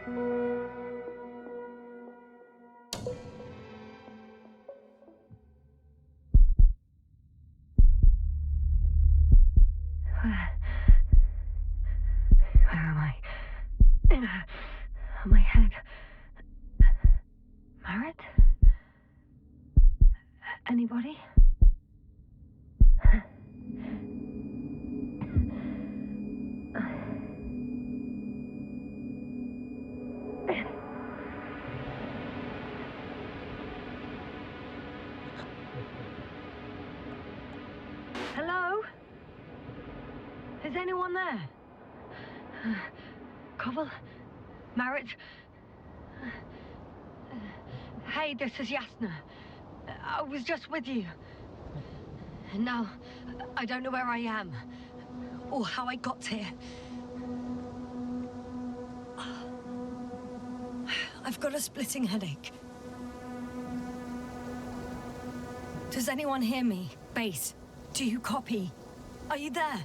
Where am I? My head. Marit? Anybody? Hello? Is anyone there? Koval? Marit? Hey, this is Yasna. I was just with you. And now, I don't know where I am. Or how I got here. I've got a splitting headache. Does anyone hear me? Base, do you copy? Are you there?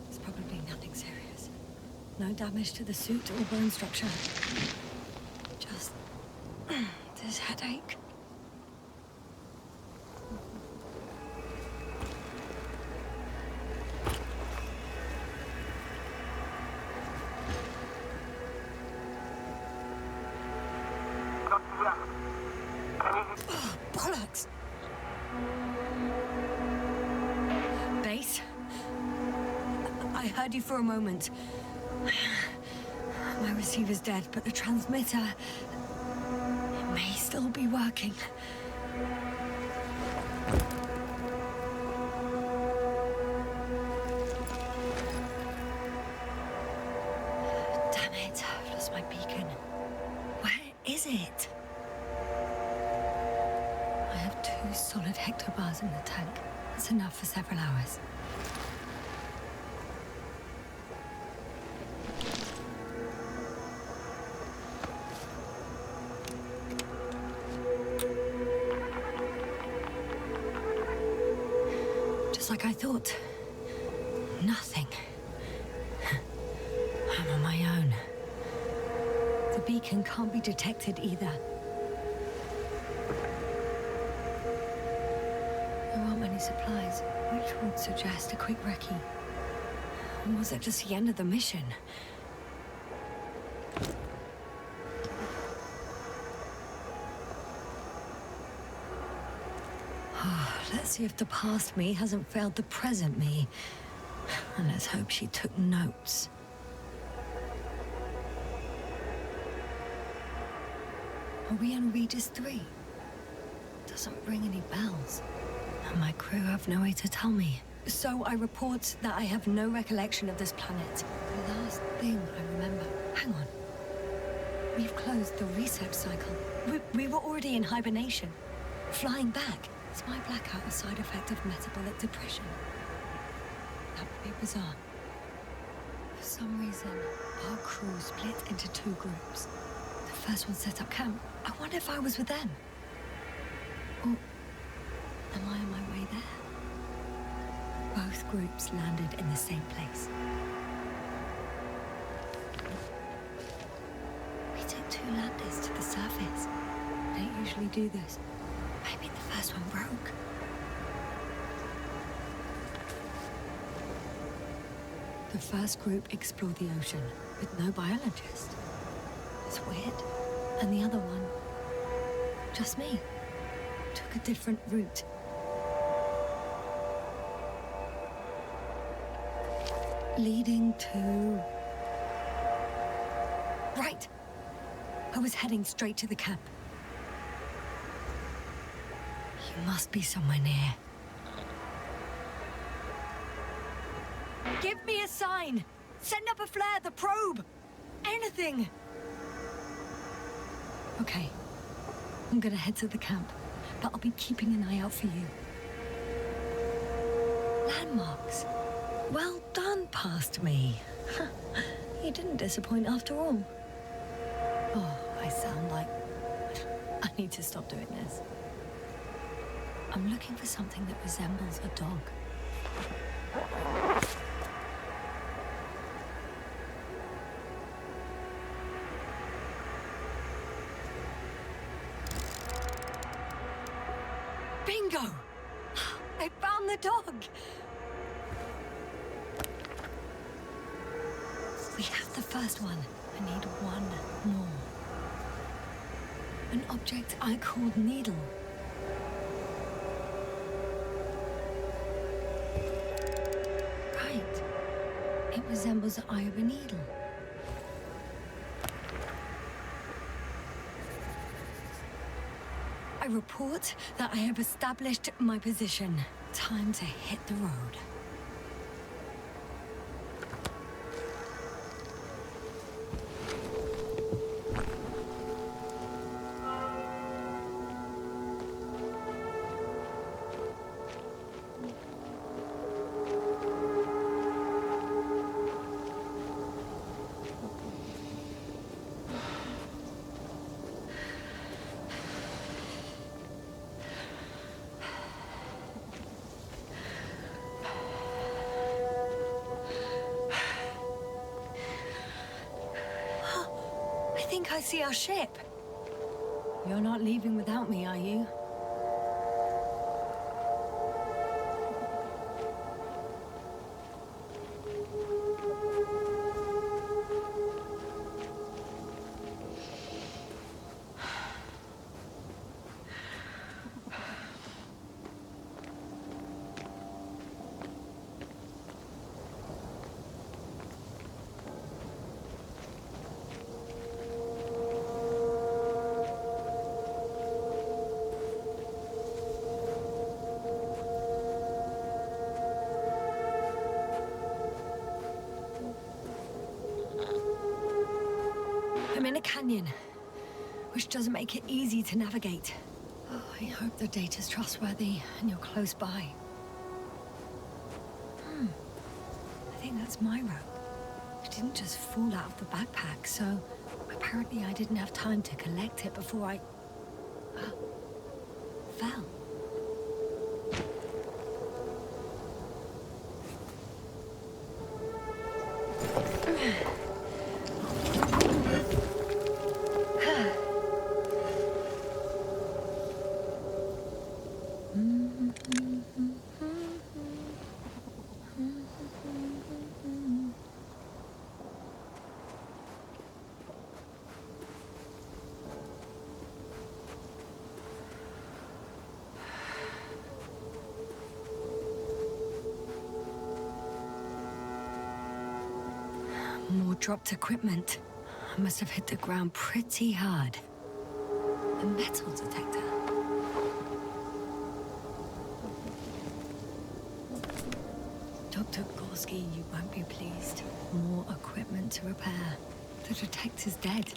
It's probably nothing serious. No damage to the suit or bone structure. Just this headache. Oh, bollocks! Base? I heard you for a moment. My receiver's dead, but the transmitter may still be working. Damn it, I've lost my beacon. Where is it? I have 2 solid hectobars in the tank. That's enough for several hours. Just like I thought. Nothing. I'm on my own. The beacon can't be detected either. There aren't many supplies, which would suggest a quick recce. Or was it just the end of the mission? Let's see if the past me hasn't failed the present me. And let's hope she took notes. Are we on Regis 3? Doesn't ring any bells. And my crew have no way to tell me. So I report that I have no recollection of this planet. The last thing I remember... Hang on. We've closed the research cycle. We were already in hibernation. Flying back. Is my blackout a side effect of metabolic depression? That would be bizarre. For some reason, our crew split into 2 groups. The first one set up camp. I wonder if I was with them. Or am I on my way there? Both groups landed in the same place. We took 2 landers to the surface. We don't usually do this. Maybe the first one broke. The first group explored the ocean with no biologist. It's weird. And the other one, just me, took a different route. Leading to... Right. I was heading straight to the camp. You must be somewhere near. Give me a sign! Send up a flare, the probe! Anything! Okay. I'm gonna head to the camp, but I'll be keeping an eye out for you. Landmarks. Well done, past me. You didn't disappoint after all. Oh, I sound like... I need to stop doing this. I'm looking for something that resembles a dog. Bingo! I found the dog! We have the first one. I need one more. An object I called Needle. Right. It resembles the eye of a needle. I report that I have established my position. Time to hit the road. I think I see our ship. You're not leaving without me, are you? I'm in a canyon, which doesn't make it easy to navigate. Oh, I hope the data's trustworthy and you're close by. I think that's my rope. It didn't just fall out of the backpack, so apparently I didn't have time to collect it before I fell. More dropped equipment. I must have hit the ground pretty hard. A metal detector. Dr. Gorski, you won't be pleased. More equipment to repair. The detector's dead.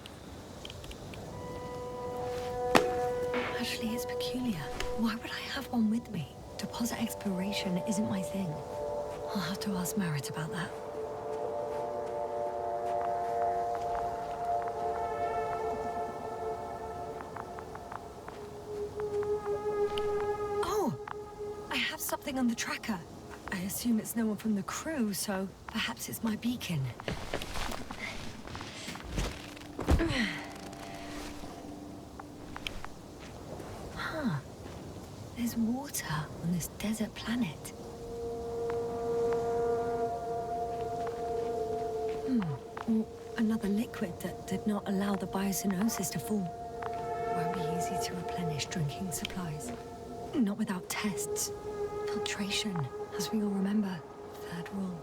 Actually, it's peculiar. Why would I have one with me? Deposit exploration isn't my thing. I'll have to ask Merritt about that. Something on the tracker. I assume it's no one from the crew, so perhaps it's my beacon. Huh. There's water on this desert planet. Or another liquid that did not allow the biocenosis to form. Won't be easy to replenish drinking supplies. Not without tests. Filtration, as we all remember. Third rule.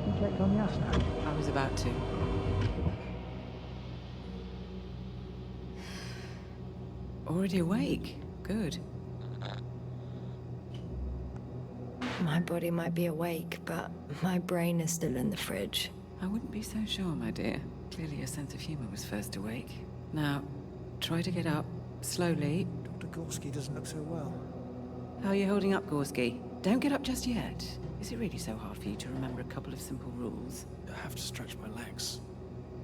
You checked on the Astro? I was about to. Already awake? Good. My body might be awake, but my brain is still in the fridge. I wouldn't be so sure, my dear. Clearly your sense of humor was first awake. Now, try to get up, slowly. Dr. Gorski doesn't look so well. How are you holding up, Gorski? Don't get up just yet. Is it really so hard for you to remember a couple of simple rules? I have to stretch my legs.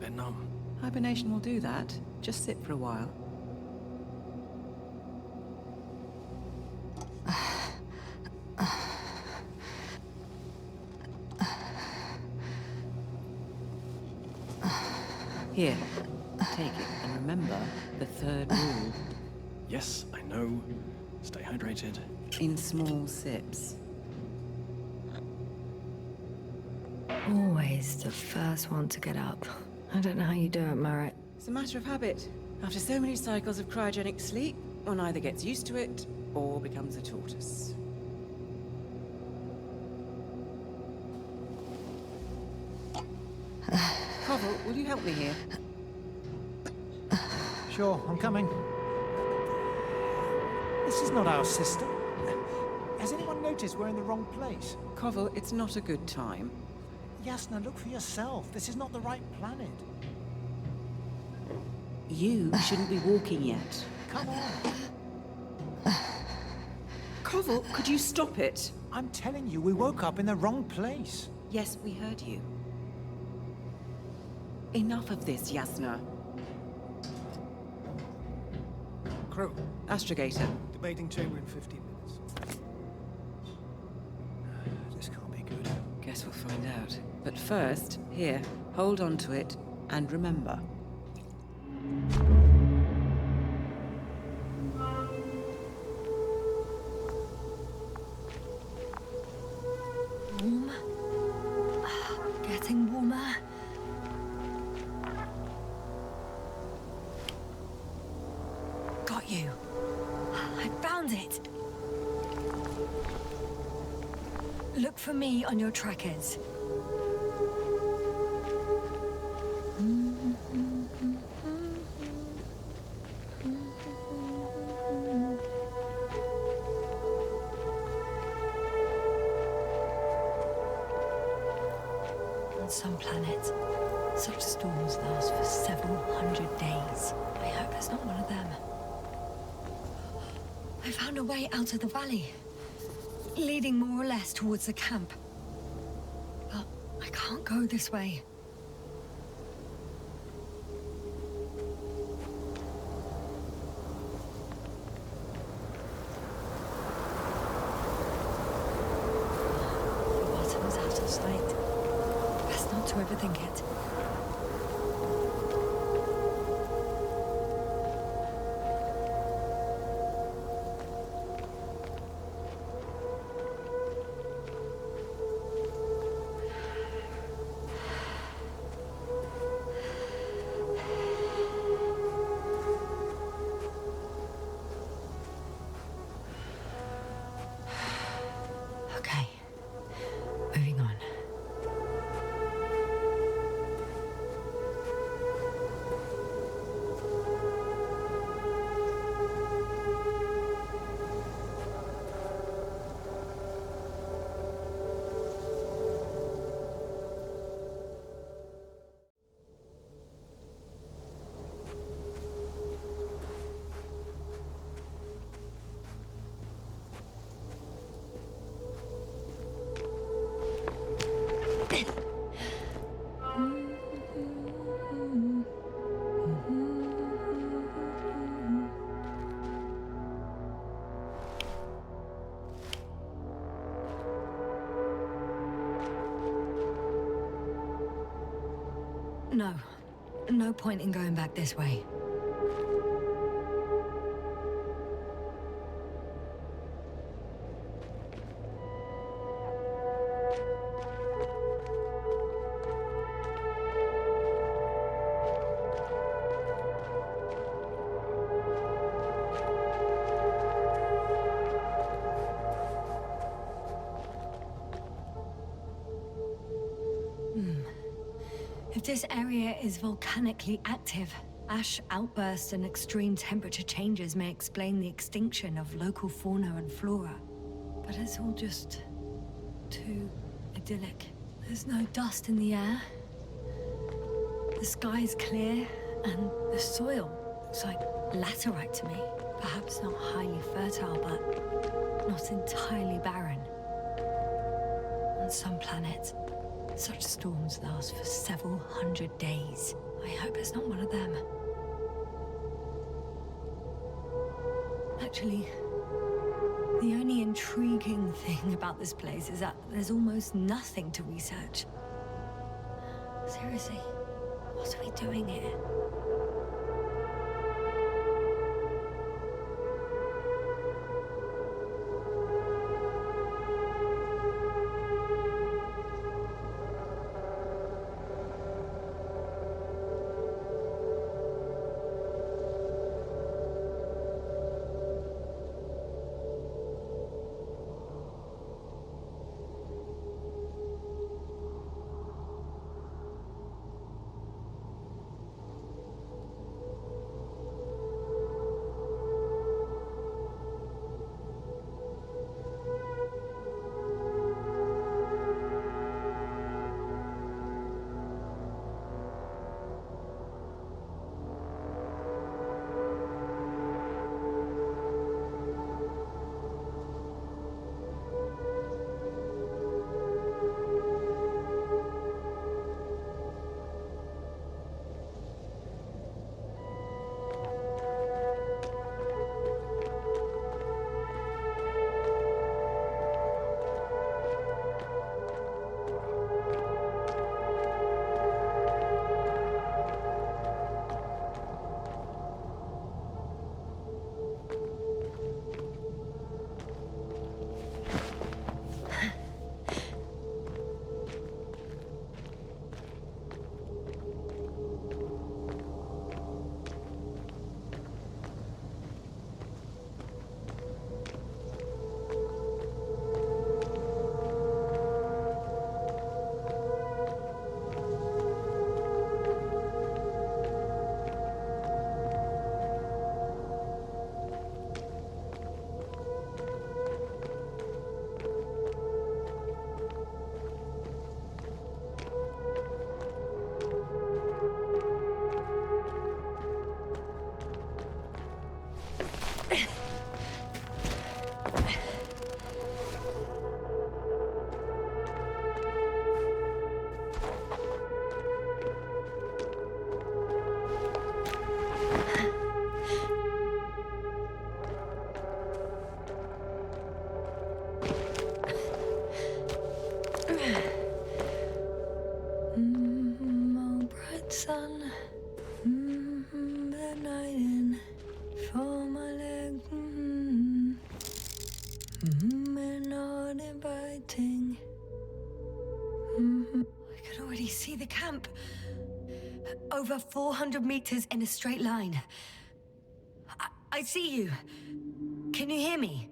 They're numb. Hibernation will do that. Just sit for a while. Here, take it, and remember the third rule. Yes, I know. Stay hydrated. In small sips. Always the first one to get up. I don't know how you do it, Merritt. It's a matter of habit. After so many cycles of cryogenic sleep, one either gets used to it, or becomes a tortoise. Koval, will you help me here? Sure, I'm coming. This is not our system. Has anyone noticed we're in the wrong place? Koval, it's not a good time. Yasna, look for yourself. This is not the right planet. You shouldn't be walking yet. Come on. Koval, could you stop it? I'm telling you, we woke up in the wrong place. Yes, we heard you. Enough of this, Yasna. Crew, Astrogator. debating chamber in 15 minutes. This can't be good. Guess we'll find out. But first, here, hold on to it, and remember. Warm. Getting warmer. Got you. I found it. Look for me on your trackers. On some planets, such storms last for several hundred days. I hope it's not one of them. I found a way out of the valley, leading more or less towards the camp. But I can't go this way. The bottom is out of sight. Best not to overthink it. Okay, moving on. No. No point in going back this way. If this area is volcanically active, ash outbursts and extreme temperature changes may explain the extinction of local fauna and flora. But it's all just too idyllic. There's no dust in the air. The sky's clear, and the soil looks like laterite to me. Perhaps not highly fertile, but not entirely barren. On some planets, Such storms last for several hundred days. I hope it's not one of them. Actually, the only intriguing thing about this place is that there's almost nothing to research. Seriously, what are we doing here? Oh, bright sun, the night in for my leg, and not inviting. I can already see the camp. Over 400 meters in a straight line. I see you. Can you hear me?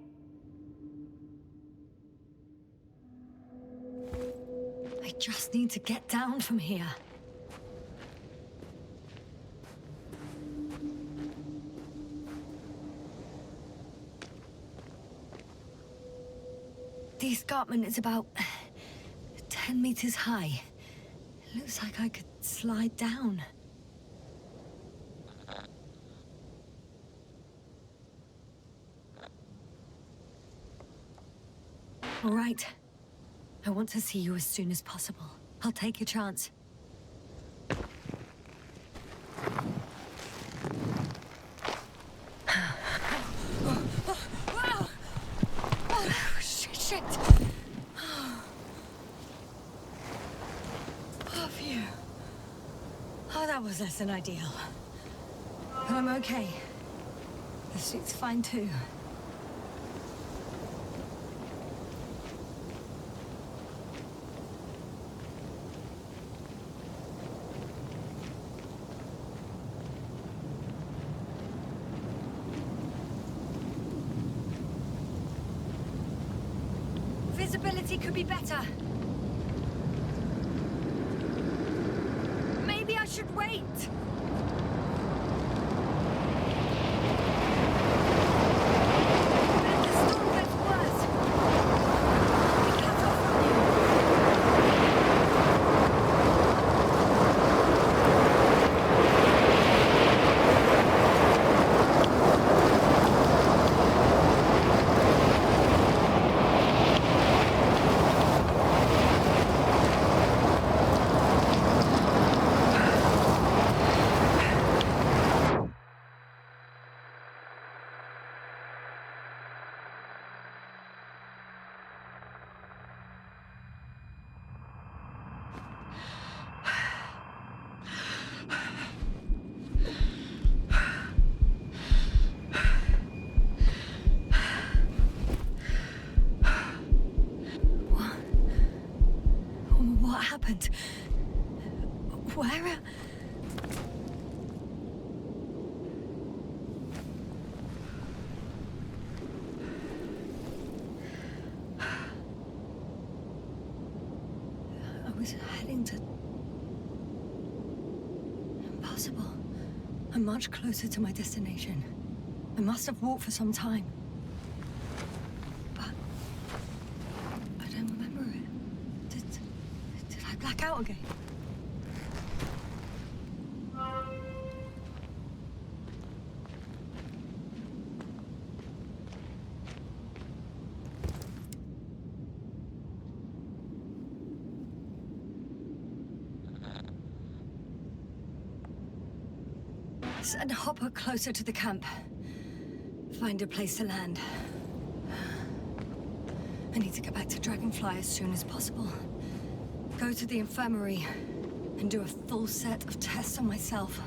I just need to get down from here. The escarpment is about 10 meters high. It looks like I could slide down. All right. I want to see you as soon as possible. I'll take your chance. Shit. Oh, phew. Oh, that was less than ideal. But I'm okay. The suit's fine too. Visibility could be better. Maybe I should wait. The storm gets worse. I'll be cut off from you. happened? Where? I was heading to... Impossible. I'm much closer to my destination. I must have walked for some time. But... I don't remember it. Did I black out again? Send Hopper closer to the camp. Find a place to land. I need to get back to Dragonfly as soon as possible. Go to the infirmary and do a full set of tests on myself.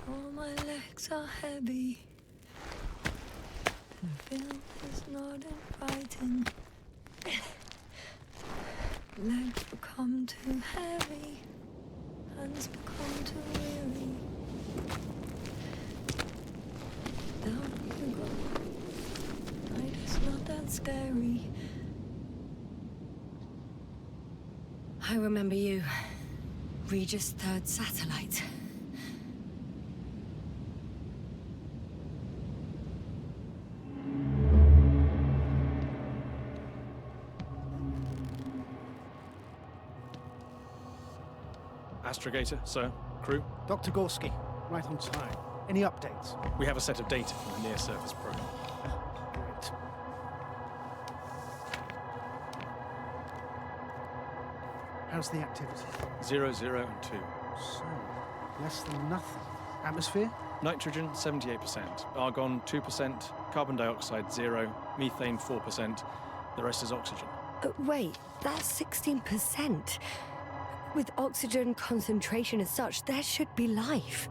All my legs are heavy. The film is not inviting. Legs become too heavy. Hands become too weary. Down you go. Night is not that scary. I remember you. Regis' third satellite. Astrogator, sir. Crew. Dr. Gorski, right on time. Any updates? We have a set of data from the near-surface probe. Great. How's the activity? 0, 0, and 2. So, less than nothing. Atmosphere? Nitrogen, 78%. Argon, 2%. Carbon dioxide, 0. Methane, 4%. The rest is oxygen. Wait, that's 16%. With oxygen concentration as such, there should be life.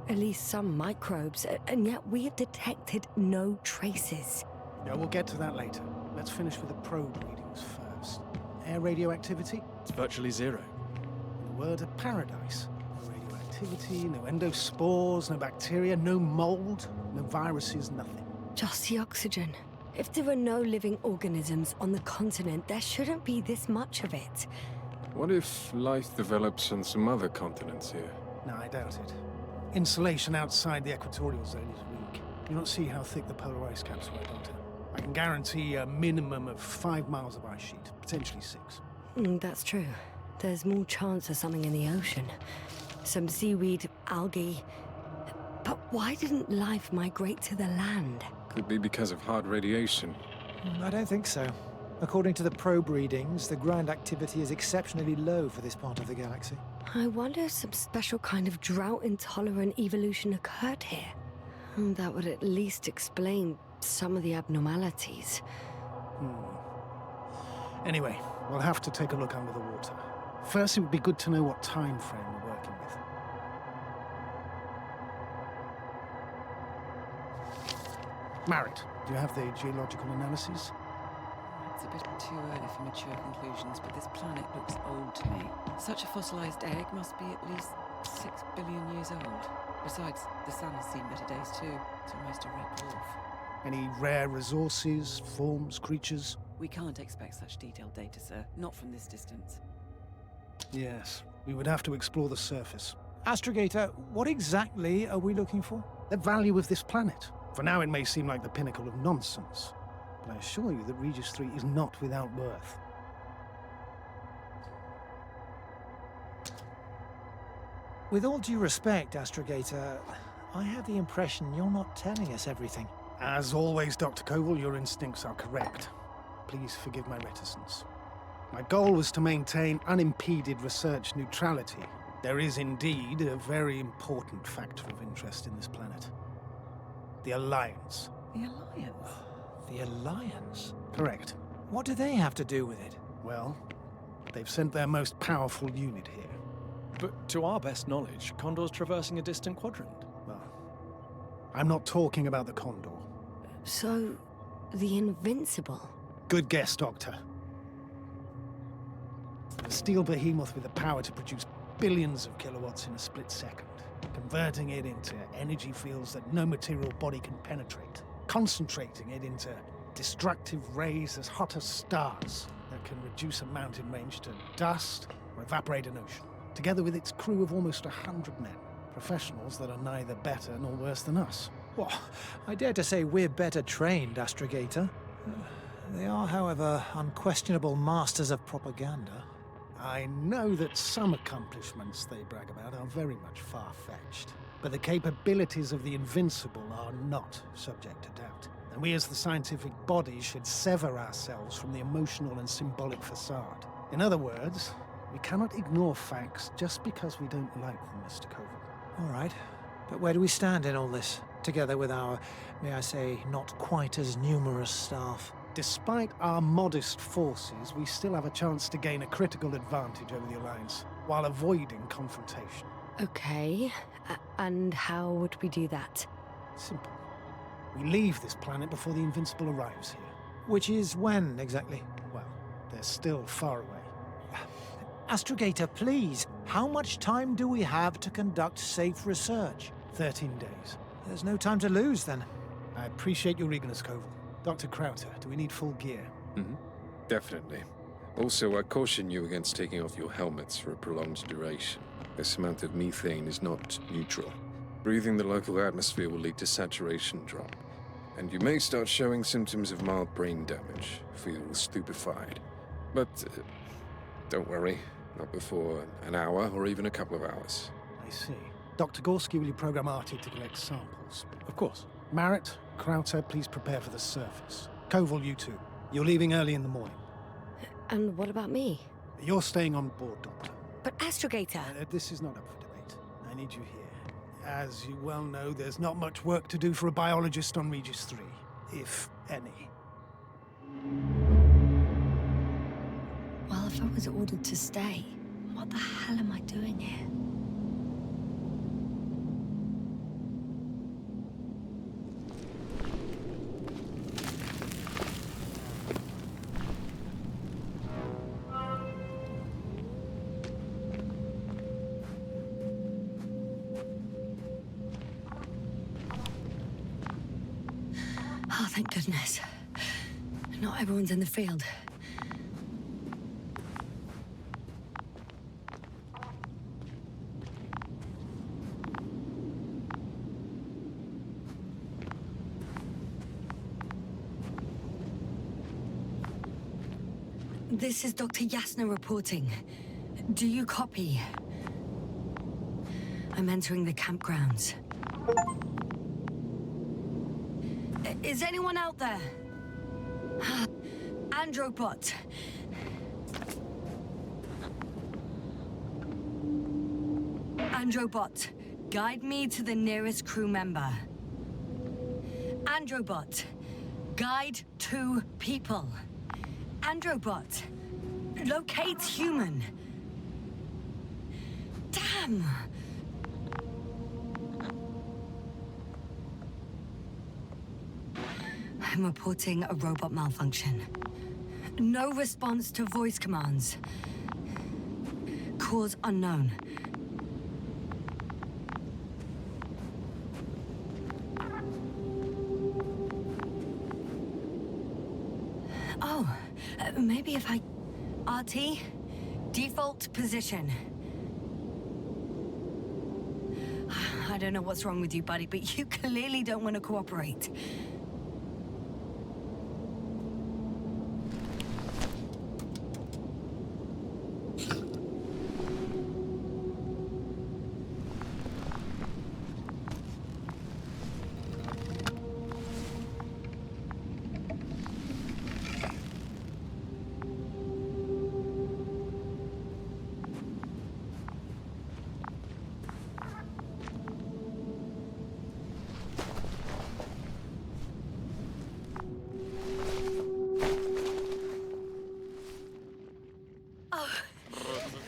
At least some microbes, and yet we have detected no traces. Yeah, we'll get to that later. Let's finish with the probe readings first. Air radioactivity? It's virtually 0. In a word, a paradise. No radioactivity, no endospores, no bacteria, no mold, no viruses, nothing. Just the oxygen. If there are no living organisms on the continent, there shouldn't be this much of it. What if life develops on some other continents here? No, I doubt it. Insulation outside the equatorial zone is weak. You don't see how thick the polar ice caps were, Doctor. I can guarantee a minimum of 5 miles of ice sheet, potentially 6. That's true. There's more chance of something in the ocean. Some seaweed, algae. But why didn't life migrate to the land? Could be because of hard radiation. I don't think so. According to the probe readings, the ground activity is exceptionally low for this part of the galaxy. I wonder if some special kind of drought-intolerant evolution occurred here. That would at least explain some of the abnormalities. Anyway, we'll have to take a look under the water. First, it would be good to know what time frame we're working with. Marriott, do you have the geological analyses? It's a bit too early for mature conclusions, but this planet looks old to me. Such a fossilized egg must be at least 6 billion years old. Besides, the sun has seen better days too. It's almost a red dwarf. Any rare resources, forms, creatures? We can't expect such detailed data, sir. Not from this distance. Yes, we would have to explore the surface. Astrogator, what exactly are we looking for? The value of this planet. For now, it may seem like the pinnacle of nonsense, but I assure you that Regis 3 is not without worth. With all due respect, Astrogator, I have the impression you're not telling us everything. As always, Dr. Koval, your instincts are correct. Please forgive my reticence. My goal was to maintain unimpeded research neutrality. There is indeed a very important factor of interest in this planet. The Alliance. The Alliance? The Alliance? Correct. What do they have to do with it? Well, they've sent their most powerful unit here. But to our best knowledge, Condor's traversing a distant quadrant. Well, I'm not talking about the Condor. So, the Invincible? Good guess, Doctor. A steel behemoth with the power to produce billions of kilowatts in a split second, converting it into energy fields that no material body can penetrate, concentrating it into destructive rays as hot as stars that can reduce a mountain range to dust or evaporate an ocean, together with its crew of almost 100 men, professionals that are neither better nor worse than us. Well, I dare to say we're better trained, Astrogator. They are, however, unquestionable masters of propaganda. I know that some accomplishments they brag about are very much far-fetched, but the capabilities of the Invincible are not subject to doubt. And we as the scientific body should sever ourselves from the emotional and symbolic facade. In other words, we cannot ignore facts just because we don't like them, Mr. Koval. All right, but where do we stand in all this, together with our, may I say, not quite as numerous staff? Despite our modest forces, we still have a chance to gain a critical advantage over the Alliance, while avoiding confrontation. Okay, and how would we do that? Simple. We leave this planet before the Invincible arrives here. Which is when, exactly? Well, they're still far away. Astrogator, please, how much time do we have to conduct safe research? 13 days. There's no time to lose, then. I appreciate your eagerness, Koval. Dr. Crowther, do we need full gear? Definitely. Also, I caution you against taking off your helmets for a prolonged duration. This amount of methane is not neutral. Breathing the local atmosphere will lead to saturation drop, and you may start showing symptoms of mild brain damage, feel stupefied. But don't worry, not before an hour or even a couple of hours. I see. Dr. Gorski, will you program Artie to collect samples? Of course. Marrett, Crowther, please prepare for the surface. Koval, you too. You're leaving early in the morning. And what about me? You're staying on board, Doctor. But Astrogator... This is not up for debate. I need you here. As you well know, there's not much work to do for a biologist on Regis 3, if any. Well, if I was ordered to stay, what the hell am I doing here? Oh, thank goodness. Not everyone's in the field. This is Dr. Yasna reporting. Do you copy? I'm entering the campgrounds. Is anyone out there? Androbot. Androbot, guide me to the nearest crew member. Androbot, guide 2 people. Androbot, locate human. Damn! I'm reporting a robot malfunction. No response to voice commands. Cause unknown. Oh, maybe if I... RT? Default position. I don't know what's wrong with you, buddy, but you clearly don't want to cooperate.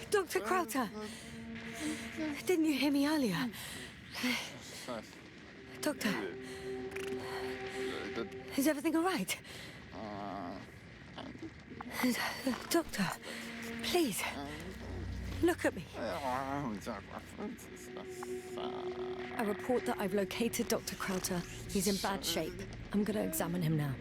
Dr. Crowther! Didn't you hear me earlier? Doctor? Is everything all right? Doctor, please, look at me. I report that I've located Dr. Crowther. He's in bad shape. I'm gonna examine him now.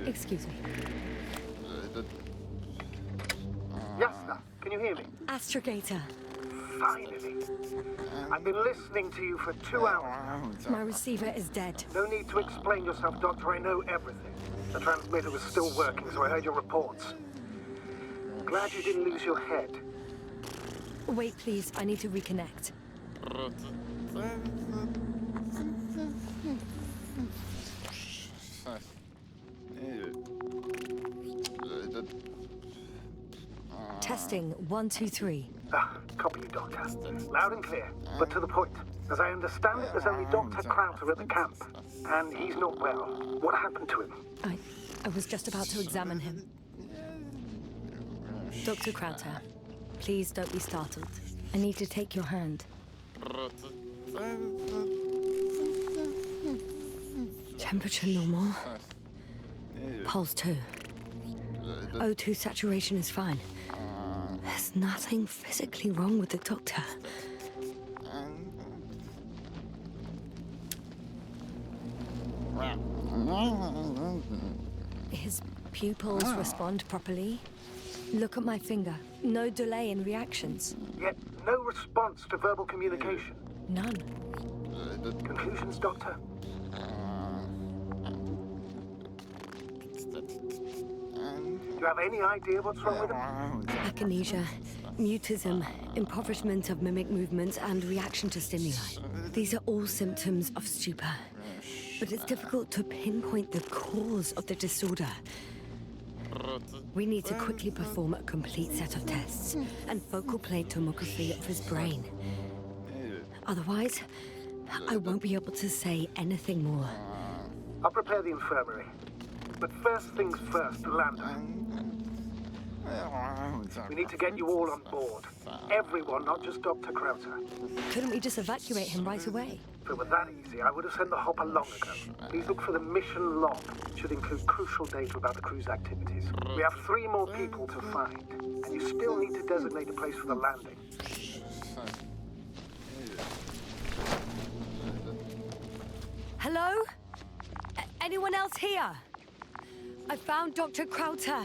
Excuse me. Yes, sir. Can you hear me? Astrogator. Finally. I've been listening to you for 2 hours. My receiver is dead. No need to explain yourself, Doctor. I know everything. The transmitter was still working, so I heard your reports. Glad you didn't lose your head. Wait, please. I need to reconnect. Testing 1, 2, 3. Copy you, Doctor. Loud and clear, but to the point. As I understand it, there's only Dr. Crowther at the camp, and he's not well. What happened to him? I was just about to examine him. Dr. Crowther, please don't be startled. I need to take your hand. Temperature normal. Pulse 2. O2 saturation is fine. There's nothing physically wrong with the doctor. His pupils respond properly. Look at my finger. No delay in reactions. Yet no response to verbal communication. None. Conclusions, Doctor? Do you have any idea what's wrong with him? Akinesia, mutism, impoverishment of mimic movements, and reaction to stimuli. These are all symptoms of stupor. But it's difficult to pinpoint the cause of the disorder. We need to quickly perform a complete set of tests and focal plane tomography of his brain. Otherwise, I won't be able to say anything more. I'll prepare the infirmary. But first things first, Lander. We need to get you all on board. Everyone, not just Dr. Crowther. Couldn't we just evacuate him right away? If it were that easy, I would have sent the hopper long ago. Please look for the mission log. It should include crucial data about the crew's activities. We have 3 more people to find, and you still need to designate a place for the landing. Hello? Anyone else here? I found Dr. Crowther.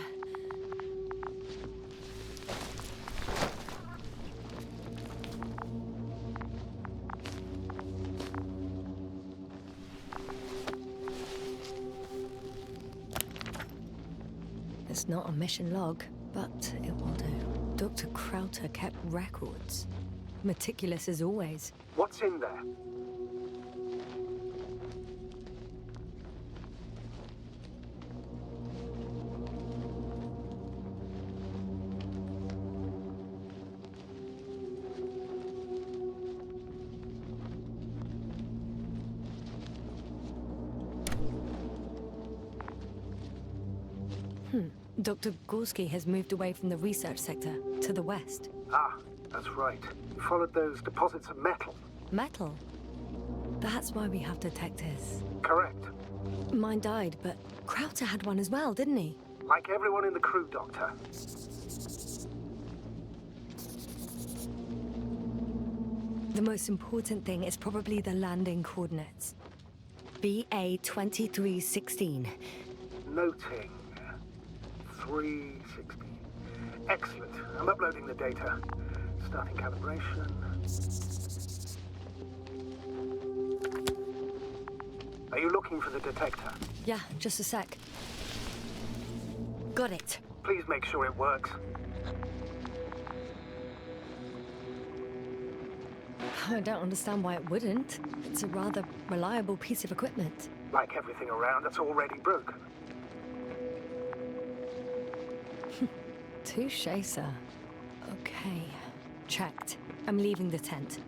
It's not a mission log, but it will do. Dr. Crowther kept records. Meticulous as always. What's in there? Dr. Gorski has moved away from the research sector to the west. Ah, that's right. You followed those deposits of metal. Metal? That's why we have detectors. Correct. Mine died, but Krauter had one as well, didn't he? Like everyone in the crew, Doctor. The most important thing is probably the landing coordinates. BA-2316. Noting. 360. Excellent. I'm uploading the data. Starting calibration. Are you looking for the detector? Yeah, just a sec. Got it. Please make sure it works. I don't understand why it wouldn't. It's a rather reliable piece of equipment. Like everything around that's already broken. Touche, sir. Okay. Checked. I'm leaving the tent.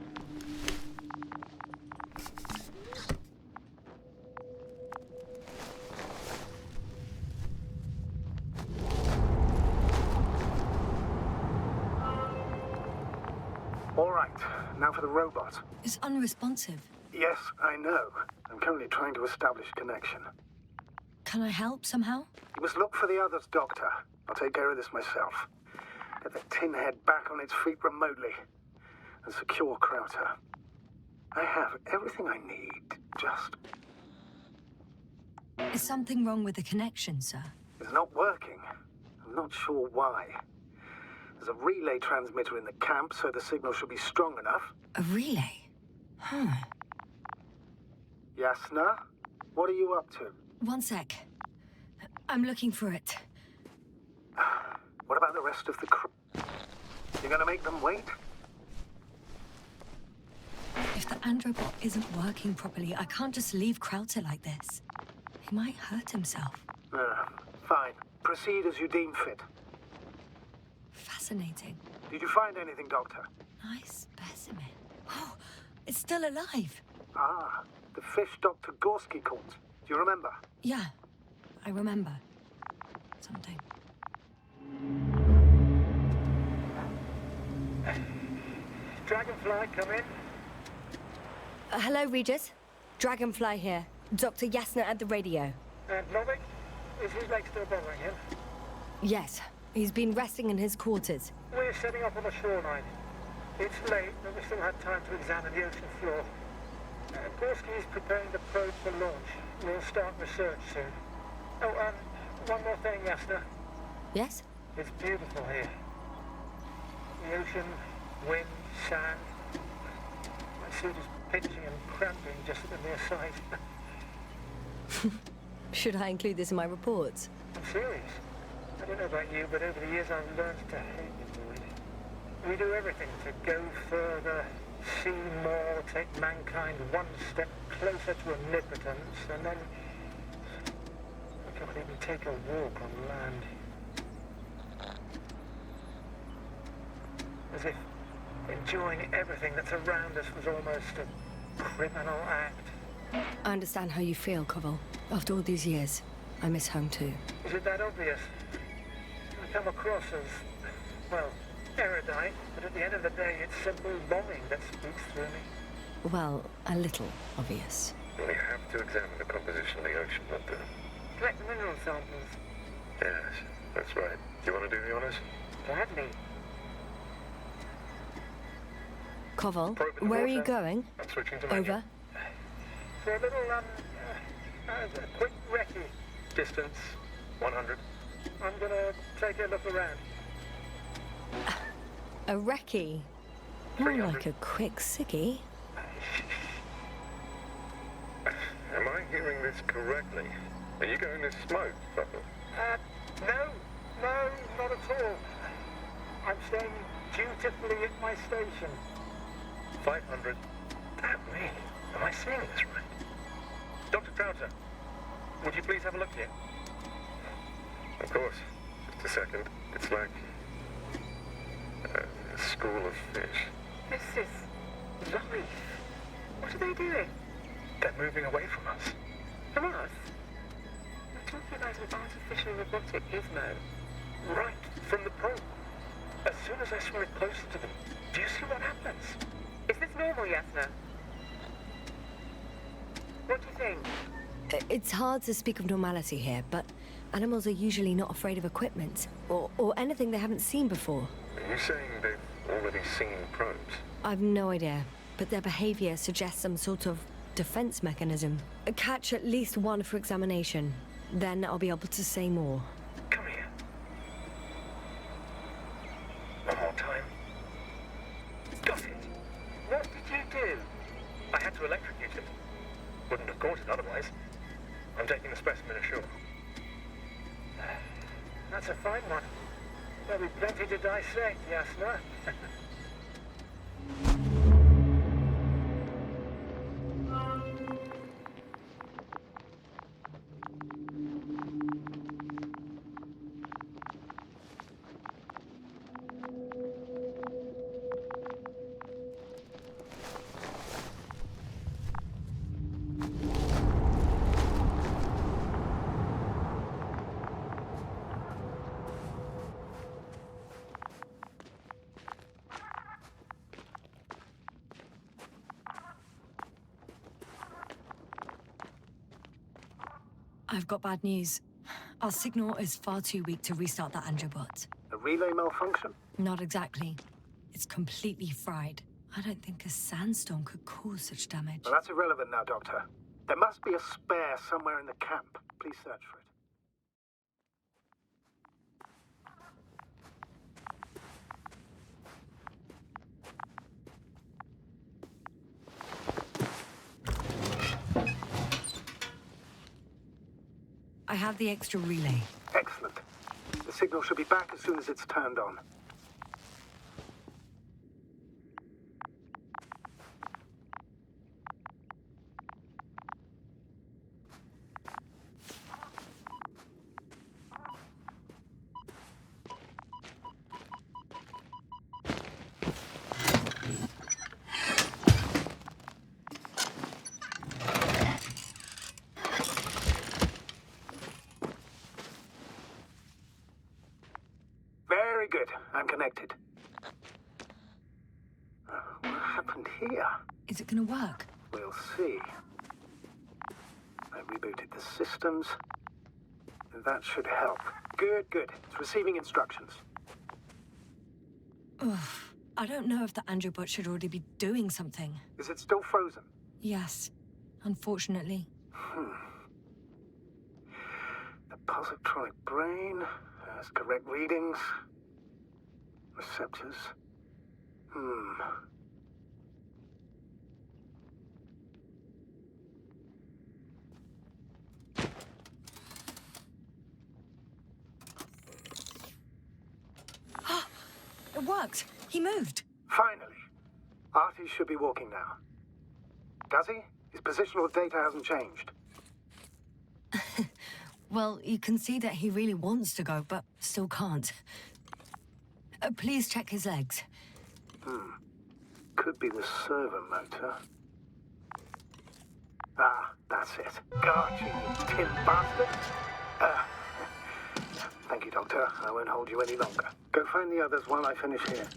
All right, now for the robot. It's unresponsive. Yes, I know. I'm currently trying to establish connection. Can I help somehow? You must look for the others, Doctor. I'll take care of this myself. Get the tin head back on its feet remotely. And secure Krauter. I have everything I need, just... Is something wrong with the connection, sir? It's not working. I'm not sure why. There's a relay transmitter in the camp, so the signal should be strong enough. A relay? Huh. Yasna? What are you up to? One sec. I'm looking for it. What about the rest of the crew? You're gonna make them wait? If the androbot isn't working properly, I can't just leave Krauter like this. He might hurt himself. Fine. Proceed as you deem fit. Fascinating. Did you find anything, Doctor? Nice specimen. Oh, it's still alive. Ah, the fish Dr. Gorski caught. Do you remember? Yeah, I remember. Something. Dragonfly, come in. Hello, Regis. Dragonfly here. Dr. Yasna at the radio. And Novik? Is his leg still bothering him? Yes, he's been resting in his quarters. We're setting up on the shoreline. It's late, but we still have time to examine the ocean floor. Gorski is preparing the probe for launch. We'll start research soon. Oh, one more thing, Yasna. Yes? It's beautiful here. The ocean, wind, sand. My suit is pinching and cramping just at the near side. Should I include this in my reports? I'm serious. I don't know about you, but over the years I've learned to hate the void. We do everything to go further, see more, take mankind one step closer to omnipotence, and then we can't even take a walk on land. As if enjoying everything that's around us was almost a criminal act. I understand how you feel, Koval. After all these years, I miss home too. Is it that obvious? I come across as, well, erudite, but at the end of the day, it's simple longing that speaks through me. Well, a little obvious. We have to examine the composition of the ocean, Doctor. Collect mineral samples. Yes, that's right. Do you want to do the honors? Gladly. Koval, Probe in the where are you water. going? I'm switching to manual. Over. For a little, a quick recce. Distance, 100. I'm gonna take a look around. A recce. More like a quick sickie. Am I hearing this correctly? Are you going to smoke, Buckle? No, not at all. I'm staying dutifully at my station. 500. Damn me. Am I seeing this right? Dr. Krauter, would you please have a look here? Of course. Just a second. It's like a school of fish. This is life. What are they doing? They're moving away from us. From us? We're talking about an artificial robotic gizmo. Right from the probe. As soon as I swim it closer to them, do you see what happens? Is this normal, Yasna? What do you think? It's hard to speak of normality here, but animals are usually not afraid of equipment, or anything they haven't seen before. Are you saying they've already seen probes? I've no idea, but their behavior suggests some sort of defense mechanism. Catch at least one for examination, then I'll be able to say more. Come here. One more time. Got it. What did you do? I had to electrocute it. Wouldn't have caught it otherwise. I'm taking the specimen ashore. That's a fine one. There'll be plenty to dissect, Yasna. I've got bad news. Our signal is far too weak to restart that Androbot. A relay malfunction? Not exactly. It's completely fried. I don't think a sandstorm could cause such damage. Well, that's irrelevant now, Doctor. There must be a spare somewhere in the camp. Please search for it. I have the extra relay. Excellent. The signal should be back as soon as it's turned on. Very good. I'm connected. What happened here? Is it gonna work? We'll see. I rebooted the systems. That should help. Good, good. It's receiving instructions. Ugh. I don't know if the Androbot should already be doing something. Is it still frozen? Yes, unfortunately. The positronic brain has correct readings. Receptors. It worked! He moved! Finally. Artie should be walking now. Does he? His positional data hasn't changed. Well, you can see that he really wants to go, but still can't. Please check his legs. Could be the servo motor. Ah, that's it. Gotcha, you tin bastard. Thank you, Doctor. I won't hold you any longer. Go find the others while I finish here.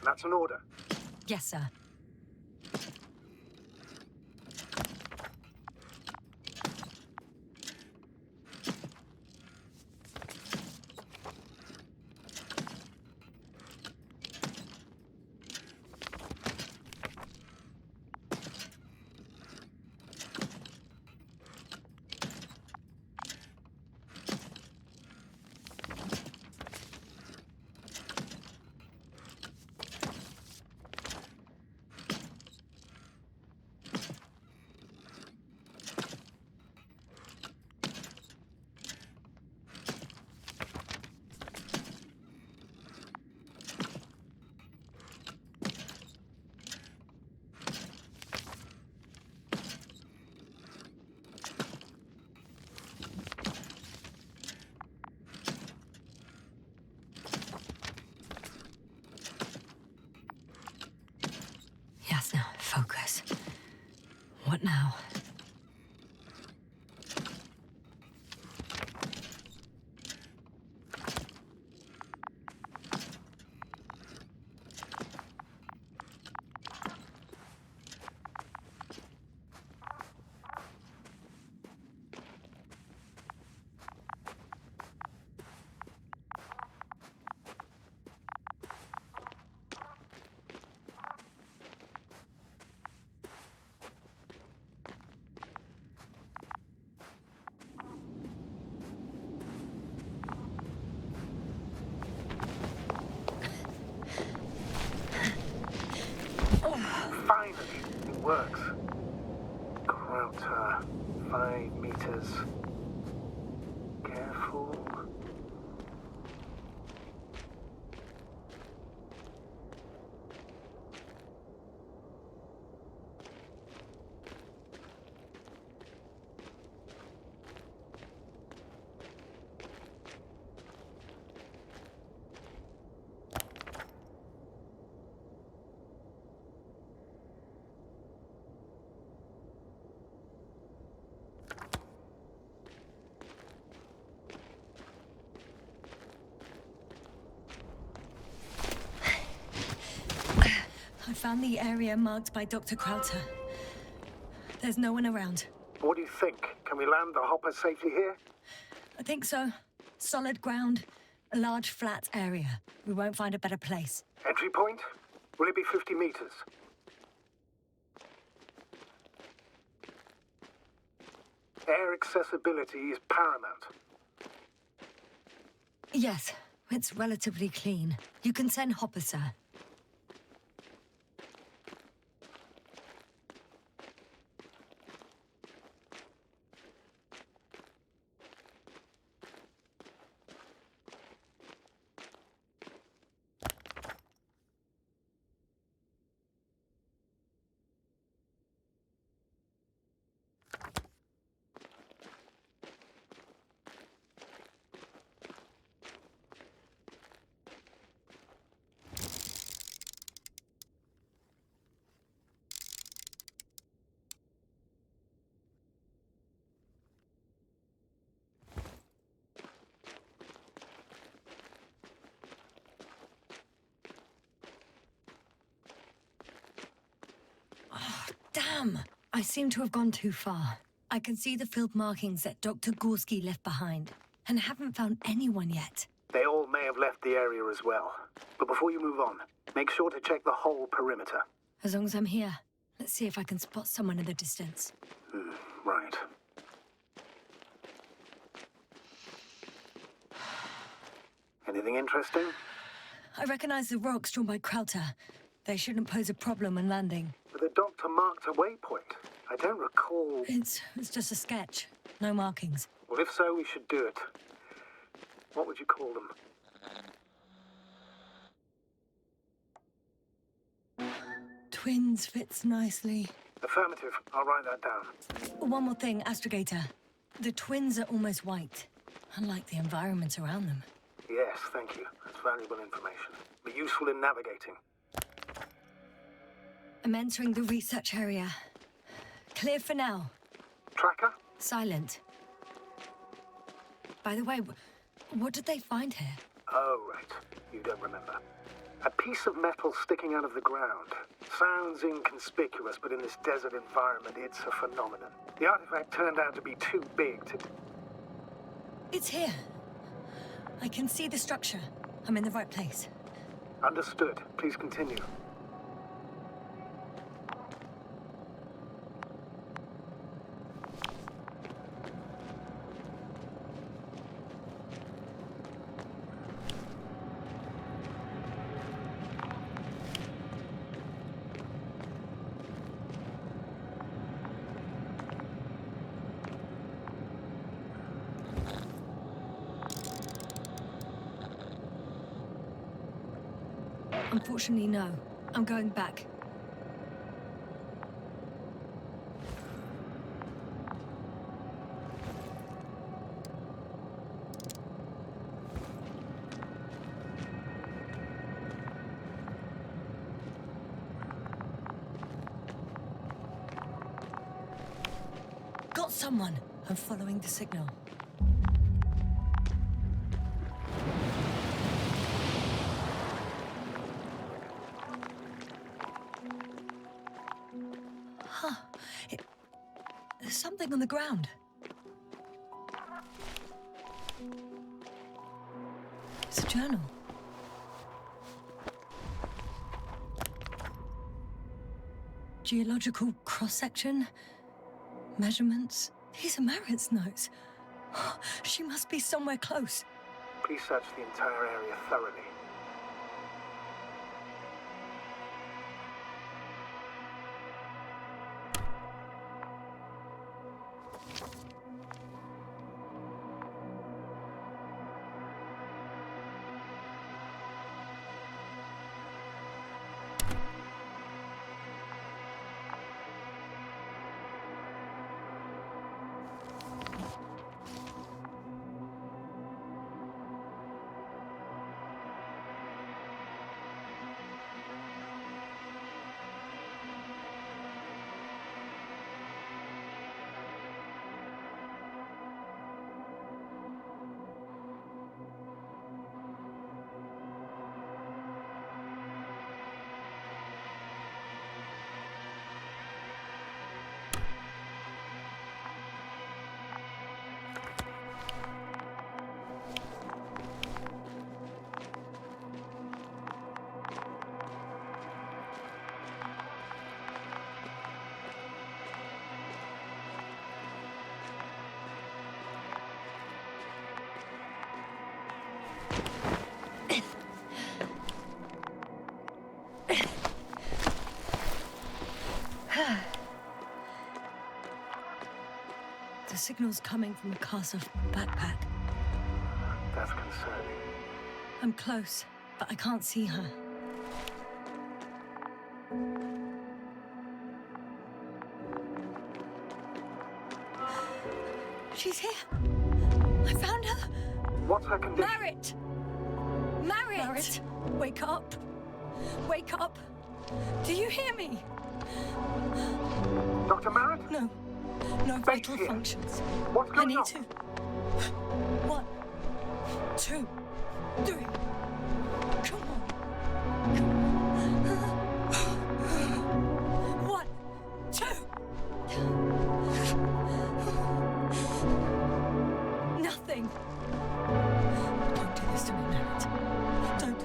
That's an order. Yes, sir. Yes, now, focus. What now? works. Krauter, 5 meters. Careful. I found the area marked by Dr. Krauter. There's no one around. What do you think? Can we land the hopper safely here? I think so. Solid ground, a large flat area. We won't find a better place. Entry point? Will it be 50 meters? Air accessibility is paramount. Yes, it's relatively clean. You can send Hopper, sir. Damn! I seem to have gone too far. I can see the field markings that Dr. Gorski left behind, and haven't found anyone yet. They all may have left the area as well. But before you move on, make sure to check the whole perimeter. As long as I'm here, let's see if I can spot someone in the distance. Right. Anything interesting? I recognize the rocks drawn by Krauter. They shouldn't pose a problem when landing. But the doctor marked a waypoint. I don't recall... It's just a sketch. No markings. Well, if so, we should do it. What would you call them? Twins fits nicely. Affirmative. I'll write that down. One more thing, Astrogator. The twins are almost white, unlike the environment around them. Yes, thank you. That's valuable information. Be useful in navigating. I'm entering the research area. Clear for now. Tracker? Silent. By the way, what did they find here? Oh, right. You don't remember. A piece of metal sticking out of the ground. Sounds inconspicuous, but in this desert environment, it's a phenomenon. The artifact turned out to be too big to... It's here. I can see the structure. I'm in the right place. Understood. Please continue. Unfortunately, no. I'm going back. Got someone. I'm following the signal. There's something on the ground. It's a journal. Geological cross-section. Measurements. These are Marit's notes. She must be somewhere close. Please search the entire area thoroughly. The signal's coming from a castle backpack. That's concerning. I'm close, but I can't see her. She's here. I found her. What's her condition? Merritt! Merritt! Wake up. Wake up. Do you hear me? Dr. Merritt? No. No vital functions. What's I going need on? to. 1, 2, 3. Come on. 1, 2. Nothing. Don't do this to me, Merritt. Don't.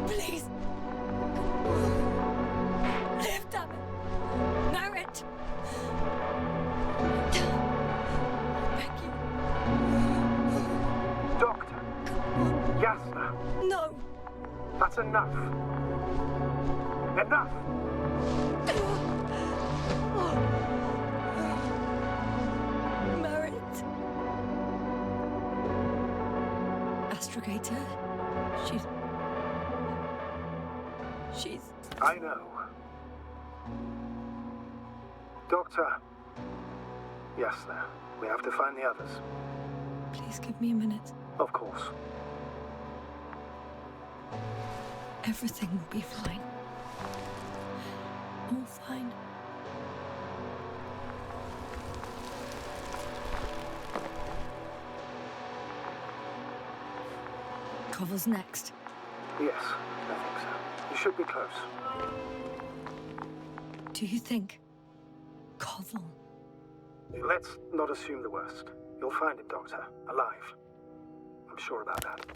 Please. Live, damn it. Merritt. Beg you. Doctor. Yasna. No. That's enough. Enough! Merritt. Astrogator. She's... I know. Doctor. Yasna, we have to find the others. Please give me a minute. Of course. Everything will be fine. All fine. Cover's next. Yes, I think so. You should be close. Do you think? Koval? Let's not assume the worst. You'll find him, Doctor. Alive. I'm sure about that.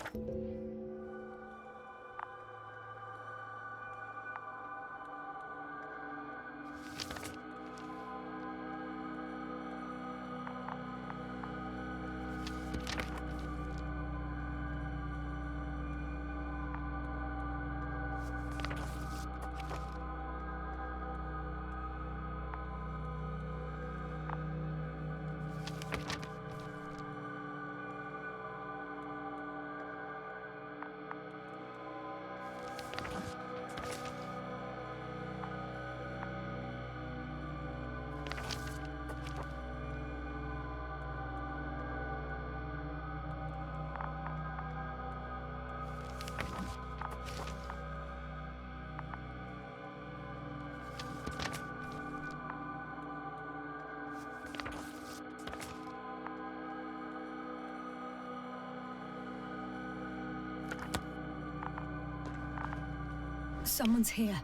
Someone's here.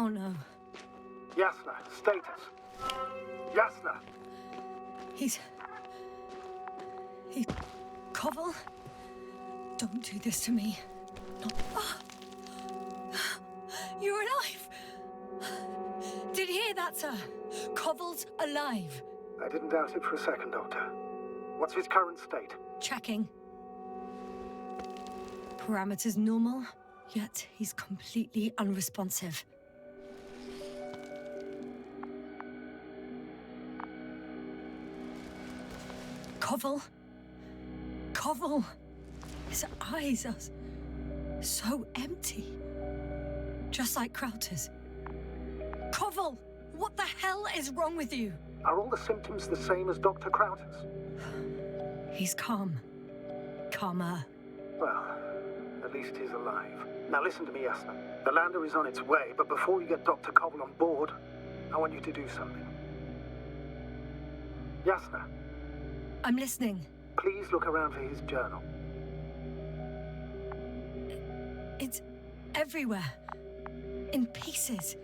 Oh no. Yasna, status. Yasna! He's... Koval? Don't do this to me. No. Ah! You're alive! Did you hear that, sir? Koval's alive. I didn't doubt it for a second, Doctor. What's his current state? Checking. Parameters normal, yet he's completely unresponsive. Koval? Koval! His eyes are so empty. Just like Krauter's. Koval! What the hell is wrong with you? Are all the symptoms the same as Dr. Krauter's? He's calm. Calmer. Well, at least he's alive. Now listen to me, Yasna. The lander is on its way, but before you get Dr. Koval on board, I want you to do something. Yasna, I'm listening. Please look around for his journal. It's everywhere. In pieces.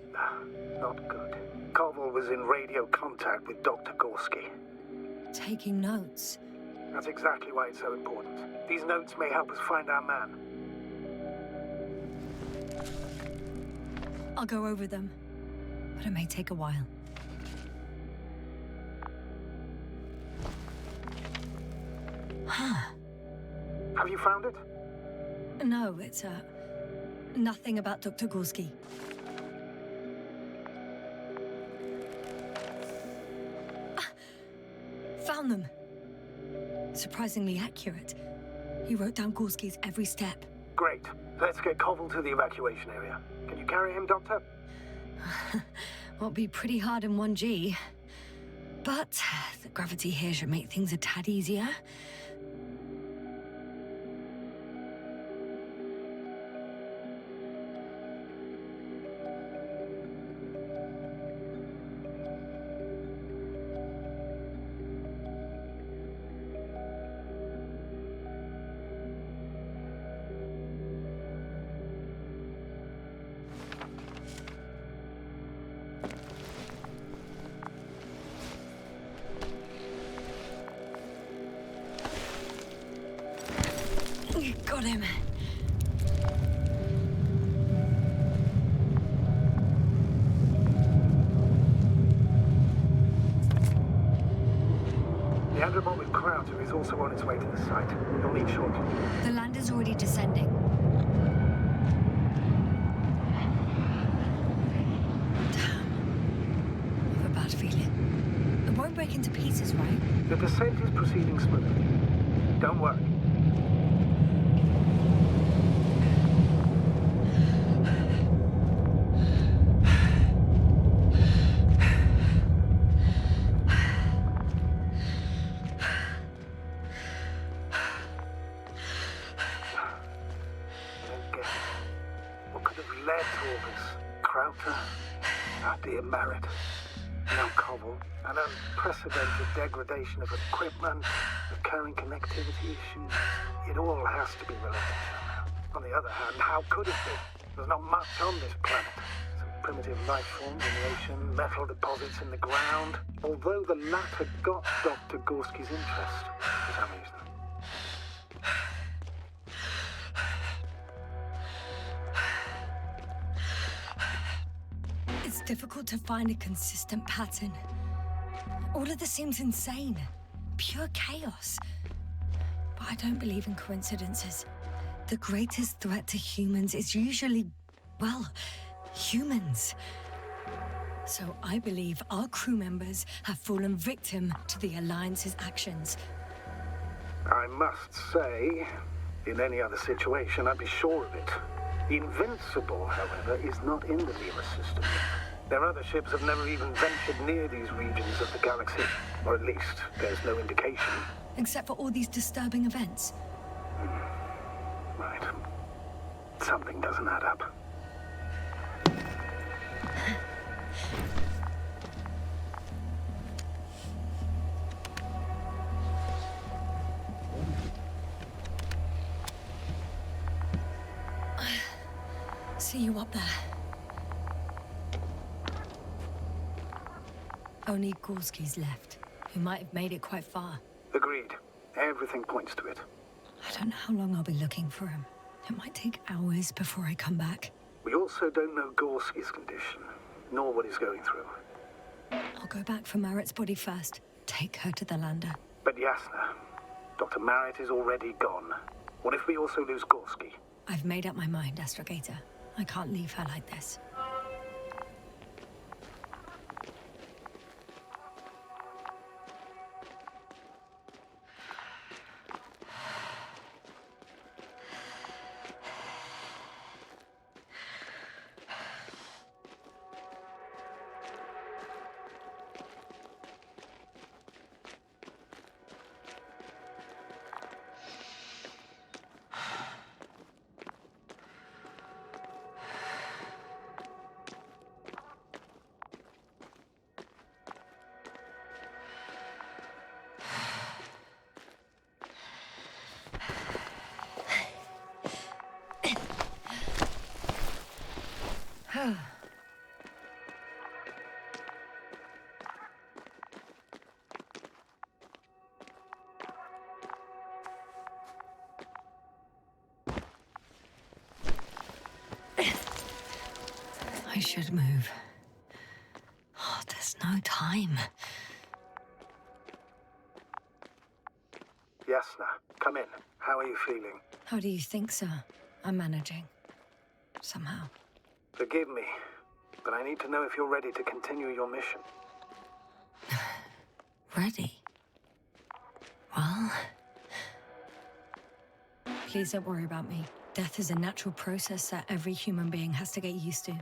Not good. Koval was in radio contact with Dr. Gorski. Taking notes. That's exactly why it's so important. These notes may help us find our man. I'll go over them, but it may take a while. Huh. Have you found it? No, it's, nothing about Dr. Gorski. Found them. Surprisingly accurate. He wrote down Gorski's every step. Great. Let's get Koval to the evacuation area. Can you carry him, Doctor? Won't be pretty hard in 1G. But the gravity here should make things a tad easier. Got him. The Andromon with Crowder is also on its way to the site. He'll leave shortly. The lander's already descending. Damn. I have a bad feeling. It won't break into pieces, right? The descent is proceeding smoothly. Don't worry. An unprecedented degradation of equipment, recurring connectivity issues. It all has to be related somehow. On the other hand, how could it be? There's not much on this planet. Some primitive life forms in the ocean, metal deposits in the ground. Although the latter got Dr. Gorski's interest for some reason. It's difficult to find a consistent pattern. All of this seems insane. Pure chaos. But I don't believe in coincidences. The greatest threat to humans is usually, well, humans. So I believe our crew members have fallen victim to the Alliance's actions. I must say, in any other situation, I'd be sure of it. The Invincible, however, is not in the Lima system yet. Their other ships have never even ventured near these regions of the galaxy. Or at least, there's no indication. Except for all these disturbing events. Right. Something doesn't add up. See you up there. Only Gorski's left, who might have made it quite far. Agreed. Everything points to it. I don't know how long I'll be looking for him. It might take hours before I come back. We also don't know Gorski's condition, nor what he's going through. I'll go back for Maret's body first. Take her to the lander. But Yasna, Dr. Maret is already gone. What if we also lose Gorski? I've made up my mind, Astrogator. I can't leave her like this. I should move. Oh, there's no time. Yasna, come in. How are you feeling? How do you think, sir? I'm managing. Somehow. Forgive me, but I need to know if you're ready to continue your mission. Ready? Well... Please don't worry about me. Death is a natural process that every human being has to get used to.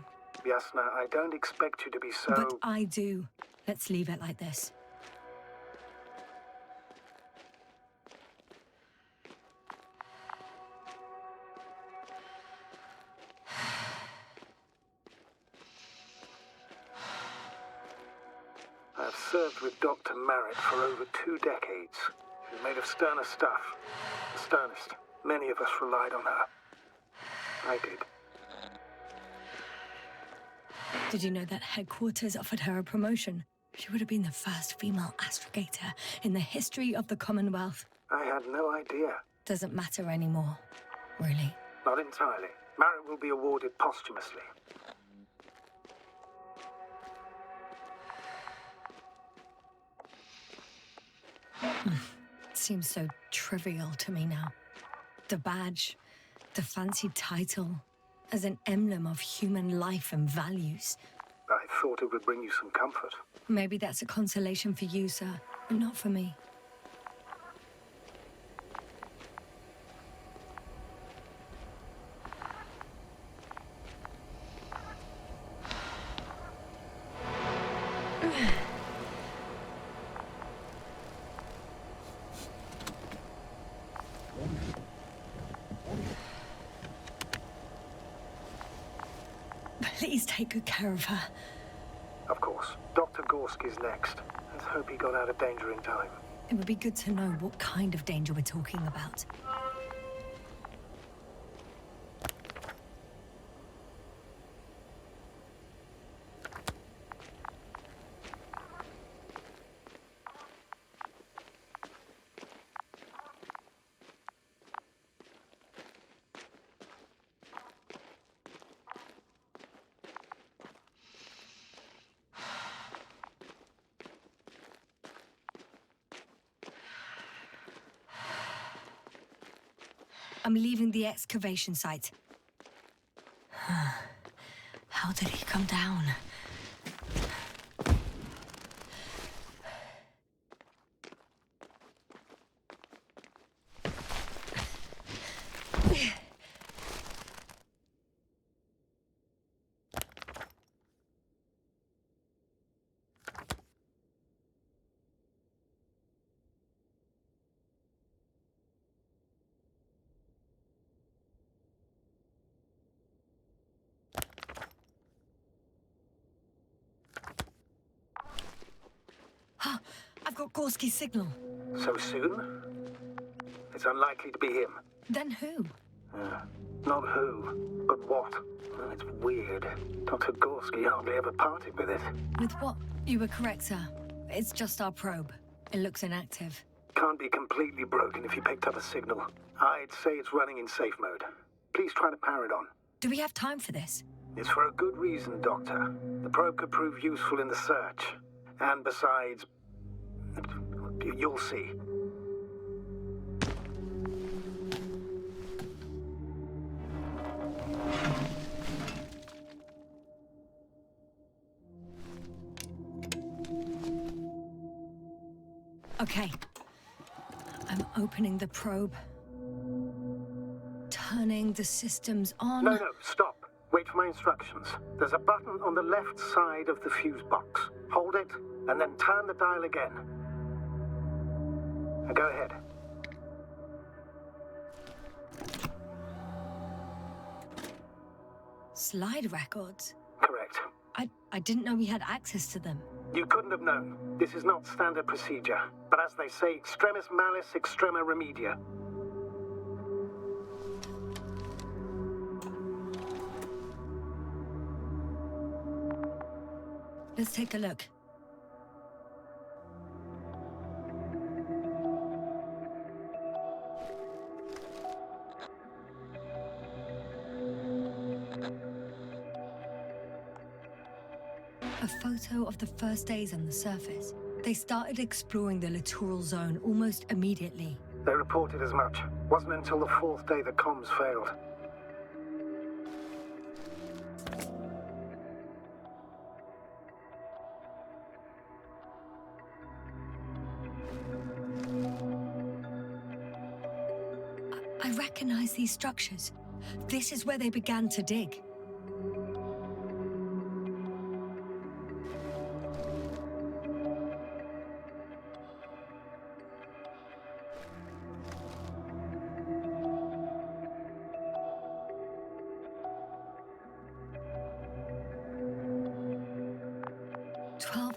Yasna, I don't expect you to be so... But I do. Let's leave it like this. I've served with Dr. Merritt for over 2 decades. She's made of sterner stuff. The sternest. Many of us relied on her. I did. Did you know that headquarters offered her a promotion? She would have been the first female astrogator in the history of the Commonwealth. I had no idea. Doesn't matter anymore, really. Not entirely. Merritt will be awarded posthumously. It seems so trivial to me now. The badge, the fancy title, as an emblem of human life and values. I thought it would bring you some comfort. Maybe that's a consolation for you, sir, but not for me. Please take good care of her. Of course. Dr. Gorski's next. Let's hope he got out of danger in time. It would be good to know what kind of danger we're talking about. I'm leaving the excavation site. How did he come down? I've got Gorski's signal. So soon? It's unlikely to be him. Then who? Not who, but what. It's weird. Dr. Gorski hardly ever parted with it. With what? You were correct, sir. It's just our probe. It looks inactive. Can't be completely broken if you picked up a signal. I'd say it's running in safe mode. Please try to power it on. Do we have time for this? It's for a good reason, Doctor. The probe could prove useful in the search. And besides... you'll see. Okay. I'm opening the probe. Turning the systems on. No, stop. Wait for my instructions. There's a button on the left side of the fuse box. Hold it, and then turn the dial again. Now go ahead. Slide records? Correct. I didn't know we had access to them. You couldn't have known. This is not standard procedure. But as they say, extremis malis, extrema remedia. Let's take a look. A photo of the first days on the surface. They started exploring the littoral zone almost immediately. They reported as much. Wasn't until the fourth day the comms failed. I recognize these structures. This is where they began to dig.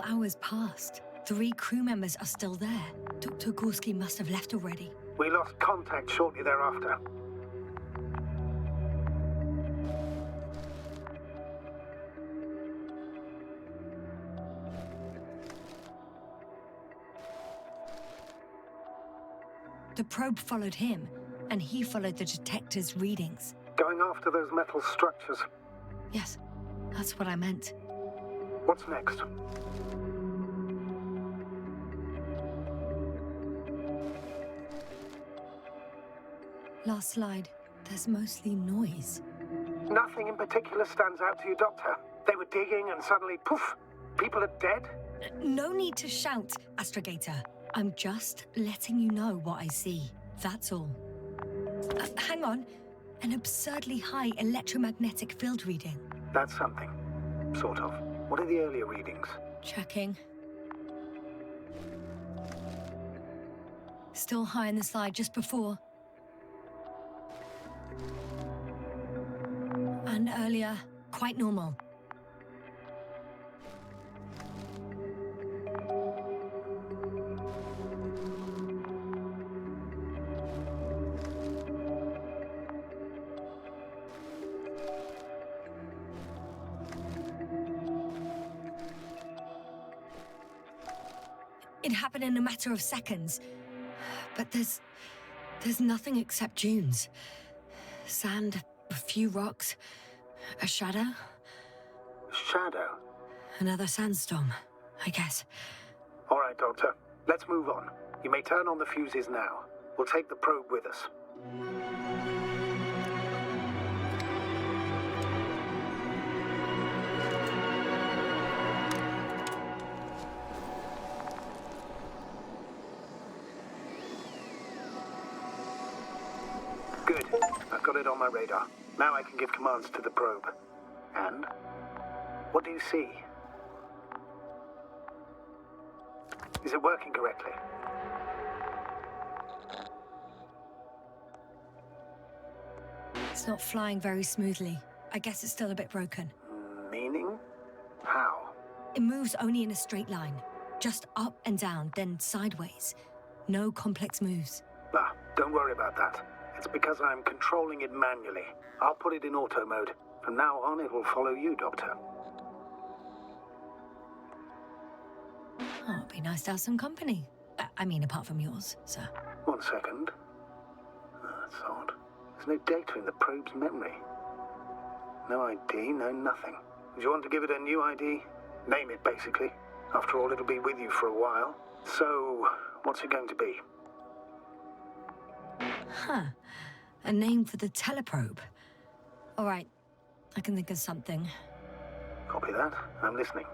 Hours passed. 3 crew members are still there. Dr. Gorski must have left already. We lost contact shortly thereafter. The probe followed him, and he followed the detector's readings. Going after those metal structures. Yes, that's what I meant. What's next? Last slide. There's mostly noise. Nothing in particular stands out to you, Doctor? They were digging and suddenly, poof, people are dead? No need to shout, Astrogator. I'm just letting you know what I see. That's all. Hang on. An absurdly high electromagnetic field reading. That's something. Sort of. What are the earlier readings? Checking. Still high in the slide just before. And earlier, quite normal. It happened in a matter of seconds. But there's nothing except dunes. Sand, a few rocks, a shadow. Shadow? Another sandstorm, I guess. All right, Doctor. Let's move on. You may turn on the fuses now. We'll take the probe with us. Good. I've got it on my radar. Now I can give commands to the probe. And? What do you see? Is it working correctly? It's not flying very smoothly. I guess it's still a bit broken. Meaning? How? It moves only in a straight line. Just up and down, then sideways. No complex moves. Ah, don't worry about that. It's because I'm controlling it manually. I'll put it in auto mode. From now on, it will follow you, Doctor. Oh, it'd be nice to have some company. I mean, apart from yours, sir. 1 second. That's odd. There's no data in the probe's memory. No ID, no nothing. Do you want to give it a new ID? Name it, basically. After all, it'll be with you for a while. So, what's it going to be? Huh. A name for the teleprobe. All right. I can think of something. Copy that. I'm listening.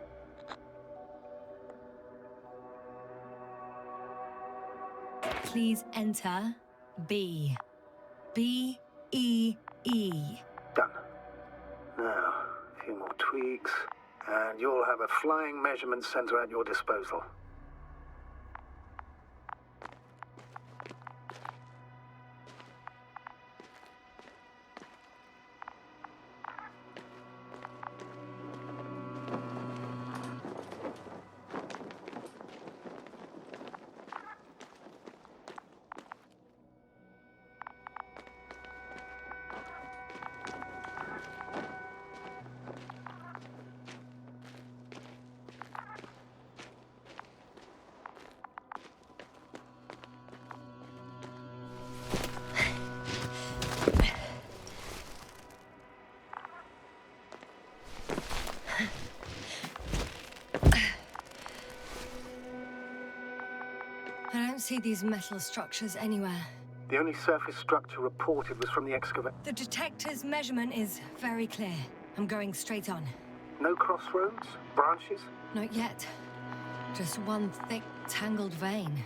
Please enter B. B-E-E. Done. Now, a few more tweaks, and you'll have a flying measurement center at your disposal. see these metal structures anywhere. The only surface structure reported was from the excavator. The detector's measurement is very clear. I'm going straight on. No crossroads? Branches? Not yet. Just one thick, tangled vein.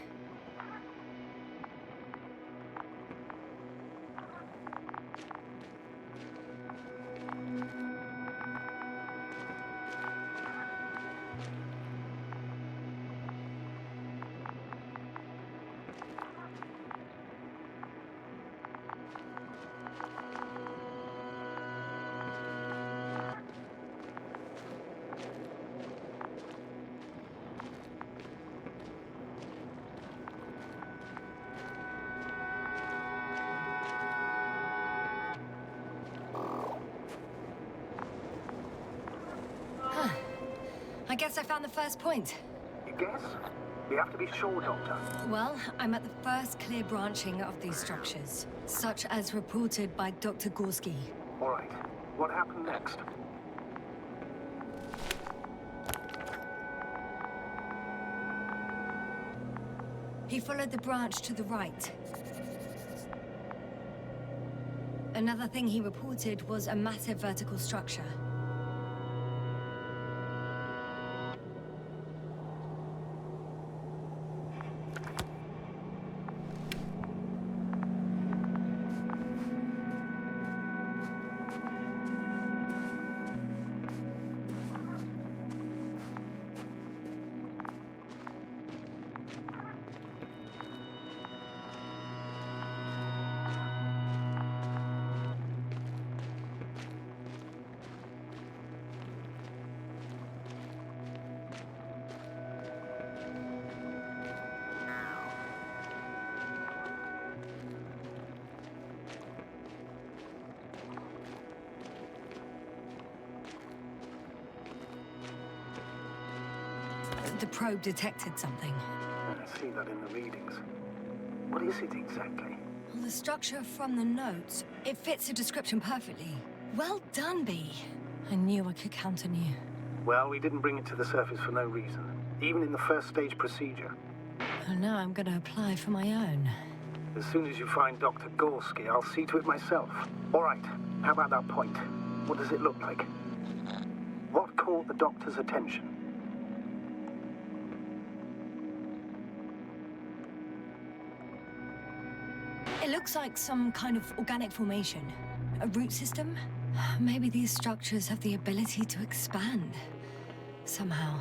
I guess I found the first point. You guess? We have to be sure, Doctor. Well, I'm at the first clear branching of these structures, such as reported by Dr. Gorski. All right. What happened next? He followed the branch to the right. Another thing he reported was a massive vertical structure. The probe detected something. I see that in the readings. What is it exactly? Well, the structure from the notes, it fits the description perfectly. Well done, B. I knew I could count on you. Well, we didn't bring it to the surface for no reason. Even in the first stage procedure. And now I'm gonna apply for my own. As soon as you find Dr. Gorski, I'll see to it myself. All right. How about that point? What does it look like? What caught the doctor's attention? It looks like some kind of organic formation. A root system? Maybe these structures have the ability to expand. Somehow.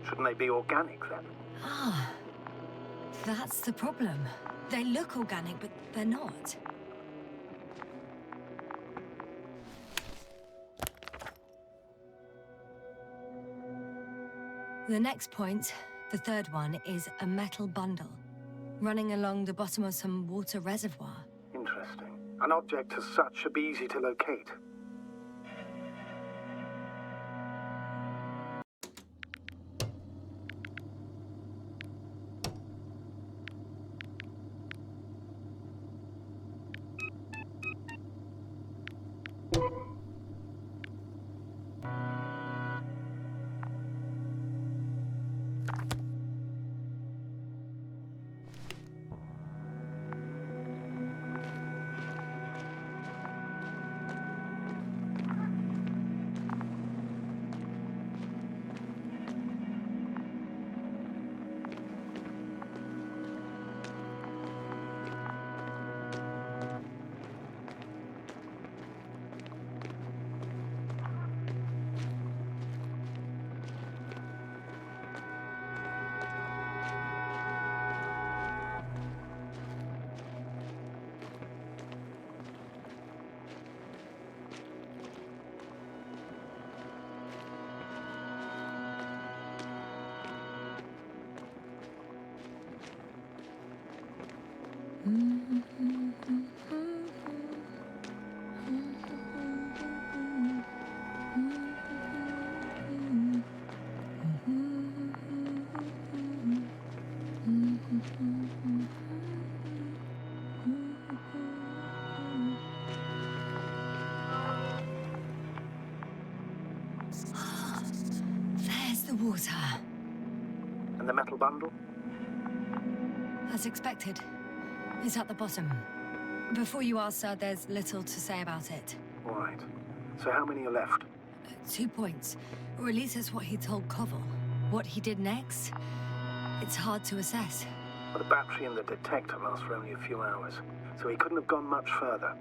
Shouldn't they be organic, then? Ah. That's the problem. They look organic, but they're not. The next point, the third one, is a metal bundle, running along the bottom of some water reservoir. Interesting. An object as such should be easy to locate. There's the water. And the metal bundle? As expected. It's at the bottom. Before you ask, sir, there's little to say about it. All right. So how many are left? 2 points. Or at least that's what he told Koval. What he did next, it's hard to assess. Well, the battery and the detector last for only a few hours, so he couldn't have gone much further.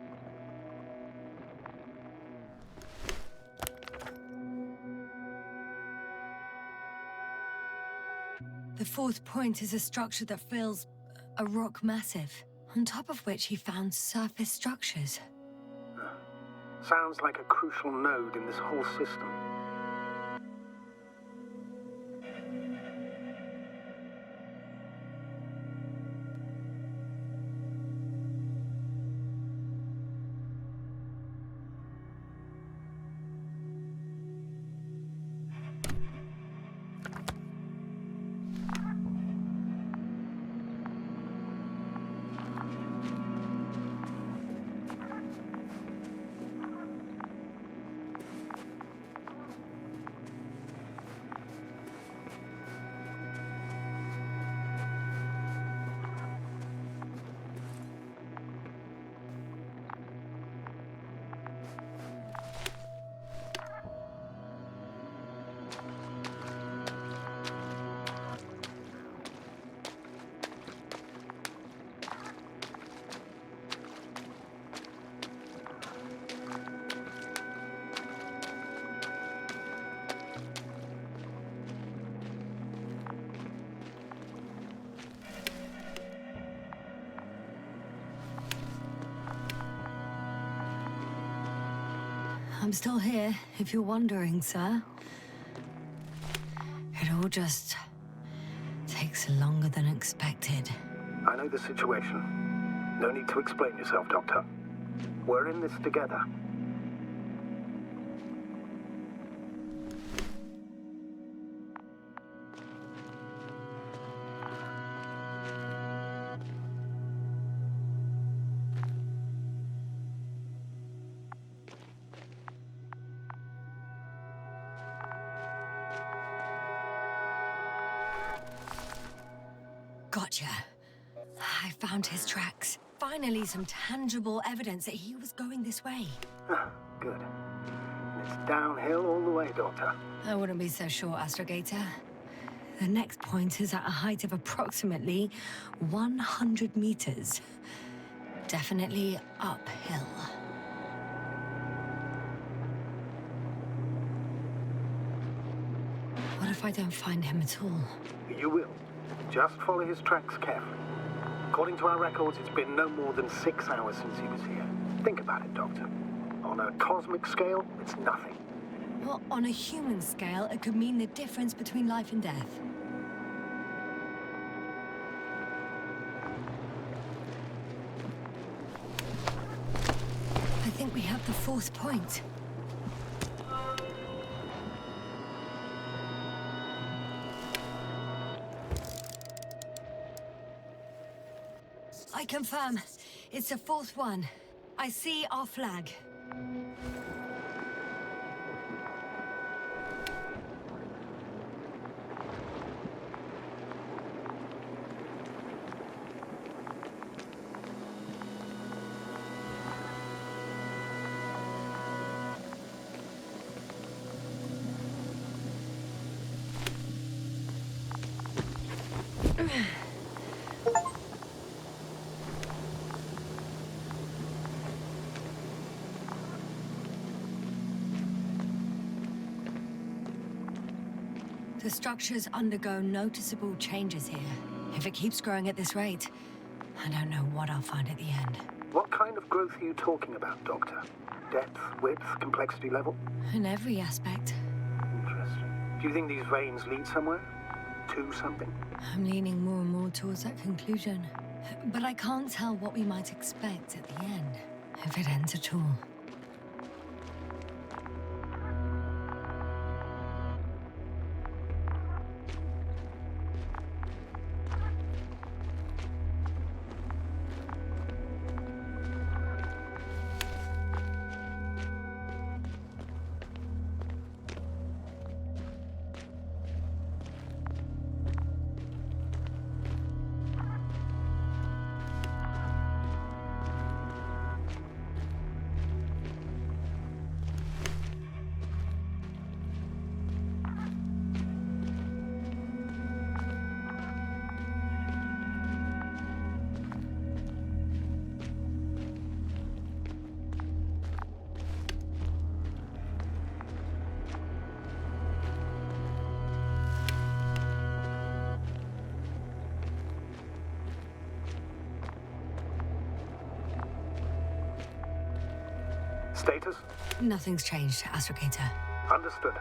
The 4th point is a structure that feels a rock massive, on top of which he found surface structures. Sounds like a crucial node in this whole system. I'm still here, if you're wondering, sir. It all just takes longer than expected. I know the situation. No need to explain yourself, Doctor. We're in this together. Gotcha. I found his tracks. Finally, some tangible evidence that he was going this way. Good. And it's downhill all the way, Doctor. I wouldn't be so sure, Astrogator. The next point is at a height of approximately 100 meters. Definitely uphill. What if I don't find him at all? You will. Just follow his tracks carefully. According to our records, it's been no more than 6 hours since he was here. Think about it, Doctor. On a cosmic scale, it's nothing. Well, on a human scale, it could mean the difference between life and death. I think we have the 4th point. I confirm. It's the 4th one. I see our flag. The structures undergo noticeable changes here. If it keeps growing at this rate, I don't know what I'll find at the end. What kind of growth are you talking about, Doctor? Depth, width, complexity level? In every aspect. Interesting. Do you think these veins lead somewhere? To something? I'm leaning more and more towards that conclusion. But I can't tell what we might expect at the end, if it ends at all. Status? Nothing's changed, Astrogator. Understood.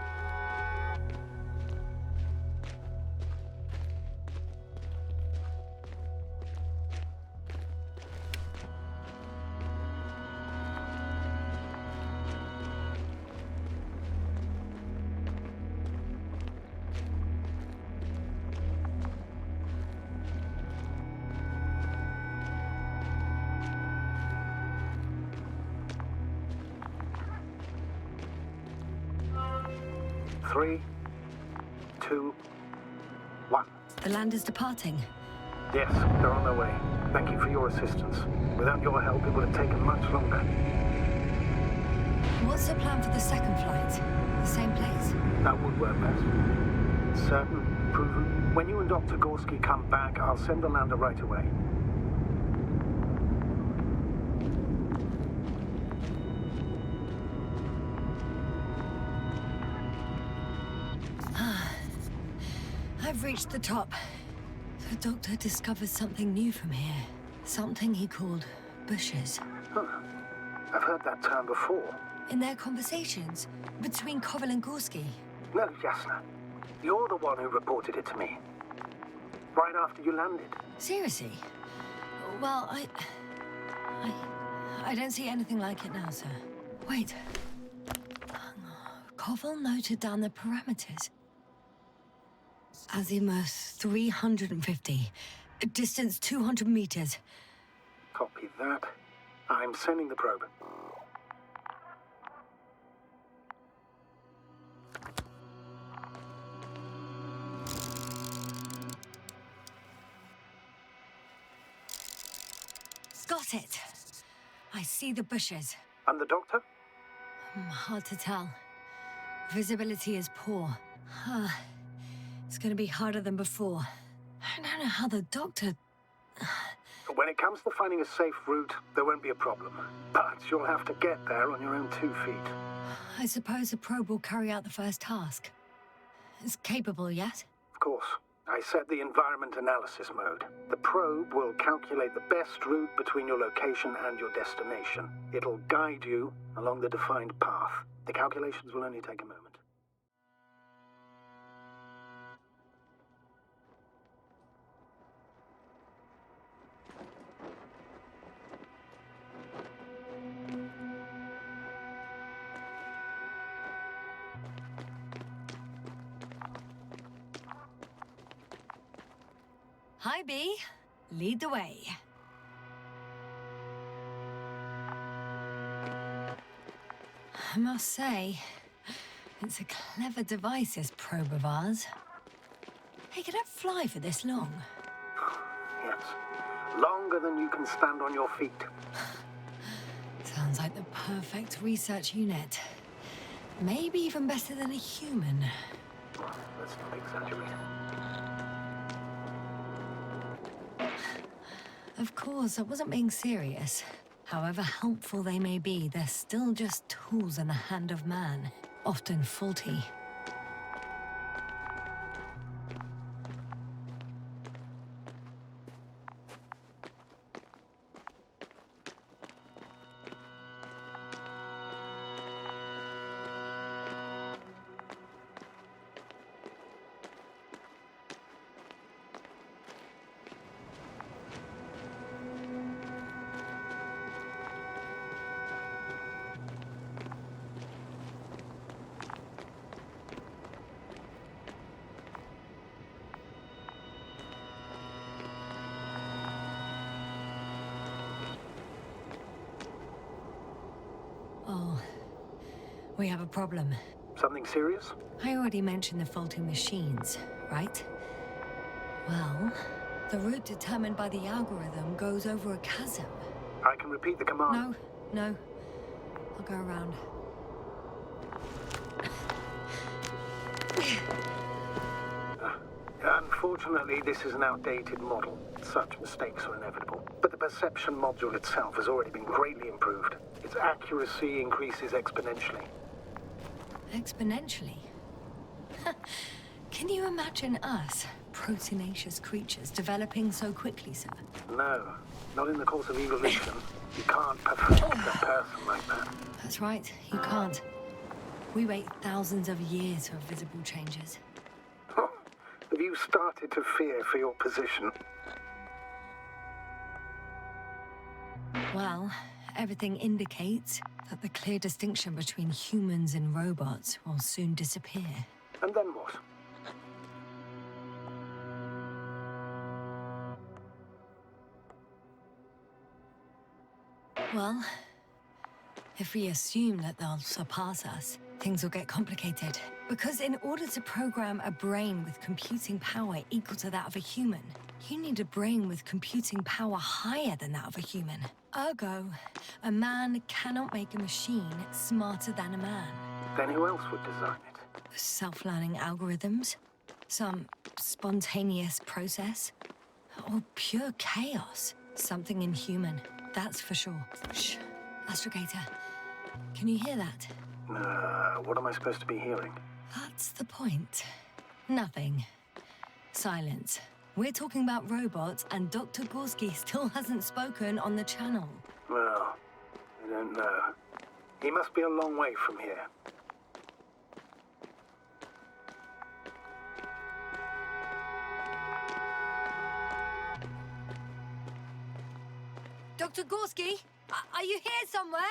Three, 2, 1. The land is departing. Yes, they're on their way. Thank you for your assistance. Without your help, it would have taken much longer. What's the plan for the second flight? The same place? That would work best. Certain, proven. When you and Dr. Gorski come back, I'll send the lander right away. I've reached the top. The doctor discovered something new from here. Something he called bushes. Huh. I've heard that term before. In their conversations between Koval and Gorski. No, Jasna. You're the one who reported it to me. Right after you landed. Seriously? Well, I don't see anything like it now, sir. Wait. Koval noted down the parameters. Azimuth 350. Distance 200 meters. Copy that. I'm sending the probe. Got it. I see the bushes. And the doctor? Hard to tell. Visibility is poor. It's gonna be harder than before. I don't know how the doctor... When it comes to finding a safe route, there won't be a problem. But you'll have to get there on your own 2 feet. I suppose the probe will carry out the first task. It's capable yet? Of course. I set the environment analysis mode. The probe will calculate the best route between your location and your destination. It'll guide you along the defined path. The calculations will only take a moment. Hi, B. Lead the way. I must say, it's a clever device, this probe of ours. Hey, could it fly for this long? Yes. Longer than you can stand on your feet. Sounds like the perfect research unit. Maybe even better than a human. Let's not exaggerate. Of course, I wasn't being serious. However helpful they may be, they're still just tools in the hand of man, often faulty. Oh, we have a problem. Something serious? I already mentioned the faulty machines, right? Well, the route determined by the algorithm goes over a chasm. I can repeat the command. No. I'll go around. Unfortunately, this is an outdated model. Such mistakes are inevitable. But the perception module itself has already been greatly improved. Its accuracy increases exponentially. Exponentially? Can you imagine us, proteinaceous creatures, developing so quickly, sir? No, not in the course of evolution. You can't perfect a person like that. That's right, you can't. We wait thousands of years for visible changes. Have you started to fear for your position? Well, everything indicates that the clear distinction between humans and robots will soon disappear. And then what? Well, if we assume that they'll surpass us, things will get complicated. Because in order to program a brain with computing power equal to that of a human, you need a brain with computing power higher than that of a human. Ergo, a man cannot make a machine smarter than a man. Then who else would design it? Self-learning algorithms? Some spontaneous process? Or pure chaos? Something inhuman, that's for sure. Shh, Astrogator, can you hear that? What am I supposed to be hearing? That's the point. Nothing. Silence. We're talking about robots, and Dr. Gorski still hasn't spoken on the channel. Well, I don't know. He must be a long way from here. Dr. Gorski, are you here somewhere?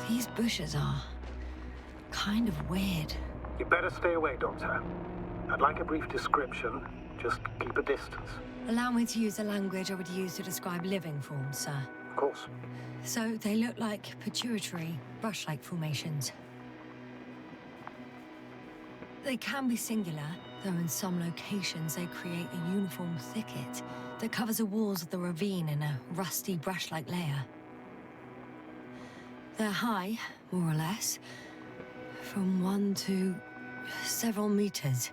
These bushes are kind of weird. You better stay away, Doctor. I'd like a brief description. Just keep a distance. Allow me to use the language I would use to describe living forms, sir. Of course. So they look like pituitary, brush-like formations. They can be singular, though in some locations they create a uniform thicket that covers the walls of the ravine in a rusty brush-like layer. They're high, more or less, from 1 to several meters.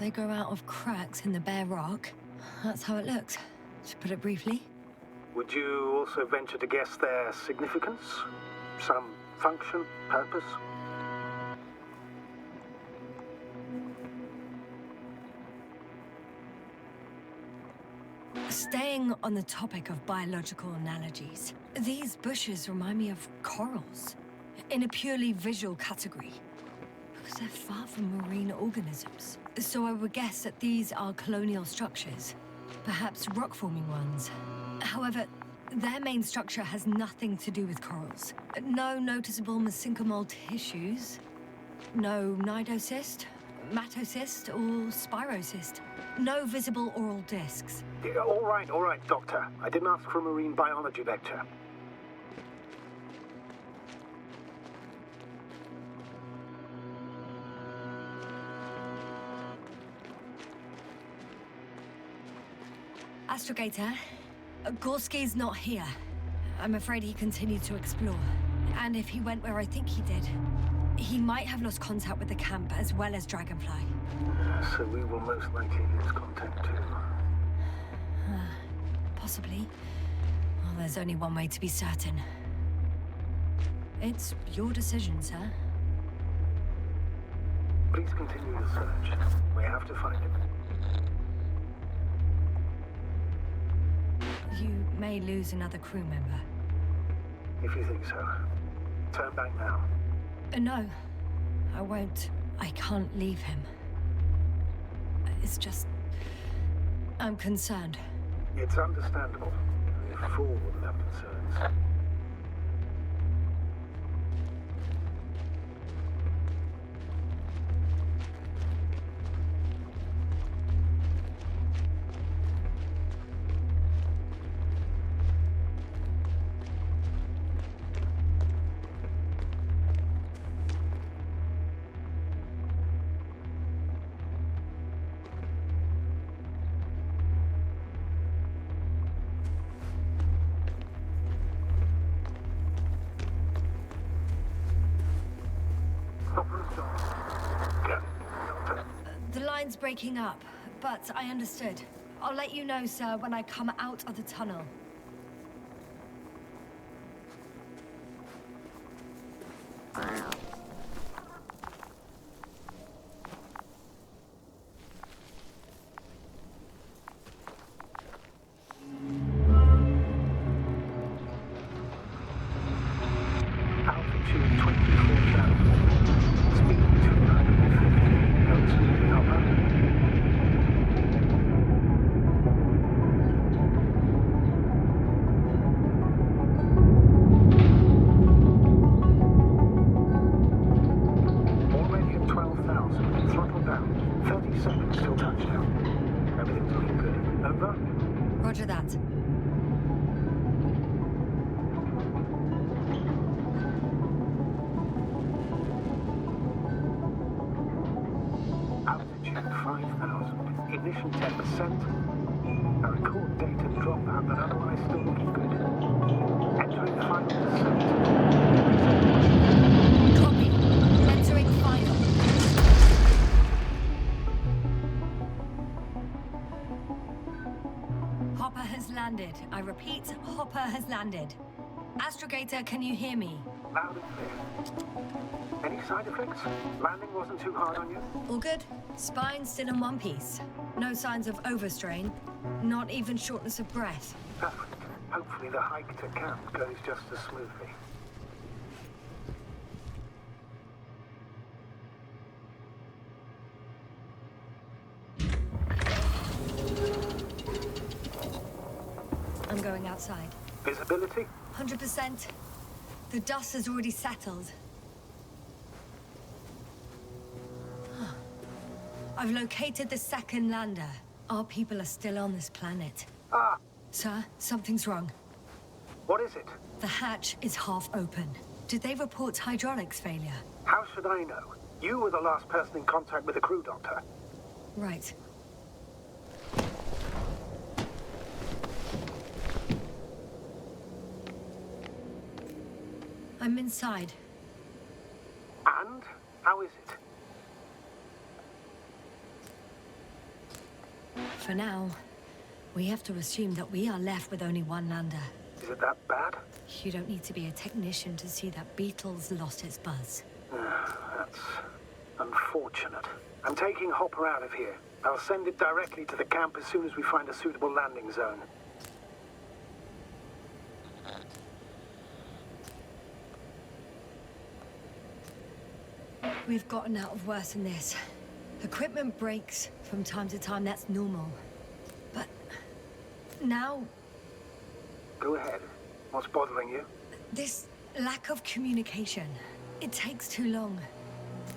They grow out of cracks in the bare rock. That's how it looks, to put it briefly. Would you also venture to guess their significance? Some function, purpose? Staying on the topic of biological analogies, these bushes remind me of corals, in a purely visual category, because they're far from marine organisms. So I would guess that these are colonial structures, perhaps rock-forming ones. However, their main structure has nothing to do with corals. No noticeable mesenchymal tissues, no nidocyst, matocyst, or spirocyst. No visible oral discs. Yeah, all right, Doctor. I didn't ask for a marine biology lecture. Astrogator, Gorski's not here. I'm afraid he continued to explore. And if he went where I think he did, he might have lost contact with the camp as well as Dragonfly. So we will most likely lose contact too. Possibly. Well, there's only one way to be certain. It's your decision, sir. Please continue the search. We have to find him. You may lose another crew member. If you think so. Turn back now. No, I won't. I can't leave him. It's just... I'm concerned. It's understandable. A fool wouldn't have concerns. line's breaking up, but I understood. I'll let you know, sir, when I come out of the tunnel. Altitude 24,000. Speed 250. Go smoothly, Hopper. Already at 12,000. Throttle down. 30 seconds till touchdown. Everything's looking good. Over? Roger that. Altitude 5,000. Ignition 10%. A record data dropout, but otherwise still looking good. Entering final descent. Copy. Entering final. Hopper has landed. I repeat, Hopper has landed. Astrogator, can you hear me? Loud and clear. Any side effects? Landing wasn't too hard on you? All good? Spine still in one piece. No signs of overstrain. Not even shortness of breath. Perfect. Hopefully the hike to camp goes just as smoothly. I'm going outside. Visibility? 100%. The dust has already settled. I've located the second lander. Our people are still on this planet. Ah, Sir, something's wrong. what is it? The hatch is half open. Did they report hydraulics failure? How should I know? You were the last person in contact with the crew doctor. Right. I'm inside. And? How is it? For now, we have to assume that we are left with only one lander. Is it that bad? You don't need to be a technician to see that Beetle's lost its buzz. That's unfortunate. I'm taking Hopper out of here. I'll send it directly to the camp as soon as we find a suitable landing zone. We've gotten out of worse than this. Equipment breaks from time to time, that's normal. But now, Go ahead. What's bothering you? this lack of communication, it takes too long.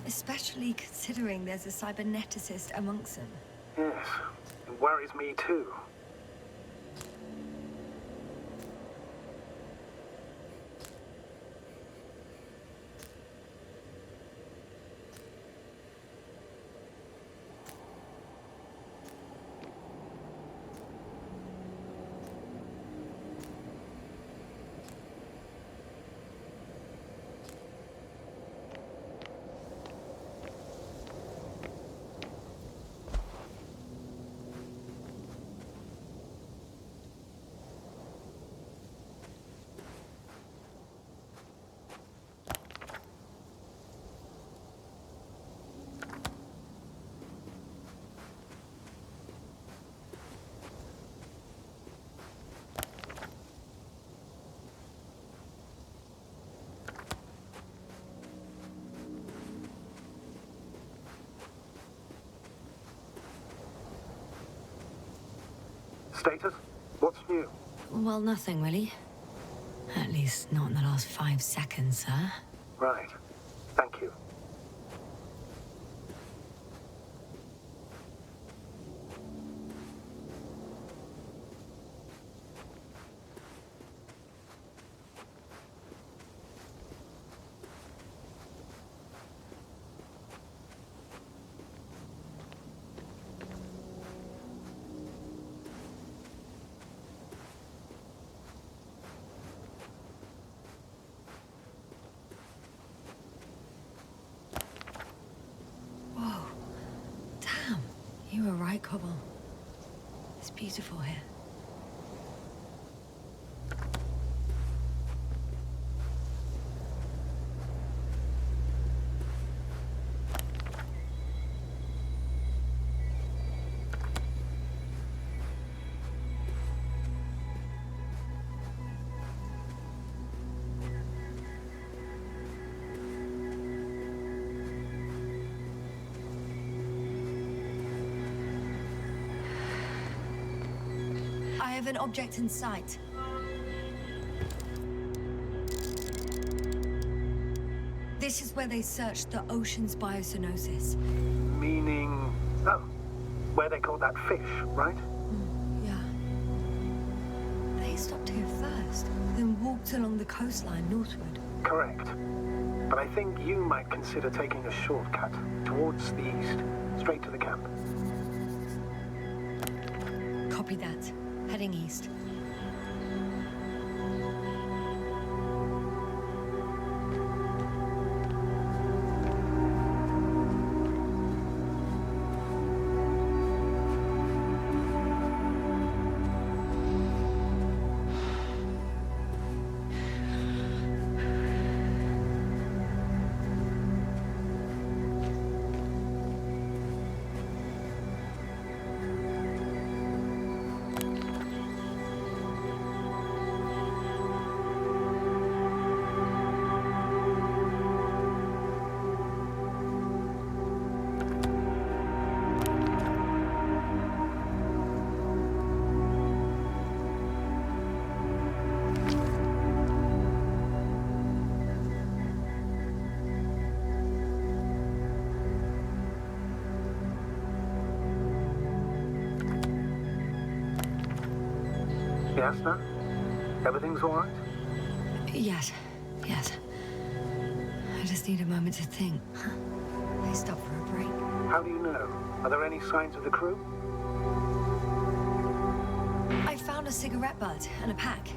Especially considering there's a cyberneticist amongst them. Yes, it worries me too. Status? What's new? Well, nothing really. At least not in the last 5 seconds, sir. Right. Thank you. You were right, Cobble. It's beautiful here. I have an object in sight. This is where they searched the ocean's biocenosis. Meaning... Oh, where they caught that fish, right? Yeah. They stopped here first, then walked along the coastline northward. Correct. But I think you might consider taking a shortcut towards the east, straight to the camp. Copy that. Heading east. Yes, no? Everything's all right? Yes. I just need a moment to think. They stopped for a break. How do you know? Are there any signs of the crew? I found a cigarette butt and a pack.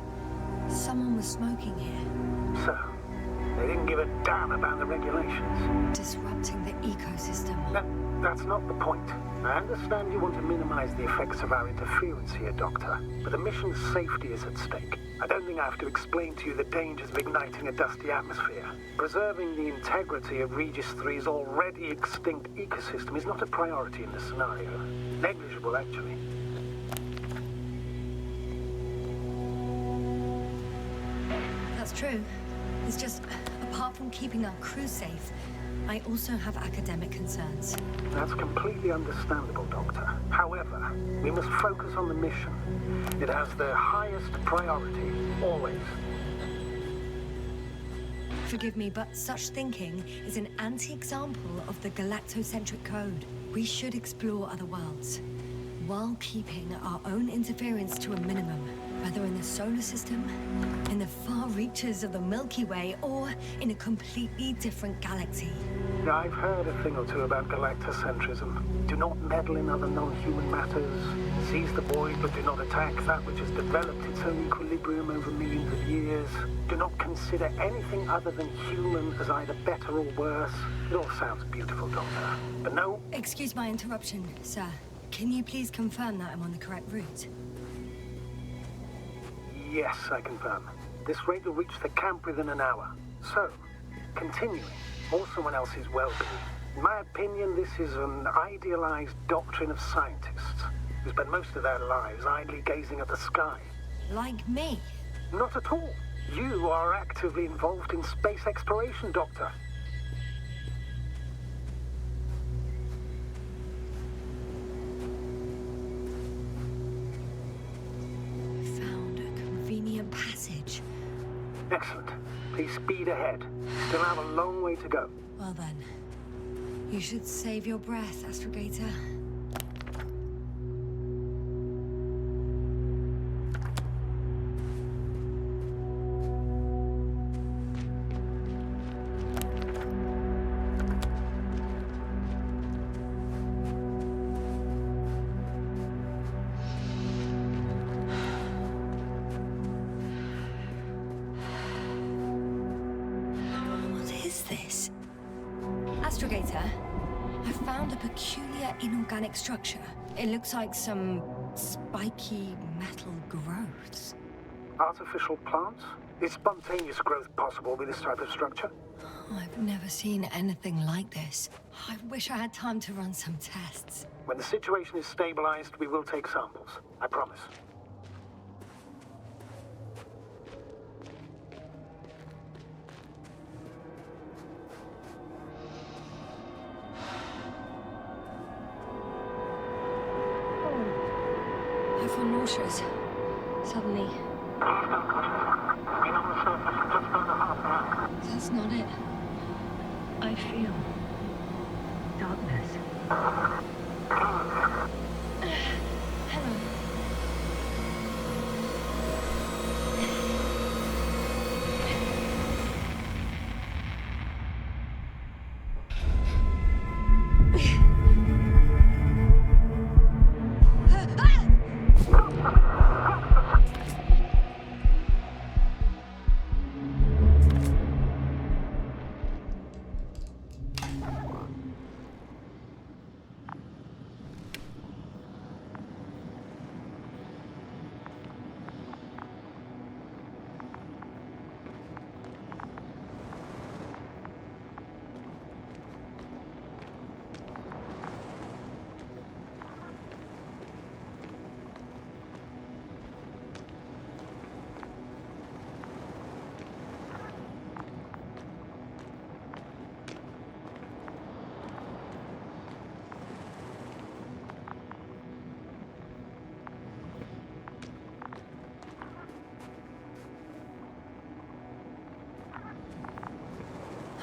Someone was smoking here. So, they didn't give a damn about the regulations. Disrupting the ecosystem. That's not the point. I understand you want to minimize the effects of our interference here, Doctor, but the mission's safety is at stake. I don't think I have to explain to you the dangers of igniting a dusty atmosphere. Preserving the integrity of Regis 3's already extinct ecosystem is not a priority in this scenario. Negligible, actually. That's true. It's just, apart from keeping our crew safe, I also have academic concerns. That's completely understandable, Doctor. However, we must focus on the mission. It has the highest priority, always. Forgive me, but such thinking is an anti-example of the galactocentric code. We should explore other worlds, while keeping our own interference to a minimum, whether in the solar system, in the far reaches of the Milky Way, or in a completely different galaxy. I've heard a thing or two about galactocentrism. Do not meddle in other non-human matters. Seize the void, but do not attack that which has developed its own equilibrium over millions of years. Do not consider anything other than human as either better or worse. It all sounds beautiful, Doctor. But no... Excuse my interruption, sir. Can you please confirm that I'm on the correct route? Yes, I confirm. This rate will reach the camp within an hour. So, continuing, or someone else's well-being. In my opinion, this is an idealized doctrine of scientists who spend most of their lives idly gazing at the sky. Like me? Not at all. You are actively involved in space exploration, Doctor. Found a convenient passage. Excellent. Please speed ahead. Still have a long way to go. Well then, you should save your breath, Astrogator. What is this? Astrogator, I've found a peculiar inorganic structure. It looks like some spiky metal growths. Artificial plants? Is spontaneous growth possible with this type of structure? I've never seen anything like this. I wish I had time to run some tests. When the situation is stabilized, we will take samples. I promise. I feel nauseous. Suddenly. That's not it. I feel darkness. Hello.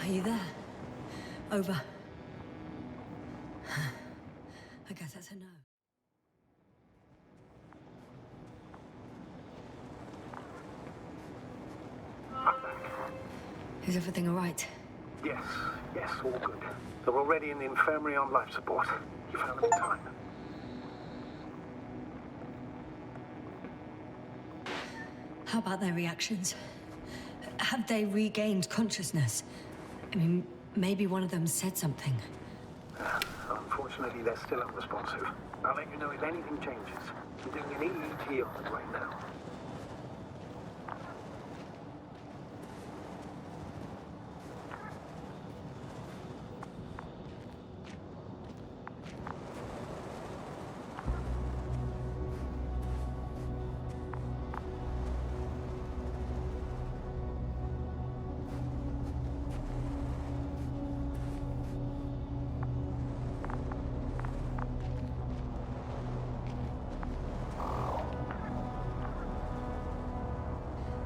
Are you there? Over. I guess that's a no. Is everything all right? Yes, all good. They're already in the infirmary on life support. You found them in time. How about their reactions? Have they regained consciousness? I mean, maybe one of them said something. Unfortunately, they're still unresponsive. I'll let you know if anything changes. I'm doing an EEG on them right now.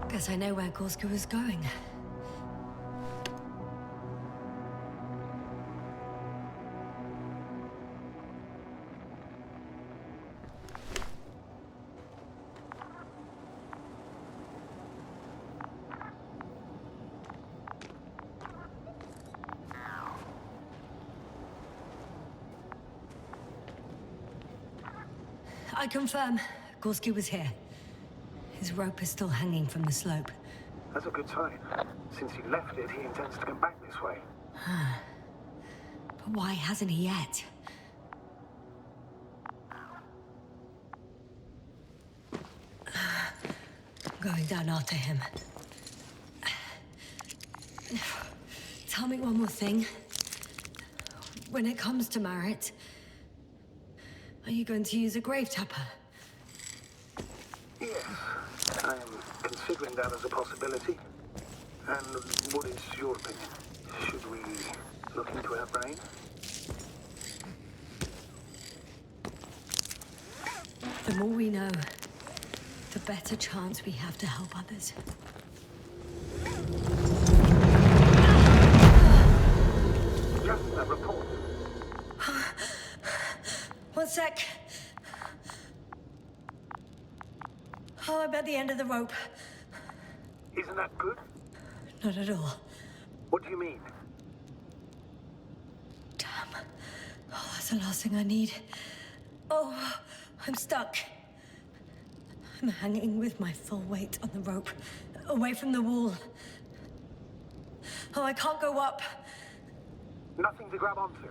Guess I know where Gorska was going. I confirm, Gorski was here. His rope is still hanging from the slope. That's a good sign. Since he left it, he intends to come back this way. But why hasn't he yet? I'm going down after him. Tell me one more thing. When it comes to Marit, are you going to use a grave tapper? Yes, I am considering that as a possibility. And what is your opinion? Should we look into our brain? The more we know, the better chance we have to help others. Just a report. One sec. Oh, I'm at the end of the rope. Isn't that good? Not at all. What do you mean? Damn. Oh, that's the last thing I need. Oh, I'm stuck. I'm hanging with my full weight on the rope, away from the wall. Oh, I can't go up. Nothing to grab onto.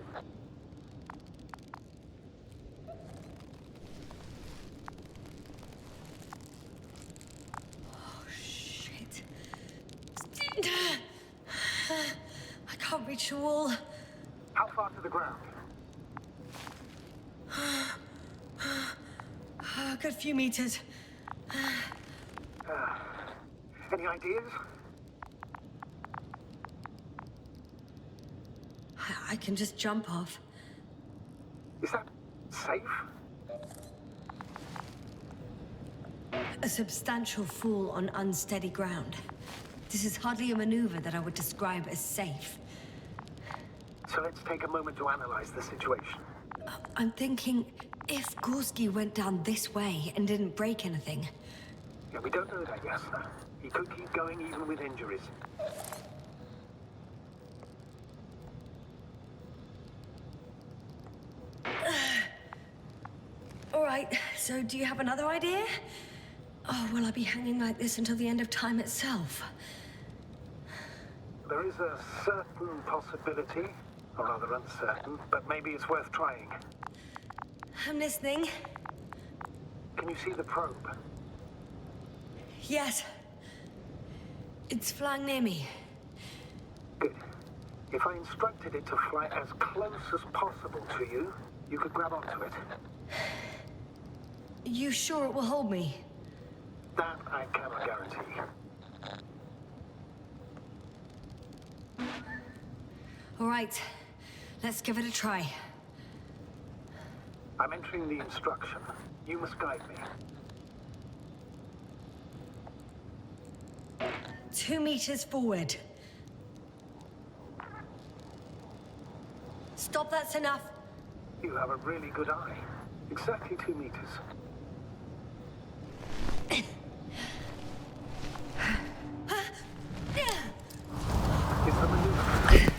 reach the wall. How far to the ground? A good few meters. Any ideas? I can just jump off. Is that safe? A substantial fall on unsteady ground. This is hardly a maneuver that I would describe as safe. So let's take a moment to analyze the situation. I'm thinking, if Gorski went down this way and didn't break anything... Yeah, we don't know that yet, sir. He could keep going even with injuries. All right, so do you have another idea? Oh, will I be hanging like this until the end of time itself? There is a certain possibility, or rather uncertain, but maybe it's worth trying. I'm listening. Can you see the probe? Yes. It's flying near me. Good. If I instructed it to fly as close as possible to you, you could grab onto it. You sure it will hold me? That I cannot guarantee. All right, let's give it a try. I'm entering the instruction. You must guide me. 2 meters forward. Stop, that's enough. You have a really good eye. Exactly 2 meters. Is the maneuver?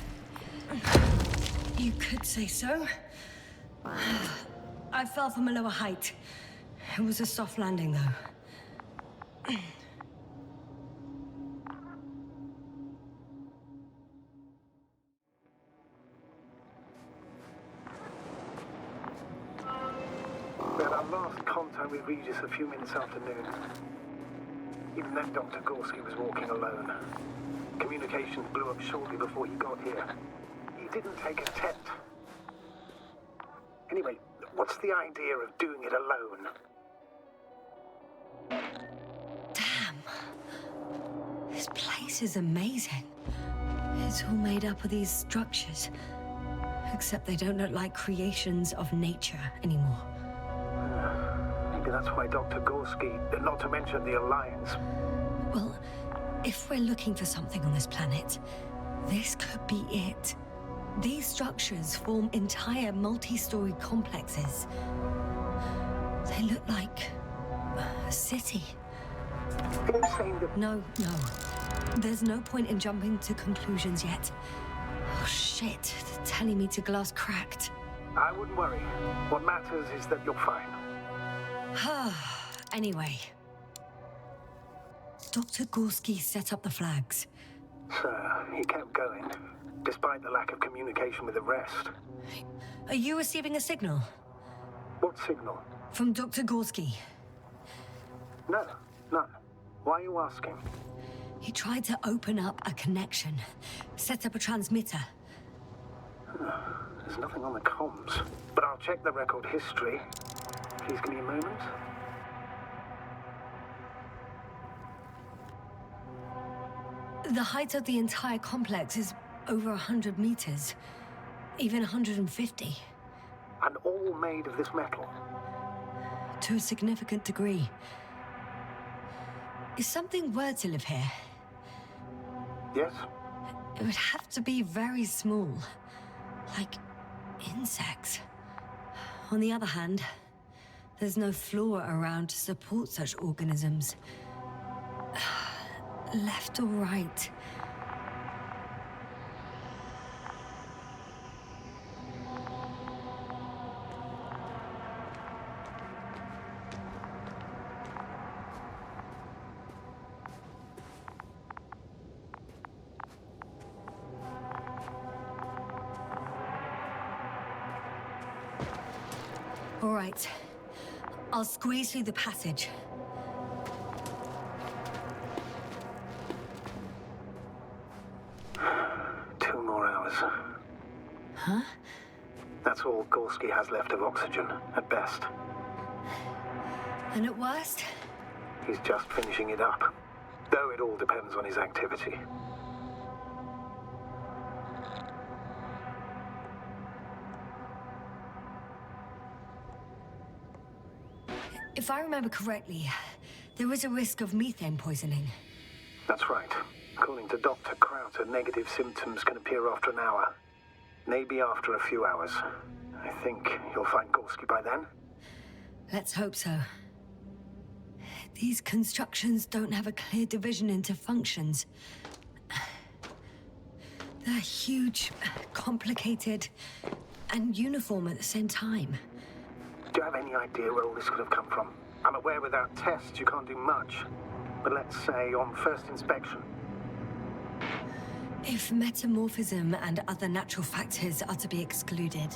You could say so. I fell from a lower height. It was a soft landing, though. We had our last contact with Regis a few minutes after noon. Even then, Dr. Gorski was walking alone. Communications blew up shortly before he got here. He didn't take a tent. Anyway, what's the idea of doing it alone? Damn. This place is amazing. It's all made up of these structures. Except they don't look like creations of nature anymore. Maybe that's why Dr. Gorski, not to mention the Alliance. Well, if we're looking for something on this planet, this could be it. These structures form entire multi-story complexes. They look like a city. Are you saying that... No. There's no point in jumping to conclusions yet. Oh shit, they're telling me to glass cracked. I wouldn't worry. What matters is that you're fine. Anyway. Dr. Gorski set up the flags. Sir, he kept going, despite the lack of communication with the rest. Are you receiving a signal? What signal? From Dr. Gorski. No, none. Why are you asking? He tried to open up a connection, set up a transmitter. There's nothing on the comms, but I'll check the record history. Please give me a moment. The height of the entire complex is over 100 meters, even 150. And all made of this metal. To a significant degree. If something were to live here, Yes? it would have to be very small, like insects. On the other hand, there's no floor around to support such organisms. Left or right? All right. I'll squeeze through the passage. Two more hours. Huh? That's all Gorski has left of oxygen, at best. And at worst? He's just finishing it up. Though it all depends on his activity. If I remember correctly, there is a risk of methane poisoning. That's right. According to Dr. Krauter, negative symptoms can appear after an hour. Maybe after a few hours. I think you'll find Gorski by then. Let's hope so. These constructions don't have a clear division into functions. They're huge, complicated, and uniform at the same time. Do you have any idea where all this could have come from? I'm aware without tests you can't do much. But let's say on first inspection. If metamorphism and other natural factors are to be excluded,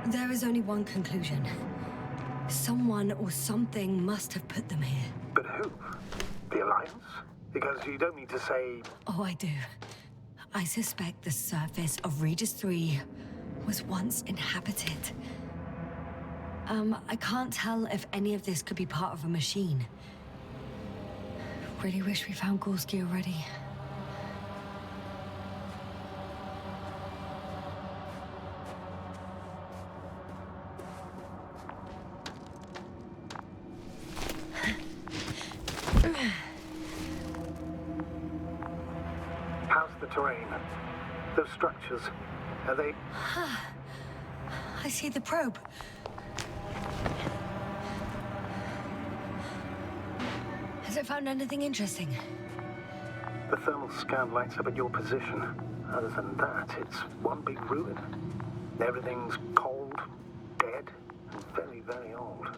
there is only one conclusion. Someone or something must have put them here. But who? The Alliance? Because you don't need to say... Oh, I do. I suspect the surface of Regis 3 was once inhabited. I can't tell if any of this could be part of a machine. Really wish we found Gorski already. How's the terrain? Those structures, are they... I see the probe. Has it found anything interesting? The thermal scan lights up at your position. Other than that, it's one big ruin. Everything's cold, dead, and very, very old.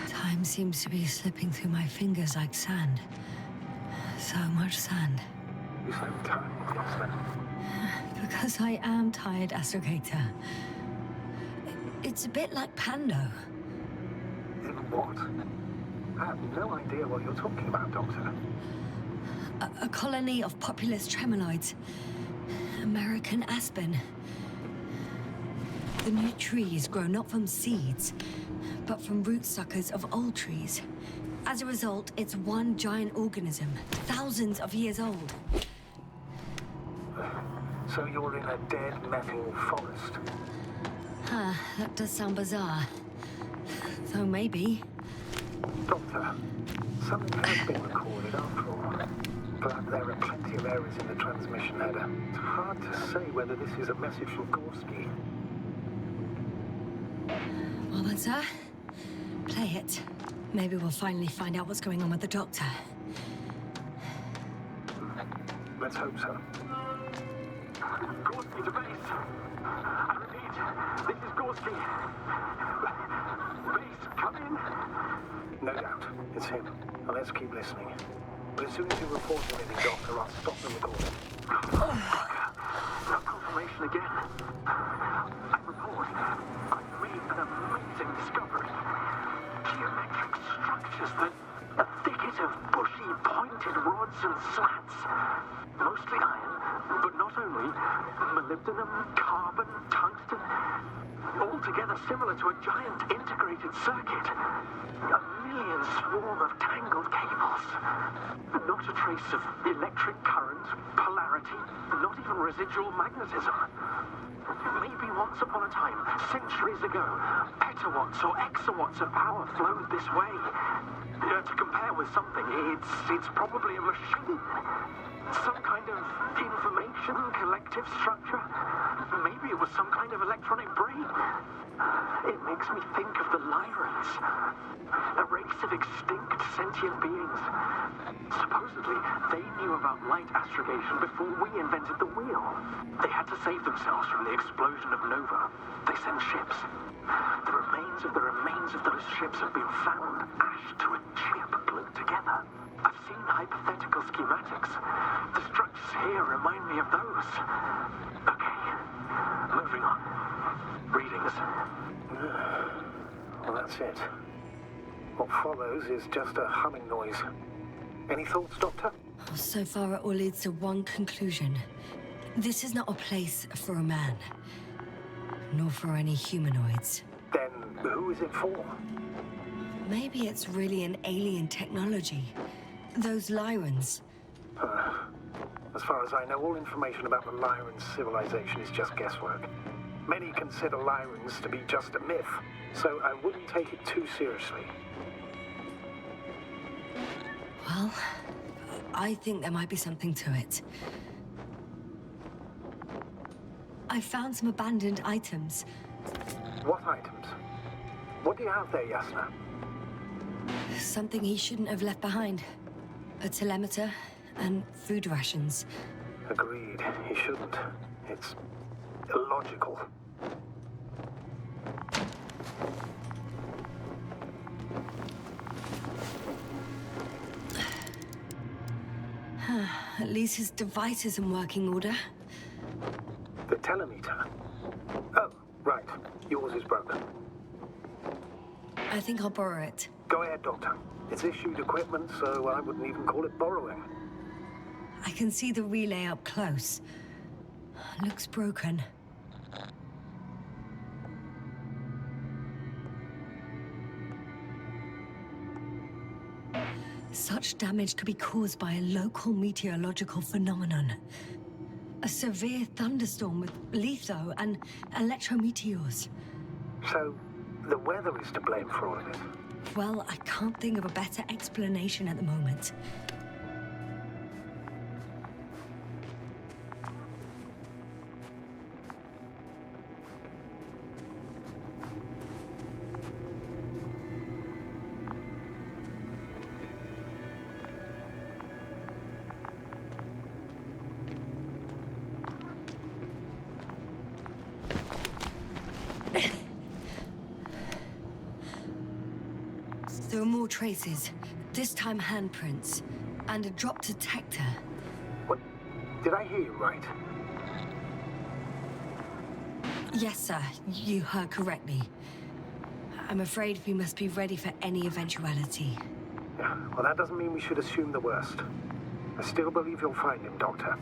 Time seems to be slipping through my fingers like sand. So much sand. You sound tired, Yasna. Because I am tired, Astrogator. It's a bit like Pando. In what? I have no idea what you're talking about, Doctor. A colony of populous tremoloids. American aspen. The new trees grow not from seeds, but from rootsuckers of old trees. As a result, it's one giant organism, thousands of years old. So you're in a dead metal forest? Huh, that does sound bizarre. Though maybe. Doctor, something has been recorded after all. But there are plenty of errors in the transmission header. It's hard to say whether this is a message from Gorski. Well then, sir, play it. Maybe we'll finally find out what's going on with the doctor. Let's hope so. Gorski to base. I repeat, this is Gorski. Base, come in. No doubt, it's him. Now let's keep listening. But as soon as you report anything, Doctor, I'll stop the recording. No confirmation again. I report. I've made an amazing discovery. Geometric structures that a thicket of bushy, pointed rods and slats. Mostly iron, but not only. Molybdenum, carbon, tungsten. Altogether similar to a giant integrated circuit. A million swarm of tangled cables. Not a trace of electric current, polarity, not even residual magnetism. Maybe once upon a time, centuries ago, petawatts or exawatts of power flowed this way. To compare with something, it's probably a machine. Some kind of information collective structure. Maybe it was some kind of electronic brain. It makes me think of the Lyrans. A race of extinct sentient beings. Supposedly, they knew about light astrogation before we invented the wheel. They had to save themselves from the explosion of Nova. They sent ships. The remains of those ships have been found, ashed to a chip glued together. I've seen hypothetical schematics. The structures here remind me of those. Okay, moving on. Readings. Well, that's it. What follows is just a humming noise. Any thoughts, Doctor? So far, it all leads to one conclusion. This is not a place for a man, nor for any humanoids. Then who is it for? Maybe it's really an alien technology. Those Lyrans. As far as I know, all information about the Lyran civilization is just guesswork. Many consider Lyrans to be just a myth, so I wouldn't take it too seriously. Well, I think there might be something to it. I found some abandoned items. What items? What do you have there, Yasna? Something he shouldn't have left behind. A telemeter and food rations. Agreed, he shouldn't. It's illogical. At least his device is in working order. The telemeter? Oh, right. Yours is broken. I think I'll borrow it. Go ahead, Doctor. It's issued equipment, so I wouldn't even call it borrowing. I can see the relay up close. Looks broken. Such damage could be caused by a local meteorological phenomenon. A severe thunderstorm with litho and electrometeors. So, the weather is to blame for all of it? Well, I can't think of a better explanation at the moment. There are more traces, this time handprints, and a drop detector. What? Did I hear you right? Yes, sir, you heard correctly. I'm afraid we must be ready for any eventuality. Yeah, well, that doesn't mean we should assume the worst. I still believe you'll find him, Doctor.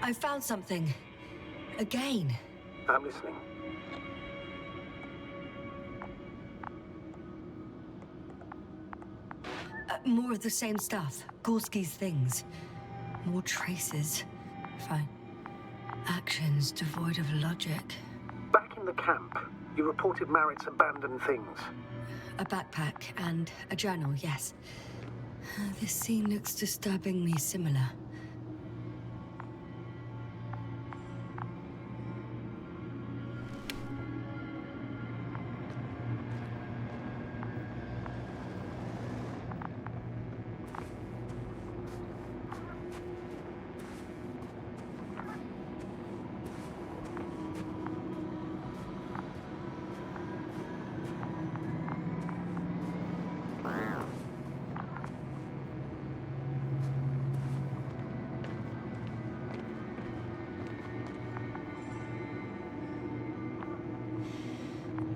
I found something. Again. I'm listening. More of the same stuff. Gorski's things. More traces. Fine. Actions devoid of logic. Back in the camp, you reported Merritt's abandoned things. A backpack and a journal, yes. This scene looks disturbingly similar.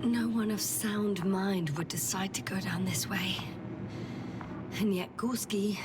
No one of sound mind would decide to go down this way. And yet Gorski...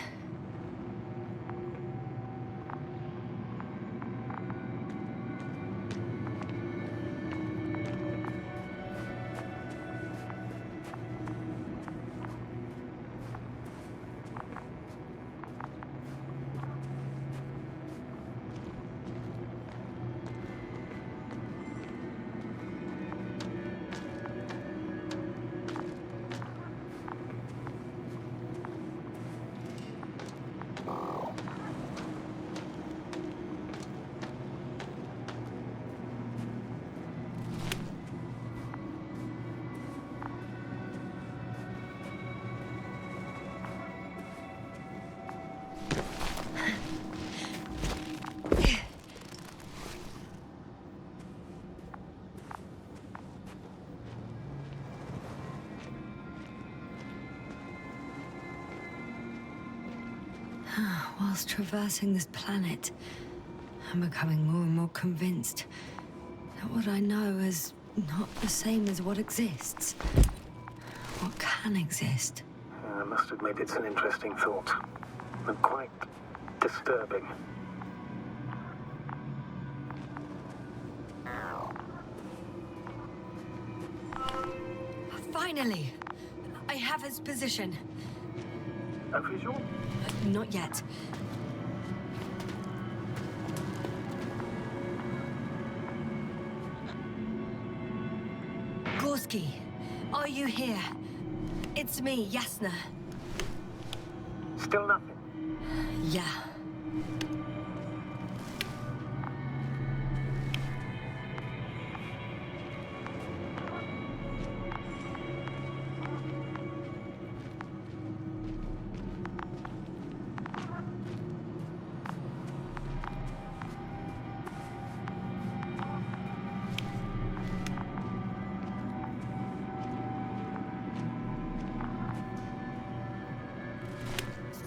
Whilst traversing this planet, I'm becoming more and more convinced that what I know is not the same as what exists. What can exist. I must admit it's an interesting thought. And quite disturbing. Finally! I have his position. A visual? Not yet. Gorski, are you here? It's me, Yasna. Still nothing. Yeah.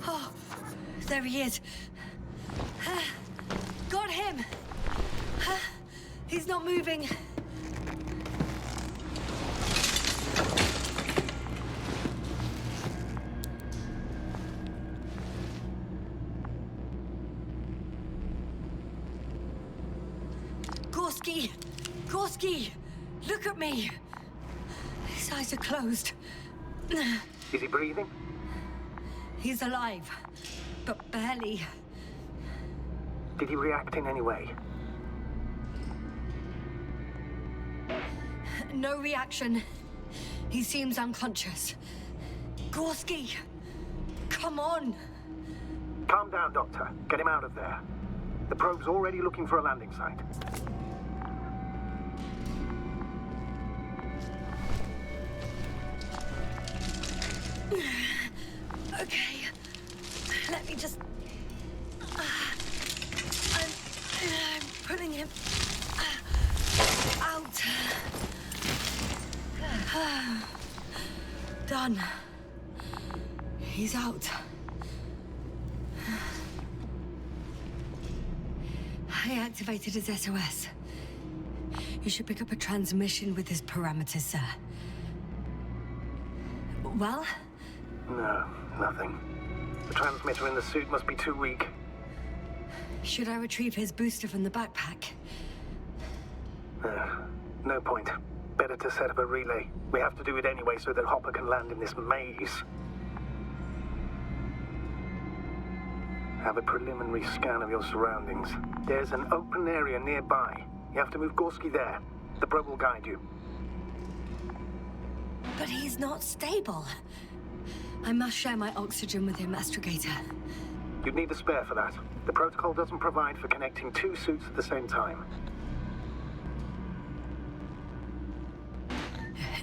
Oh, there he is. Got him. He's not moving. Gorski! Gorski! Look at me! His eyes are closed. Is he breathing? He's alive, but barely. Did he react in any way? No reaction. He seems unconscious. Gorski! Come on! Calm down, Doctor. Get him out of there. The probe's already looking for a landing site. Okay. Let me just... I'm pulling him... out. Done. He's out. I activated his SOS. You should pick up a transmission with his parameters, sir. Well? No, nothing. The transmitter in the suit must be too weak. Should I retrieve his booster from the backpack? No point. Better to set up a relay. We have to do it anyway so that Hopper can land in this maze. Have a preliminary scan of your surroundings. There's an open area nearby. You have to move Gorski there. The probe will guide you. But he's not stable. I must share my oxygen with him, Astrogator. You'd need a spare for that. The protocol doesn't provide for connecting two suits at the same time.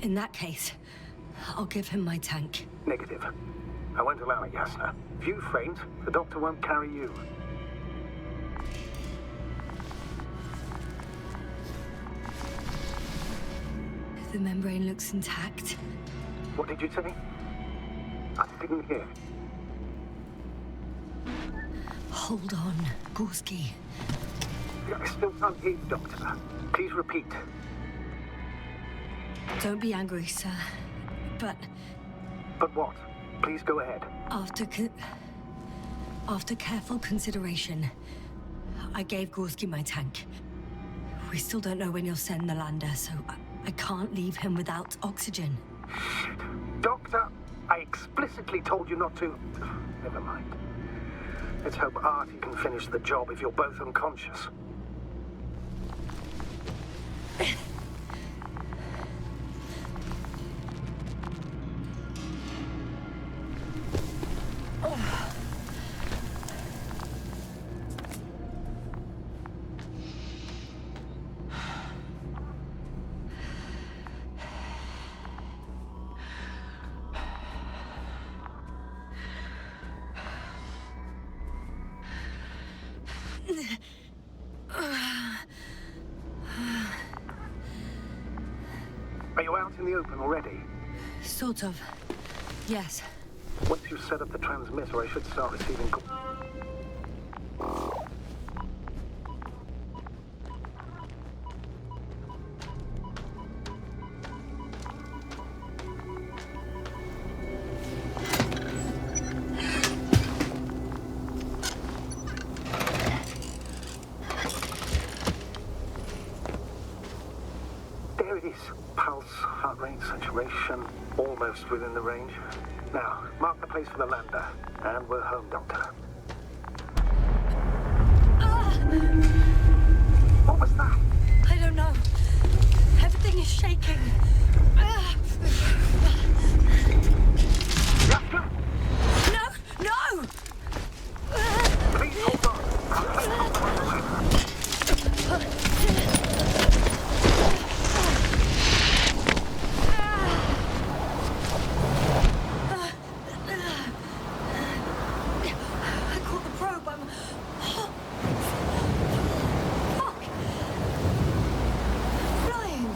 In that case, I'll give him my tank. Negative. I won't allow it, Yasna. If you faint, the doctor won't carry you. The membrane looks intact. What did you say? I didn't hear. Hold on, Gorski. I still can't hear you, Doctor. Please repeat. Don't be angry, sir. But But what? Please go ahead. after careful consideration, I gave Gorski my tank. We still don't know when you'll send the lander, so I can't leave him without oxygen. Shit. Doctor, I explicitly told you not to... Never mind. Let's hope Artie can finish the job if you're both unconscious. Are you out in the open already? Sort of. Yes. Once you've set up the transmitter, I should start receiving... There it is. Pulse, heart rate, saturation, almost within the range. Now, mark the place for the lander, and we're home, Doctor. What was that? I don't know. Everything is shaking. Doctor? No! No! Please hold on. I caught the probe. I'm... Fuck! Flying!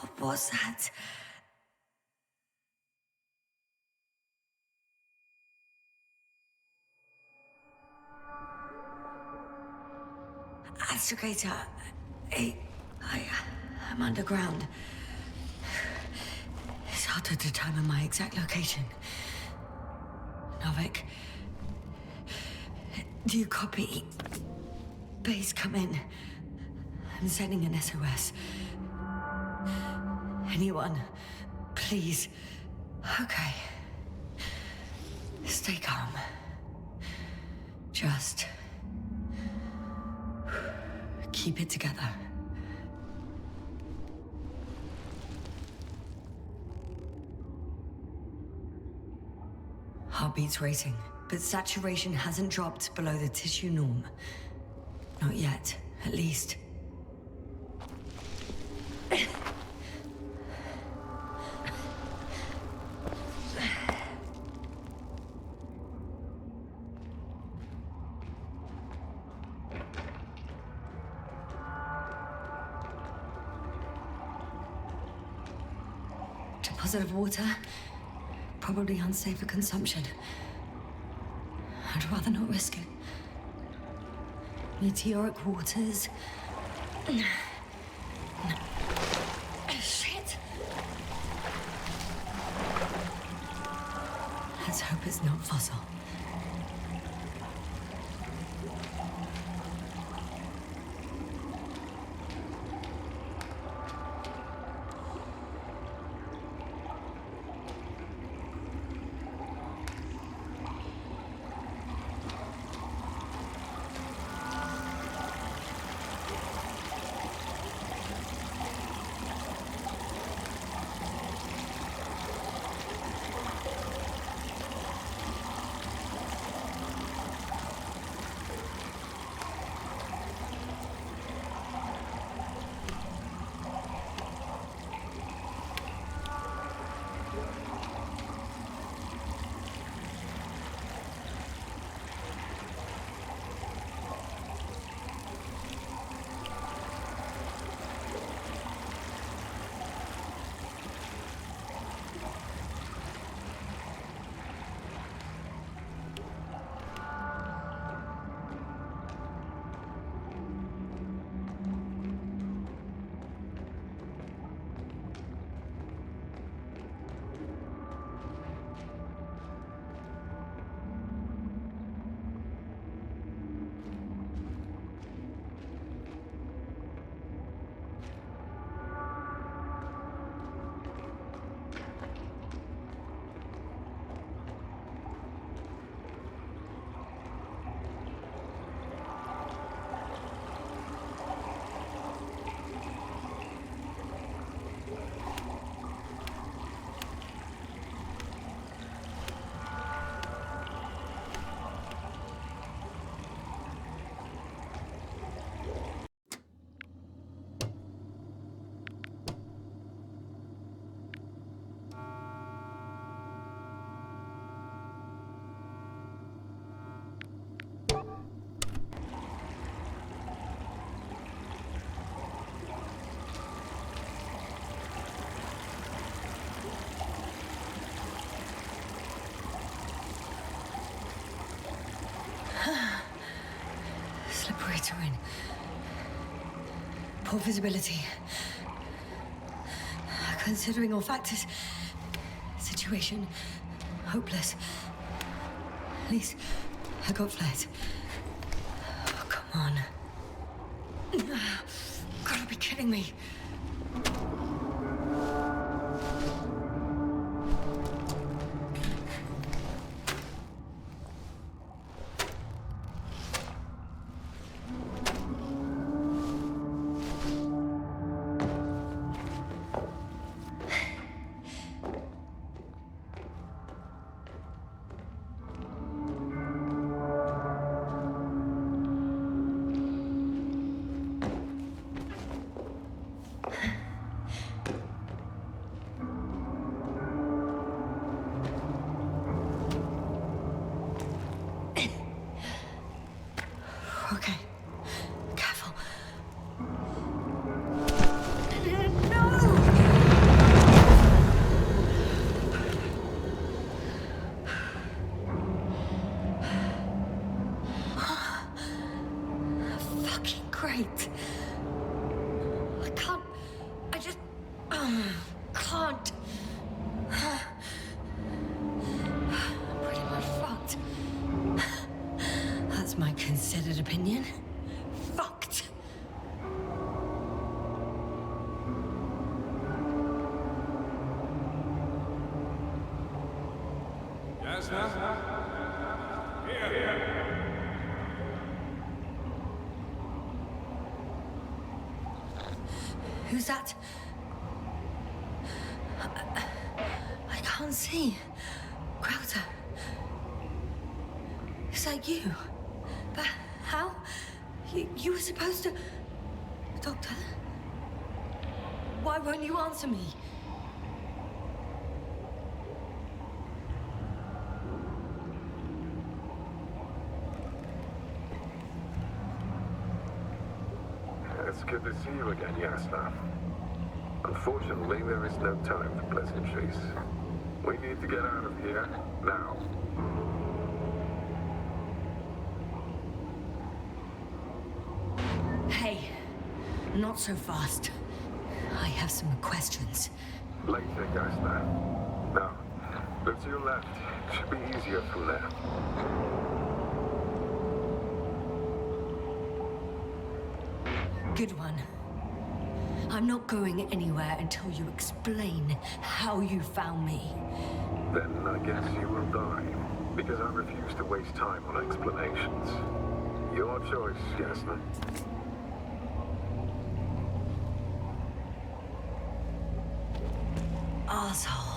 What was that? Astrogator, I'm underground. It's hard to determine my exact location. Novik, do you copy? Base, come in. I'm sending an SOS. Anyone, please. Okay. Stay calm. Just keep it together. Heartbeat's racing, but saturation hasn't dropped below the tissue norm. Not yet, at least. Deposit of water, probably unsafe for consumption. I'd rather not risk it. Meteoric waters. Shit! Let's hope it's not fossil. Slippery terrain. Poor visibility. Considering all factors, situation hopeless. At least I got flares. Oh, come on. Gotta be kidding me. Okay. Careful. No! Fucking great. I can't. I just. Can't. I'm pretty much fucked. That's my considered opinion. Fucked. Yes, now? Here. Who's that? I can't see. Crowther. Is that you? But how? You were supposed to... Doctor? Why won't you answer me? It's good to see you again, Yasna. Unfortunately, there is no time for pleasantries. We need to get out of here, now. Hey, not so fast. I have some questions. Later, Yasna. Now, look to your left. It should be easier from there. Good one. I'm not going anywhere until you explain how you found me. Then I guess you will die. Because I refuse to waste time on explanations. Your choice, Yasna. Asshole.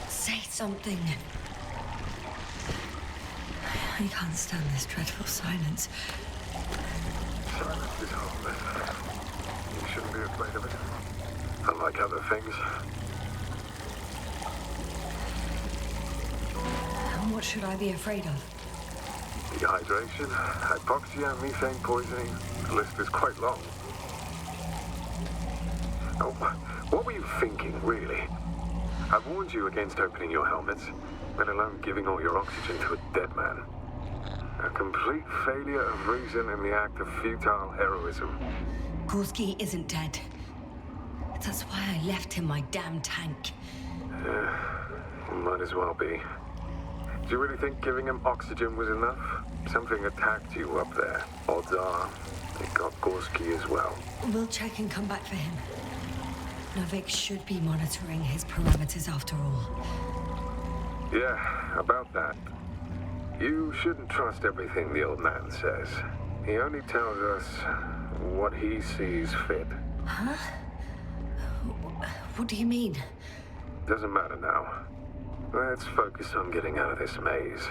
Say something. I can't stand this dreadful silence. Silence is harmless. You shouldn't be afraid of it. Unlike other things. And what should I be afraid of? Dehydration, hypoxia, methane poisoning. The list is quite long. Oh, what were you thinking, really? I warned you against opening your helmets, let alone giving all your oxygen to a dead man. A complete failure of reason in the act of futile heroism. Gorski isn't dead. That's why I left him my damn tank. Might as well be. Do you really think giving him oxygen was enough? Something attacked you up there. Odds are, it got Gorski as well. We'll check and come back for him. Novik should be monitoring his parameters after all. Yeah, about that. You shouldn't trust everything the old man says. He only tells us what he sees fit. Huh? What do you mean? Doesn't matter now. Let's focus on getting out of this maze.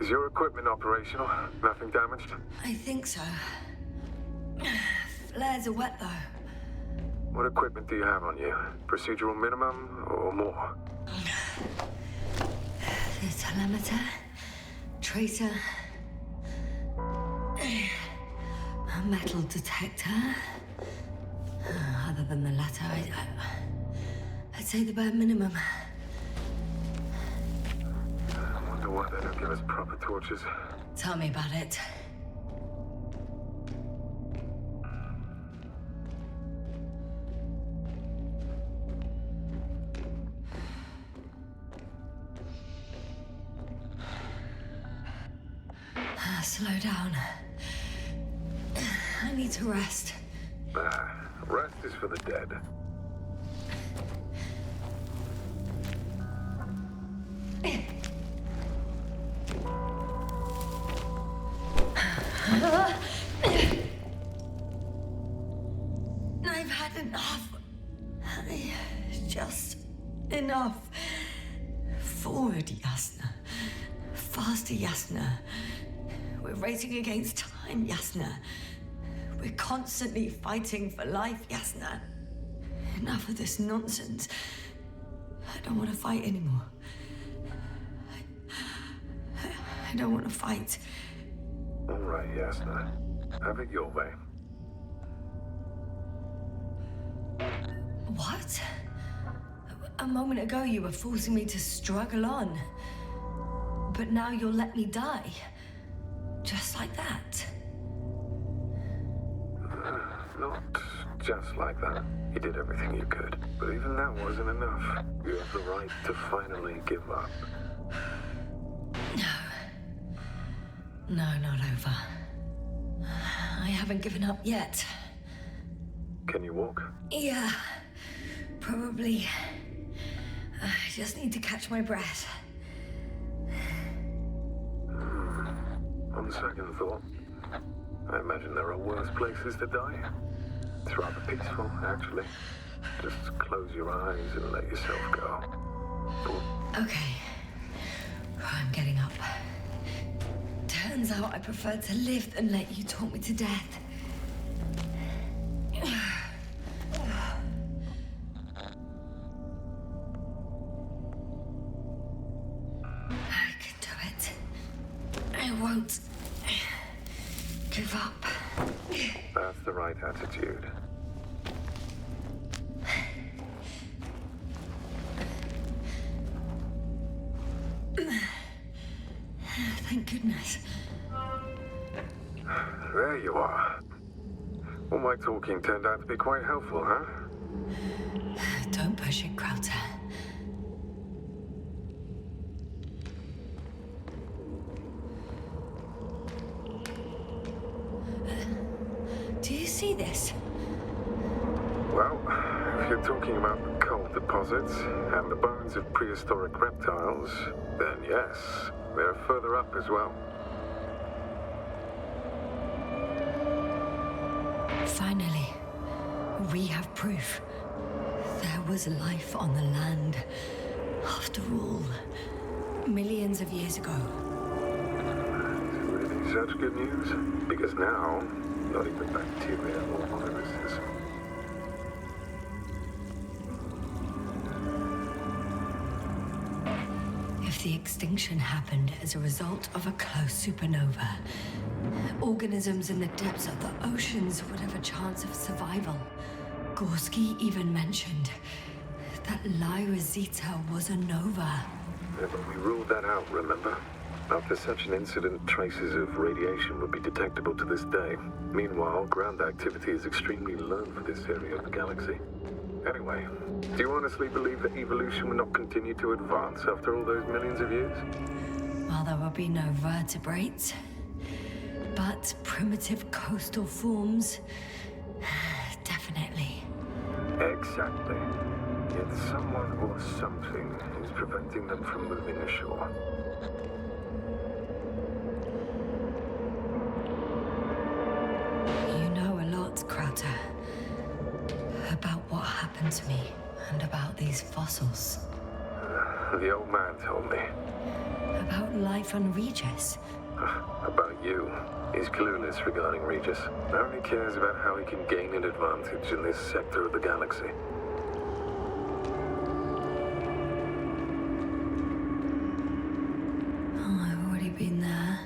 Is your equipment operational? Nothing damaged? I think so. Flares are wet, though. What equipment do you have on you? Procedural minimum or more? The telemeter, tracer, a metal detector. Other than the latter, I'd say the bare minimum. I wonder why they don't give us proper torches. Tell me about it. slow down. I need to rest. Rest is for the dead. I've had enough. Just enough. Forward, Yasna. Faster, Yasna. We're racing against time, Yasna. We're constantly fighting for life, Yasna. Enough of this nonsense. I don't want to fight anymore. I don't want to fight. All right, Yasna. Have it your way. What? A moment ago you were forcing me to struggle on. But now you'll let me die. Just like that. Not just like that. You did everything you could. But even that wasn't enough. You have the right to finally give up. No, not over. I haven't given up yet. Can you walk? Yeah, probably. I just need to catch my breath. On second thought, I imagine there are worse places to die. It's rather peaceful, actually. Just close your eyes and let yourself go. Okay. I'm getting up. Turns out I prefer to live than let you talk me to death. I can do it. I won't give up. That's the right attitude. Thank goodness. There you are. All my talking turned out to be quite helpful, huh? Don't push it, Krauter. Do you see this? Well, if you're talking about the coal deposits and the bones of prehistoric reptiles, then yes, they're further up as well. Finally, we have proof. There was life on the land. After all, millions of years ago. Is it really such good news? Because now, not even bacteria or viruses. If the extinction happened as a result of a close supernova, organisms in the depths of the oceans would have a chance of survival. Gorski even mentioned that Lyra Zeta was a nova. Yeah, but we ruled that out, remember? After such an incident, traces of radiation would be detectable to this day. Meanwhile, ground activity is extremely low for this area of the galaxy. Anyway, do you honestly believe that evolution will not continue to advance after all those millions of years? Well, there will be no vertebrates, but primitive coastal forms, definitely. Exactly. Yet someone or something is preventing them from moving ashore. You know a lot, Krauter. About what happened to me, and about these fossils. The old man told me. About life on Regis. About you. He's clueless regarding Regis. Only cares about how he can gain an advantage in this sector of the galaxy. Oh, I've already been there.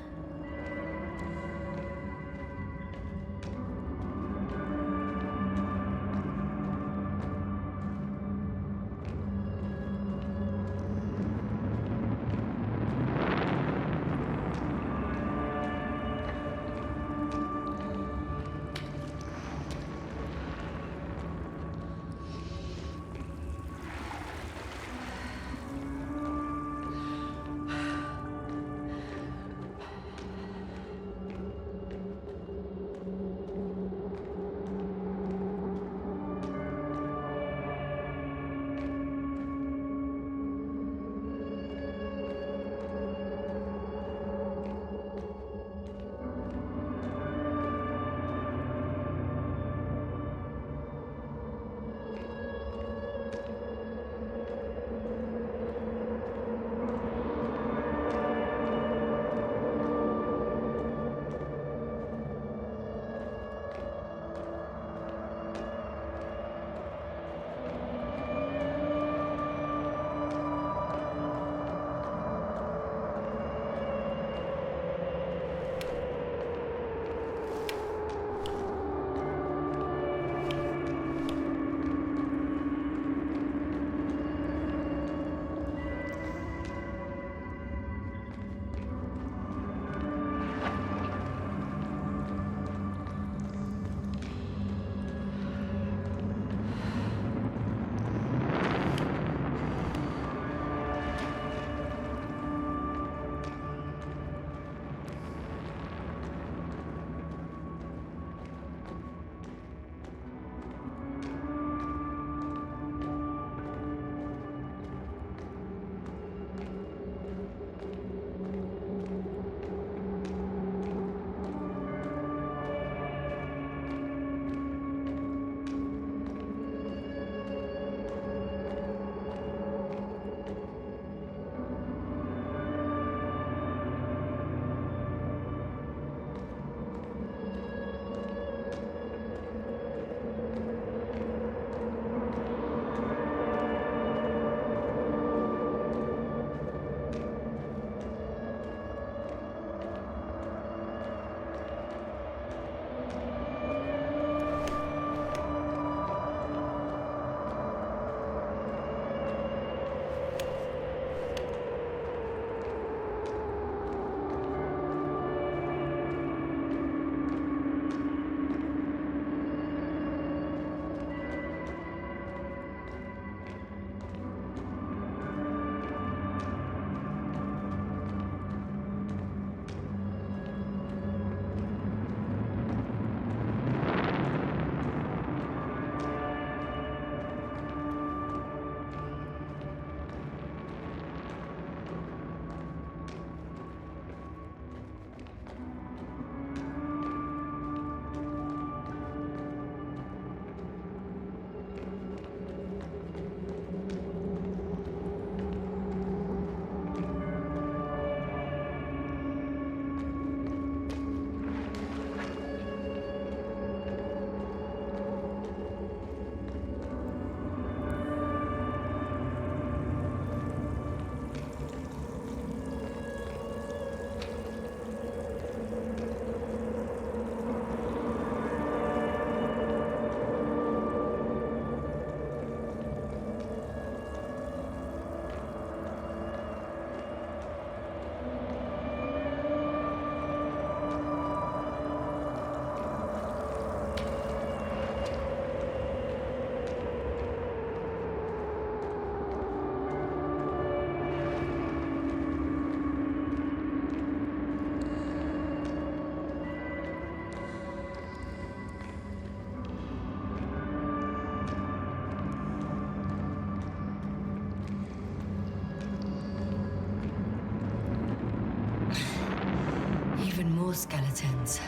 more skeletons.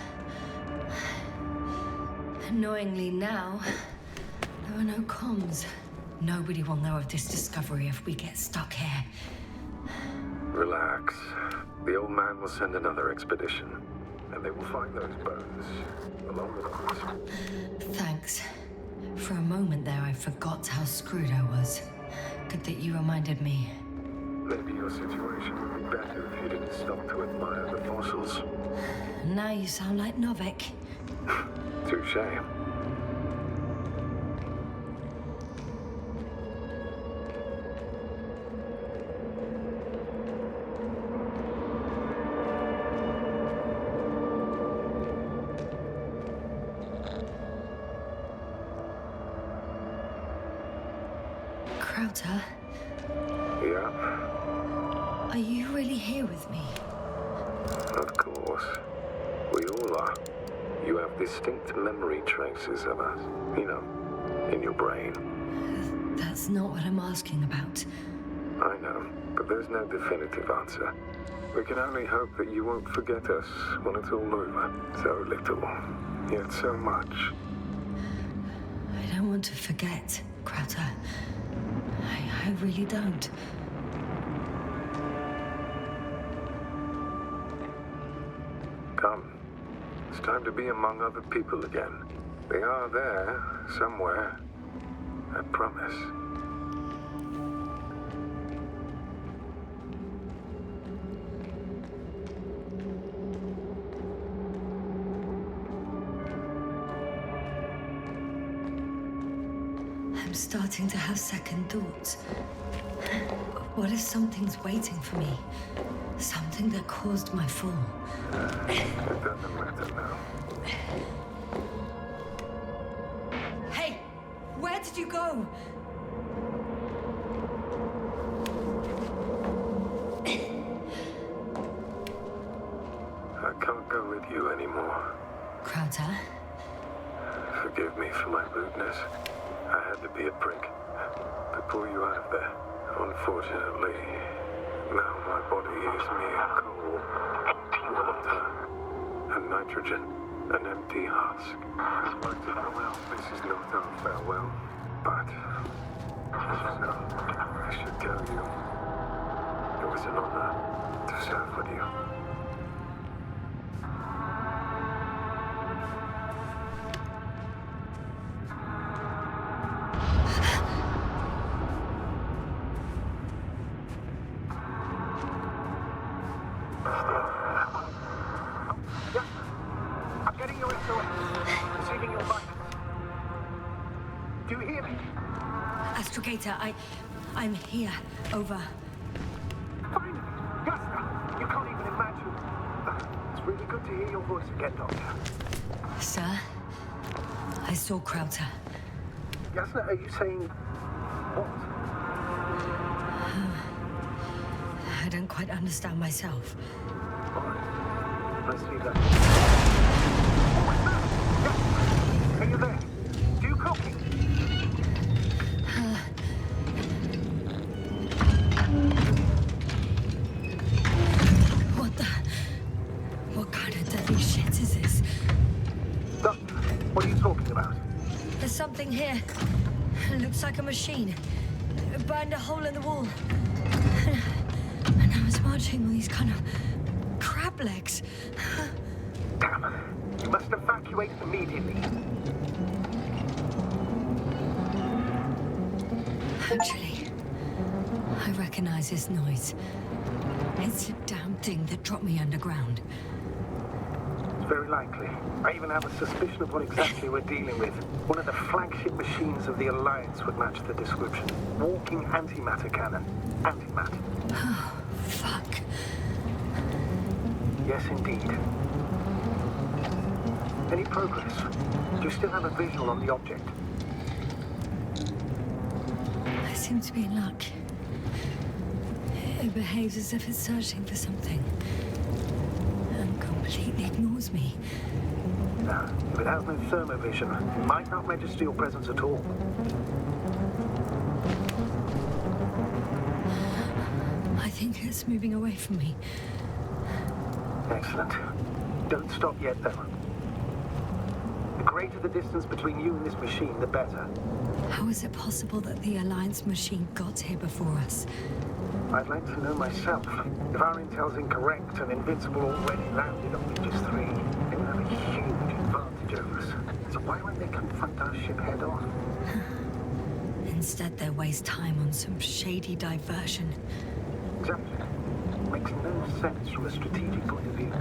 Annoyingly now, there are no comms. Nobody will know of this discovery if we get stuck here. Relax. The old man will send another expedition, and they will find those bones, along with others. Thanks. For a moment there, I forgot how screwed I was. Good that you reminded me. Maybe your situation would be better if you didn't stop to admire the fossils. Now you sound like Novik. Touché. Krauter, Yeah, are you really here with me? of course. We all are. You have distinct memory traces of us. You know, in your brain. That's not what I'm asking about. I know, but there's no definitive answer. We can only hope that you won't forget us when it's all over. So little, yet so much. I don't want to forget, Krauter. I really don't. Come. It's time to be among other people again. They are there, somewhere. I promise. I'm starting to have second thoughts. What if something's waiting for me? Something that caused my fall? It doesn't matter now. Hey! Where did you go? I can't go with you anymore. Krauter? Forgive me for my rudeness. I had to be a prick. To pull you out of there. Unfortunately, now my body is mere coal, water, and nitrogen. An empty husk. I'd like to farewell. This is not our farewell, but so I should tell you. It was an honor to serve with you. I'm getting your SOS. Receiving your vitals. Do you hear me? Astrogator, I'm here. Over. Finally! Yasna! You can't even imagine. It's really good to hear your voice again, Doctor. Sir? I saw Krauter. Yasna, are you saying what? I don't quite understand myself. I see that. What was that? Yasna, are you there? Do you copy? What kind of deadly shit is this? Doctor, what are you talking about? There's something here. It looks like a machine. It burned a hole in the wall. And I was marching with these kind of crab legs. Damn. You must evacuate immediately. Actually, I recognize this noise. It's a damn thing that dropped me underground. It's very likely. I even have a suspicion of what exactly we're dealing with. One of the flagship machines of the Alliance would match the description. Walking antimatter cannon. Antimatter. Oh, fuck. Yes, indeed. Any progress? Do you still have a visual on the object? I seem to be in luck. It behaves as if it's searching for something. And completely ignores me. No, if it has no thermovision, it might not register your presence at all. I think it's moving away from me. Excellent. Don't stop yet, though. The greater the distance between you and this machine, the better. How is it possible that the Alliance machine got here before us? I'd like to know myself. If our intel's incorrect and Invincible already landed on Regis 3, they would have a huge advantage over us. So why won't they confront our ship head on? Instead, they waste time on some shady diversion. Exactly. Makes no sense from a strategic point of view.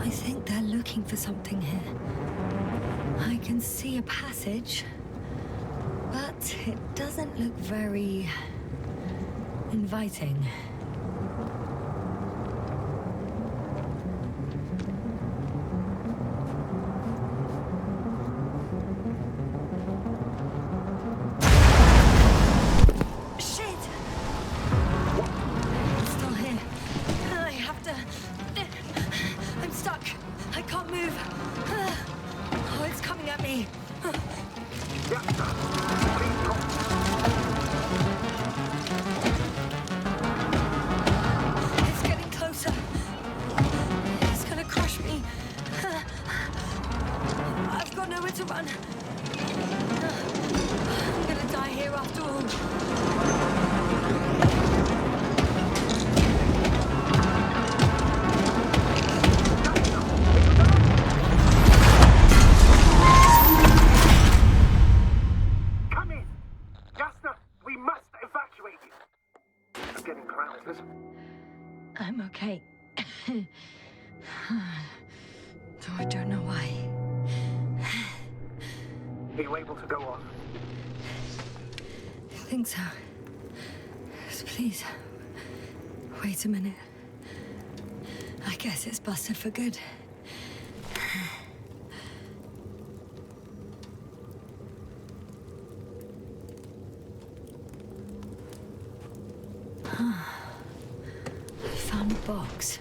I think they're looking for something here. I can see a passage, but it doesn't look very inviting. I'm okay. Though I don't know why. Are you able to go on? I think so. Please, wait a minute. I guess it's busted for good. I found a box.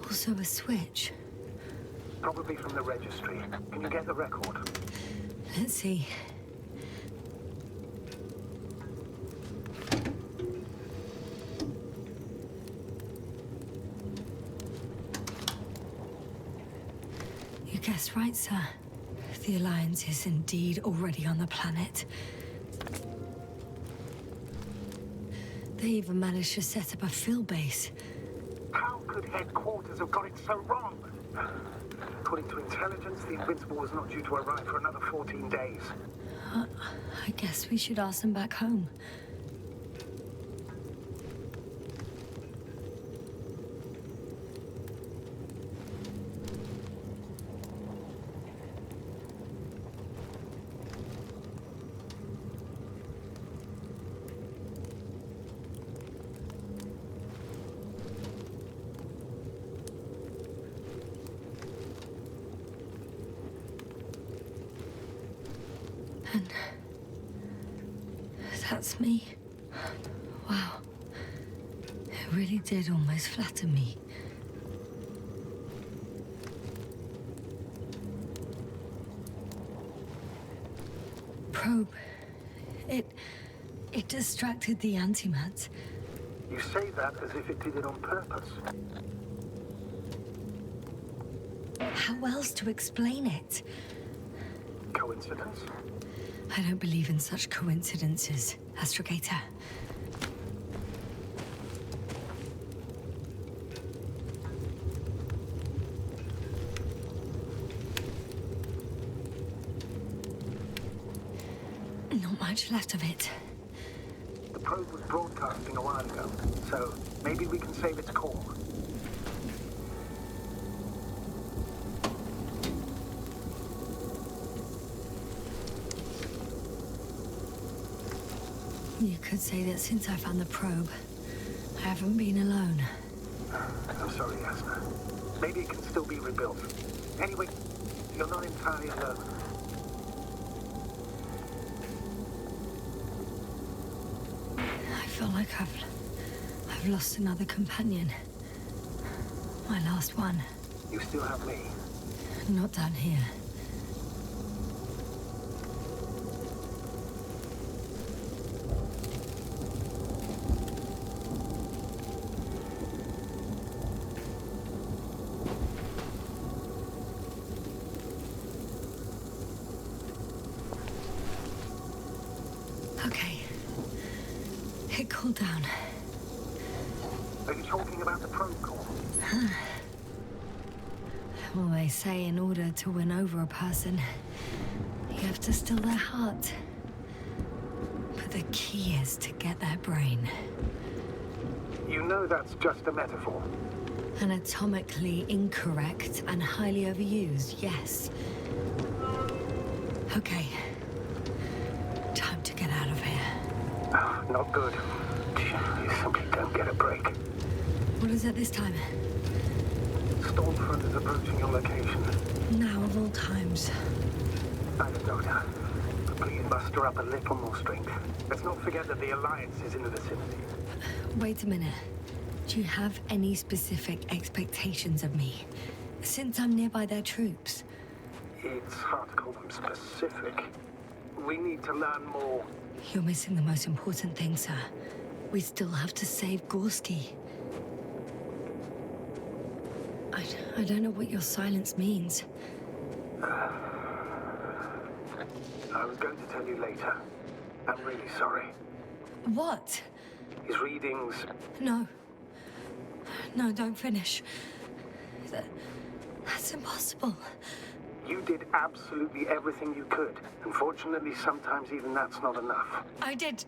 Also a switch. Probably from the registry. Can you get the record? Let's see. You guessed right, sir. The Alliance is indeed already on the planet. They even managed to set up a field base. How could headquarters have got it so wrong? According to intelligence, the Invincible was not due to arrive for another 14 days. I guess we should ask them back home. And that's me. Wow. It really did almost flatter me. Probe. It distracted the antimats. You say that as if it did it on purpose. How else to explain it? Coincidence? I don't believe in such coincidences, Astrogator. Not much left of it. The probe was broadcasting a while ago, so maybe we can save its call. You could say that since I found the probe, I haven't been alone. I'm sorry, Yasna. Maybe it can still be rebuilt. Anyway, you're not entirely alone. I feel like I've lost another companion. My last one. You still have me. Not down here. Okay. It cooled down. Are you talking about the protocol? Well, they say in order to win over a person, you have to still their heart. But the key is to get their brain. You know that's just a metaphor. Anatomically incorrect and highly overused, yes. Okay. Time to get out of here. Oh, not good. You simply don't get a break. What is it this time? Stormfront is approaching your location. Now of all times. Either Doctor. But please muster up a little more strength. Let's not forget that the Alliance is in the vicinity. Wait a minute. Do you have any specific expectations of me? Since I'm nearby their troops. It's hard to call them specific. We need to learn more. You're missing the most important thing, sir. We still have to save Gorski. I don't know what your silence means. I was going to tell you later. I'm really sorry. What? His readings... No. No, don't finish. That's impossible. You did absolutely everything you could. Unfortunately, sometimes even that's not enough. I did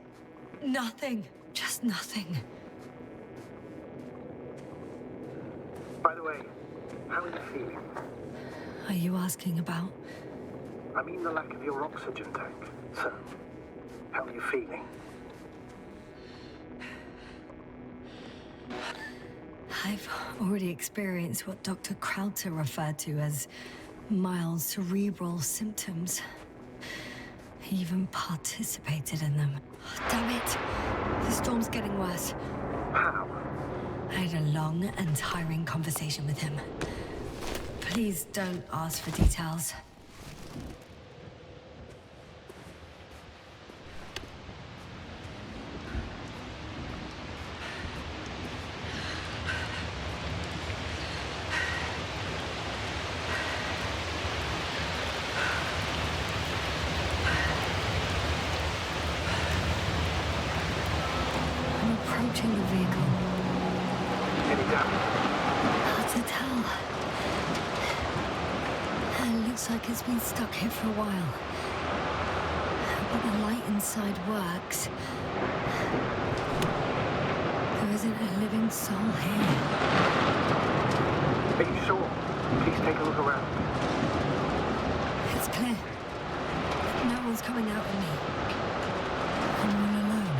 nothing. Just nothing. By the way, how are you feeling? Are you asking about? I mean the lack of your oxygen tank. So, how are you feeling? I've already experienced what Dr. Krauter referred to as mild cerebral symptoms. He even participated in them. Oh, damn it! The storm's getting worse. How? I had a long and tiring conversation with him. Please don't ask for details. I'm approaching the vehicle. Any damage? Hard to tell. It looks like it's been stuck here for a while. But the light inside works. There isn't a living soul here. Are you sure? Please take a look around. It's clear. No one's coming out at me. I'm all alone.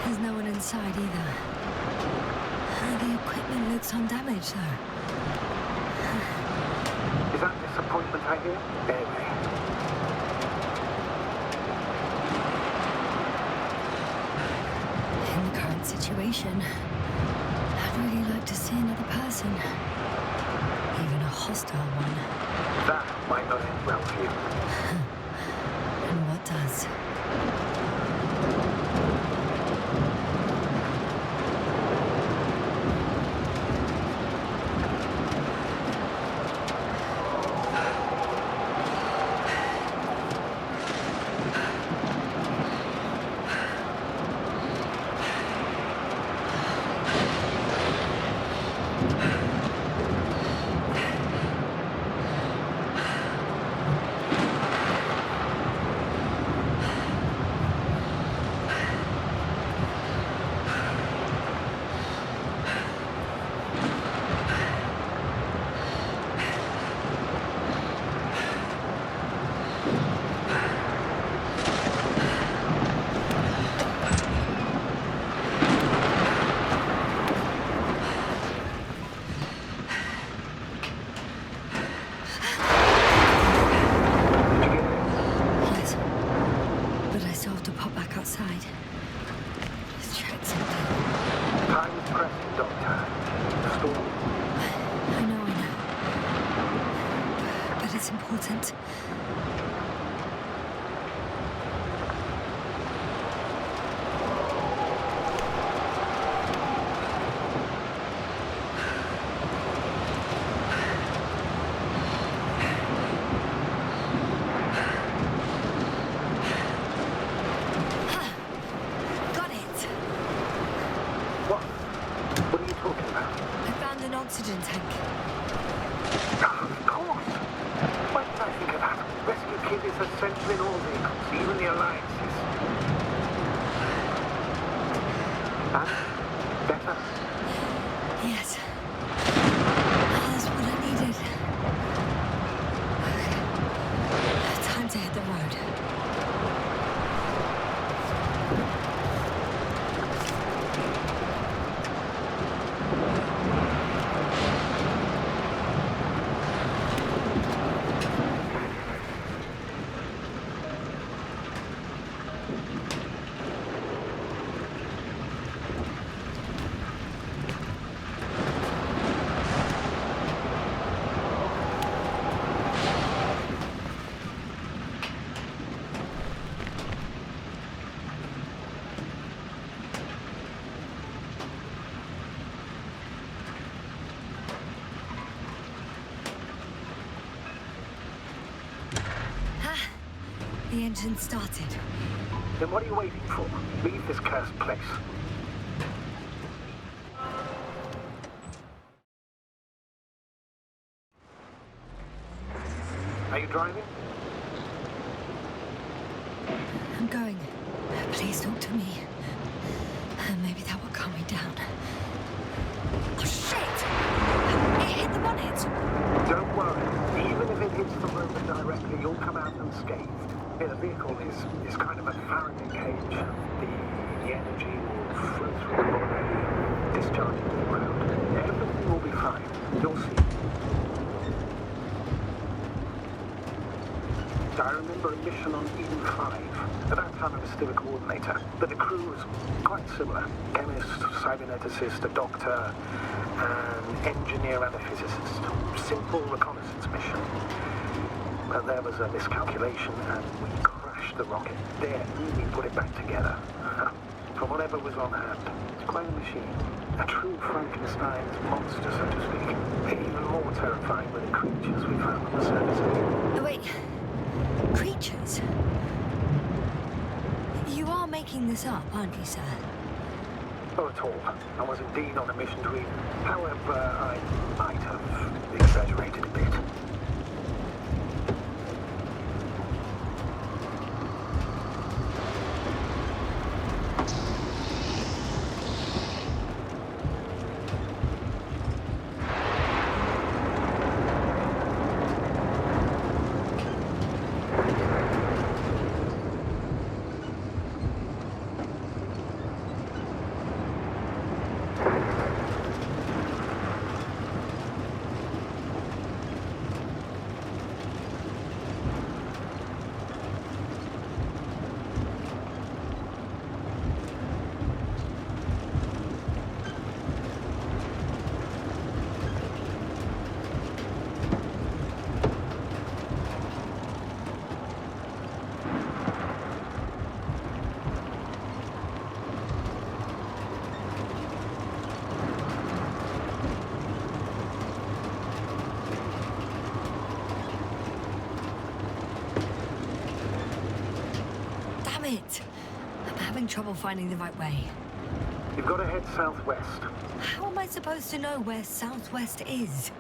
There's no one inside either. The equipment looks undamaged, though. Is that disappointment I hear? Anyway. In the current situation, I'd really like to see another person. Even a hostile one. That might not end well for you. And what does? And? Better? Yes. That's what I needed. Time to hit the road. The engine started. Then what are you waiting for? Leave this cursed place. Are you driving? I'm going. Please talk to me. Maybe that will calm me down. Oh, shit! It hit the bonnet! Don't worry. Even if it hits the road directly, you'll come out unscathed. The vehicle is kind of a Faraday cage. The energy will flow through the body, discharging to the ground. Everything will be fine. You'll see. I remember a mission on Eden 5. At that time I was still a coordinator, but the crew was quite similar. Chemist, cyberneticist, a doctor, an engineer and a physicist. Simple reconnaissance mission. But there was a miscalculation and we crashed the rocket. Then we put it back together. From whatever was on hand. It's quite a machine. A true Frankenstein's monster, so to speak. Even more terrifying were the creatures we found on the surface. Oh, wait. Creatures? You are making this up, aren't you, sir? Not at all. I was indeed on a mission to Eden. However, I might have exaggerated a bit. I'm having trouble finding the right way. You've got to head southwest. How am I supposed to know where southwest is?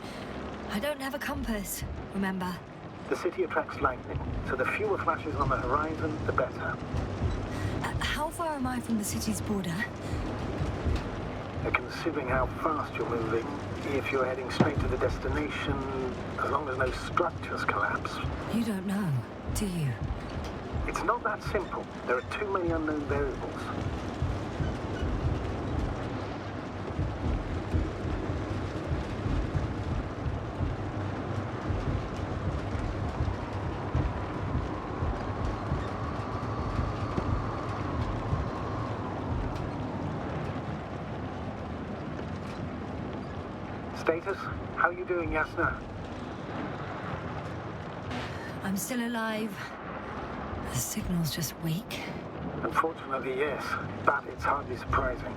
I don't have a compass, remember? The city attracts lightning, so the fewer flashes on the horizon, the better. How far am I from the city's border? Considering how fast you're moving, if you're heading straight to the destination, as long as no structures collapse... You don't know, do you? It's not that simple. There are too many unknown variables. Status? How are you doing, Yasna? I'm still alive. The signal's just weak. Unfortunately, yes. But it's hardly surprising.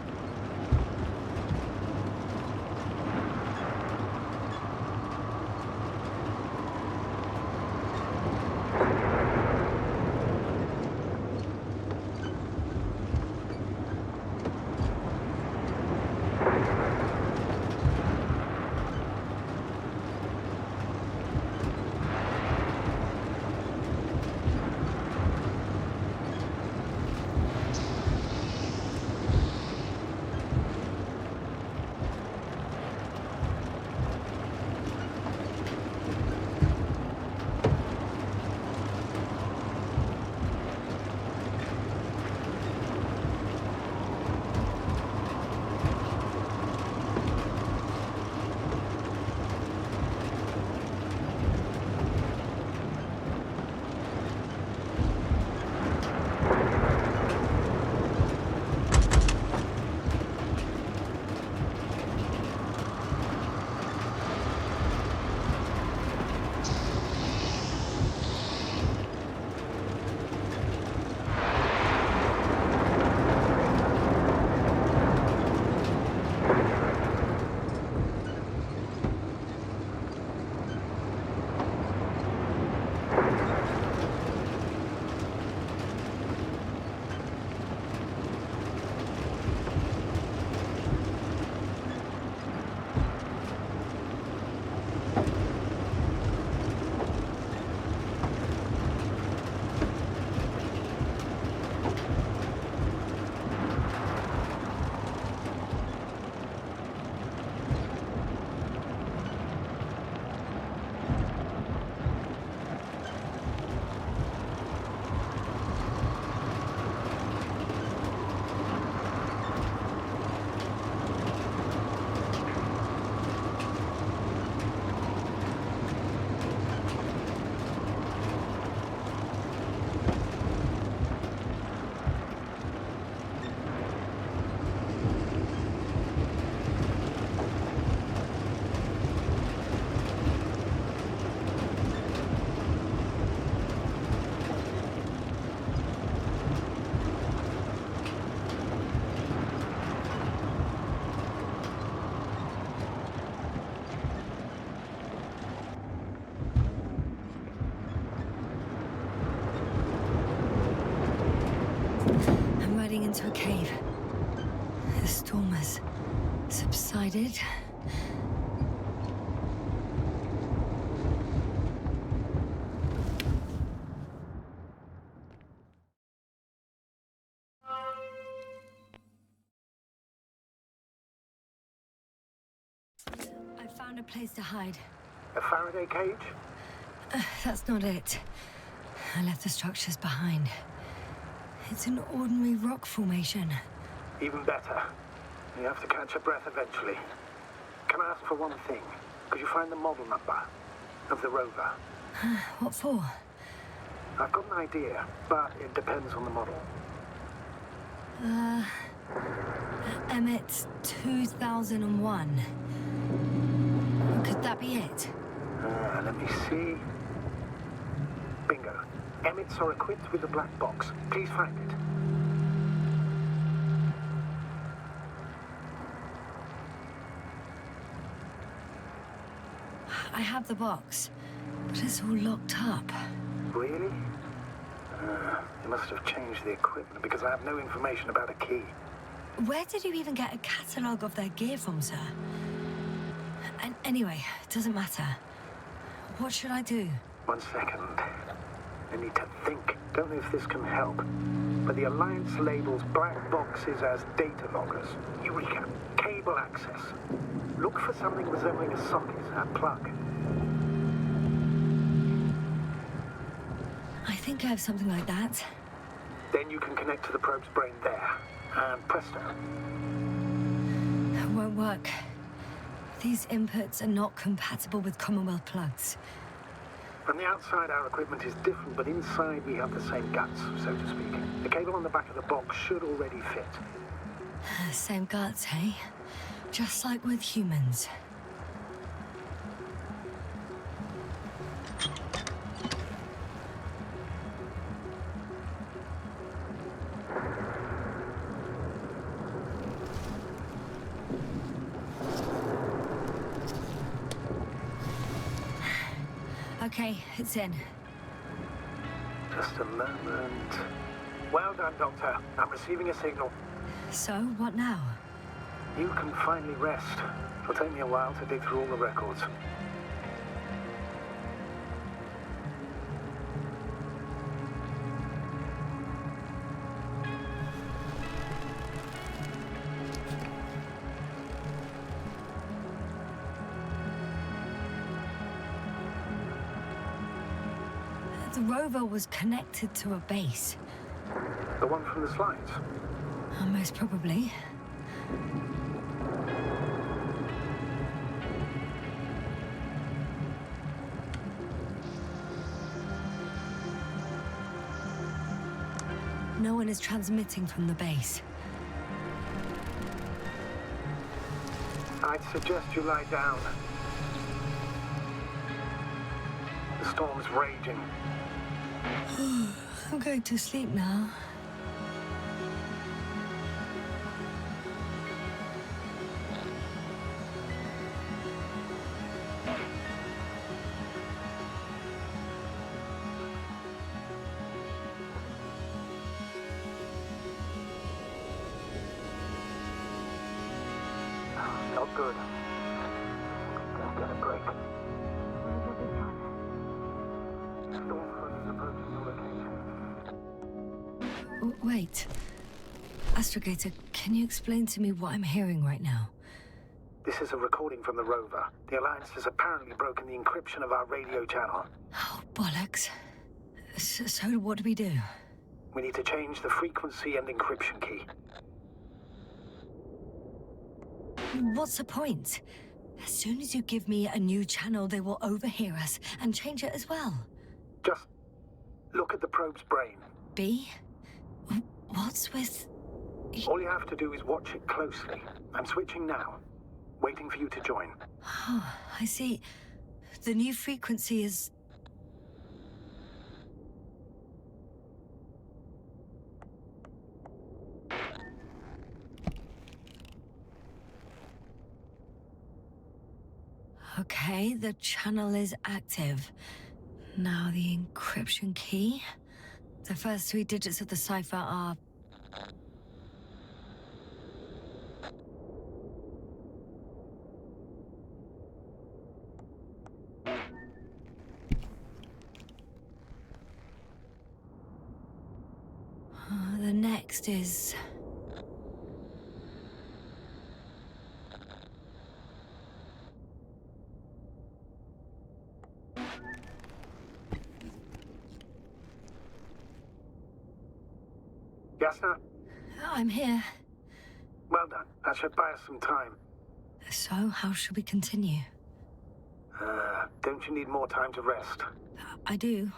I'm riding into a cave. The storm has subsided. I found a place to hide. A Faraday cage? That's not it. I left the structures behind. It's an ordinary rock formation. Even better. You have to catch your breath eventually. Can I ask for one thing? Could you find the model number of the rover? What for? I've got an idea, but it depends on the model. Emmett 2001. Could that be it? Let me see. Bingo. Emmets are equipped with a black box. Please find it. I have the box, but it's all locked up. Really? You must have changed the equipment because I have no information about a key. Where did you even get a catalogue of their gear from, sir? And anyway, it doesn't matter. What should I do? 1 second. I need to think. Don't know if this can help. But the Alliance labels black boxes as data loggers. Eureka. Cable access. Look for something resembling a socket and plug. I think I have something like that. Then you can connect to the probe's brain there. And presto. It won't work. These inputs are not compatible with Commonwealth plugs. From the outside, our equipment is different, but inside we have the same guts, so to speak. The cable on the back of the box should already fit. Same guts, hey? Just like with humans. Okay, it's in. Just a moment. Well done, Doctor. I'm receiving a signal. So, what now? You can finally rest. It'll take me a while to dig through all the records. The rover was connected to a base. The one from the slides? Most probably. No one is transmitting from the base. I'd suggest you lie down. The storm's raging. I'm going to sleep now. Not good. Don't get a break. Storm front is approaching your location. Wait. Astrogator, can you explain to me what I'm hearing right now? This is a recording from the rover. The Alliance has apparently broken the encryption of our radio channel. Oh, bollocks. So what do we do? We need to change the frequency and encryption key. What's the point? As soon as you give me a new channel, they will overhear us and change it as well. Just look at the probe's brain. B? What's with... All you have to do is watch it closely. I'm switching now. Waiting for you to join. Oh, I see. The new frequency is... Okay, the channel is active. Now the encryption key. The first 3 digits of the cipher are The next is... Yes, sir? I'm here. Well done. That should buy us some time. So, how should we continue? Don't you need more time to rest? I do.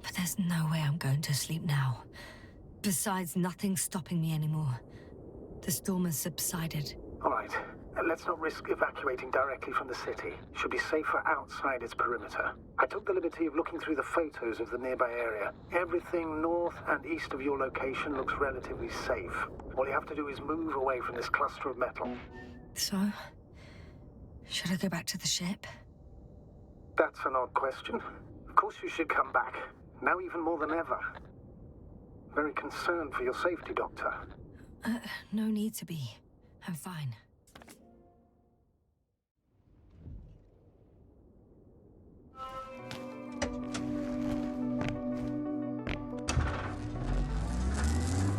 But there's no way I'm going to sleep now. Besides, nothing's stopping me anymore. The storm has subsided. All right. Let's not risk evacuating directly from the city. Should be safer outside its perimeter. I took the liberty of looking through the photos of the nearby area. Everything north and east of your location looks relatively safe. All you have to do is move away from this cluster of metal. So, should I go back to the ship? That's an odd question. Of course you should come back. Now even more than ever. Very concerned for your safety, Doctor. No need to be. I'm fine.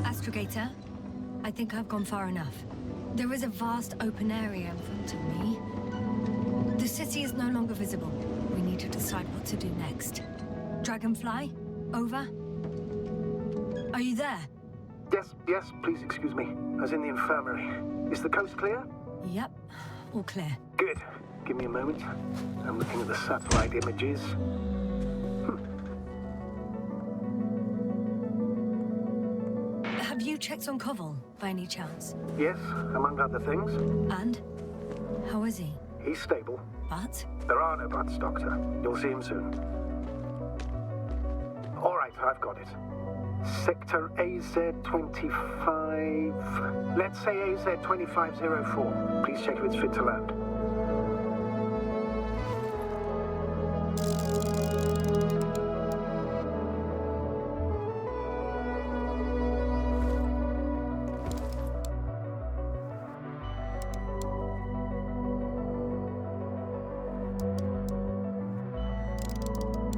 Astrogator, I think I've gone far enough. There is a vast open area in front of me. The city is no longer visible. We need to decide what to do next. Dragonfly, over. Are you there? Yes, please excuse me. I was in the infirmary. Is the coast clear? Yep, all clear. Good. Give me a moment. I'm looking at the satellite images. Have you checked on Koval, by any chance? Yes, among other things. And? How is he? He's stable. But? There are no buts, Doctor. You'll see him soon. All right, I've got it. Sector AZ-25... Let's say AZ-2504. Please check if it's fit to land.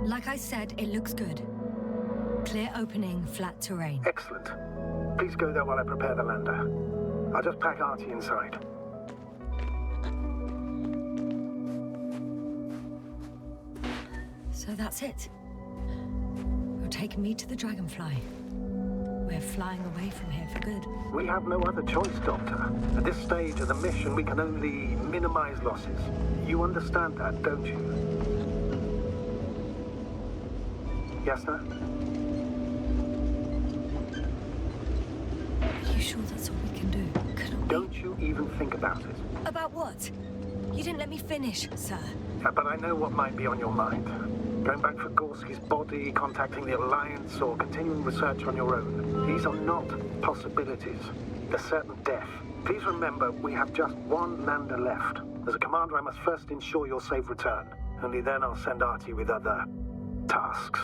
Like I said, it looks good. Clear opening, flat terrain. Excellent. Please go there while I prepare the lander. I'll just pack Artie inside. So that's it. You're taking me to the Dragonfly. We're flying away from here for good. We have no other choice, Doctor. At this stage of the mission, we can only minimize losses. You understand that, don't you? Yes, sir? Are you sure that's all we can do? Don't you even think about it. About what? You didn't let me finish, sir. But I know what might be on your mind. Going back for Gorski's body, contacting the Alliance, or continuing research on your own. These are not possibilities. They're certain death. Please remember, we have just one lander left. As a commander, I must first ensure your safe return. Only then I'll send Artie with other tasks.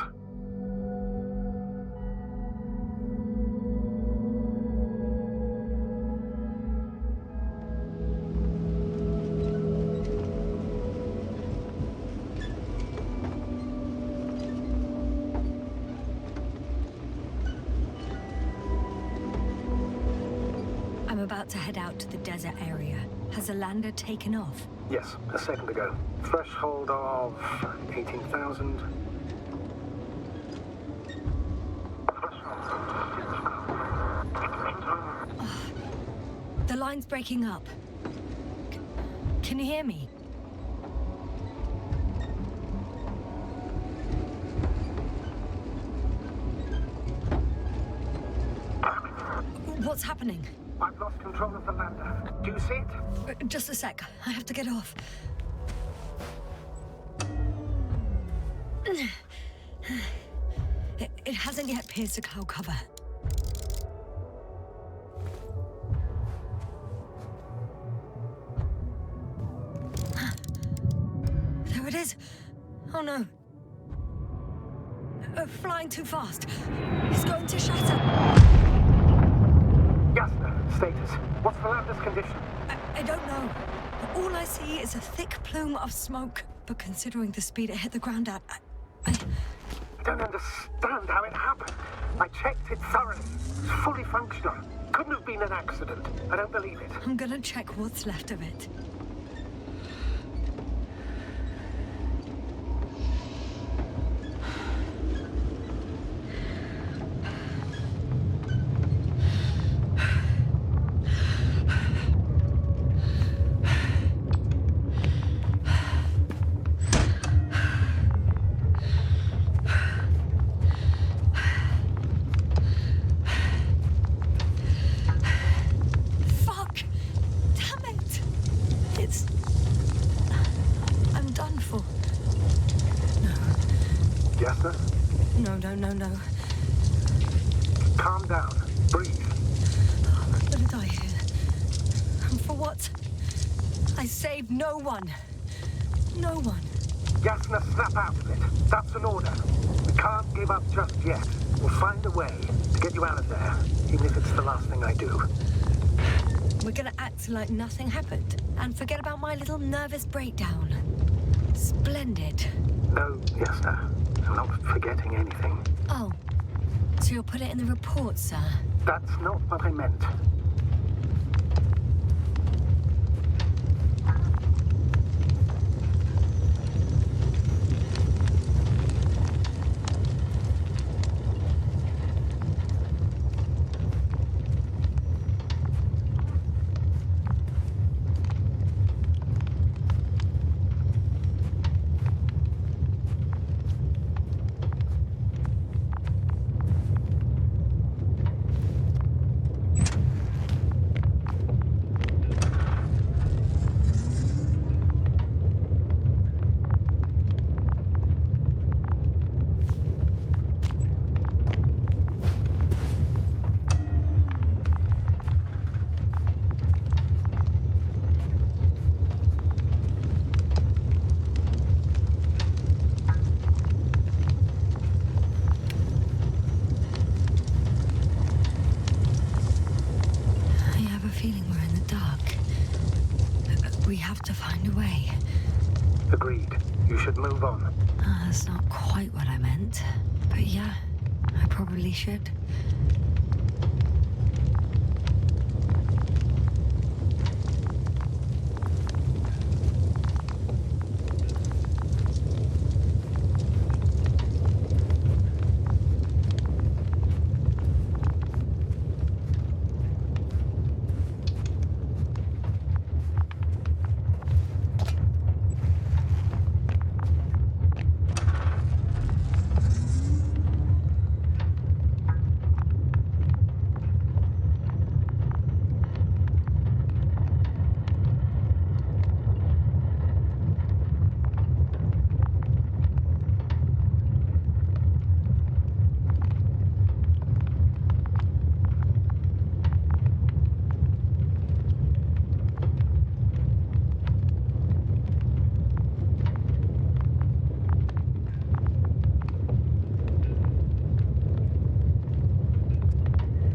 About to head out to the desert area. Has a lander taken off? Yes, a second ago. Threshold of 18,000. The line's breaking up. Can you hear me? What's happening? I've lost control of the lander. Do you see it? Just a sec. I have to get off. It hasn't yet pierced the cloud cover. There it is. Oh no. Flying too fast. It's going to shatter. condition? I don't know. All I see is a thick plume of smoke. But considering the speed it hit the ground at, I don't understand how it happened. I checked it thoroughly. It's fully functional. Couldn't have been an accident. I don't believe it. I'm gonna check what's left of it. No. Calm down. Breathe. I'm gonna die here. And for what? I saved no one. No one. Yasna, snap out of it. That's an order. We can't give up just yet. We'll find a way to get you out of there, even if it's the last thing I do. We're gonna act like nothing happened and forget about my little nervous breakdown. Splendid. No, Yasna. I'm not forgetting anything. Oh, so you'll put it in the report, sir? That's not what I meant. Agreed. You should move on. That's not quite what I meant. But yeah, I probably should.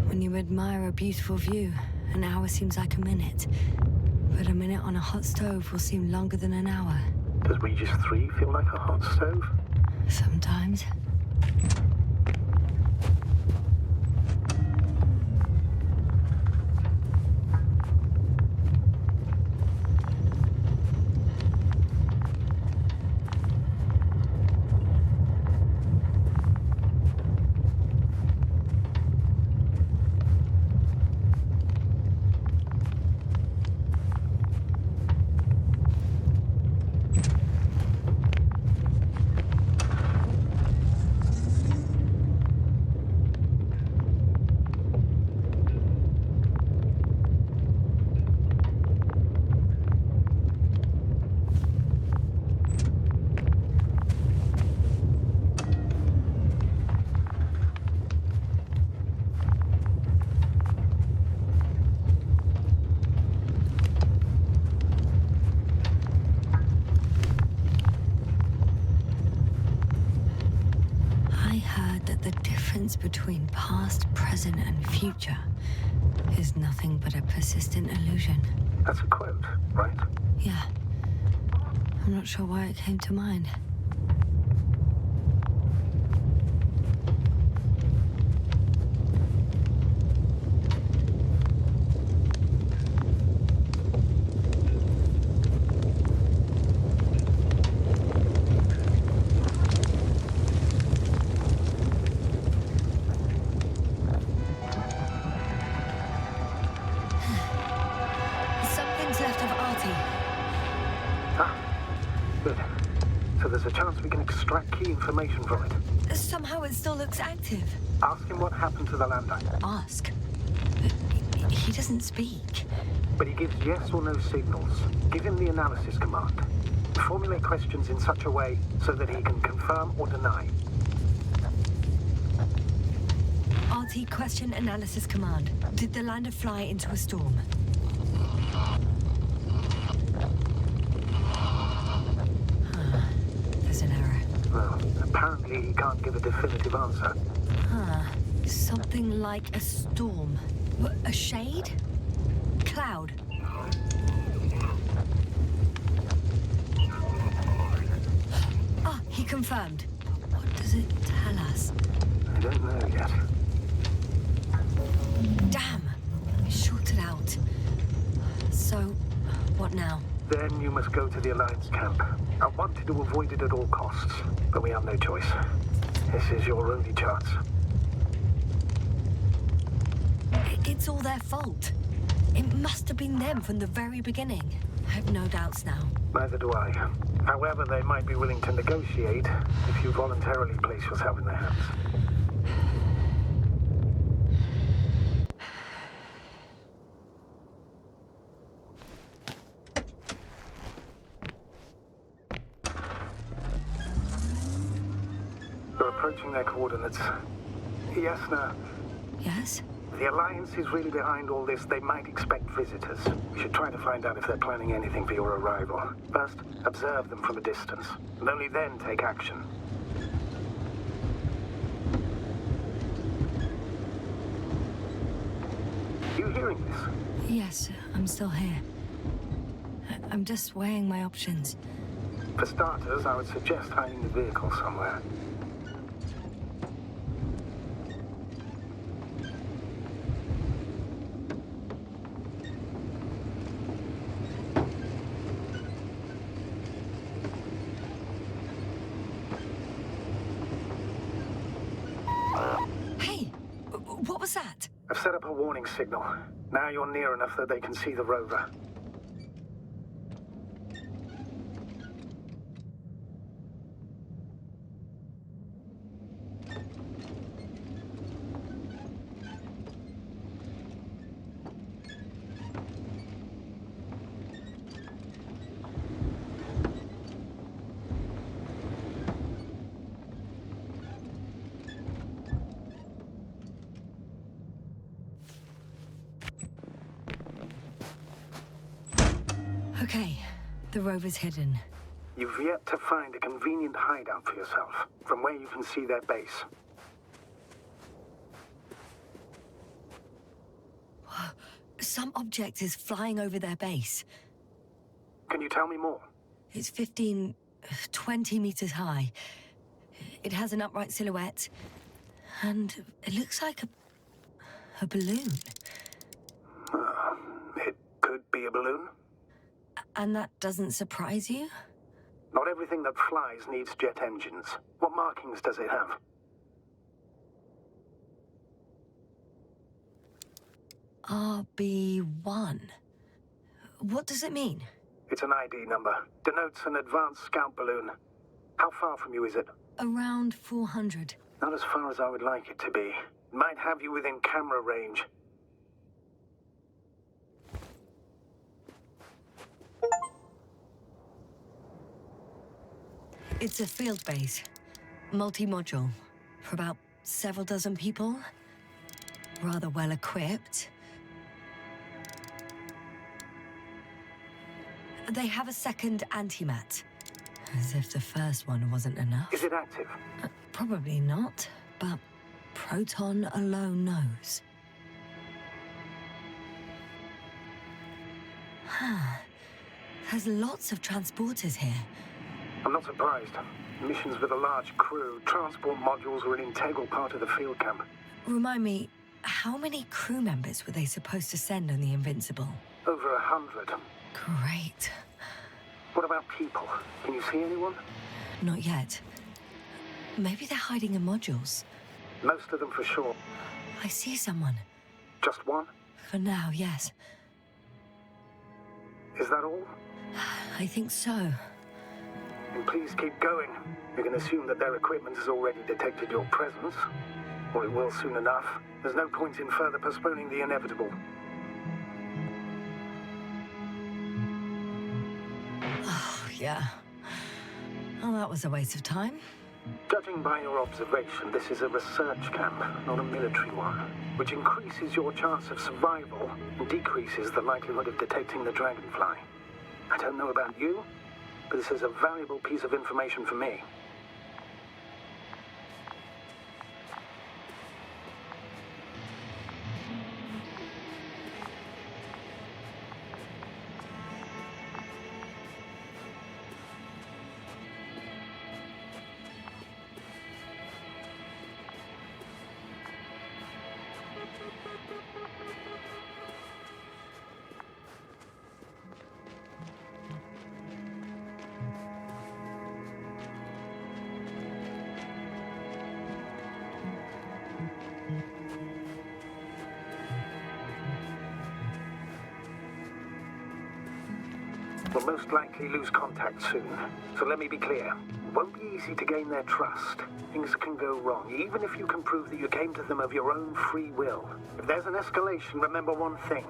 When you admire a beautiful view, an hour seems like a minute. But a minute on a hot stove will seem longer than an hour. Does Regis 3 feel like a hot stove? Sometimes. Between past, present, and future is nothing but a persistent illusion. That's a quote, right? Yeah. I'm not sure why it came to mind. Something's left of Artie. Good. So there's a chance we can extract key information from it. Somehow it still looks active. Ask him what happened to the lander. Ask? He doesn't speak. But he gives yes or no signals. Give him the analysis command. Formulate questions in such a way so that he can confirm or deny. RT question analysis command. Did the lander fly into a storm? There's an error. Well, apparently he can't give a definitive answer. Something like a storm. A shade? Cloud? He confirmed. What does it tell us? I don't know yet. Damn! Shorted out. So, what now? Then you must go to the Alliance camp. I wanted to avoid it at all costs, but we have no choice. This is your only chance. It's all their fault. It must have been them from the very beginning. I have no doubts now. Neither do I. However, they might be willing to negotiate if you voluntarily place yourself in their hands. We're approaching their coordinates. Yasna, Yes? the Alliance is really behind all this. They might expect visitors. We should try to find out if they're planning anything for your arrival. First, observe them from a distance, and only then take action. You hearing this? Yes, I'm still here. I'm just weighing my options. For starters, I would suggest hiding the vehicle somewhere. Hey! What was that? I've set up a warning signal. Now you're near enough that they can see the rover. Okay, the rover's hidden. You've yet to find a convenient hideout for yourself, from where you can see their base. Some object is flying over their base. Can you tell me more? It's 20 meters high. It has an upright silhouette, and it looks like a balloon. It could be a balloon. And that doesn't surprise you? Not everything that flies needs jet engines. What markings does it have? RB1. What does it mean? It's an ID number. Denotes an advanced scout balloon. How far from you is it? Around 400. Not as far as I would like it to be. It might have you within camera range. It's a field base. Multi-module. For about several dozen people. Rather well equipped. They have a second antimat. As if the first one wasn't enough. Is it active? Probably not, but Proton alone knows. There's lots of transporters here. I'm not surprised. Missions with a large crew, transport modules were an integral part of the field camp. Remind me, how many crew members were they supposed to send on the Invincible? Over 100. Great. What about people? Can you see anyone? Not yet. Maybe they're hiding in modules. Most of them for sure. I see someone. Just one? For now, yes. Is that all? I think so. And please keep going. You can assume that their equipment has already detected your presence. Or it will soon enough. There's no point in further postponing the inevitable. Oh, yeah. Well, that was a waste of time. Judging by your observation, this is a research camp, not a military one, which increases your chance of survival and decreases the likelihood of detecting the dragonfly. I don't know about you, but this is a valuable piece of information for me. We'll most likely lose contact soon. So let me be clear. It won't be easy to gain their trust. Things can go wrong, even if you can prove that you came to them of your own free will. If there's an escalation, remember one thing.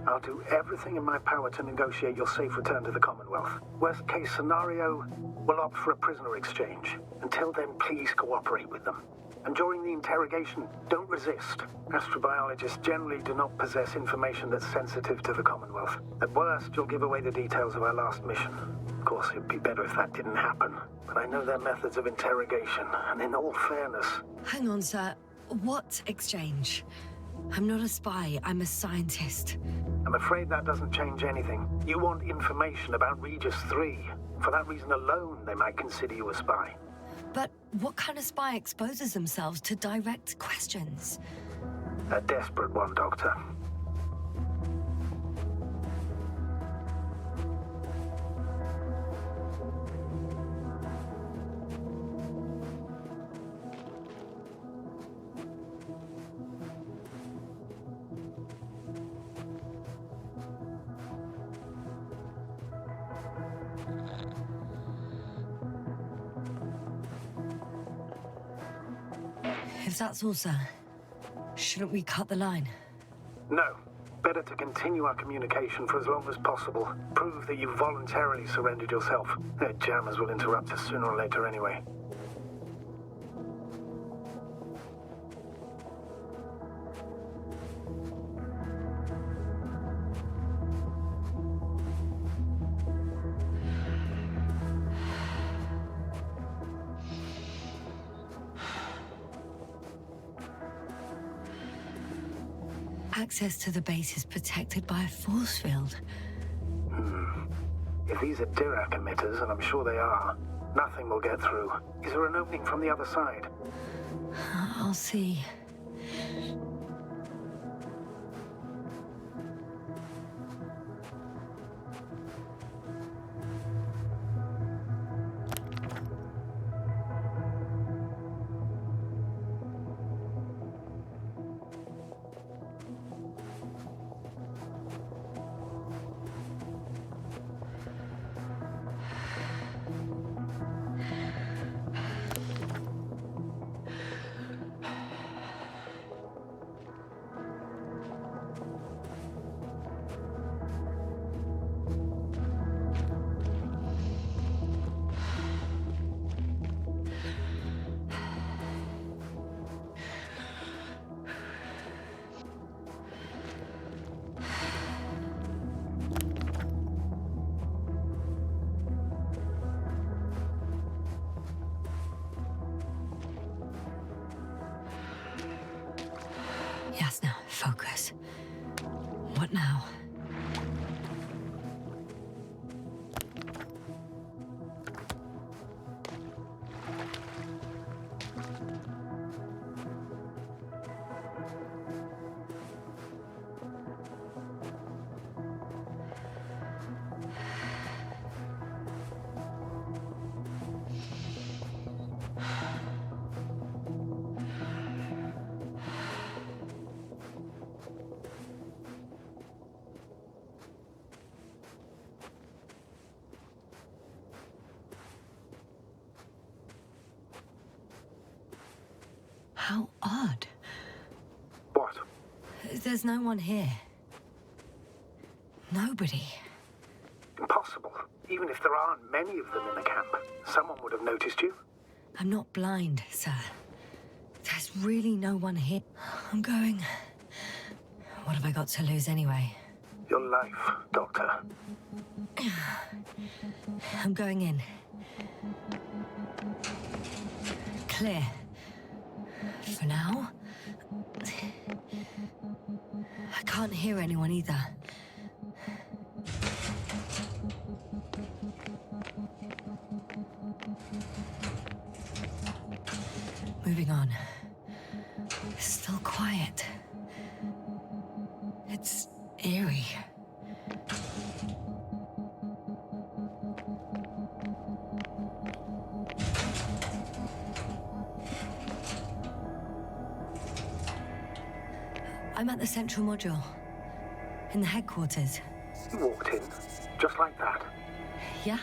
I'll do everything in my power to negotiate your safe return to the Commonwealth. Worst case scenario, we'll opt for a prisoner exchange. Until then, please cooperate with them. And during the interrogation, don't resist. Astrobiologists generally do not possess information that's sensitive to the Commonwealth. At worst, you'll give away the details of our last mission. Of course, it'd be better if that didn't happen. But I know their methods of interrogation, and in all fairness... Hang on, sir. What exchange? I'm not a spy, I'm a scientist. I'm afraid that doesn't change anything. You want information about Regis 3. For that reason alone, they might consider you a spy. But what kind of spy exposes themselves to direct questions? A desperate one, Doctor. If that's all, sir, shouldn't we cut the line? No. Better to continue our communication for as long as possible. Prove that you voluntarily surrendered yourself. Their jammers will interrupt us sooner or later anyway. Access to the base is protected by a force field. If these are Dirac emitters, and I'm sure they are, nothing will get through. Is there an opening from the other side? I'll see. Yes, now, focus. What now? How odd. What? There's no one here. Nobody. Impossible. Even if there aren't many of them in the camp, someone would have noticed you. I'm not blind, sir. There's really no one here. I'm going. What have I got to lose anyway? Your life, Doctor. I'm going in. Clear. For now. I can't hear anyone either. Moving on. Still quiet. It's eerie. I'm at the central module. In the headquarters. You walked in, just like that. Yeah.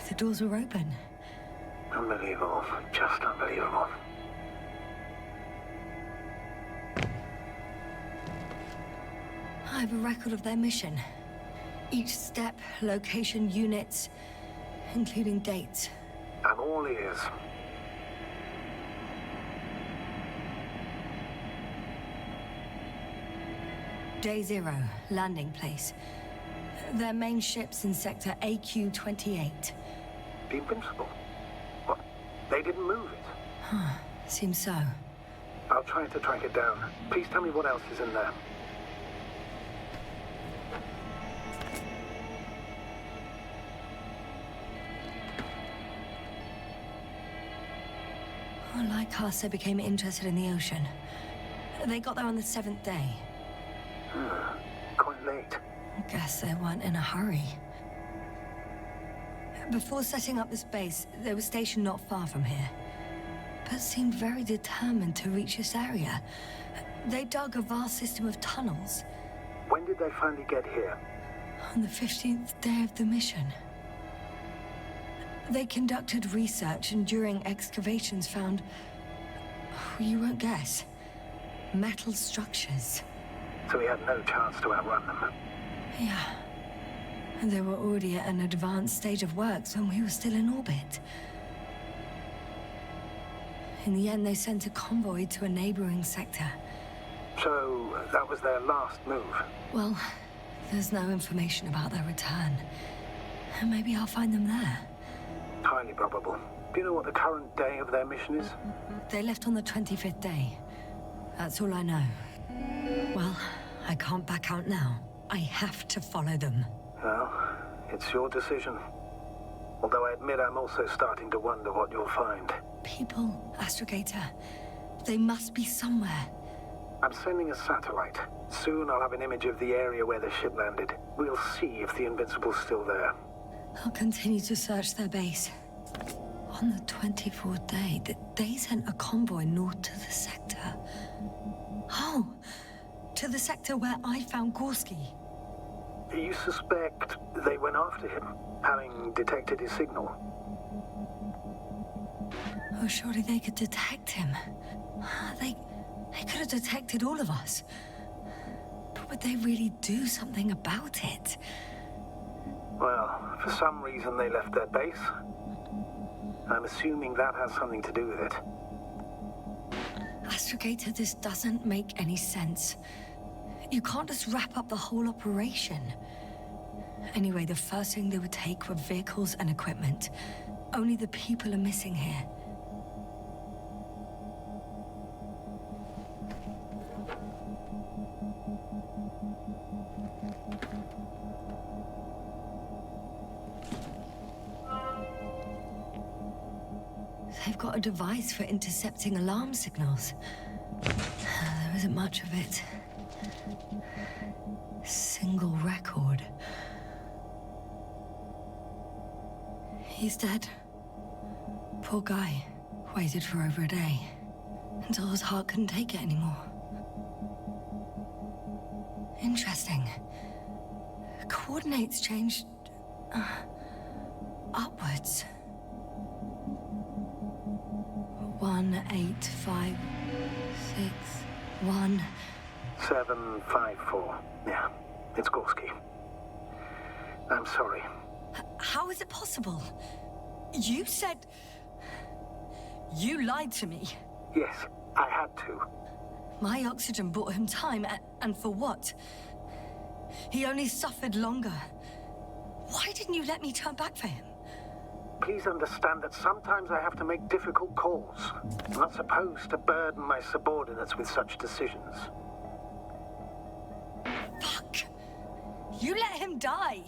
The doors were open. Unbelievable. Just unbelievable. I have a record of their mission. Each step, location, units, including dates. I'm all ears. Day 0, landing place. Their main ship's in sector AQ-28. The Invincible? What? They didn't move it? Seems so. I'll try to track it down. Please tell me what else is in there. Like us, they became interested in the ocean. They got there on the 7th day. Quite late. Guess they weren't in a hurry. Before setting up this base, they were stationed not far from here, but seemed very determined to reach this area. They dug a vast system of tunnels. When did they finally get here? On the 15th day of the mission. They conducted research and during excavations found, you won't guess, metal structures. So we had no chance to outrun them. Yeah. And they were already at an advanced stage of works when we were still in orbit. In the end, they sent a convoy to a neighboring sector. So that was their last move? Well, there's no information about their return. Maybe I'll find them there. Highly probable. Do you know what the current day of their mission is? They left on the 25th day. That's all I know. Well, I can't back out now. I have to follow them. Well, it's your decision. Although I admit I'm also starting to wonder what you'll find. People, Astrogator. They must be somewhere. I'm sending a satellite. Soon I'll have an image of the area where the ship landed. We'll see if the Invincible's still there. I'll continue to search their base. On the 24th day, they sent a convoy north to the sector. Oh, to the sector where I found Gorski. You suspect they went after him, having detected his signal? Oh, surely they could detect him. They could have detected all of us. But would they really do something about it? Well, for some reason they left their base. I'm assuming that has something to do with it. Astrogator, this doesn't make any sense. You can't just wrap up the whole operation. Anyway, the first thing they would take were vehicles and equipment. Only the people are missing here. They've got a device for intercepting alarm signals. There isn't much of it. Single record. He's dead. Poor guy. Waited for over a day. Until his heart couldn't take it anymore. Interesting. Coordinates changed... upwards. 185 1. 754. Yeah, it's Gorski. I'm sorry. How is it possible? You said... You lied to me. Yes, I had to. My oxygen bought him time, and for what? He only suffered longer. Why didn't you let me turn back for him? Please understand that sometimes I have to make difficult calls. I'm not supposed to burden my subordinates with such decisions. Fuck! You let him die!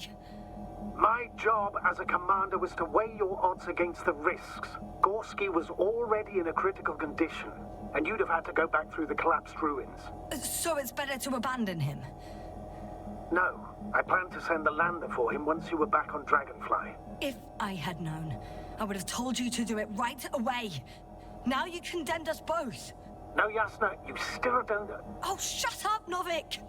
My job as a commander was to weigh your odds against the risks. Gorski was already in a critical condition, and you'd have had to go back through the collapsed ruins. So it's better to abandon him? No, I planned to send the lander for him once you were back on Dragonfly. If I had known, I would have told you to do it right away. Now you condemned us both. No, Yasna, you still don't... Oh, shut up, Novik!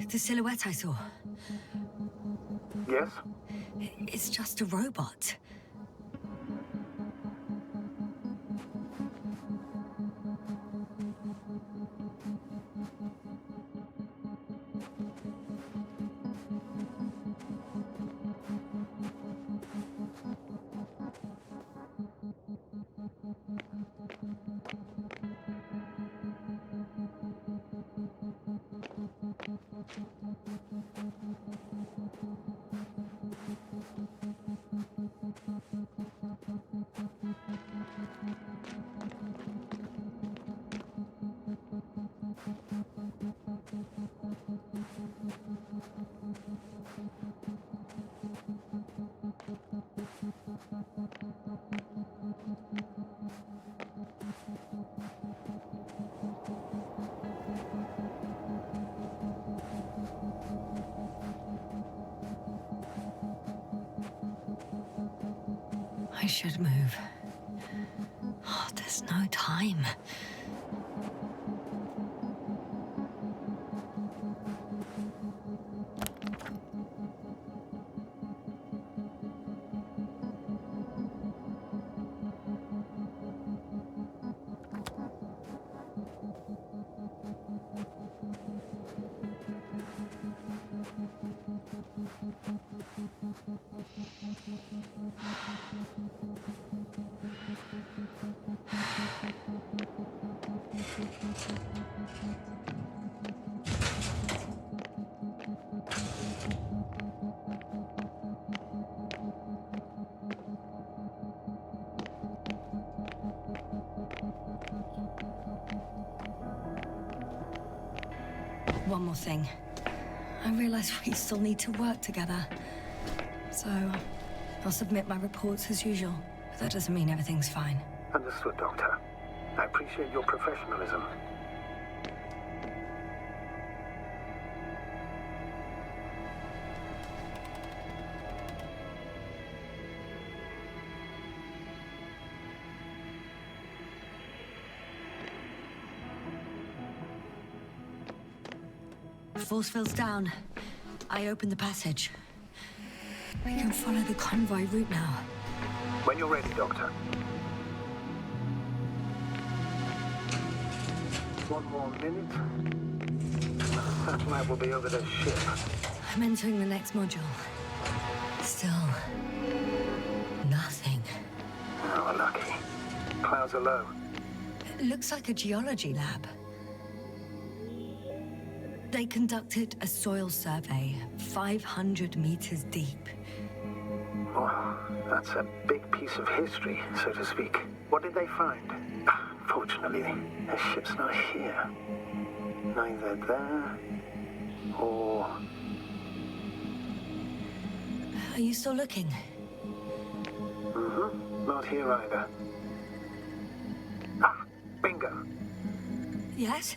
The silhouette I saw. Yes? It's just a robot. I should move. Oh, there's no time. One more thing. I realize we still need to work together. So, I'll submit my reports as usual. But that doesn't mean everything's fine. Understood, Doctor. I appreciate your professionalism. Force field's down. I opened the passage. We can follow the convoy route now. When you're ready, Doctor. One more minute. The satellite will be over the ship. I'm entering the next module. Still... nothing. Oh, lucky. Clouds are low. It looks like a geology lab. They conducted a soil survey 500 meters deep. Well, that's a big piece of history, so to speak. What did they find? Fortunately, the ship's not here. Neither there or... Are you still looking? Mm-hmm. Not here either. Ah, bingo. Yes?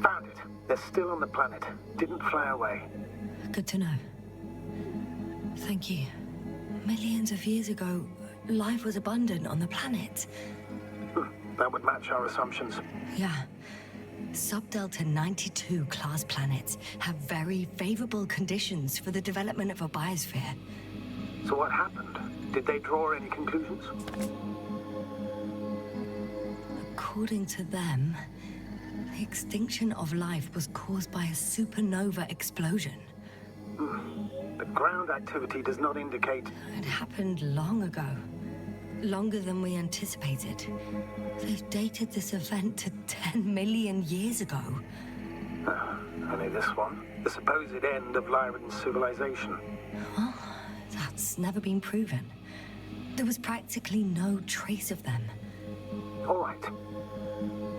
Found it. They're still on the planet. Didn't fly away. Good to know. Thank you. Millions of years ago, life was abundant on the planet. That would match our assumptions. Yeah. Subdelta 92 class planets have very favorable conditions for the development of a biosphere. So what happened? Did they draw any conclusions? According to them, the extinction of life was caused by a supernova explosion. The ground activity does not indicate... It happened long ago. Longer than we anticipated. They've dated this event to 10 million years ago. Only this one. The supposed end of Lyran's civilization. Well, that's never been proven. There was practically no trace of them. All right.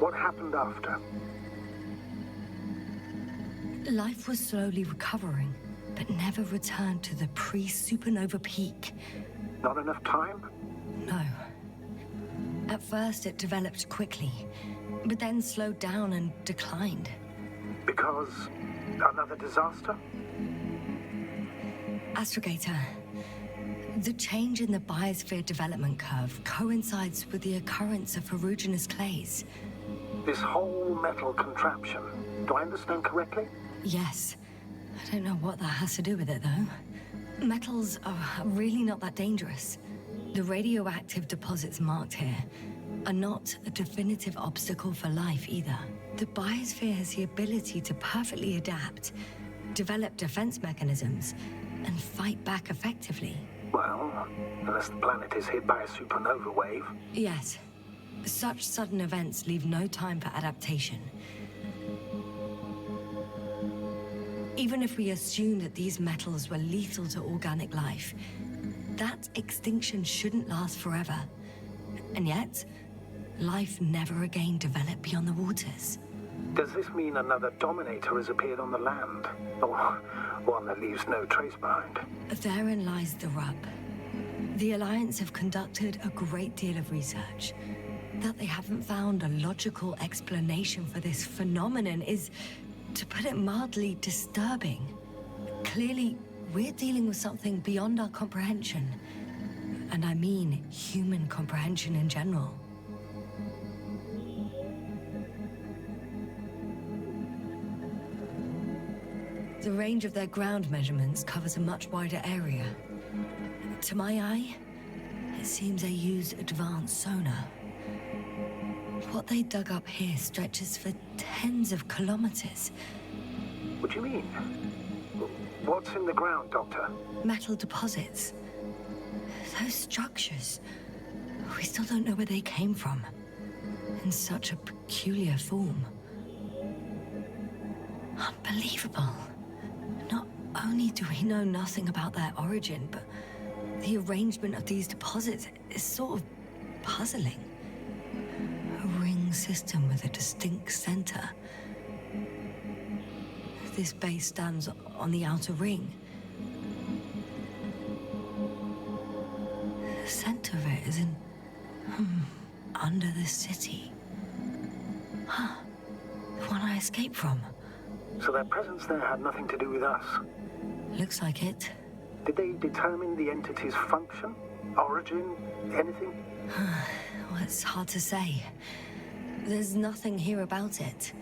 What happened after? Life was slowly recovering, but never returned to the pre-supernova peak. Not enough time? No. At first, it developed quickly, but then slowed down and declined. Because another disaster? Astrogator, the change in the biosphere development curve coincides with the occurrence of ferruginous clays. This whole metal contraption, do I understand correctly? Yes. I don't know what that has to do with it, though. Metals are really not that dangerous. The radioactive deposits marked here are not a definitive obstacle for life either. The biosphere has the ability to perfectly adapt, develop defense mechanisms, and fight back effectively. Well, unless the planet is hit by a supernova wave. Yes. Such sudden events leave no time for adaptation. Even if we assume that these metals were lethal to organic life, that extinction shouldn't last forever. And yet, life never again developed beyond the waters. Does this mean another Dominator has appeared on the land? Or one that leaves no trace behind? Therein lies the rub. The Alliance have conducted a great deal of research. That they haven't found a logical explanation for this phenomenon is, to put it mildly, disturbing. Clearly, we're dealing with something beyond our comprehension. And I mean human comprehension in general. The range of their ground measurements covers a much wider area. To my eye, it seems they use advanced sonar. What they dug up here stretches for tens of kilometers. What do you mean? What's in the ground, Doctor? Metal deposits. Those structures. We still don't know where they came from. In such a peculiar form. Unbelievable. Not only do we know nothing about their origin, but the arrangement of these deposits is sort of puzzling. A ring system with a distinct center. This base stands on the outer ring. The center of it is in... under the city. Huh. The one I escaped from. So their presence there had nothing to do with us? Looks like it. Did they determine the entity's function? Origin? Anything? Well, it's hard to say. There's nothing here about it.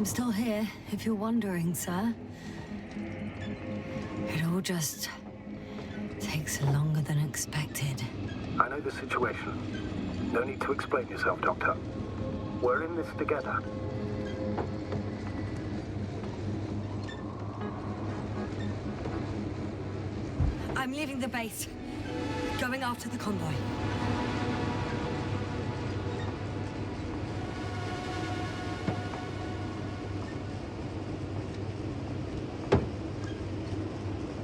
I'm still here, if you're wondering, sir. It all just takes longer than expected. I know the situation. No need to explain yourself, Doctor. We're in this together. I'm leaving the base. Going after the convoy.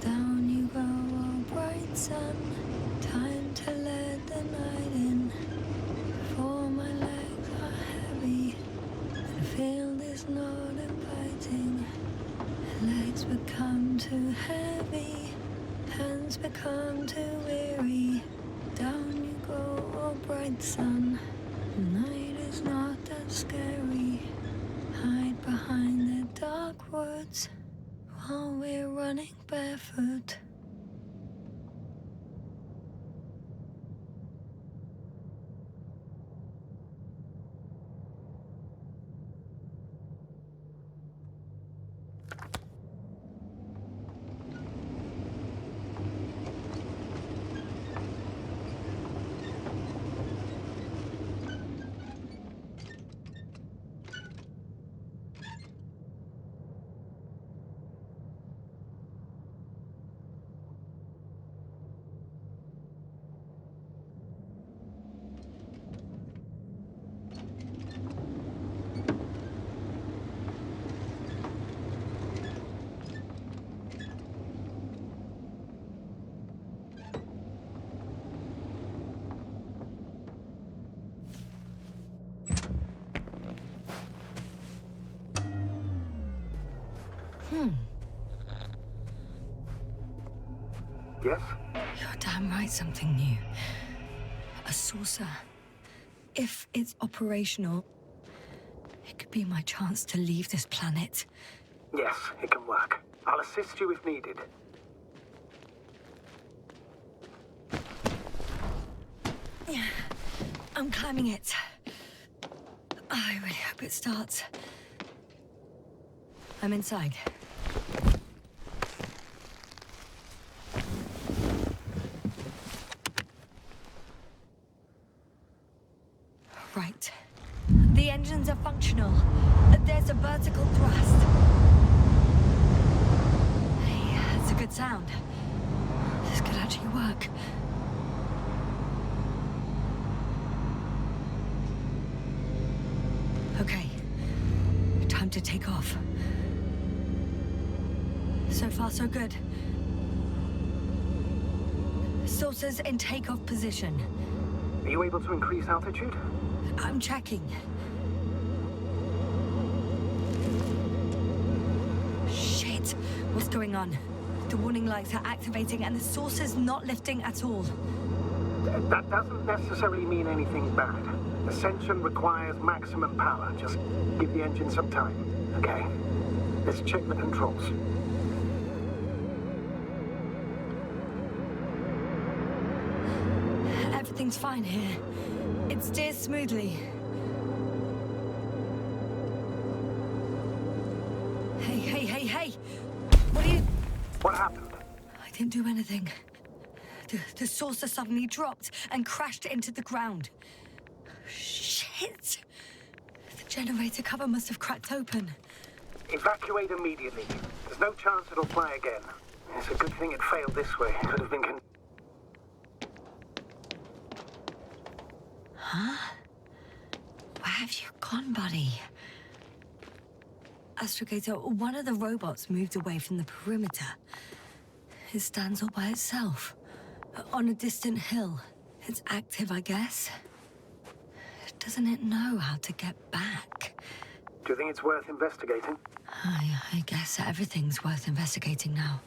Down you go, oh bright sun. Time to let the night in. For my legs are heavy. The field is not inviting. Legs become too heavy. Hands become too weary. Down you go, oh bright sun. Night is not that scary. Hide behind the dark woods while we're running barefoot. Yes? You're damn right, something new. A saucer. If it's operational, it could be my chance to leave this planet. Yes, it can work. I'll assist you if needed. I'm climbing it. I really hope it starts. I'm inside. Right. The engines are functional. There's a vertical thrust. Hey, that's a good sound. This could actually work. Okay. Time to take off. So far, so good. Saucers in takeoff position. Are you able to increase altitude? I'm checking. Shit! What's going on? The warning lights are activating and the saucer's not lifting at all. That doesn't necessarily mean anything bad. Ascension requires maximum power. Just give the engine some time, okay? Let's check the controls. Everything's fine here. It steers smoothly. Hey! What are you... What happened? I didn't do anything. The saucer suddenly dropped and crashed into the ground. Shit! The generator cover must have cracked open. Evacuate immediately. There's no chance it'll fly again. It's a good thing it failed this way. It could have been Huh? Where have you gone, buddy? Astrogator, one of the robots moved away from the perimeter. It stands all by itself, on a distant hill. It's active, I guess. Doesn't it know how to get back? Do you think it's worth investigating? I guess everything's worth investigating now.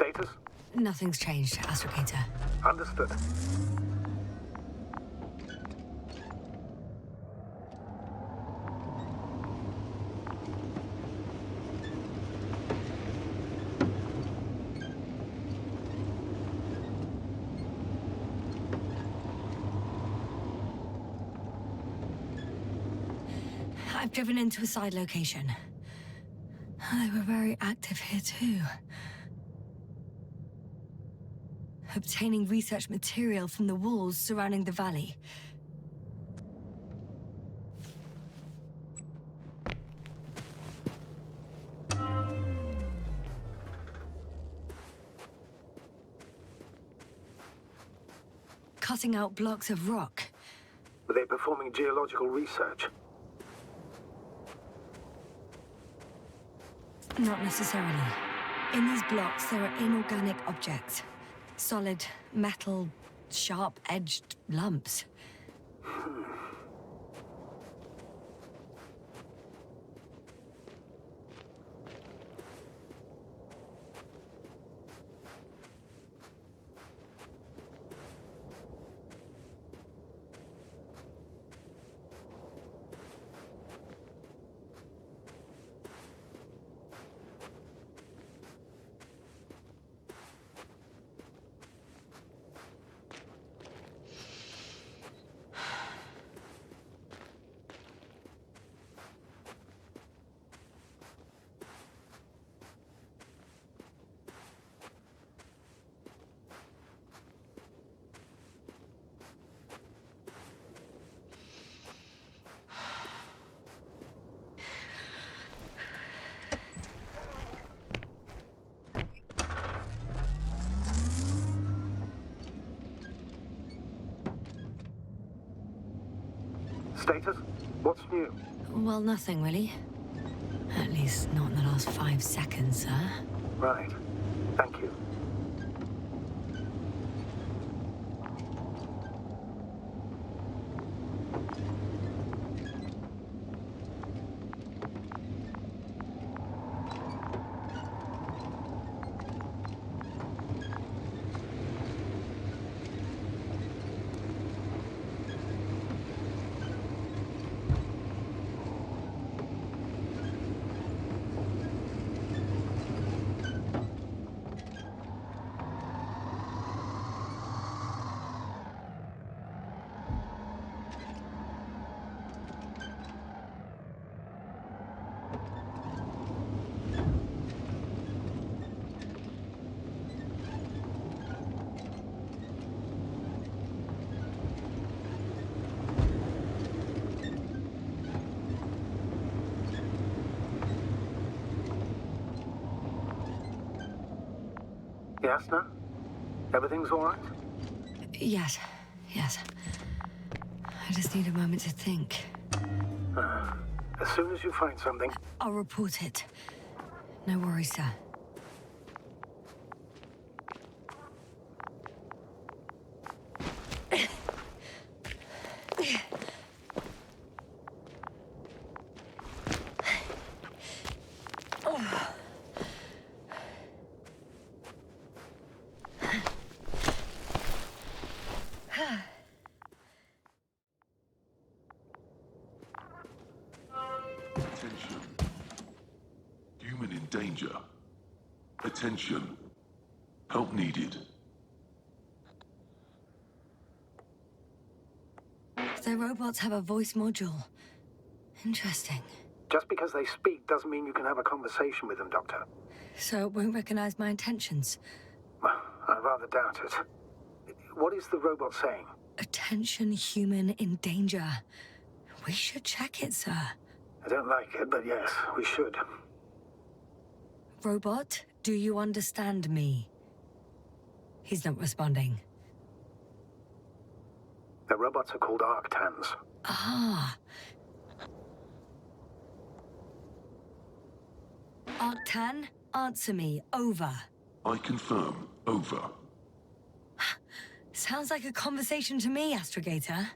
Status? Nothing's changed, Astrogator. Understood. I've driven into a side location. They were very active here too. Obtaining research material from the walls surrounding the valley. Cutting out blocks of rock. Were they performing geological research? Not necessarily. In these blocks, there are inorganic objects. Solid, metal, sharp-edged lumps. Status? What's new? Well, nothing really. At least not in the last 5 seconds, sir. Right. Thank you. Yasna? Everything's all right? Yes, yes. I just need a moment to think. As soon as you find something... I'll report it. No worries, sir. Attention. Human in danger. Attention. Help needed. Their robots have a voice module. Interesting. Just because they speak doesn't mean you can have a conversation with them, Doctor. So it won't recognize my intentions. Well, I rather doubt it. What is the robot saying? Attention, human in danger. We should check it, sir. I don't like it, but yes, we should. Robot, do you understand me? He's not responding. The robots are called Arctans. Ah. Arctan, answer me. Over. I confirm. Over. Sounds like a conversation to me, Astrogator.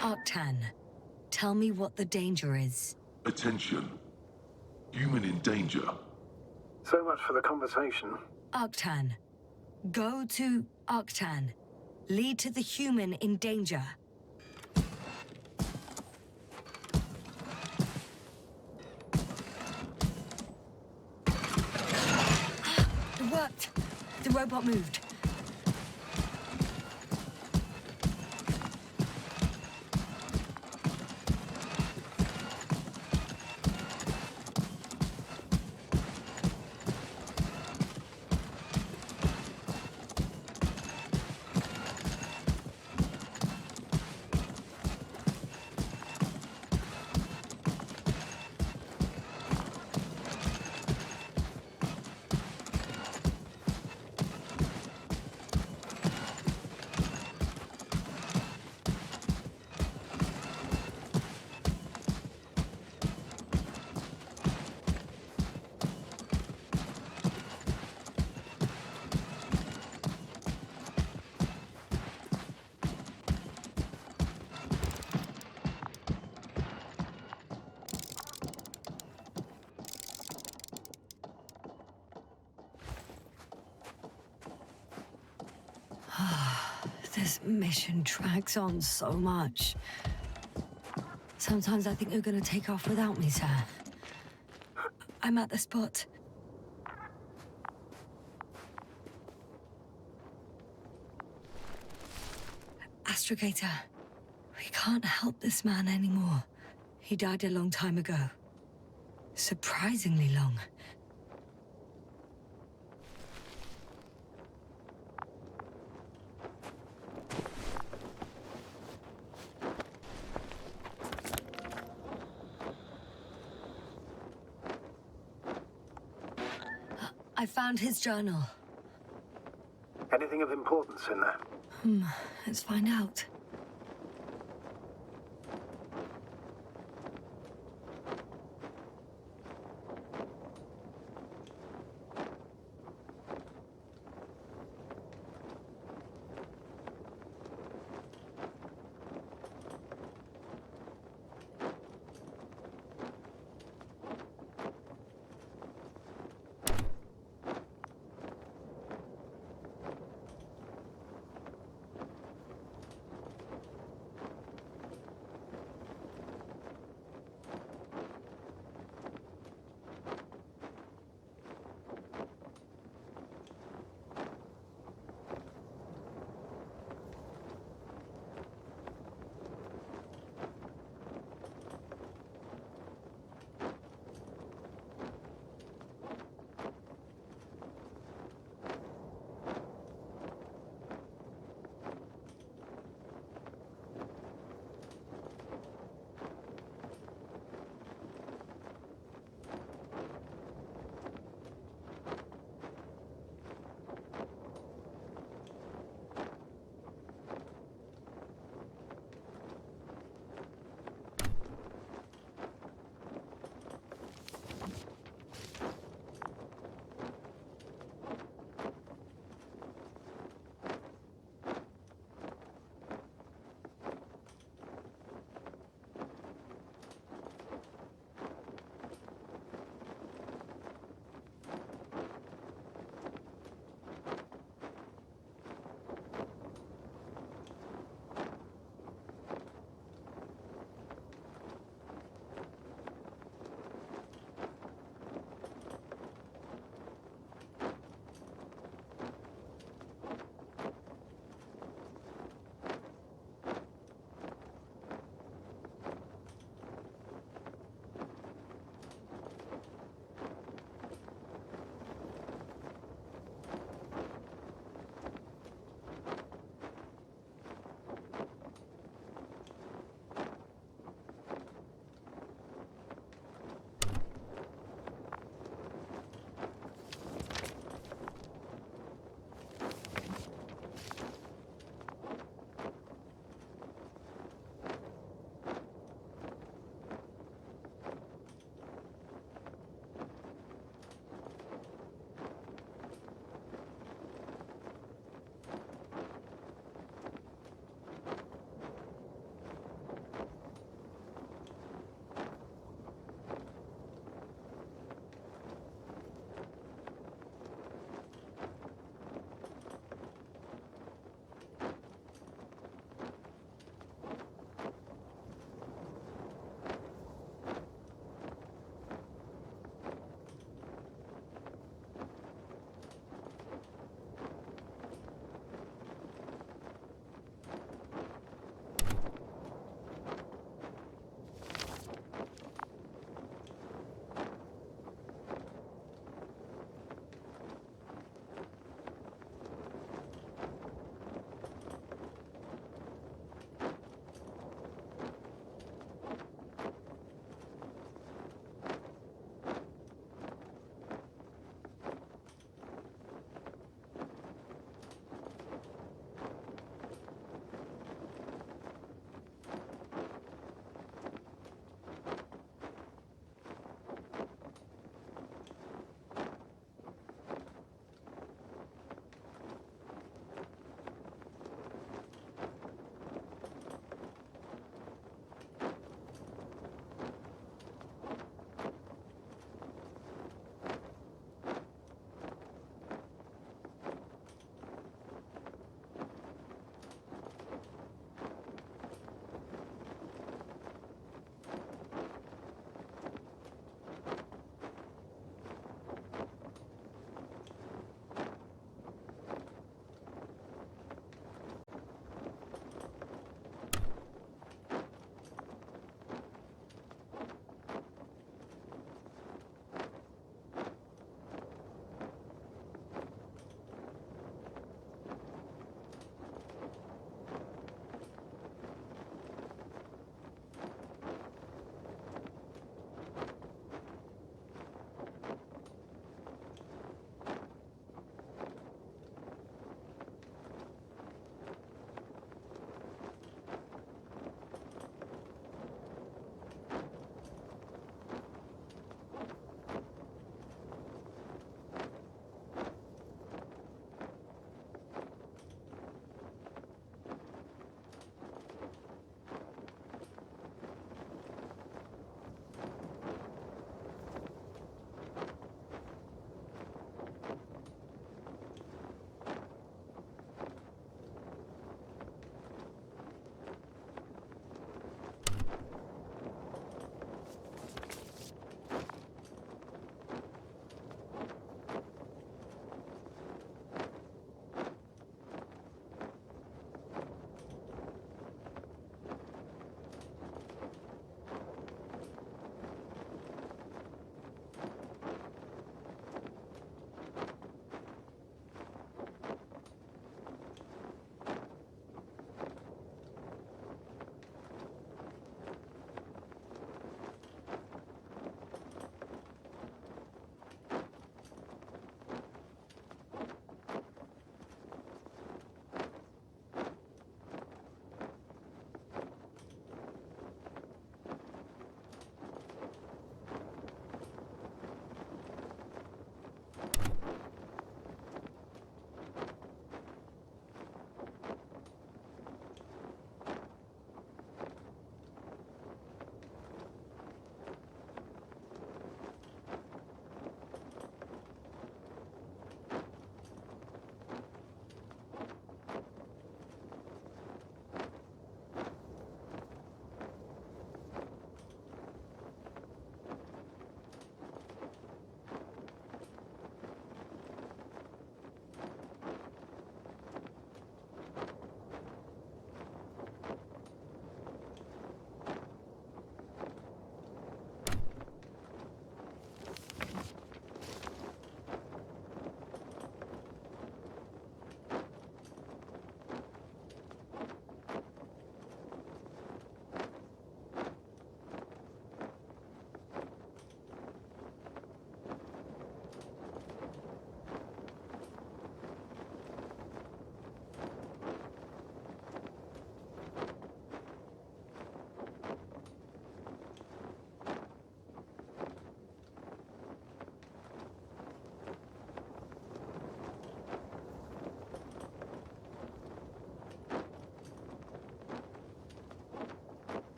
Arctan, tell me what the danger is. Attention. Human in danger. So much for the conversation. Arctan. Go to Arctan. Lead to the human in danger. It worked. The robot moved. This mission drags on so much. Sometimes I think you're gonna take off without me, sir. I'm at the spot. Astrogator, we can't help this man anymore. He died a long time ago. Surprisingly long. I found his journal. Anything of importance in there? Let's find out.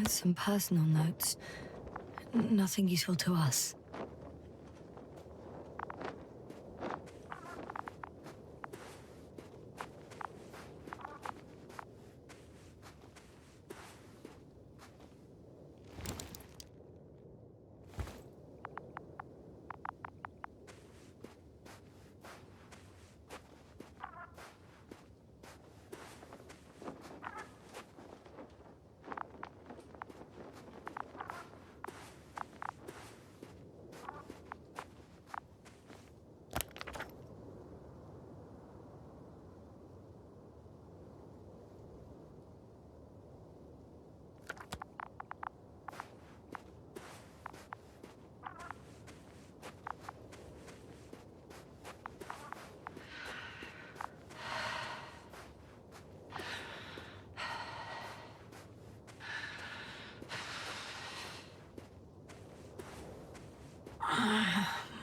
Some personal notes. Nothing useful to us.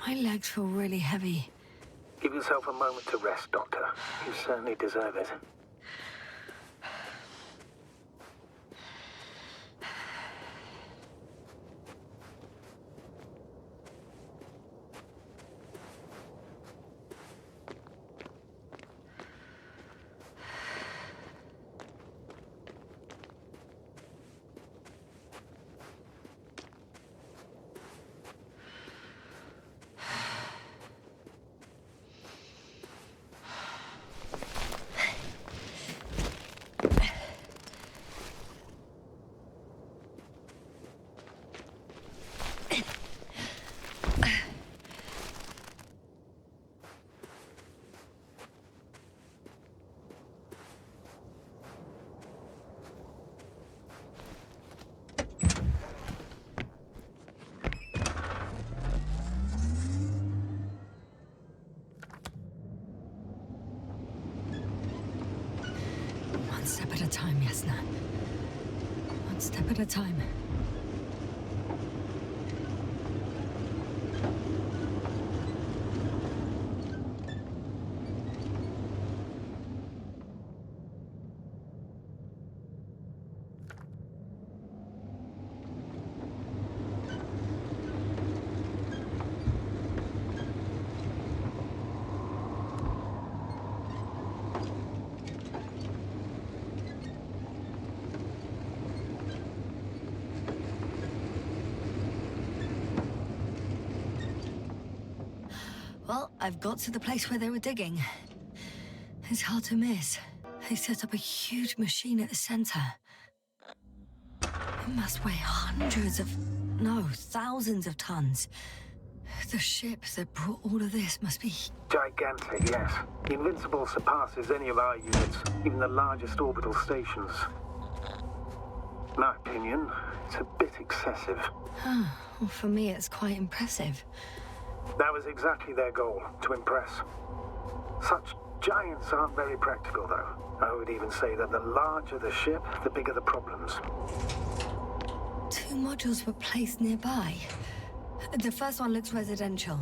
My legs feel really heavy. Give yourself a moment to rest, Doctor. You certainly deserve it. One step at a time, Yasna. One step at a time. Well, I've got to the place where they were digging. It's hard to miss. They set up a huge machine at the center. It must weigh thousands of tons. The ship that brought all of this must be... Gigantic, yes. The Invincible surpasses any of our units, even the largest orbital stations. In my opinion, it's a bit excessive. Well, for me, it's quite impressive. That was exactly their goal, to impress. Such giants aren't very practical, though. I would even say that the larger the ship, the bigger the problems. 2 modules were placed nearby. The first one looks residential.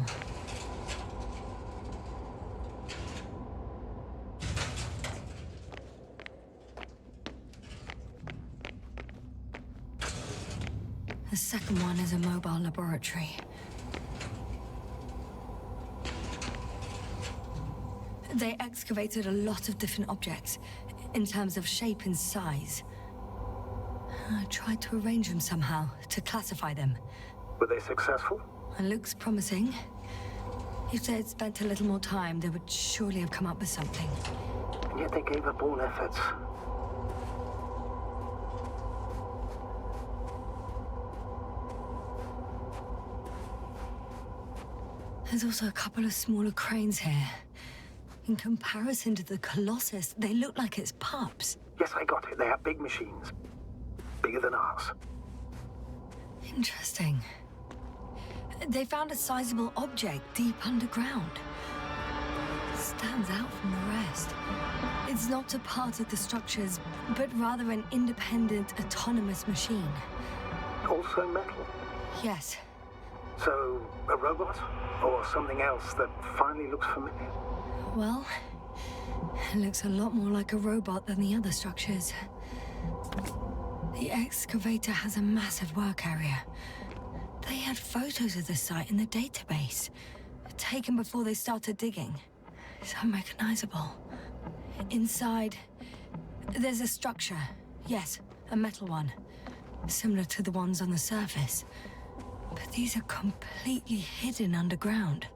The second one is a mobile laboratory. They excavated a lot of different objects, in terms of shape and size. I tried to arrange them somehow, to classify them. Were they successful? It looks promising. If they had spent a little more time, they would surely have come up with something. And yet they gave up all efforts. There's also a couple of smaller cranes here. In comparison to the Colossus, they look like it's pups. Yes, I got it. They have big machines. Bigger than ours. Interesting. They found a sizable object deep underground. It stands out from the rest. It's not a part of the structures, but rather an independent, autonomous machine. Also metal? Yes. So, a robot? Or something else that finally looks familiar? Well, it looks a lot more like a robot than the other structures. The excavator has a massive work area. They had photos of the site in the database, taken before they started digging. It's unrecognizable. Inside, there's a structure. Yes, a metal one. Similar to the ones on the surface. But these are completely hidden underground.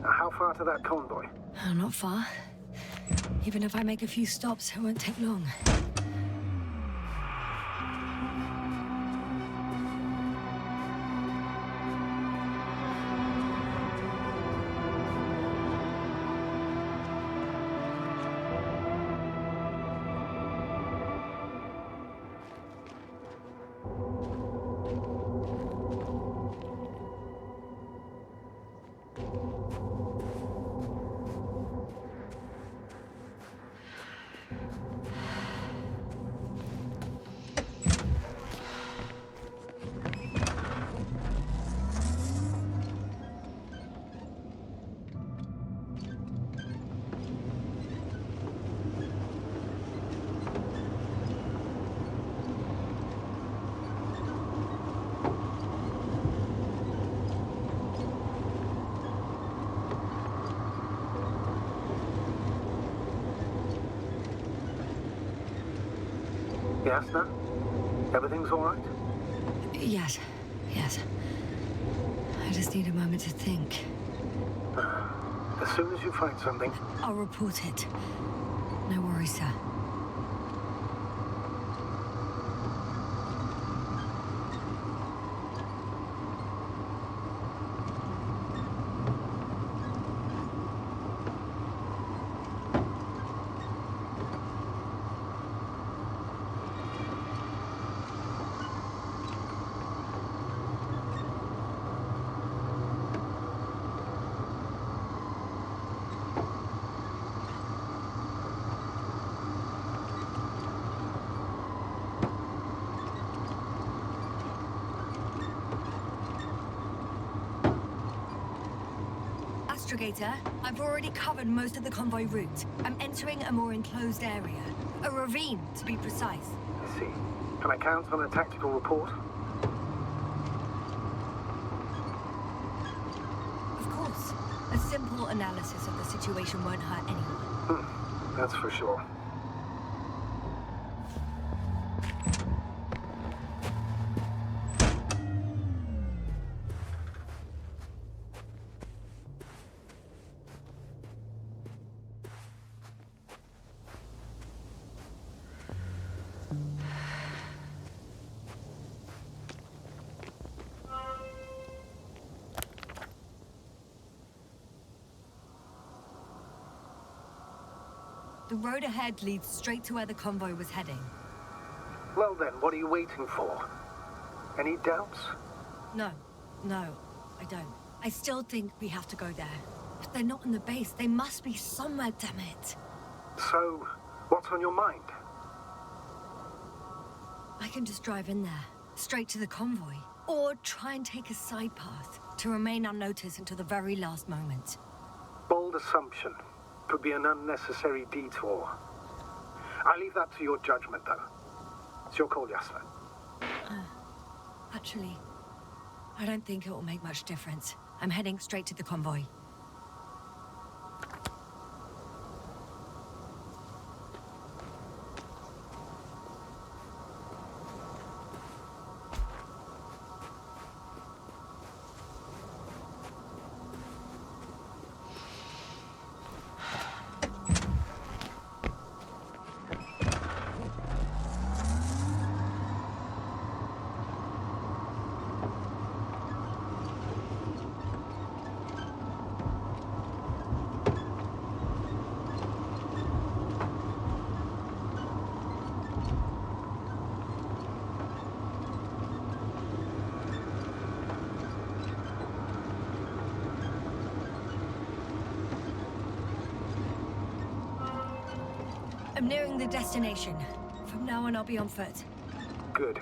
How far to that convoy? Oh, not far. Even if I make a few stops, it won't take long. Yes, no? Everything's all right? Yes. I just need a moment to think. As soon as you find something... I'll report it. No worries, sir. Astrogator, I've already covered most of the convoy route. I'm entering a more enclosed area. A ravine, to be precise. I see. Can I count on a tactical report? Of course. A simple analysis of the situation won't hurt anyone. That's for sure. The road ahead leads straight to where the convoy was heading. Well then, what are you waiting for? Any doubts? No, I don't. I still think we have to go there. But they're not in the base. They must be somewhere, damn it. So, what's on your mind? I can just drive in there, straight to the convoy. Or try and take a side path to remain unnoticed until the very last moment. Bold assumption. Could be an unnecessary detour. I leave that to your judgment, though. It's your call, Yasna. Actually, I don't think it will make much difference. I'm heading straight to the convoy. I'm nearing the destination. From now on, I'll be on foot. Good.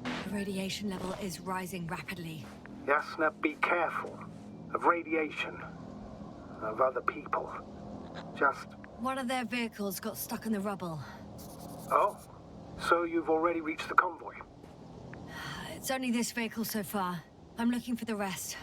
The radiation level is rising rapidly. Yasna, be careful. Of radiation. Of other people. Just... One of their vehicles got stuck in the rubble. Oh? So you've already reached the convoy? It's only this vehicle so far. I'm looking for the rest.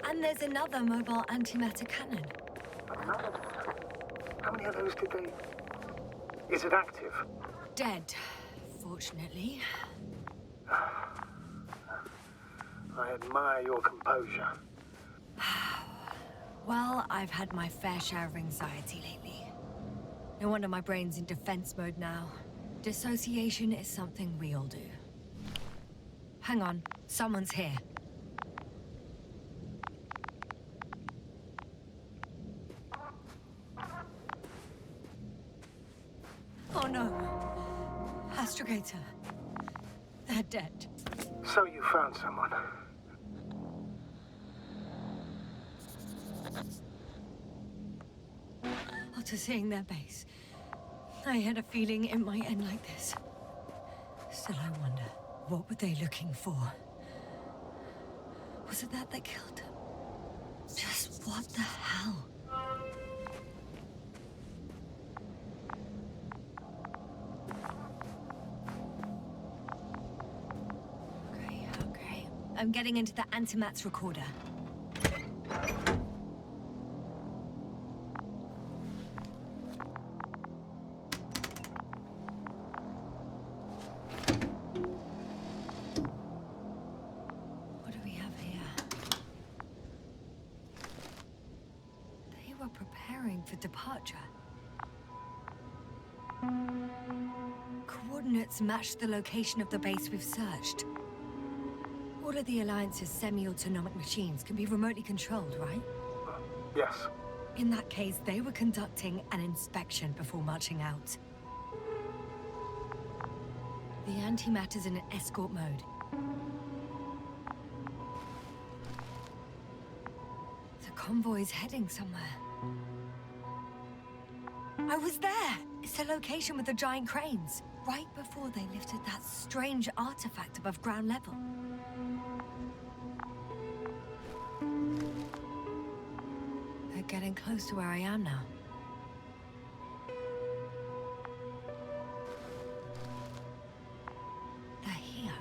And there's another mobile antimatter cannon. Another one? How many of those did they... Is it active? Dead, fortunately. I admire your composure. Well, I've had my fair share of anxiety lately. No wonder my brain's in defense mode now. Dissociation is something we all do. Hang on, someone's here. Oh no. Astrogator. They're dead. So you found someone. After seeing their base, I had a feeling it might end like this. Still, I wonder, what were they looking for? Was it that they killed them? Just what the hell? Okay. I'm getting into the antimat's recorder. What do we have here? They were preparing for departure. Coordinates match the location of the base we've searched. All of the Alliance's semi-autonomic machines can be remotely controlled, right? Yes. In that case, they were conducting an inspection before marching out. The antimatter's in an escort mode. The convoy's heading somewhere. I was there! It's the location with the giant cranes. Right before they lifted that strange artifact above ground level. They're getting close to where I am now. They're here.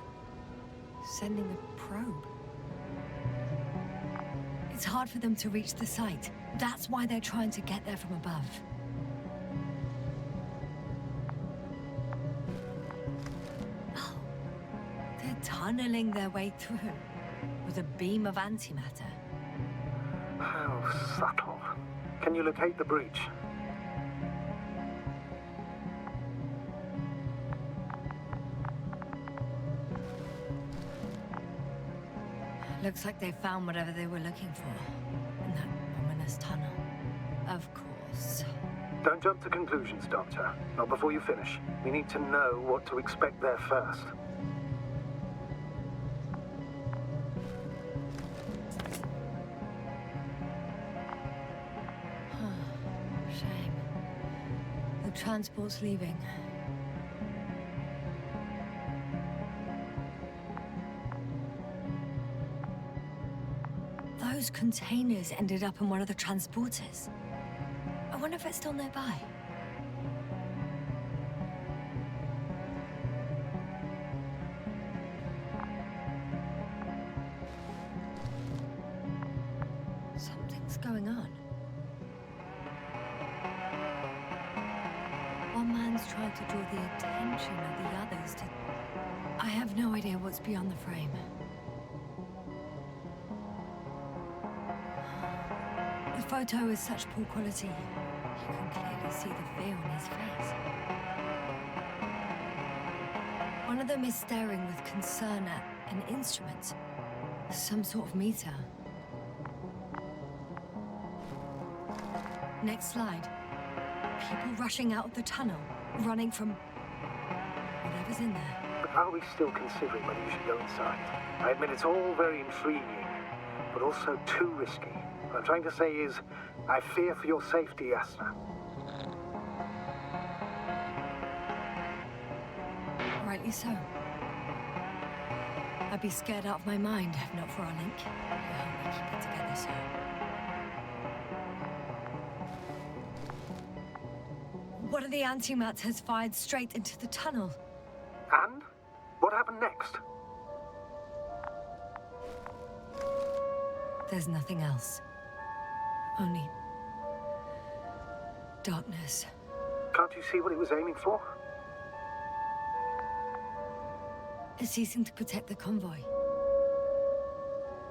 Sending a probe. It's hard for them to reach the site. That's why they're trying to get there from above. Oh. They're tunneling their way through with a beam of antimatter. How subtle. Can you locate the breach? Looks like they found whatever they were looking for in that ominous tunnel. Of course. Don't jump to conclusions, Doctor. Not before you finish. We need to know what to expect there first. Shame. The transport's leaving. Those containers ended up in one of the transporters. I wonder if it's still nearby. Something's going on. One man's trying to draw the attention of the others to I have no idea what's beyond the frame. The photo is such poor quality. You can clearly see the fear on his face. One of them is staring with concern at an instrument. Some sort of meter. Next slide. People rushing out of the tunnel, running from whatever's in there. But are we still considering whether you should go inside? I admit it's all very intriguing, but also too risky. What I'm trying to say is, I fear for your safety, Yasna. Rightly so. I'd be scared out of my mind if not for our link. I hope we keep it together, sir. One of the antimats has fired straight into the tunnel. And? What happened next? There's nothing else. Only darkness. Can't you see what it was aiming for? It's ceasing to protect the convoy.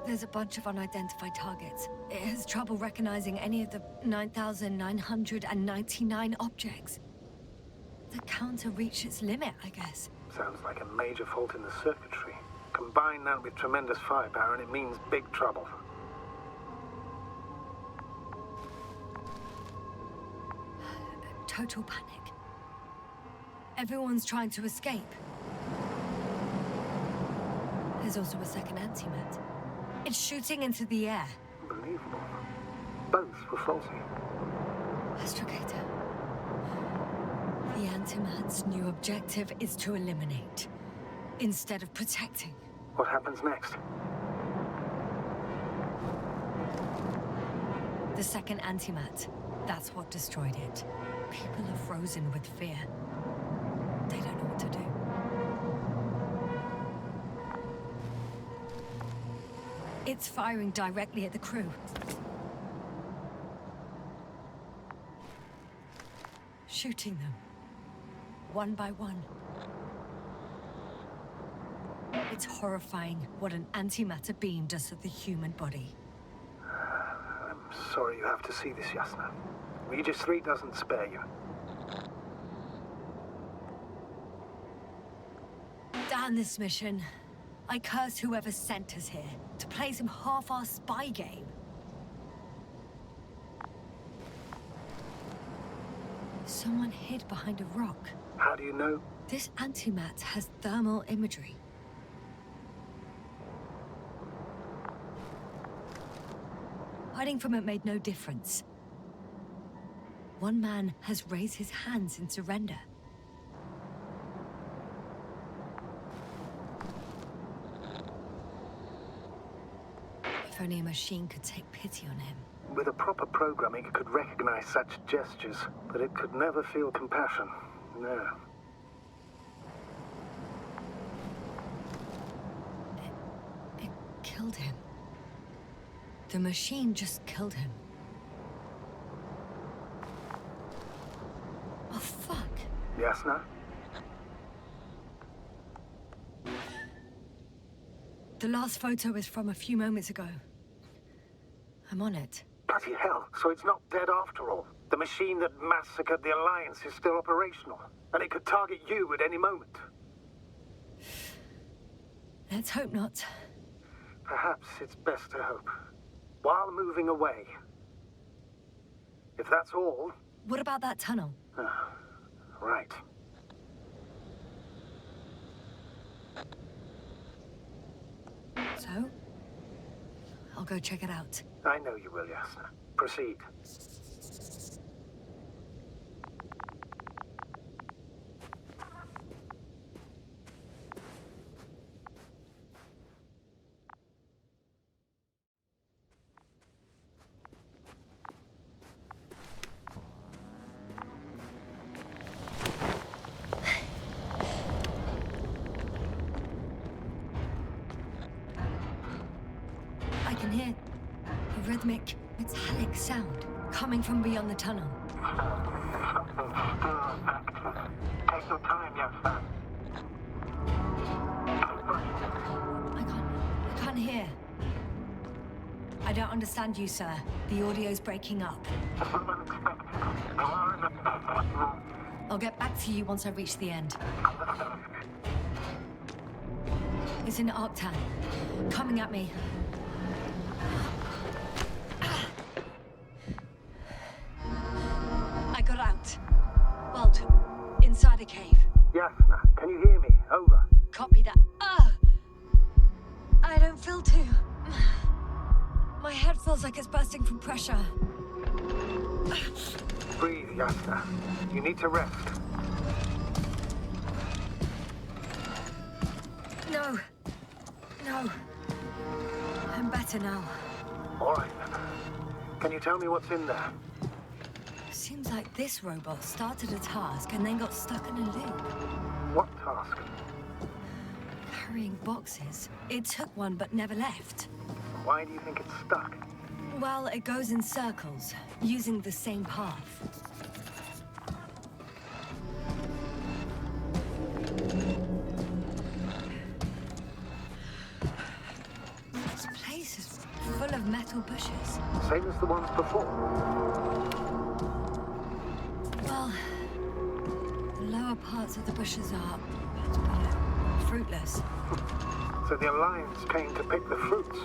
There's a bunch of unidentified targets. It has trouble recognizing any of the 9,999 objects. The counter reached its limit, I guess. Sounds like a major fault in the circuitry. Combine that with tremendous firepower and it means big trouble. Total panic. Everyone's trying to escape. There's also a second antimat. It's shooting into the air. Unbelievable. Both were faulty. Astrogator. The antimat's new objective is to eliminate, instead of protecting. What happens next? The second antimat. That's what destroyed it. People are frozen with fear. They don't know what to do. It's firing directly at the crew. Shooting them. One by one. It's horrifying what an antimatter beam does to the human body. I'm sorry you have to see this, Yasna. Regis 3 doesn't spare you. Damn this mission. I curse whoever sent us here to play some half-assed spy game. Someone hid behind a rock. How do you know? This antimat has thermal imagery. Hiding from it made no difference. One man has raised his hands in surrender. If only a machine could take pity on him. With a proper programming, it could recognize such gestures, but it could never feel compassion. No. It killed him. The machine just killed him. Oh, fuck. Yasna? The last photo is from a few moments ago. I'm on it. Bloody hell, so it's not dead after all. The machine that massacred the Alliance is still operational, and it could target you at any moment. Let's hope not. Perhaps it's best to hope. While moving away. If that's all... What about that tunnel? Right. So? I'll go check it out. I know you will, Yasna. Proceed. I can hear a rhythmic, metallic sound coming from beyond the tunnel. Something still active. Take your time, Yasna. here. I don't understand you, sir. The audio's breaking up. I'll get back to you once I reach the end. It's an Arctan. Coming at me. I got out. Well, inside a cave. Yasna, can you hear me? Over. Copy that. I don't feel too... My head feels like it's bursting from pressure. Breathe, Yasna. You need to rest. No. No. I'm better now. All right, then. Can you tell me what's in there? Seems like this robot started a task and then got stuck in a loop. What task? Carrying boxes. It took one but never left. Why do you think it's stuck? Well, it goes in circles, using the same path. This place is full of metal bushes. Same as the ones before. Well, the lower parts of the bushes are, how to put it, fruitless. So the Alliance came to pick the fruits.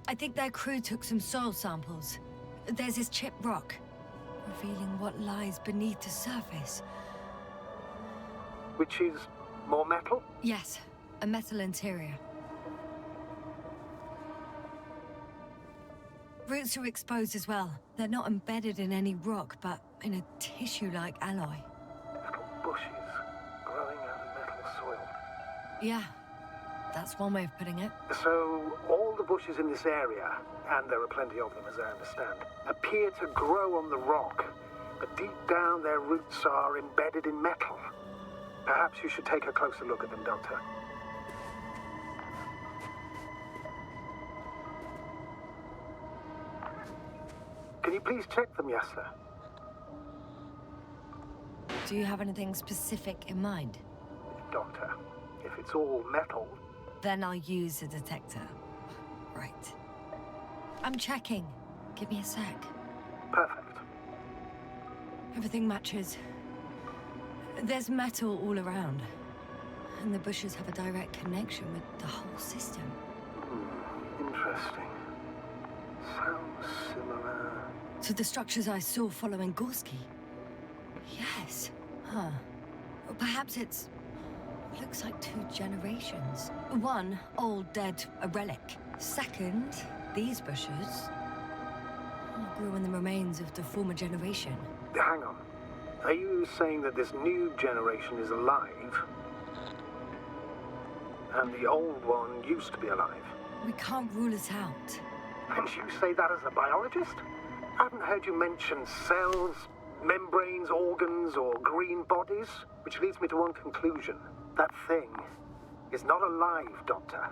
I think their crew took some soil samples. There's this chipped rock, revealing what lies beneath the surface. Which is more metal? Yes, a metal interior. Roots are exposed as well. They're not embedded in any rock, but in a tissue-like alloy. Little bushes growing out of metal soil. Yeah, that's one way of putting it. So, all the bushes in this area, and there are plenty of them as I understand, appear to grow on the rock, but deep down their roots are embedded in metal. Perhaps you should take a closer look at them, Doctor. Can you please check them, Yasna? Do you have anything specific in mind? Doctor, if it's all metal... Then I'll use a detector. Right. I'm checking. Give me a sec. Perfect. Everything matches. There's metal all around. And the bushes have a direct connection with the whole system. Interesting. Sounds similar... To the structures I saw following Gorski. Yes. Huh. Or perhaps it's... looks like 2 generations. One, old, dead, a relic. Second, these bushes grew in the remains of the former generation. Hang on. Are you saying that this new generation is alive? And the old one used to be alive? We can't rule it out. And you say that as a biologist? I haven't heard you mention cells, membranes, organs, or green bodies, which leads me to one conclusion. That thing is not alive, Doctor.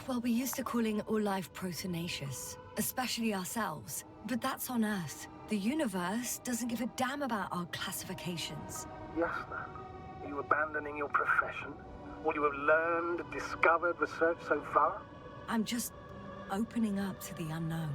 Well, we used to calling all life proteinaceous, especially ourselves. But that's on Earth. The universe doesn't give a damn about our classifications. Yasna, are you abandoning your profession? All you have learned, discovered, researched so far? I'm just opening up to the unknown.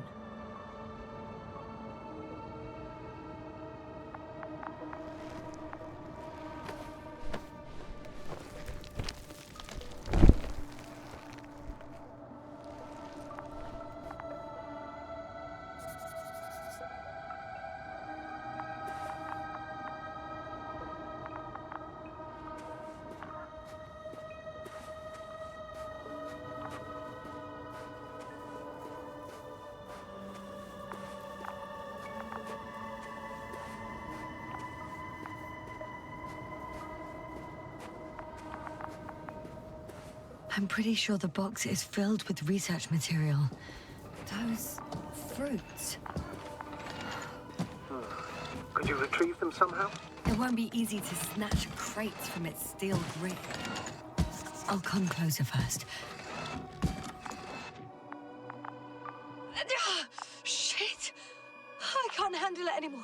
I'm pretty sure the box is filled with research material. Those fruits. Could you retrieve them somehow? It won't be easy to snatch crates from its steel grip. I'll come closer first. Shit! I can't handle it anymore.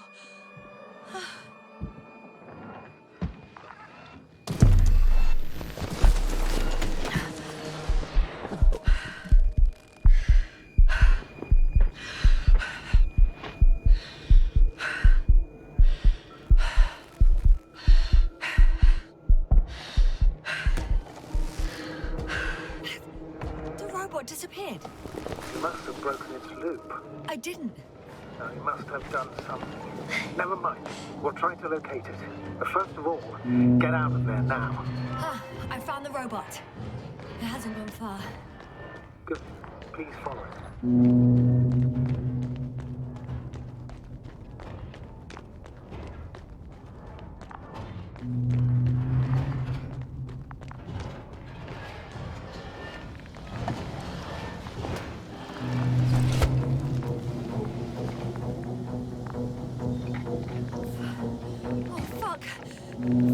Disappeared. You must have broken its loop. I didn't. No, you must have done something. Never mind. We'll try to locate it. But first of all, get out of there now. Ah, I found the robot. It hasn't gone far. Good. Please follow it.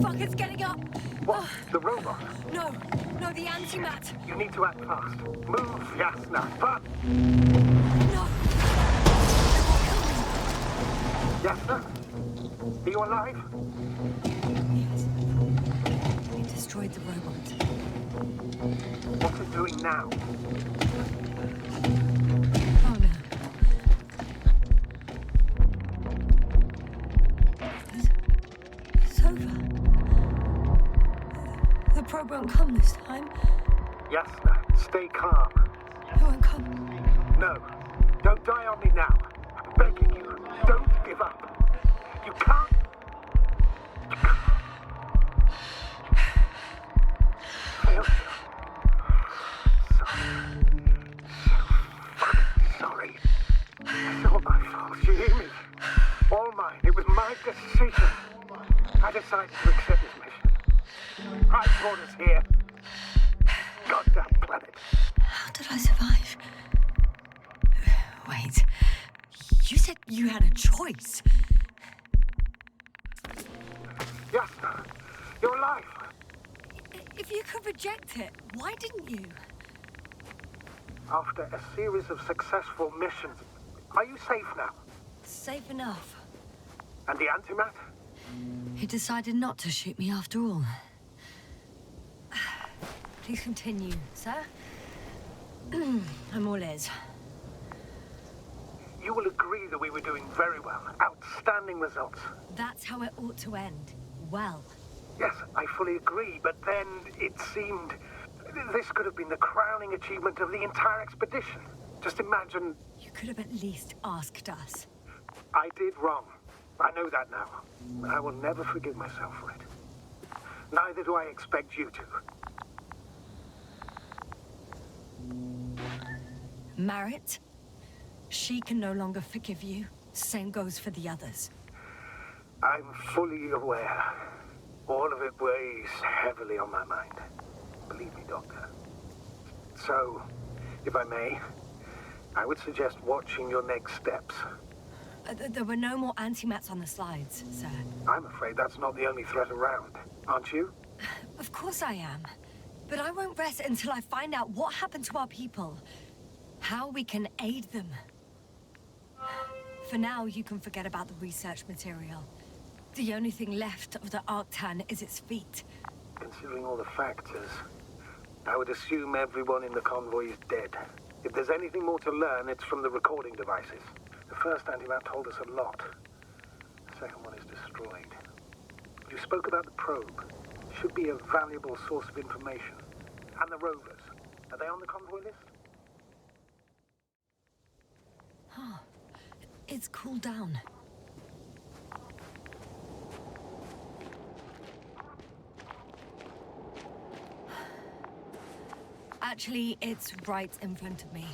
Fuck, it's getting up! What? The robot? No, the antimat! You need to act fast. Move, Yasna, fast! No! Yasna? Are you alive? Yes. He destroyed the robot. What's it doing now? Oh no. It's over. The probe won't come this time. Yasna, stay calm. It won't come. No, don't die on me now. I'm begging you, don't give up. You can't. Failure. Sorry. It's all my fault. You hear me? All mine. It was my decision. I decided to accept this mission. I brought us here. Goddamn planet. How did I survive? Wait. You said you had a choice. Yasna, you're alive. If you could reject it, why didn't you? After a series of successful missions, are you safe now? Safe enough. And the antimat? He decided not to shoot me after all. Please continue, sir. I'm all ears. You will agree that we were doing very well. Outstanding results. That's how it ought to end. Well. Yes, I fully agree, but then it seemed this could have been the crowning achievement of the entire expedition. Just imagine... You could have at least asked us. I did wrong. I know that now. And I will never forgive myself for it. Neither do I expect you to. Marit? She can no longer forgive you. Same goes for the others. I'm fully aware. All of it weighs heavily on my mind. Believe me, Doctor. So, if I may, I would suggest watching your next steps. There were no more antimats on the slides, sir. I'm afraid that's not the only threat around, aren't you? Of course I am. But I won't rest until I find out what happened to our people. How we can aid them. For now, you can forget about the research material. The only thing left of the Arctan is its feet. Considering all the factors, I would assume everyone in the convoy is dead. If there's anything more to learn, it's from the recording devices. The first antimat told us a lot. The second one is destroyed. You spoke about the probe. Should be a valuable source of information. And the rovers. Are they on the convoy list? Huh. It's cooled down. Actually, it's right in front of me.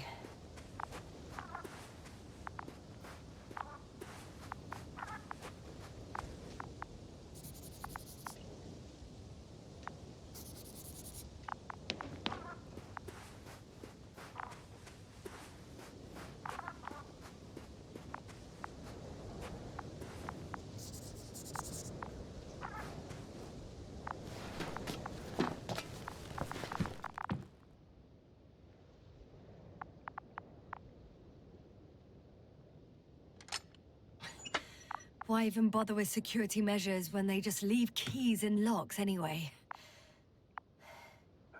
Why even bother with security measures when they just leave keys in locks anyway?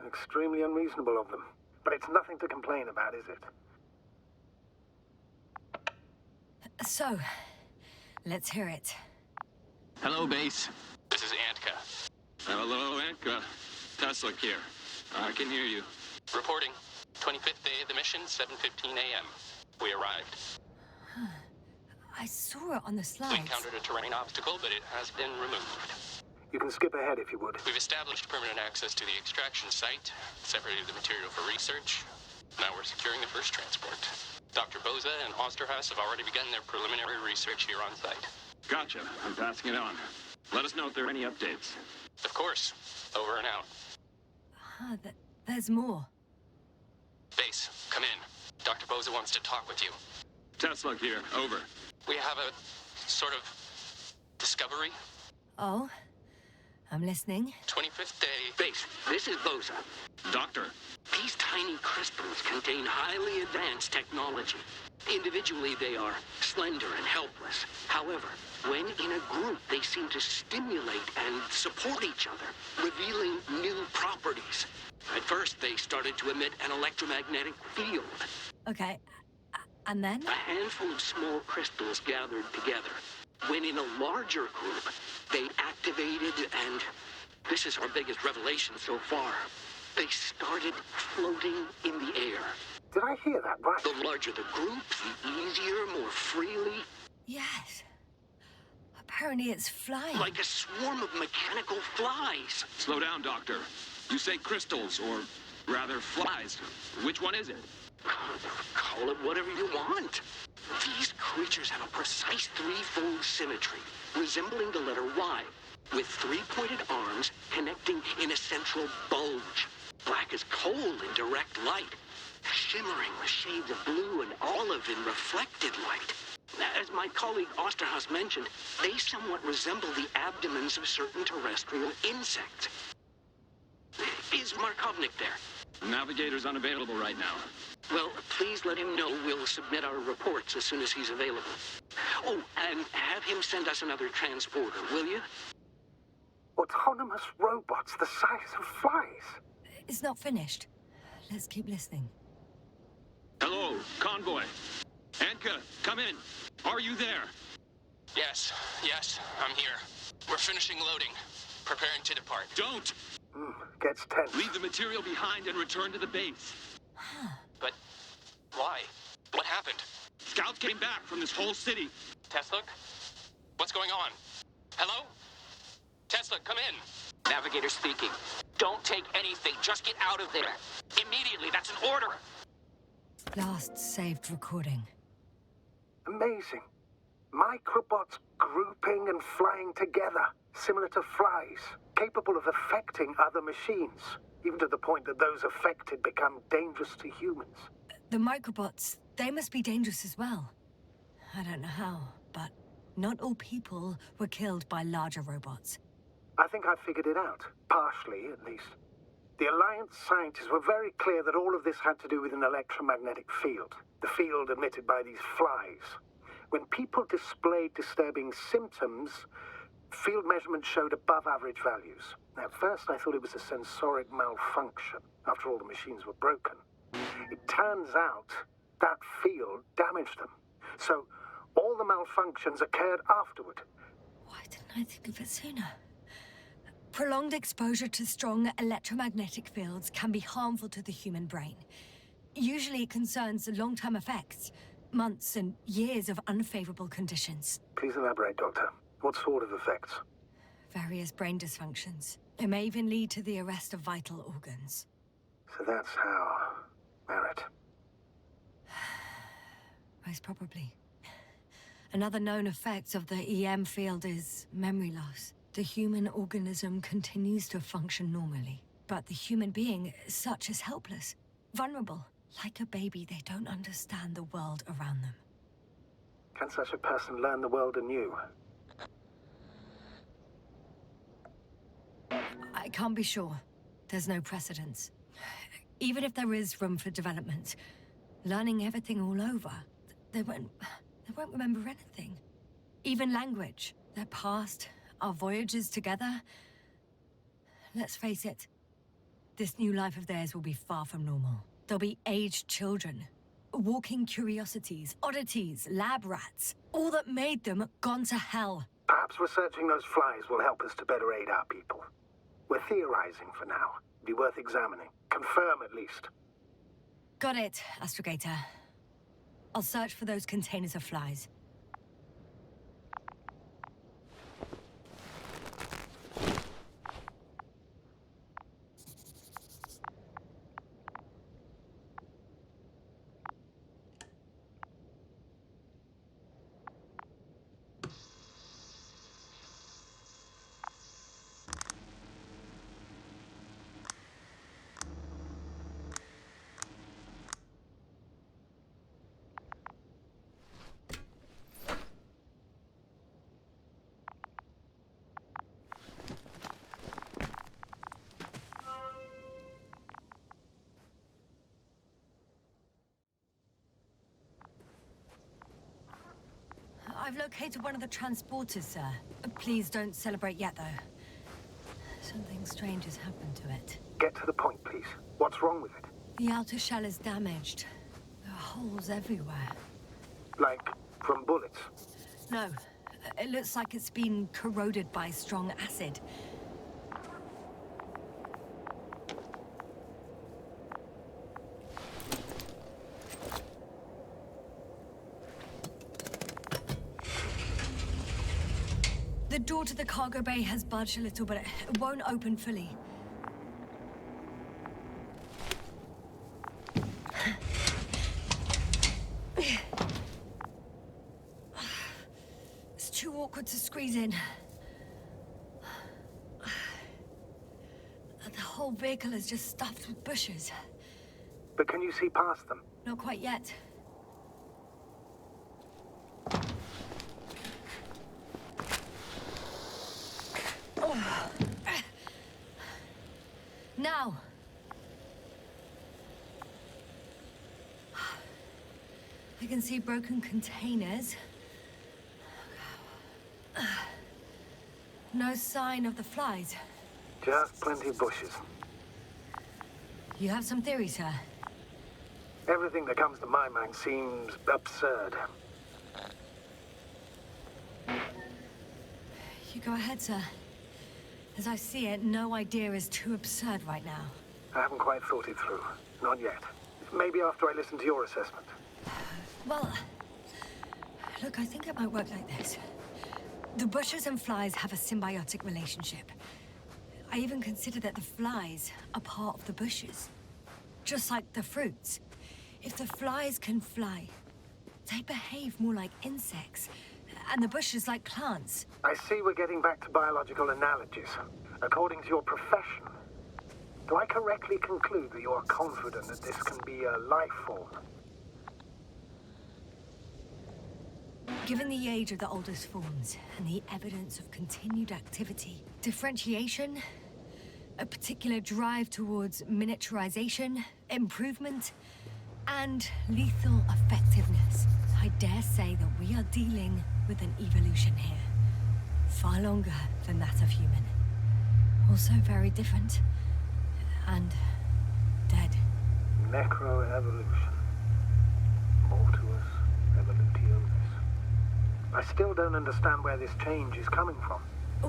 Extremely unreasonable of them. But it's nothing to complain about, is it? So, let's hear it. Hello, base. This is Antka. Hello, Antka. Tesla here. I can hear you. Reporting. 25th day of the mission, 7:15 a.m. We arrived. I saw it on the We slides. encountered a terrain obstacle, but it has been removed. You can skip ahead if you would. We've established permanent access to the extraction site, separated the material for research. Now we're securing the first transport. Dr. Boza and Osterhaus have already begun their preliminary research here on site. Gotcha. I'm passing it on. Let us know if there are any updates. Of course. Over and out. There's more. Base, come in. Dr. Boza wants to talk with you. Tesla here. Over. We have a sort of discovery. Oh? I'm listening. 25th day. Base, this is Boza. Doctor. These tiny crystals contain highly advanced technology. Individually, they are slender and helpless. However, when in a group, they seem to stimulate and support each other, revealing new properties. At first, they started to emit an electromagnetic field. Okay. And then? A handful of small crystals gathered together. When in a larger group, they activated and... this is our biggest revelation so far. They started floating in the air. Did I hear that right? The larger the group, the easier, more freely. Yes. Apparently it's flying. Like a swarm of mechanical flies. Slow down, Doctor. You say crystals, or rather flies. Which one is it? Call it whatever you want. These creatures have a precise threefold symmetry, resembling the letter Y, with three-pointed arms connecting in a central bulge. Black as coal in direct light, shimmering with shades of blue and olive in reflected light. As my colleague Osterhaus mentioned, they somewhat resemble the abdomens of certain terrestrial insects. Is Markovnik there? Navigator's unavailable right now. Well, please let him know we'll submit our reports as soon as he's available. Oh, and have him send us another transporter, will you? Autonomous robots the size of flies. It's not finished. Let's keep listening. Hello, convoy. Anka, come in. Are you there? Yes, I'm here. We're finishing loading. Preparing to depart. Don't! Gets tense. Leave the material behind and return to the base. But why? What happened? Scouts came back from this whole city. Tesla? What's going on? Hello? Tesla, come in. Navigator speaking. Don't take anything. Just get out of there. Immediately. That's an order. Last saved recording. Amazing. Microbots grouping and flying together, similar to flies, capable of affecting other machines, even to the point that those affected become dangerous to humans. The microbots, they must be dangerous as well. I don't know how, but not all people were killed by larger robots. I think I figured it out, partially at least. The Alliance scientists were very clear that all of this had to do with an electromagnetic field, the field emitted by these flies. When people displayed disturbing symptoms, field measurements showed above average values. At first, I thought it was a sensoric malfunction. After all, the machines were broken. It turns out that field damaged them. So, all the malfunctions occurred afterward. Why didn't I think of it sooner? Prolonged exposure to strong electromagnetic fields can be harmful to the human brain. Usually it concerns long-term effects, months and years of unfavorable conditions. Please elaborate, Doctor. What sort of effects? Various brain dysfunctions. It may even lead to the arrest of vital organs. So that's how... Merit. Most probably. Another known effect of the EM field is memory loss. The human organism continues to function normally, but the human being as such is helpless, vulnerable. Like a baby, they don't understand the world around them. Can such a person learn the world anew? I can't be sure. There's no precedence. Even if there is room for development, learning everything all over, they won't remember anything. even language, their past, our voyages together. Let's face it, this new life of theirs will be far from normal. They'll be aged children, walking curiosities, oddities, lab rats. All that made them gone to hell. Perhaps researching those flies will help us to better aid our people. We're theorizing for now. Be worth examining. Confirm at least. Got it, Astrogator. I'll search for those containers of flies. I've located one of the transporters, sir. Please don't celebrate yet, though. Something strange has happened to it. Get to the point, please. What's wrong with it? The outer shell is damaged. There are holes everywhere. Like from bullets? No. It looks like it's been corroded by strong acid. The door to the cargo bay has budged a little, but it won't open fully. It's too awkward to squeeze in. The whole vehicle is just stuffed with bushes. But can you see past them? Not quite yet. Now. I can see broken containers. No sign of the flies. Just plenty of bushes. You have some theories, sir? Everything that comes to my mind seems absurd. You go ahead, sir. As I see it, no idea is too absurd right now. I haven't quite thought it through. Not yet. Maybe after I listen to your assessment. Well, look, I think it might work like this. The bushes and flies have a symbiotic relationship. I even consider that the flies are part of the bushes. Just like the fruits. If the flies can fly, they behave more like insects, and the bushes like plants. I see we're getting back to biological analogies. According to your profession, do I correctly conclude that you are confident that this can be a life form? Given the age of the oldest forms and the evidence of continued activity, differentiation, a particular drive towards miniaturization, improvement, and lethal effectiveness, I dare say that we are dealing with an evolution here. Far longer than that of human. Also very different. And dead. Necroevolution. Mortuus evolutionis. I still don't understand where this change is coming from.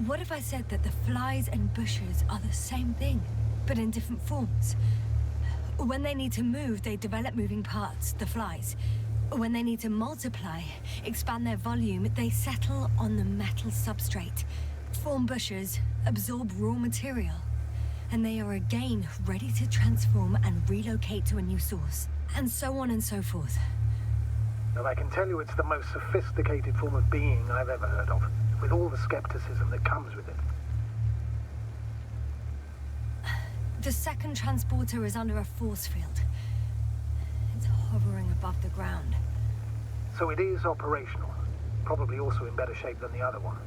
What if I said that the flies and bushes are the same thing, but in different forms? When they need to move, they develop moving parts, the flies. When they need to multiply, expand their volume, they settle on the metal substrate, form bushes, absorb raw material, and they are again ready to transform and relocate to a new source, and so on and so forth. And I can tell you it's the most sophisticated form of being I've ever heard of, with all the skepticism that comes with it. The second transporter is under a force field. It's hovering above the ground. So it is operational. Probably also in better shape than the other one.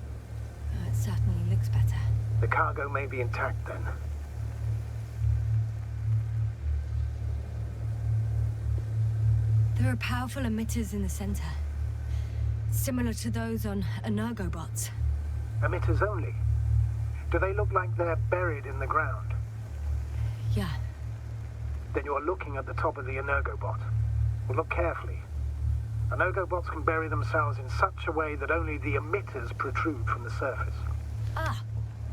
It certainly looks better. The cargo may be intact then. There are powerful emitters in the center. Similar to those on Energobots. Emitters only? Do they look like they're buried in the ground? Yeah. Then you're looking at the top of the Energobot. Well, look carefully. Energobots can bury themselves in such a way that only the emitters protrude from the surface. Ah,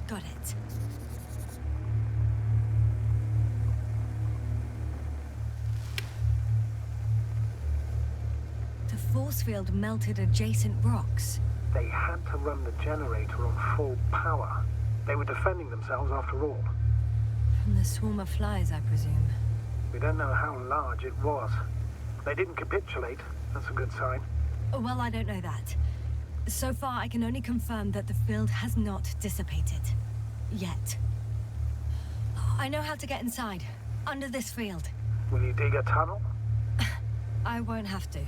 got it. The force field melted adjacent rocks. They had to run the generator on full power. They were defending themselves after all. From the swarm of flies, I presume. We don't know how large it was. They didn't capitulate. That's a good sign. Well, I don't know that. So far, I can only confirm that the field has not dissipated. Yet. I know how to get inside. Under this field. Will you dig a tunnel? I won't have to.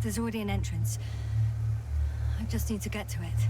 There's already an entrance. I just need to get to it.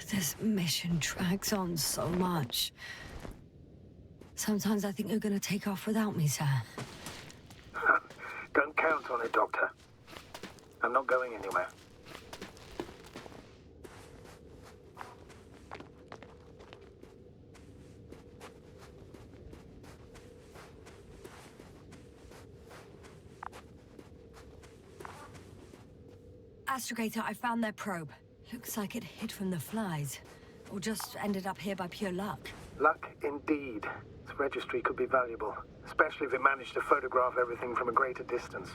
This mission drags on so much. Sometimes I think you're gonna take off without me, sir. Don't count on it, Doctor. I'm not going anywhere. Astrogator, I found their probe. Looks like it hid from the flies. Or just ended up here by pure luck. Luck indeed. This registry could be valuable, especially if it managed to photograph everything from a greater distance.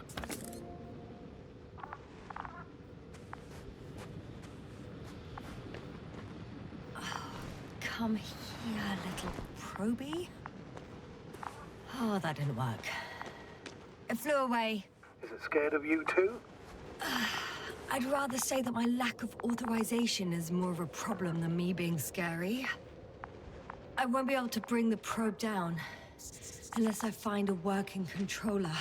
Come here, little probie. Oh, that didn't work. It flew away. Is it scared of you too? I'd rather say that my lack of authorization is more of a problem than me being scary. I won't be able to bring the probe down unless I find a working controller.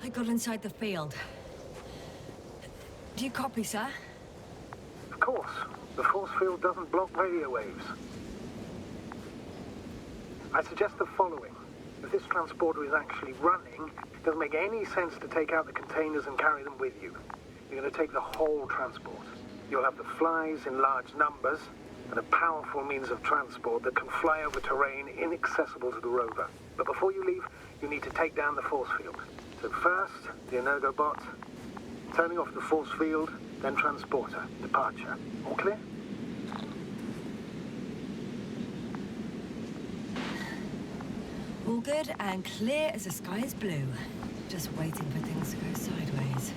I got inside the field. Do you copy, sir? Of course. The force field doesn't block radio waves. I suggest the following. If this transporter is actually running, it doesn't make any sense to take out the containers and carry them with you. You're going to take the whole transport. You'll have the flies in large numbers, and a powerful means of transport that can fly over terrain inaccessible to the rover. But before you leave, you need to take down the force field. So first, the Energobot, turning off the force field, then transporter, departure. All clear? All good and clear as the sky is blue. Just waiting for things to go sideways.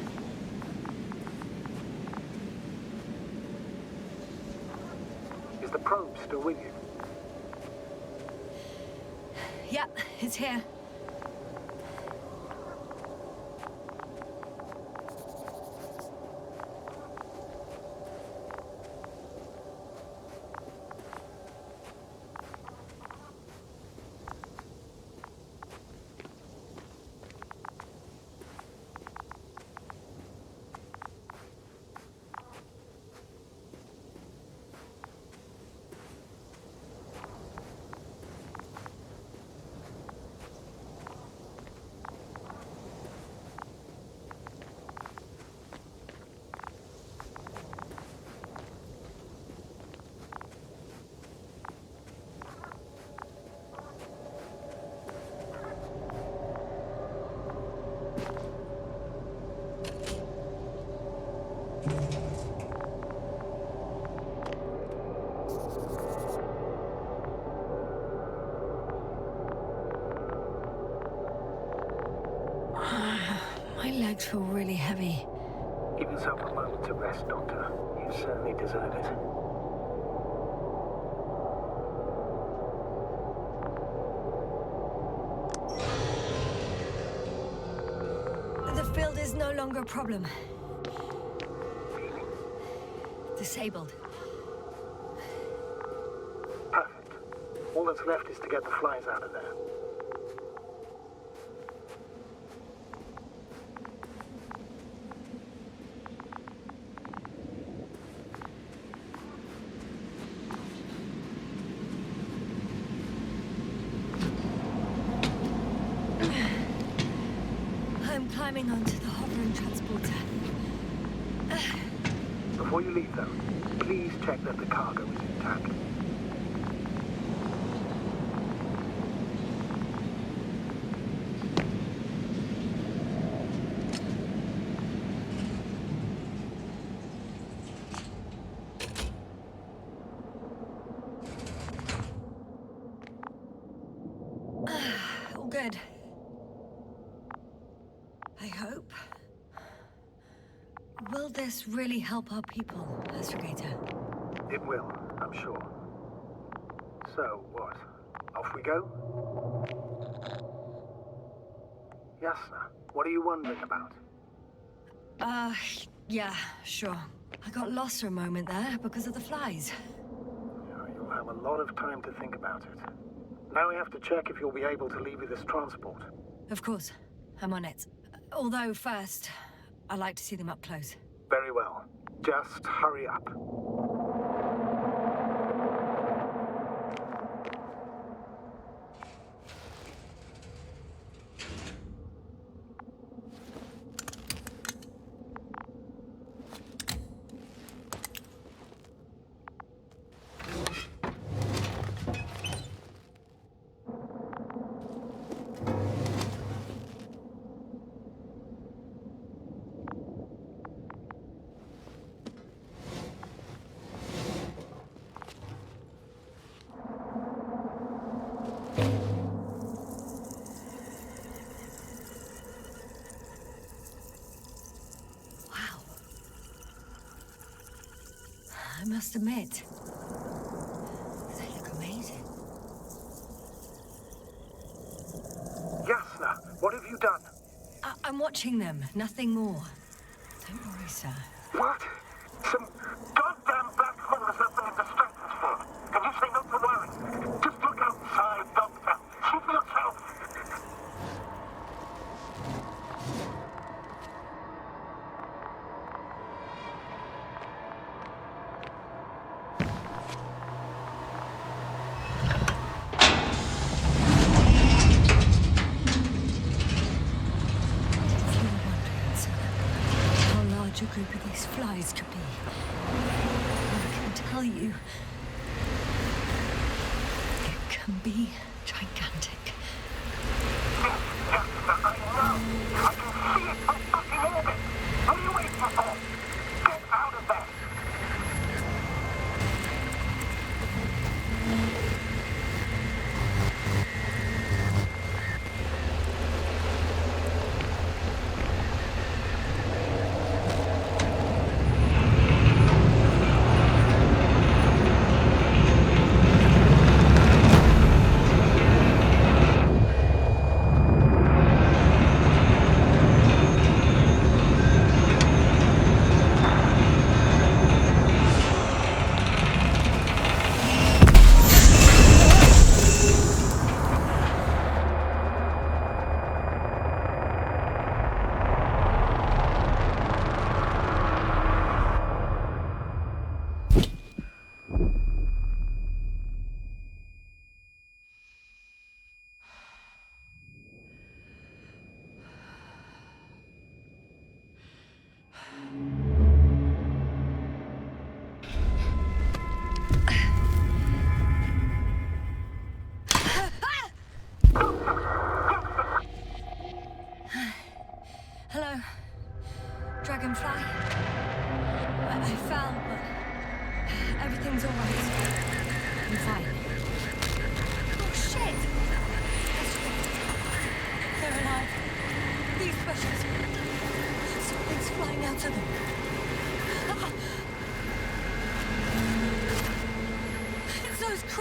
Is the probe still with you? Yep, it's here. legs feel really heavy. Give yourself a moment to rest, Doctor. You certainly deserve it. The field is no longer a problem. Disabled. Perfect. All that's left is to get the flies out of there. I'm climbing onto the hovering transporter. Before you leave, though, please check that the cargo is intact. All good. I hope. Will this really help our people, Astrogator? It will, I'm sure. So, what? Off we go? Yasna, what are you wondering about? Yeah, sure. I got lost for a moment there because of the flies. You'll have a lot of time to think about it. Now we have to check if you'll be able to leave with this transport. Of course. I'm on it. Although first, I like to see them up close. Very well. Just hurry up. I must admit, they look amazing. Yasna, what have you done? I'm watching them, nothing more. Don't worry, sir. What? Some goddamn black holes have been in the stratosphere. And you say not to worry. Just look outside, Doctor. See for yourself. A group of these flies could be. I can tell you, it can be gigantic. I know. I can see it from fucking orbit. What are you waiting for? Get out of there.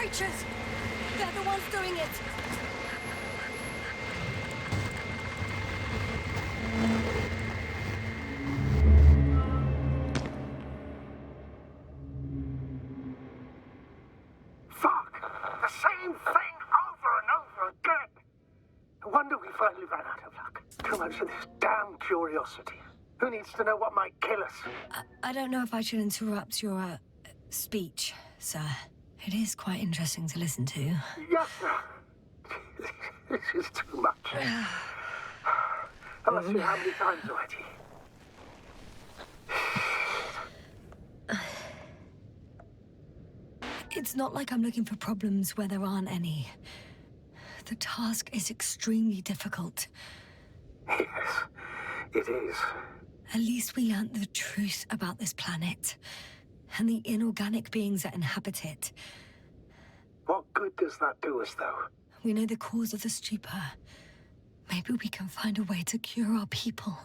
creatures! They're the ones doing it! Fuck! The same thing over and over again! No wonder we finally ran out of luck. Too much of this damn curiosity. Who needs to know what might kill us? I don't know if I should interrupt your, speech, sir. It is quite interesting to listen to. Yes, sir. This is too much. I've asked you how many times already? It's not like I'm looking for problems where there aren't any. The task is extremely difficult. Yes, it is. At least we learned the truth about this planet and the inorganic beings that inhabit it. What good does that do us, though? We know the cause of the stupor. Maybe we can find a way to cure our people.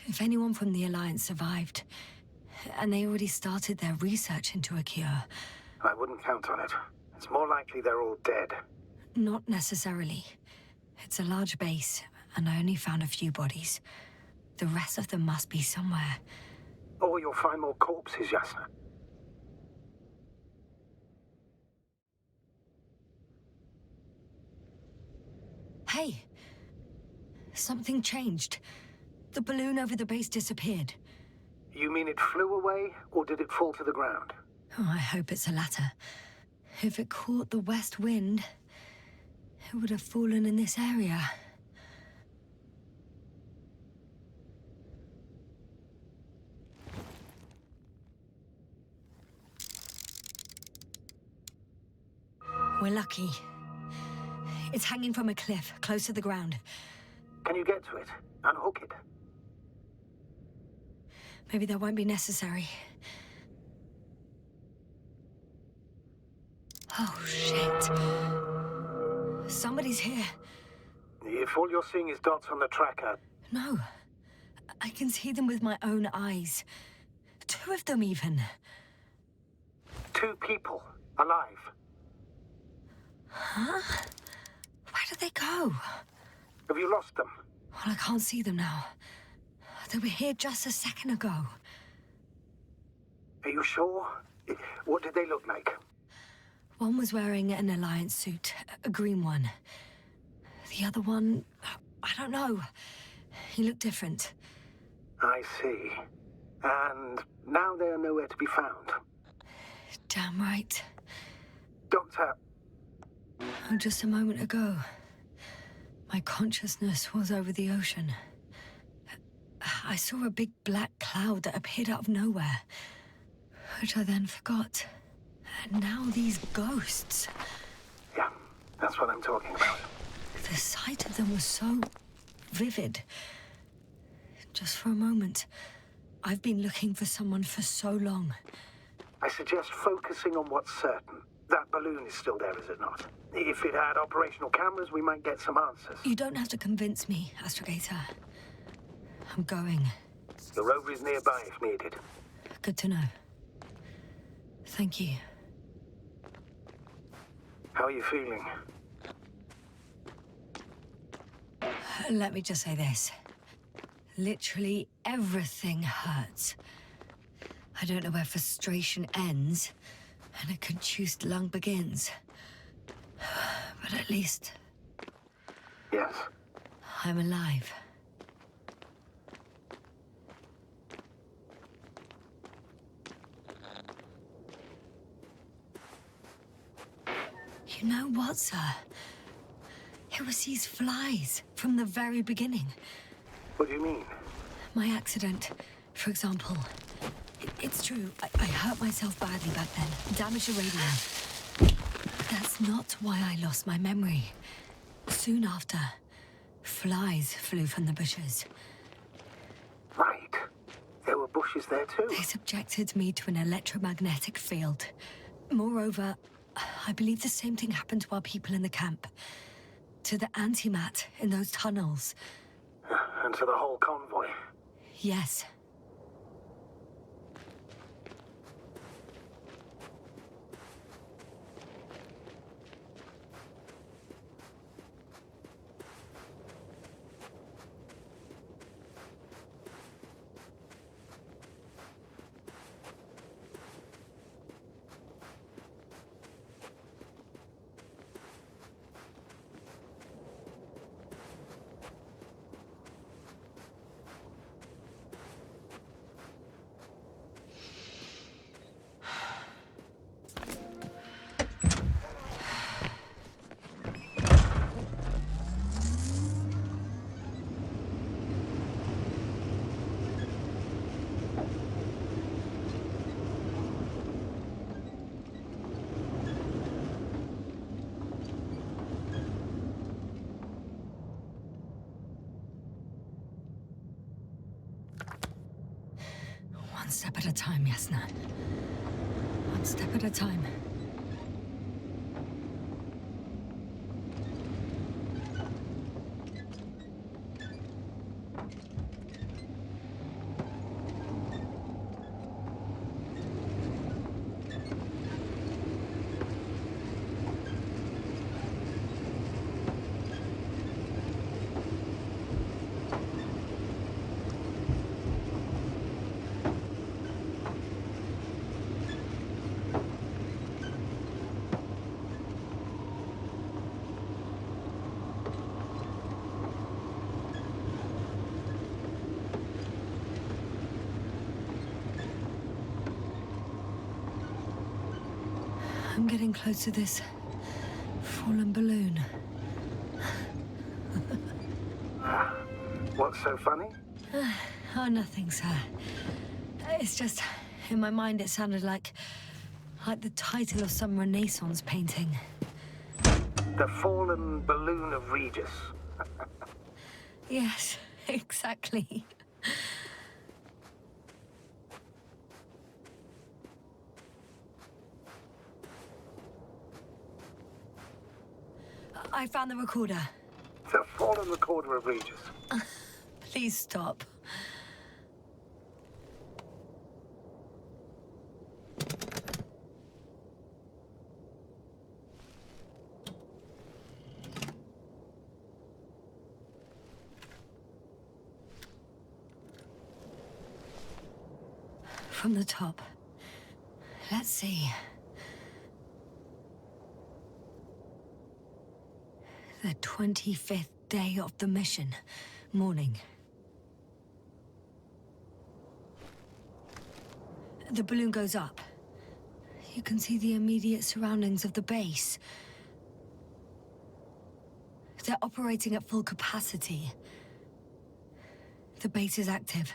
If anyone from the Alliance survived, and they already started their research into a cure. I wouldn't count on it. It's more likely they're all dead. Not necessarily. It's a large base, and I only found a few bodies. The rest of them must be somewhere. Or you'll find more corpses, Yasna. Hey! Something changed. The balloon over the base disappeared. You mean it flew away, or did it fall to the ground? Oh, I hope it's the latter. If it caught the west wind, it would have fallen in this area. We're lucky. It's hanging from a cliff, close to the ground. Can you get to it? Unhook it? Maybe that won't be necessary. Oh, shit. Somebody's here. If all you're seeing is dots on the tracker... No. I can see them with my own eyes. 2 of them, even. 2 people. Alive. Huh? Where did they go? Have you lost them? Well, I can't see them now. They were here just a second ago. Are you sure? What did they look like? One was wearing an Alliance suit, a green one. The other one, I don't know. He looked different. I see. And now they are nowhere to be found. Damn right. Doctor... Oh, just a moment ago, my consciousness was over the ocean. I saw a big black cloud that appeared out of nowhere, which I then forgot. And now these ghosts. Yeah, that's what I'm talking about. The sight of them was so vivid. Just for a moment, I've been looking for someone for so long. I suggest focusing on what's certain. That balloon is still there, is it not? If it had operational cameras, we might get some answers. You don't have to convince me, Astrogator. I'm going. The rover is nearby if needed. Good to know. Thank you. How are you feeling? Let me just say this. Literally everything hurts. I don't know where frustration ends and a contused lung begins. But at least... Yes? I'm alive. You know what, sir? It was these flies from the very beginning. What do you mean? My accident, for example. It's true, I hurt myself badly back then. Damaged the radio. But that's not why I lost my memory. Soon after, flies flew from the bushes. Right. There were bushes there too. They subjected me to an electromagnetic field. Moreover, I believe the same thing happened to our people in the camp. To the antimat in those tunnels. And to the whole convoy. Yes. time, Yasna. One step at a time. I'm getting close to this fallen balloon. What's so funny? Oh, nothing, sir. It's just, in my mind, it sounded like the title of some Renaissance painting. The fallen balloon of Regis. Yes, exactly. I found the recorder. The fallen recorder of Regis. Please stop. From the top. Let's see. The 25th day of the mission. Morning. The balloon goes up. You can see the immediate surroundings of the base. They're operating at full capacity. The base is active.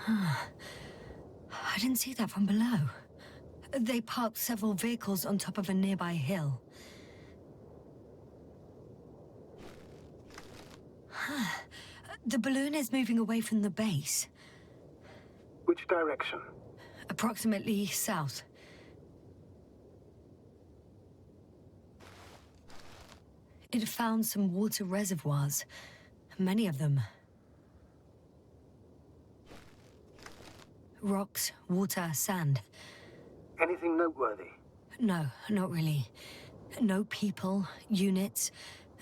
I didn't see that from below. They parked several vehicles on top of a nearby hill. The balloon is moving away from the base. Which direction? Approximately south. It found some water reservoirs. Many of them. Rocks, water, sand. Anything noteworthy? No, not really. No people, units,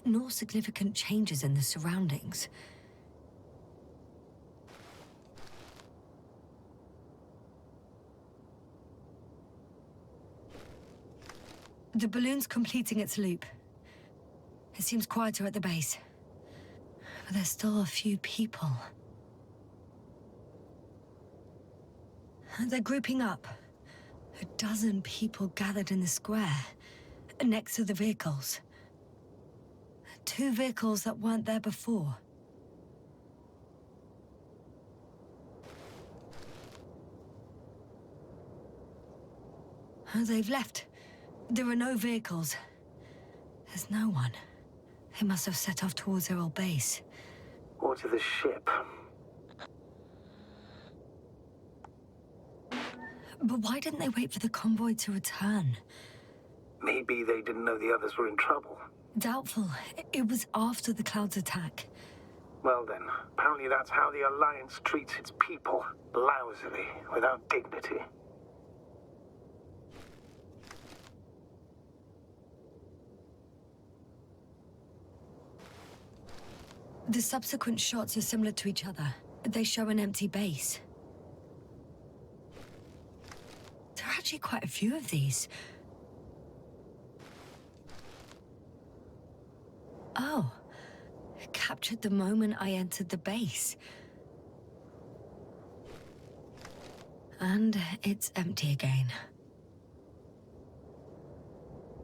nor significant changes in the surroundings. The balloon's completing its loop. It seems quieter at the base. But there's still a few people. They're grouping up. A dozen people gathered in the square, next to the vehicles. 2 vehicles that weren't there before. They've left. There are no vehicles. There's no one. They must have set off towards their old base. Or to the ship. But why didn't they wait for the convoy to return? Maybe they didn't know the others were in trouble. Doubtful. It was after the Cloud's attack. Well then, apparently that's how the Alliance treats its people. Lousily, without dignity. The subsequent shots are similar to each other. They show an empty base. There are actually quite a few of these. Oh. Captured the moment I entered the base. And it's empty again.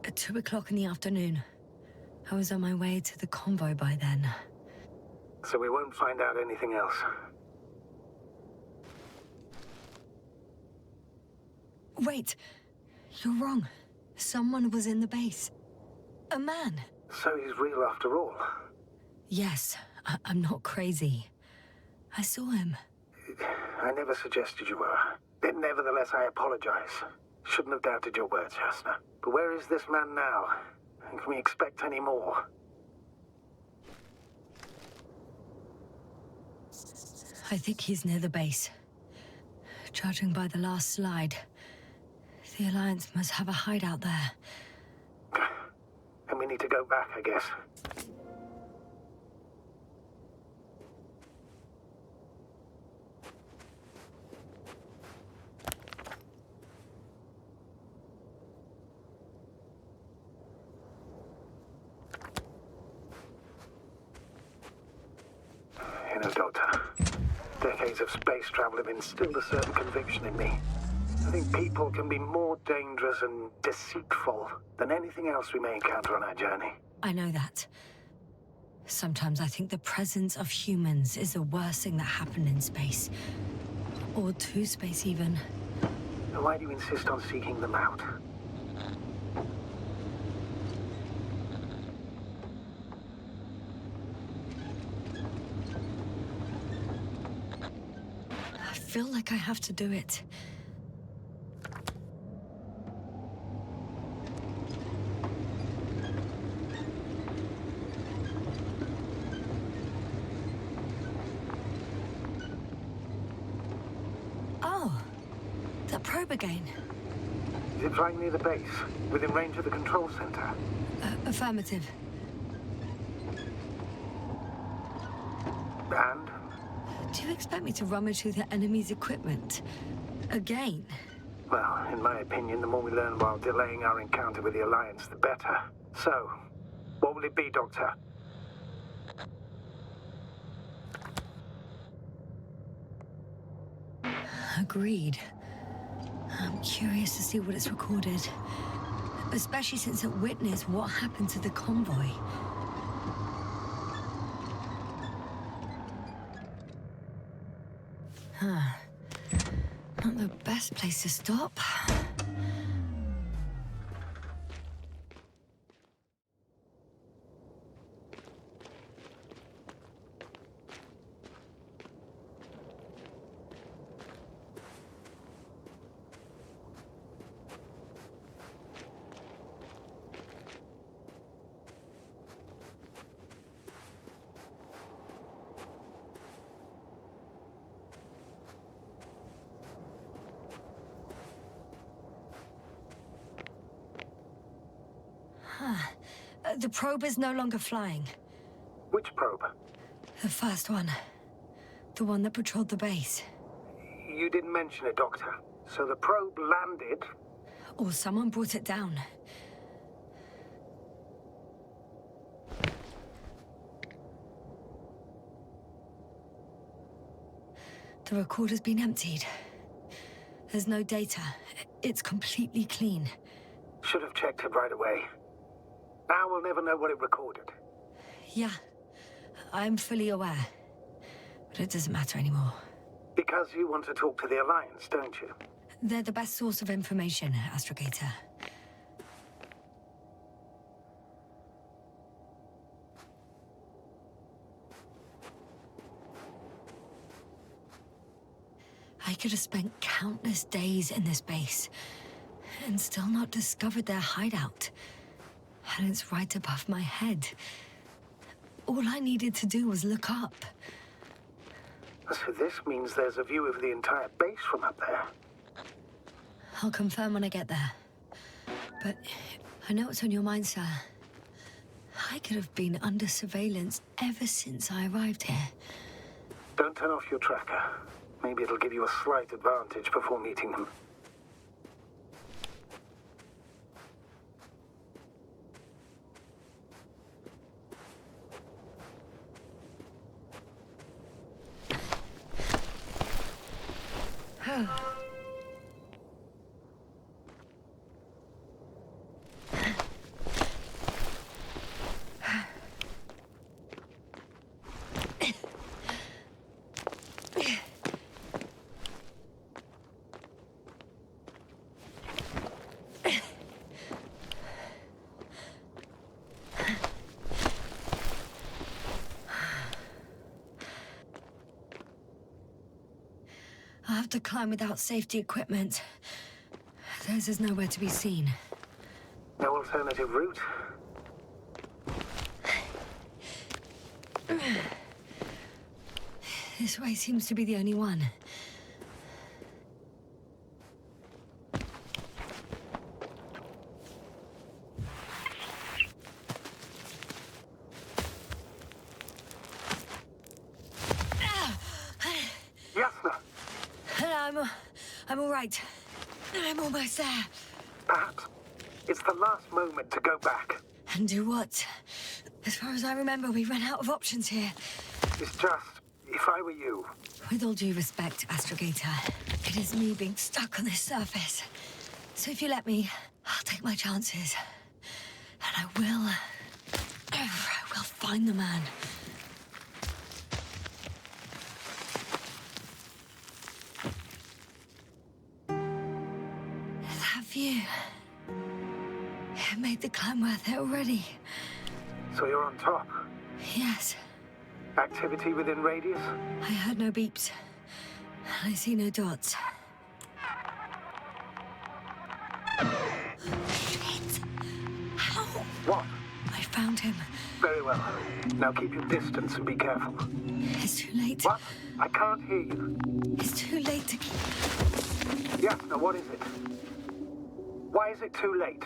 At 2 o'clock in the afternoon. I was on my way to the convoy by then. So we won't find out anything else. Wait. You're wrong. Someone was in the base. A man. So he's real after all. Yes, I'm not crazy. I saw him. I never suggested you were. But nevertheless, I apologize. Shouldn't have doubted your words, Jasna. But where is this man now? And can we expect any more? I think he's near the base. Judging by the last slide, the Alliance must have a hideout there. And we need to go back, I guess. You know, Doctor, decades of space travel have instilled a certain conviction in me. I think people can be more dangerous and deceitful than anything else we may encounter on our journey. I know that. Sometimes I think the presence of humans is the worst thing that happened in space. Or to space, even. And why do you insist on seeking them out? I feel like I have to do it. Oh, that probe again. Is it flying near the base, within range of the control center? Affirmative. And? Do you expect me to rummage through the enemy's equipment? Again? Well, in my opinion, the more we learn while delaying our encounter with the Alliance, the better. So, what will it be, Doctor? Agreed. I'm curious to see what it's recorded. Especially since it witnessed what happened to the convoy. Huh. Not the best place to stop. The probe is no longer flying. Which probe? The first one. The one that patrolled the base. You didn't mention it, Doctor. So the probe landed... Or someone brought it down. The recorder's been emptied. There's no data. It's completely clean. Should have checked it right away. Now we'll never know what it recorded. Yeah, I'm fully aware. But it doesn't matter anymore. Because you want to talk to the Alliance, don't you? They're the best source of information, Astrogator. I could have spent countless days in this base and still not discovered their hideout. And it's right above my head. All I needed to do was look up. So this means there's a view of the entire base from up there. I'll confirm when I get there. But I know what's on your mind, sir. I could have been under surveillance ever since I arrived here. Don't turn off your tracker. Maybe it'll give you a slight advantage before meeting them. I'll have to climb without safety equipment. Theirs is nowhere to be seen. No alternative route? This way seems to be the only one. Yasna! I'm all right. I'm almost there. Perhaps it's the last moment to go back. And do what? As far as I remember, we ran out of options here. It's just, if I were you... With all due respect, Astrogator, it is me being stuck on this surface. So if you let me, I'll take my chances. And I will find the man. That view... It made the climb worth it already. So you're on top? Yes. Activity within radius? I heard no beeps. I see no dots. Shit! How? What? I found him. Very well. Now keep your distance and be careful. It's too late. What? I can't hear you. It's too late to keep... Yasna, what is it? Why is it too late?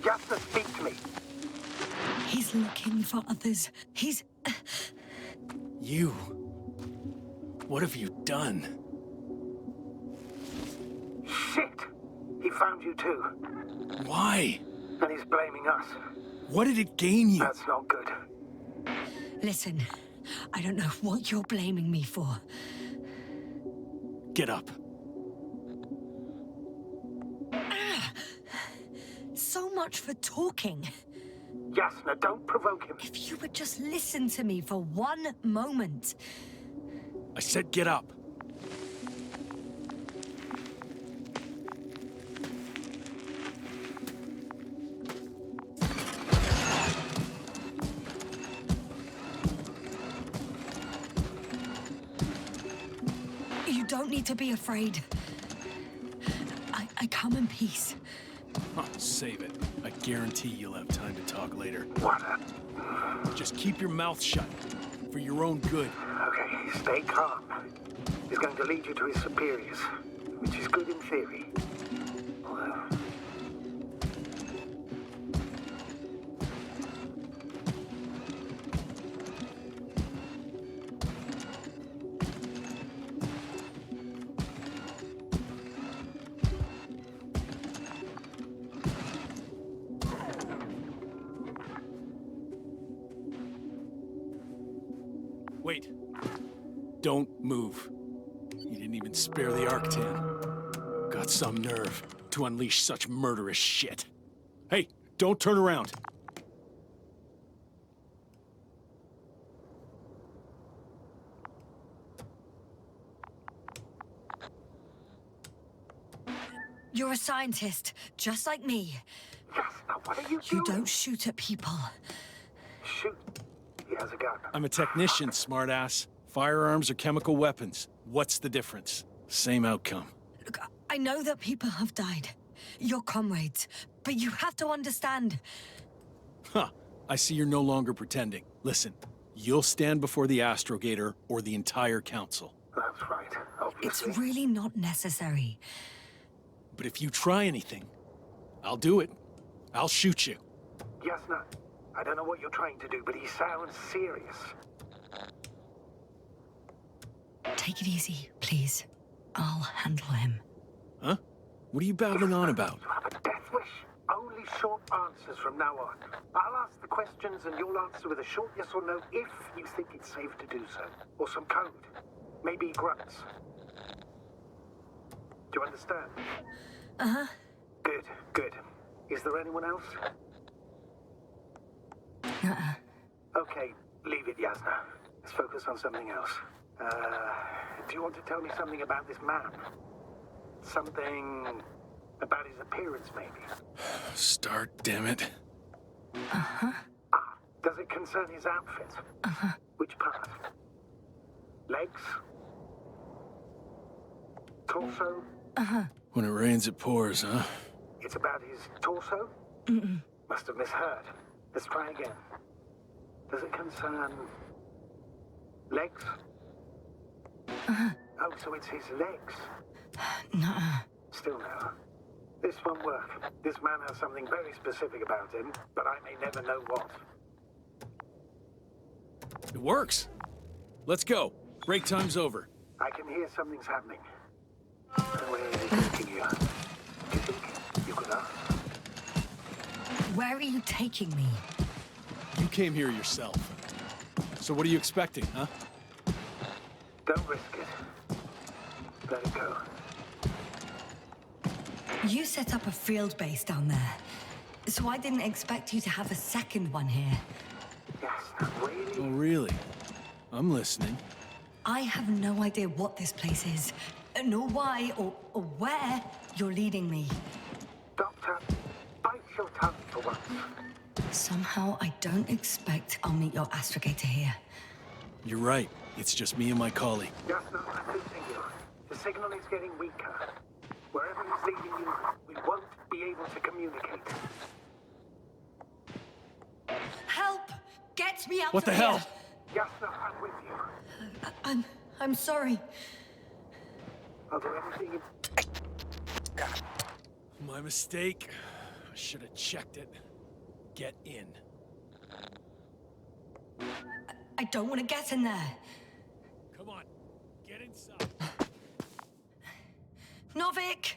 Yasna, speak to me. He's looking for others. He's... You... What have you done? Shit! He found you too. Why? And he's blaming us. What did it gain you? That's not good. Listen, I don't know what you're blaming me for. Get up. So much for talking. Yasna, don't provoke him. If you would just listen to me for one moment. I said get up. You don't need to be afraid. I come in peace. Oh, save it. I guarantee you'll have time to talk later. What? Just keep your mouth shut. For your own good. Okay, stay calm. He's going to lead you to his superiors, which is good in theory. Well... Wait. Don't move. You didn't even spare the Arctan. Got some nerve to unleash such murderous shit. Hey, don't turn around. You're a scientist, just like me. Yasna, what are you doing? You don't shoot at people. Shoot. He has a gun. I'm a technician, smartass. Firearms are chemical weapons. What's the difference? Same outcome. Look, I know that people have died. Your comrades. But you have to understand. Huh. I see you're no longer pretending. Listen, you'll stand before the Astrogator or the entire council. That's right, obviously. It's really not necessary. But if you try anything, I'll do it. I'll shoot you. Yasna, I don't know what you're trying to do, but he sounds serious. Take it easy, please. I'll handle him. Huh? What are you babbling on about? You have a death wish? Only short answers from now on. I'll ask the questions and you'll answer with a short yes or no if you think it's safe to do so. Or some code. Maybe grunts. Do you understand? Uh-huh. Good, good. Is there anyone else? Okay, leave it, Yasna. Let's focus on something else. Do you want to tell me something about this man? Something about his appearance, maybe? Start, damn it. Uh-huh. Ah, does it concern his outfit? Uh-huh. Which part? Legs? torso? When it rains, it pours, huh? It's about his torso? Must have misheard. Let's try again. Does it concern legs? Oh, so it's his legs. Nuh-uh. Still no. This won't work. This man has something very specific about him, but I may never know what. It works. Let's go. Break time's over. I can hear something's happening. Where is it taking you? Do you think you could ask? Where are you taking me? You came here yourself. So what are you expecting, huh? Don't risk it. Let it go. You set up a field base down there, so I didn't expect you to have a second one here. Yes, really? Oh, really? I'm listening. I have no idea what this place is, nor why or where you're leading me. Doctor, bite your tongue for once. Somehow I don't expect I'll meet your astrogator here. You're right. It's just me and my colleague. Yes, no, I'm losing you. The signal is getting weaker. Wherever he's leading you, we won't be able to communicate. Help! Get me out What the of hell? here! Yes, no, I'm with you. I'm sorry. I'll do everything in... My mistake. I should have checked it. Get in. I don't want to get in there. Come on. Get inside. Novik!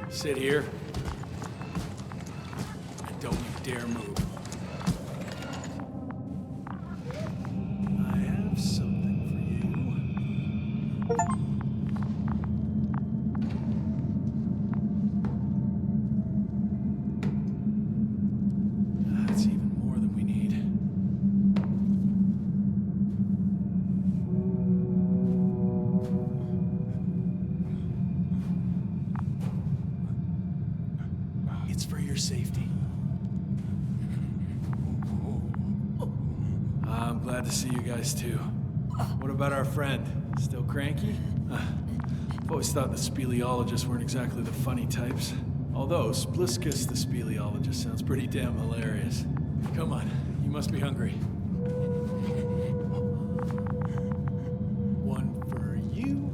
Sit here. And don't you dare move. I have something for you. That's even more than we need. It's for your safety. I'm glad to see you guys too. What about our friend? Still cranky? I've always thought the speleologists weren't exactly the funny types. Although Spliskus the speleologist sounds pretty damn hilarious. Come on, you must be hungry. One for you.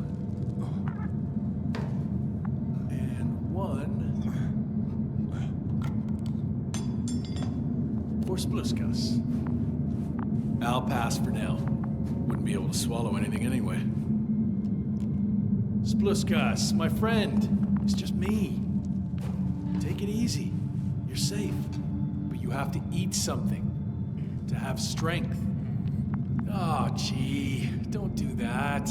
And one for Spliskus. I'll pass for now. Wouldn't be able to swallow anything anyway. Spliskus, my friend. It's just me. Take it easy. You're safe. But you have to eat something to have strength. Oh, gee. Don't do that.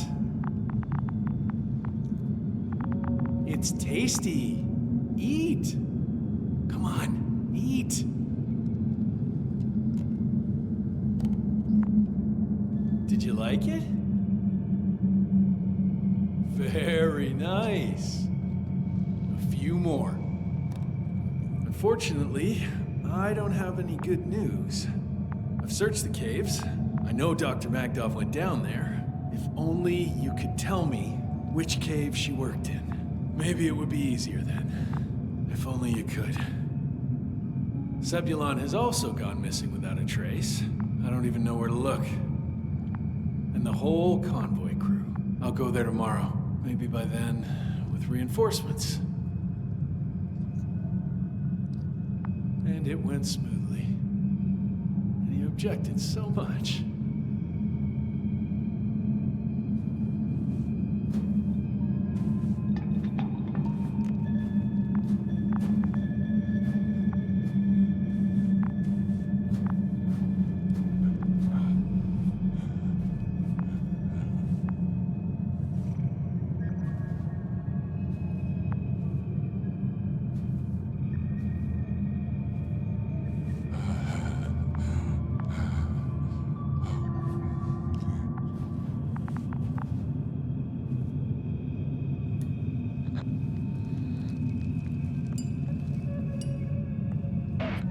It's tasty. Eat. Come on, eat. Did you like it? Very nice. A few more. Unfortunately, I don't have any good news. I've searched the caves. I know Dr. Magdov went down there. If only you could tell me which cave she worked in. Maybe it would be easier then. If only you could. Zebulon has also gone missing without a trace. I don't even know where to look. And the whole convoy crew. I'll go there tomorrow. Maybe by then, with reinforcements. And it went smoothly. And you objected so much.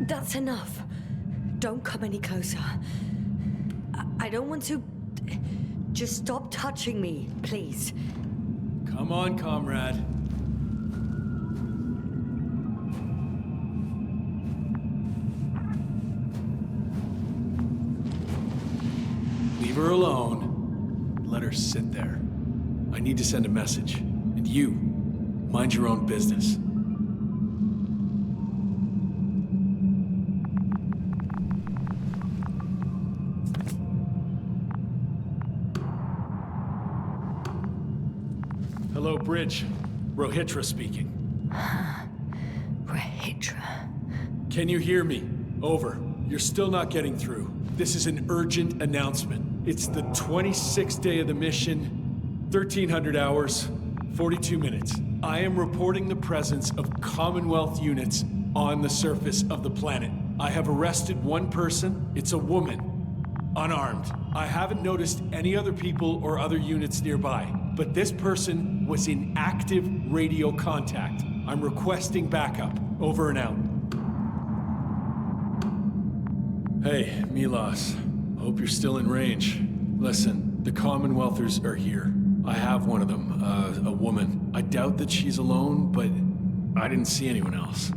That's enough. Don't come any closer. I don't want to... Just stop touching me, please. Come on, comrade. Leave her alone. Let her sit there. I need to send a message. And you, mind your own business. Hello, Bridge. Rohitra speaking. Rohitra. Can you hear me? Over. You're still not getting through. This is an urgent announcement. It's the 26th day of the mission, 1300 hours, 42 minutes. I am reporting the presence of Commonwealth units on the surface of the planet. I have arrested one person. It's a woman, unarmed. I haven't noticed any other people or other units nearby, but this person was in active radio contact. I'm requesting backup. Over and out. Hey, Milos. Hope you're still in range. Listen, the Commonwealthers are here. I have one of them, a woman. I doubt that she's alone, but I didn't see anyone else.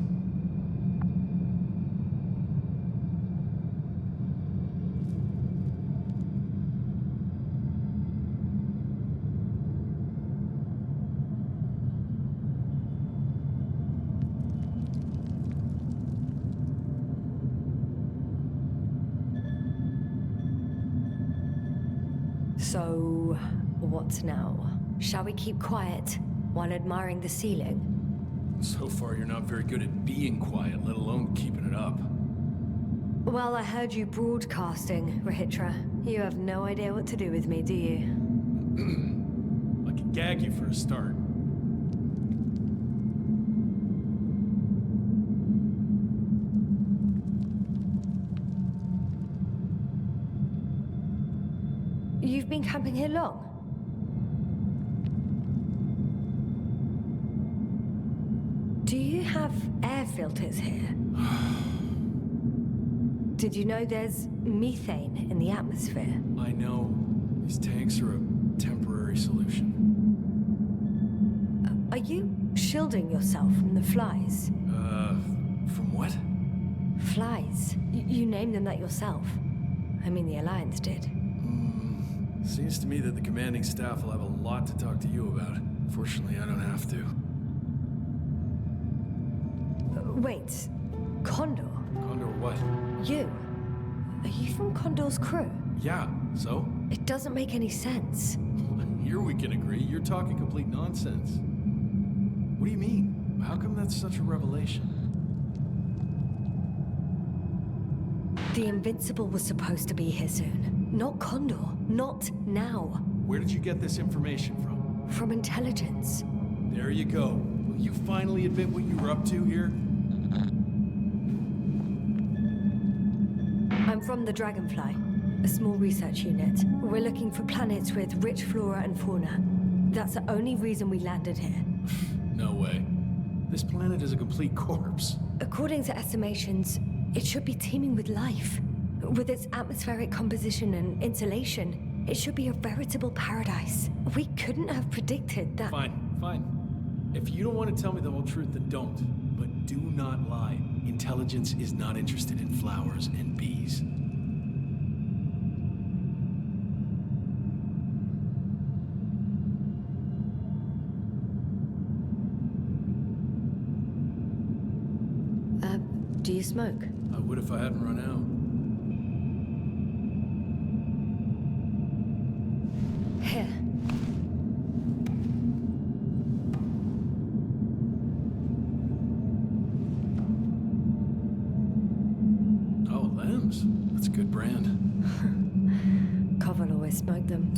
So, what now? Shall we keep quiet while admiring the ceiling? So far, you're not very good at being quiet, let alone keeping it up. Well, I heard you broadcasting, Rohitra. You have no idea what to do with me, do you? I can gag you for a start. You've been camping here long? Do you have air filters here? Did you know there's methane in the atmosphere? I know. These tanks are a temporary solution. Are you shielding yourself from the flies? From what? Flies. You named them that yourself. I mean, the Alliance did. Seems to me that the commanding staff will have a lot to talk to you about. Fortunately, I don't have to. Wait, Condor? Condor what? You? Are you from Condor's crew? Yeah, so? It doesn't make any sense. Here we can agree. You're talking complete nonsense. What do you mean? How come that's such a revelation? The Invincible was supposed to be here soon. Not Condor. Not now. Where did you get this information from? From intelligence. There you go. Will you finally admit what you were up to here? I'm from the Dragonfly, a small research unit. We're looking for planets with rich flora and fauna. That's the only reason we landed here. No way. This planet is a complete corpse. According to estimations, it should be teeming with life. With its atmospheric composition and insulation, it should be a veritable paradise. We couldn't have predicted that. Fine, fine. If you don't want to tell me the whole truth, then don't. But do not lie. Intelligence is not interested in flowers and bees. Do you smoke? I would if I hadn't run out. Here. Oh, Lambs. That's a good brand. Covel always smoked them.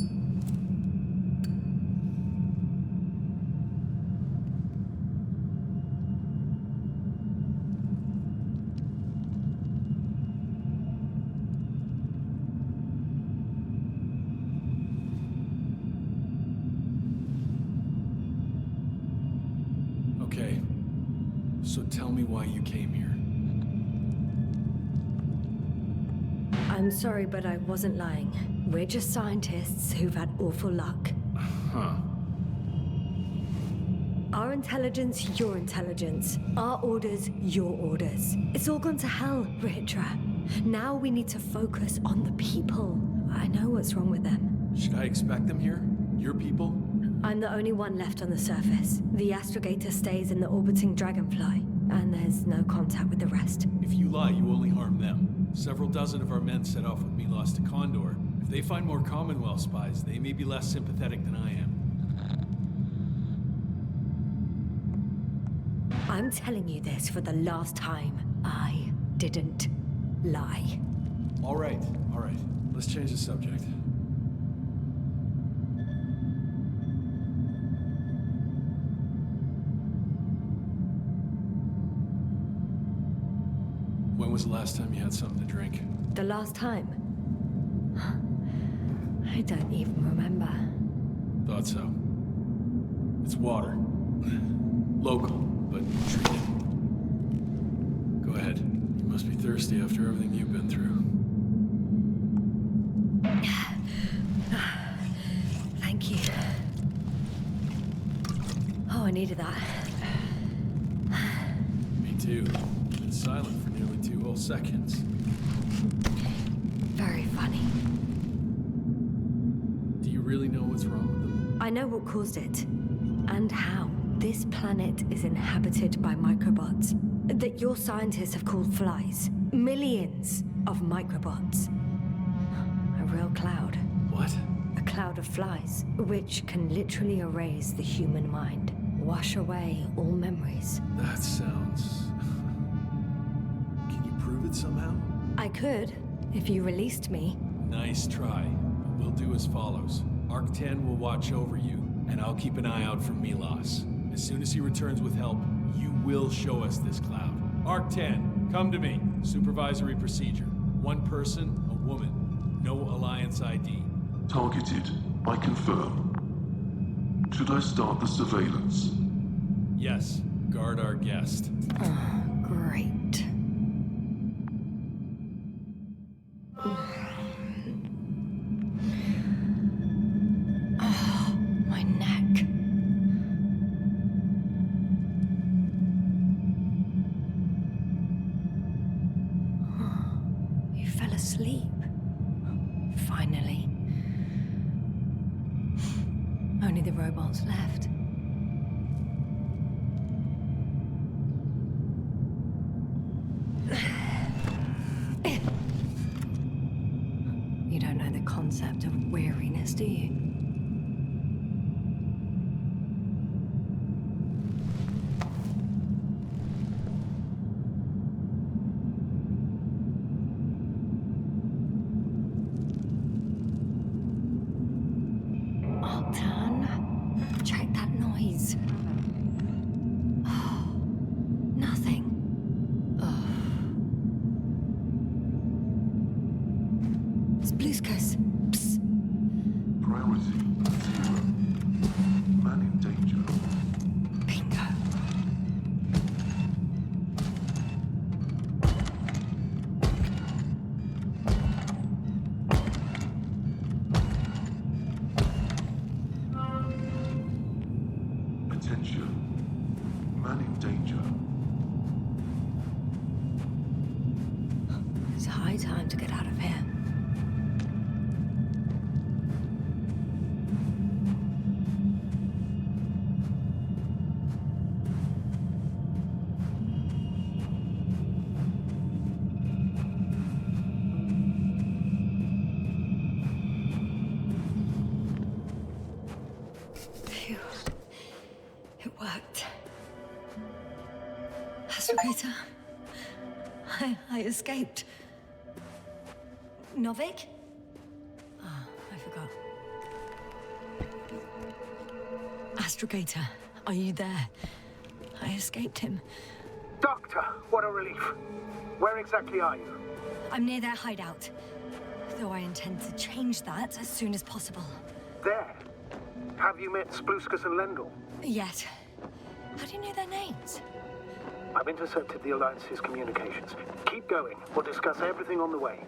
Okay. So tell me why you came here. I'm sorry, but I wasn't lying. We're just scientists who've had awful luck. Huh. Our intelligence, your intelligence. Our orders, your orders. It's all gone to hell, Ritra. Now we need to focus on the people. I know what's wrong with them. Should I expect them here? Your people? I'm the only one left on the surface. The astrogator stays in the orbiting dragonfly, and there's no contact with the rest. If you lie, you only harm them. Several dozen of our men set off with Milos to Condor. If they find more Commonwealth spies, they may be less sympathetic than I am. I'm telling you this for the last time. I didn't lie. All right. Let's change the subject. When was the last time you had something to drink? The last time? I don't even remember. Thought so. It's water. Local, but treated. Go ahead. You must be thirsty after everything you've been through. Thank you. Oh, I needed that. Me too. Been silent for nearly 2 whole seconds. Very funny. Do you really know what's wrong with them? I know what caused it. And how. This planet is inhabited by microbots that your scientists have called flies. Millions of microbots. A real cloud. What? A cloud of flies, which can literally erase the human mind. Wash away all memories. That sounds... Can you prove it somehow? I could, if you released me. Nice try. But we'll do as follows. Arc-10 will watch over you, and I'll keep an eye out for Milos. As soon as he returns with help, you will show us this cloud. Arc-10, come to me. Supervisory procedure. One person, a woman. No Alliance ID. Targeted. I confirm. Should I start the surveillance? Yes. Guard our guest. Oh, great. Oh, my neck. You fell asleep. Finally. Only the robots left. You don't know the concept of weariness, do you? Octan, check that noise. Oh, nothing. Oh. It's Blueskus. Psst. Priority 0. Man in danger. Bingo. Attention. Man in danger. It's high time to get out of here. Astrogator. I escaped. Novik? Ah, I forgot. Astrogator, are you there? I escaped him. Doctor, what a relief. Where exactly are you? I'm near their hideout. Though I intend to change that as soon as possible. There? Have you met Spluskus and Lendl? Yet. How do you know their names? I've intercepted the Alliance's communications. Keep going. We'll discuss everything on the way.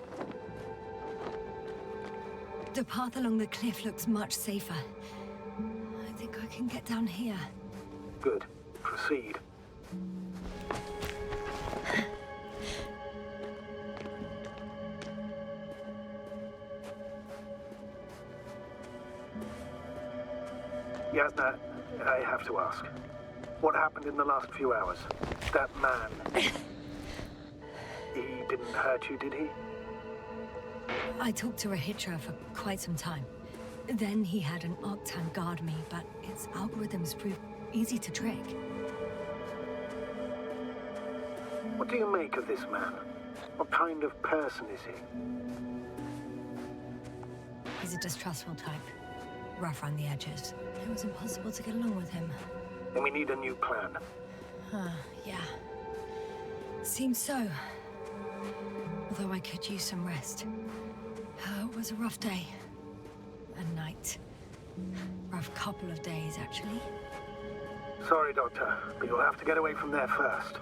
The path along the cliff looks much safer. I think I can get down here. Good. Proceed. Yasna, I have to ask. What happened in the last few hours? That man... he didn't hurt you, did he? I talked to a Hitra for quite some time. Then he had an Octan guard me, but its algorithms proved easy to trick. What do you make of this man? What kind of person is he? He's a distrustful type. Rough around the edges. It was impossible to get along with him. Then we need a new plan. Yeah. Seems so. Although I could use some rest. It was a rough day. A night. Rough couple of days, actually. Sorry, Doctor, but you'll have to get away from there first.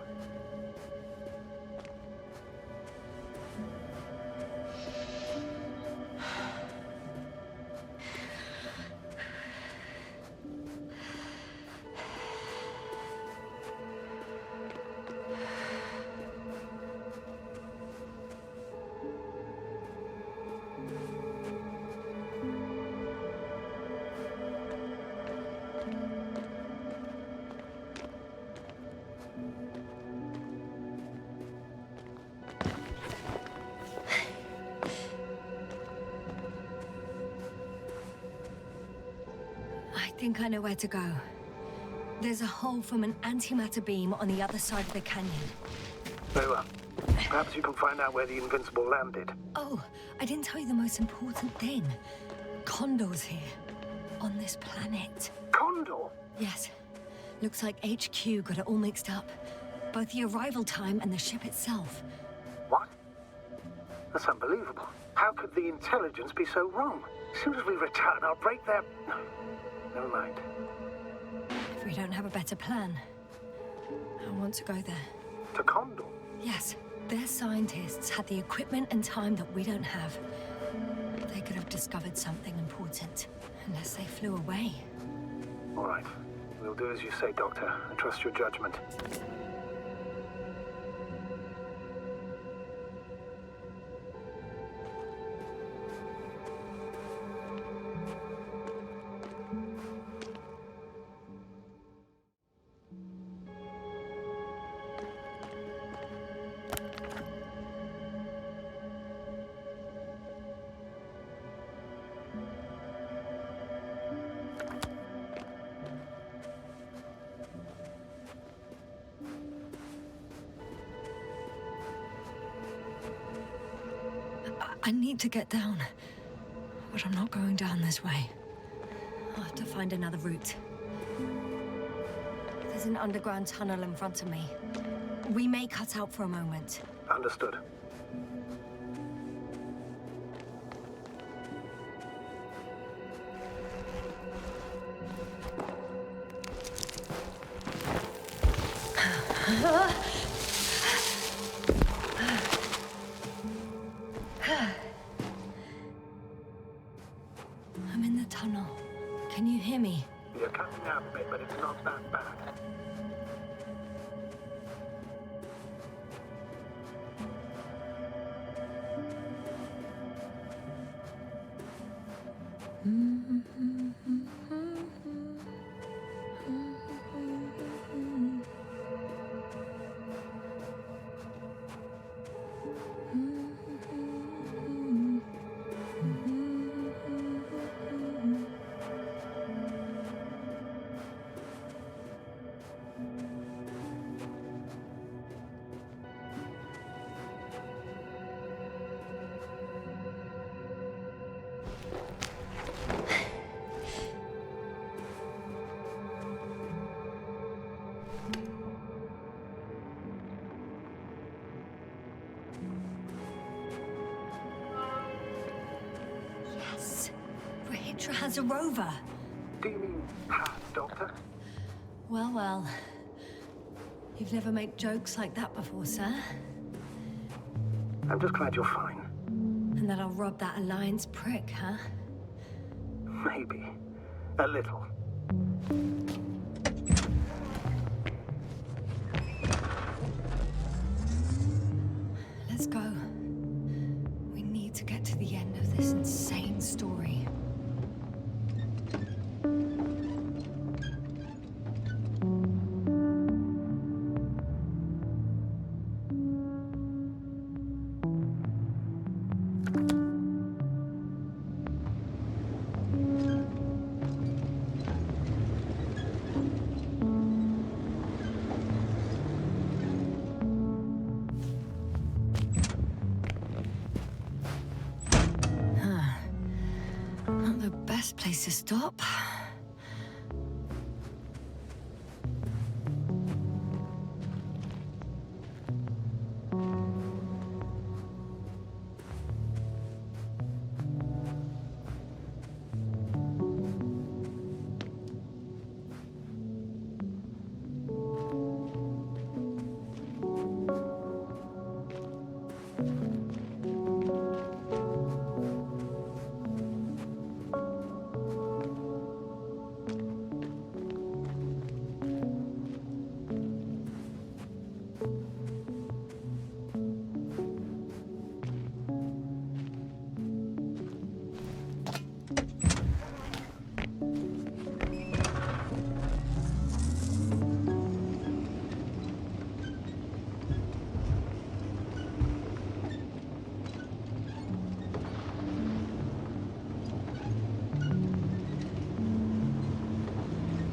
I think I know where to go. There's a hole from an antimatter beam on the other side of the canyon. Very well. Perhaps you can find out where the Invincible landed. Oh, I didn't tell you the most important thing. Condor's here. On this planet. Condor? Yes. Looks like HQ got it all mixed up. Both the arrival time and the ship itself. What? That's unbelievable. How could the intelligence be so wrong? As soon as we return, I'll break their... Never mind. If we don't have a better plan, I want to go there. To Condor? Yes. Their scientists had the equipment and time that we don't have. They could have discovered something important, unless they flew away. All right. We'll do as you say, Doctor. I trust your judgment. I need to get down, but I'm not going down this way. I'll have to find another route. There's an underground tunnel in front of me. We may cut out for a moment. Understood. I'm in the tunnel. Can you hear me? You're cutting out a bit, but it's not that bad. Hydra has a rover. Do you mean had, Doctor? Well, well. You've never made jokes like that before, sir. I'm just glad you're fine. And that I'll rob that Alliance prick, huh? Maybe. A little. Let's go. We need to get to the end of this insane story. Not the best place to stop.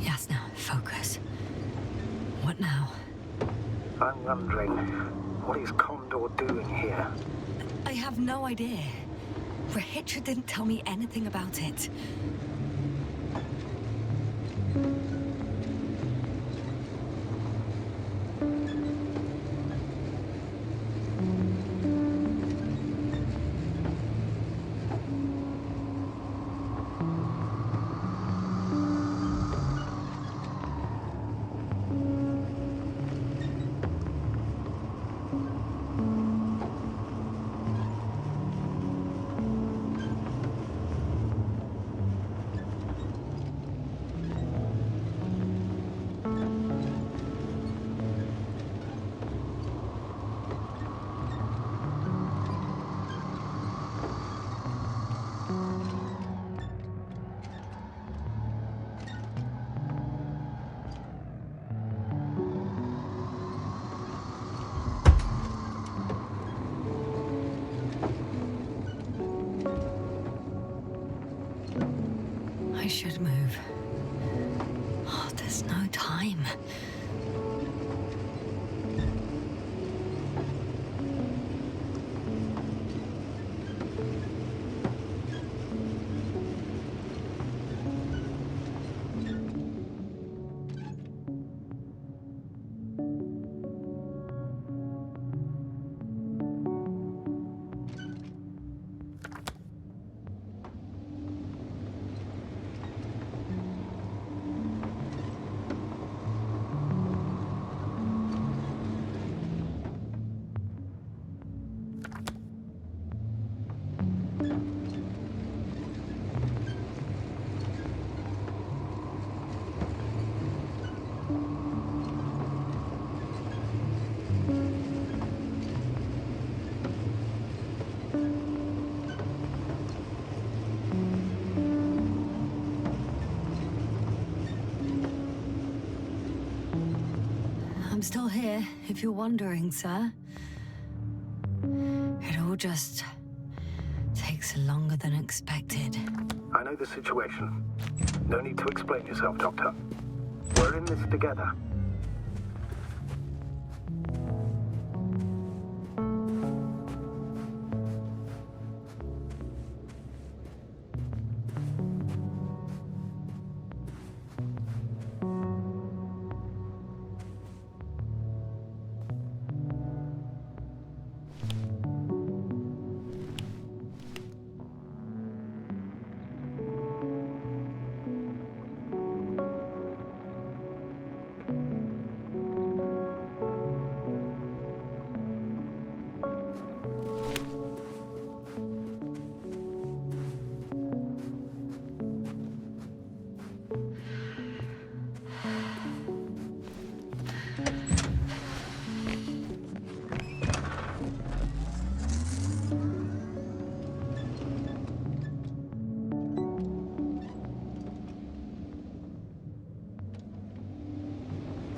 Yasna, focus. What now? I'm wondering, what is Condor doing here? I have no idea. Rahitra didn't tell me anything about it. I should move. Oh, there's no time. I'm still here, if you're wondering, sir. It all just takes longer than expected. I know the situation. No need to explain yourself, Doctor. We're in this together.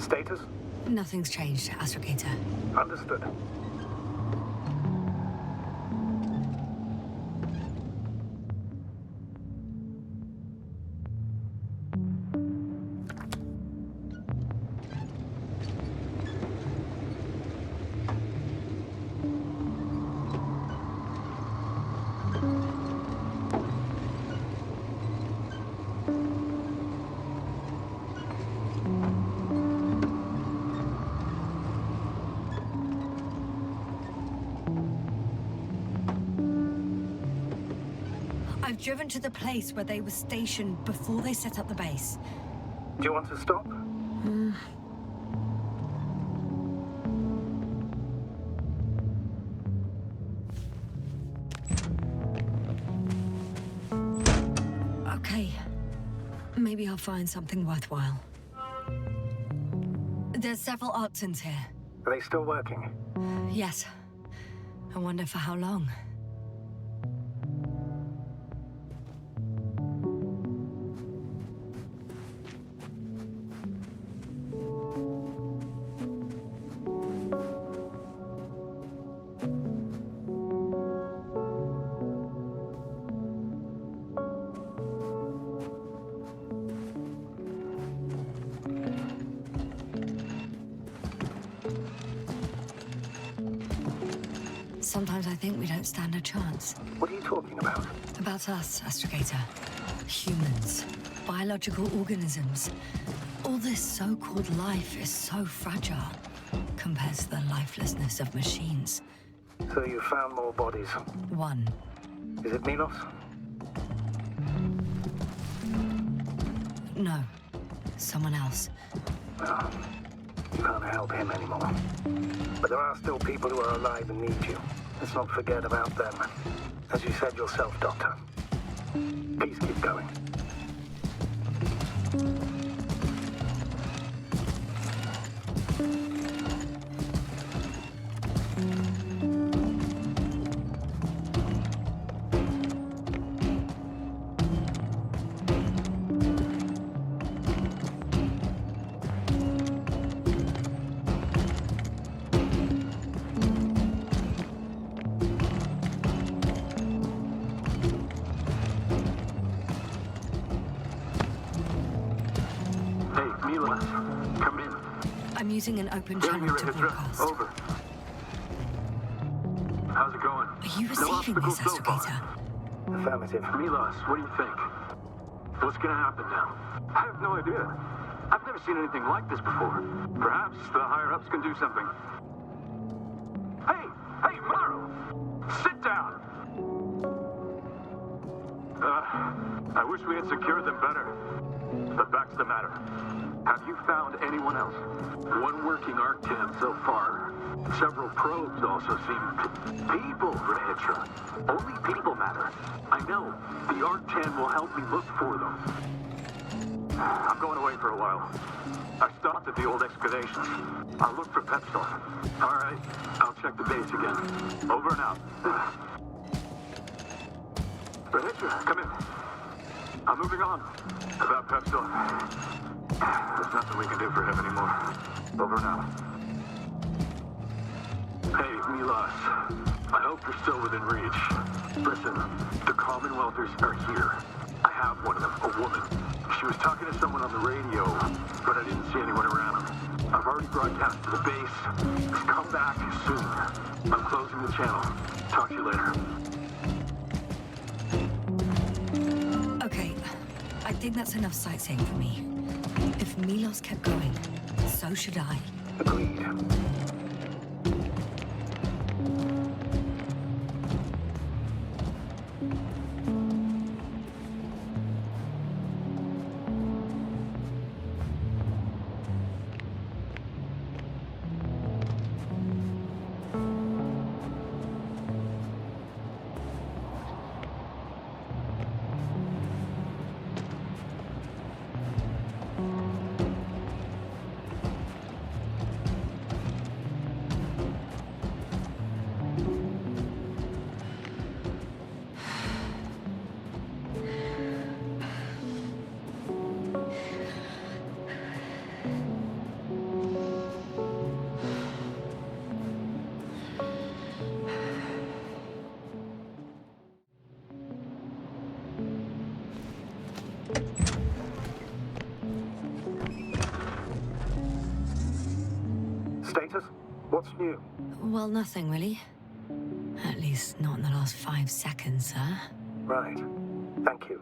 Status? Nothing's changed, Astrogator. Understood. I've driven to the place where they were stationed before they set up the base. Do you want to stop? Okay. Maybe I'll find something worthwhile. There's several Arctons here. Are they still working? Yes. I wonder for how long. Sometimes I think we don't stand a chance. What are you talking about? About us, Astrogator. Humans. Biological organisms. All this so-called life is so fragile compared to the lifelessness of machines. So you found more bodies. One. Is it Milos? No. Someone else. Well, you can't help him anymore. But there are still people who are alive and need you. Let's not forget about them. As you said yourself, Doctor. Please keep going. I'm using an open channel to broadcast. Over. How's it going? Are you receiving this, Astrogator? Affirmative. Milos, what do you think? What's gonna happen now? I have no idea. I've never seen anything like this before. Perhaps the higher-ups can do something. Hey, Morrow! Sit down! I wish we had secured them better. But back to the matter. Have you found anyone else? One working Arctan so far. Several probes also seem... People, Rehitra. Only people matter. I know. The Arctan will help me look for them. I'm going away for a while. I stopped at the old excavations. I'll look for Pepsol. All right. I'll check the base again. Over and out. Rehitra, come in. I'm moving on. About Pepsol. There's nothing we can do for him anymore. Over and out. Hey, Milos. I hope you're still within reach. Listen, the Commonwealthers are here. I have one of them, a woman. She was talking to someone on the radio, but I didn't see anyone around. I've already broadcast to the base. Just come back soon. I'm closing the channel. Talk to you later. Okay, I think that's enough sightseeing for me. If Milos kept going, so should I. Agreed. Status? What's new? Well, nothing really. At least not in the last 5 seconds, sir. Right. Thank you.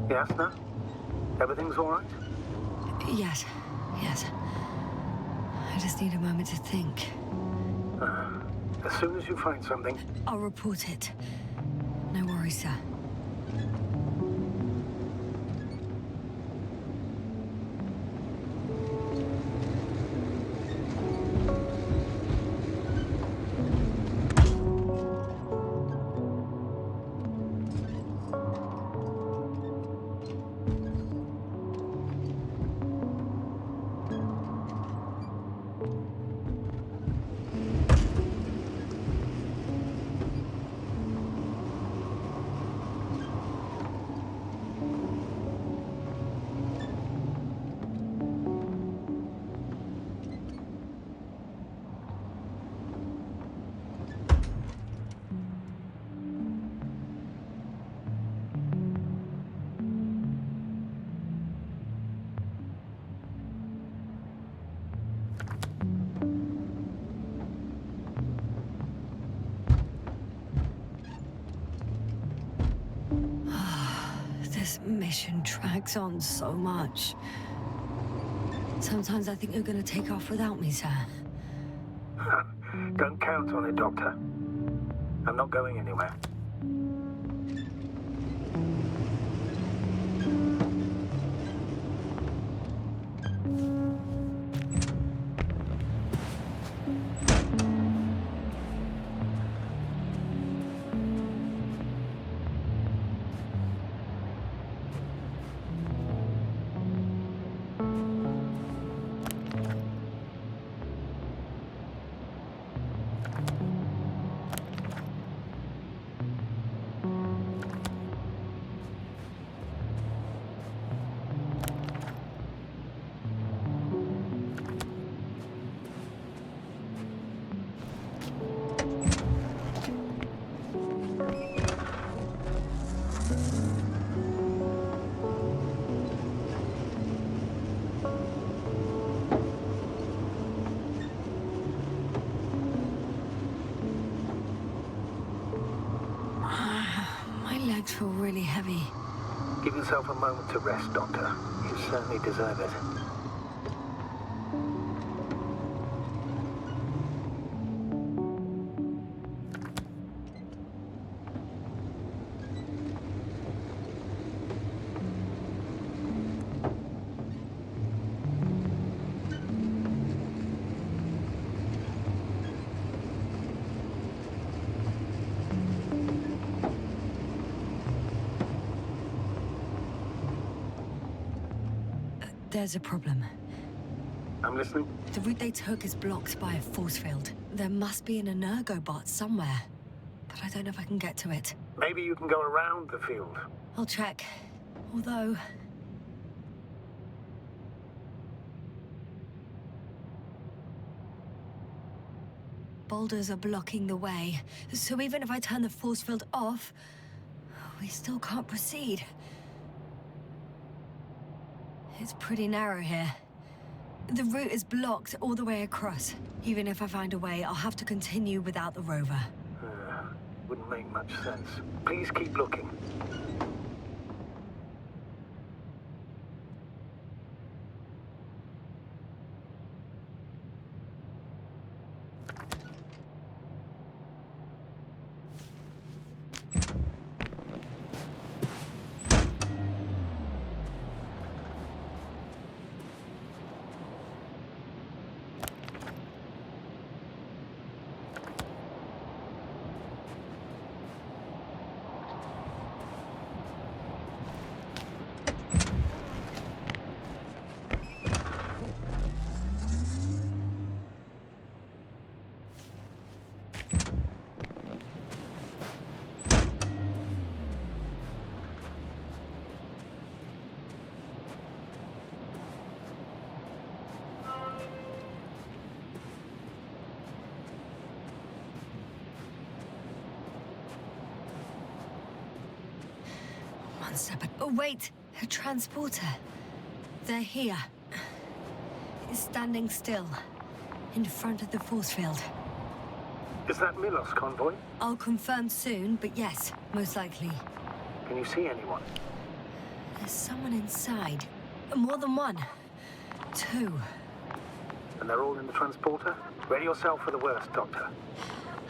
Yasna? Everything's all right? Yes, yes. I just need a moment to think. As soon as you find something... I'll report it. No worries, sir. This mission drags on so much. Sometimes I think you're gonna take off without me, sir. Don't count on it, Doctor. I'm not going anywhere. My legs feel really heavy. Give yourself a moment to rest, Doctor. You certainly deserve it. There's a problem. I'm listening. The route they took is blocked by a force field. There must be an energobot somewhere, but I don't know if I can get to it. Maybe you can go around the field. I'll check. Although... boulders are blocking the way, so even if I turn the force field off, we still can't proceed. It's pretty narrow here. The route is blocked all the way across. Even if I find a way, I'll have to continue without the rover. Wouldn't make much sense. Please keep looking. One step. Oh, wait! A transporter. They're here. It's standing still. In front of the force field. Is that Milos convoy? I'll confirm soon, but yes, most likely. Can you see anyone? There's someone inside. More than one. Two. And they're all in the transporter? Ready yourself for the worst, Doctor.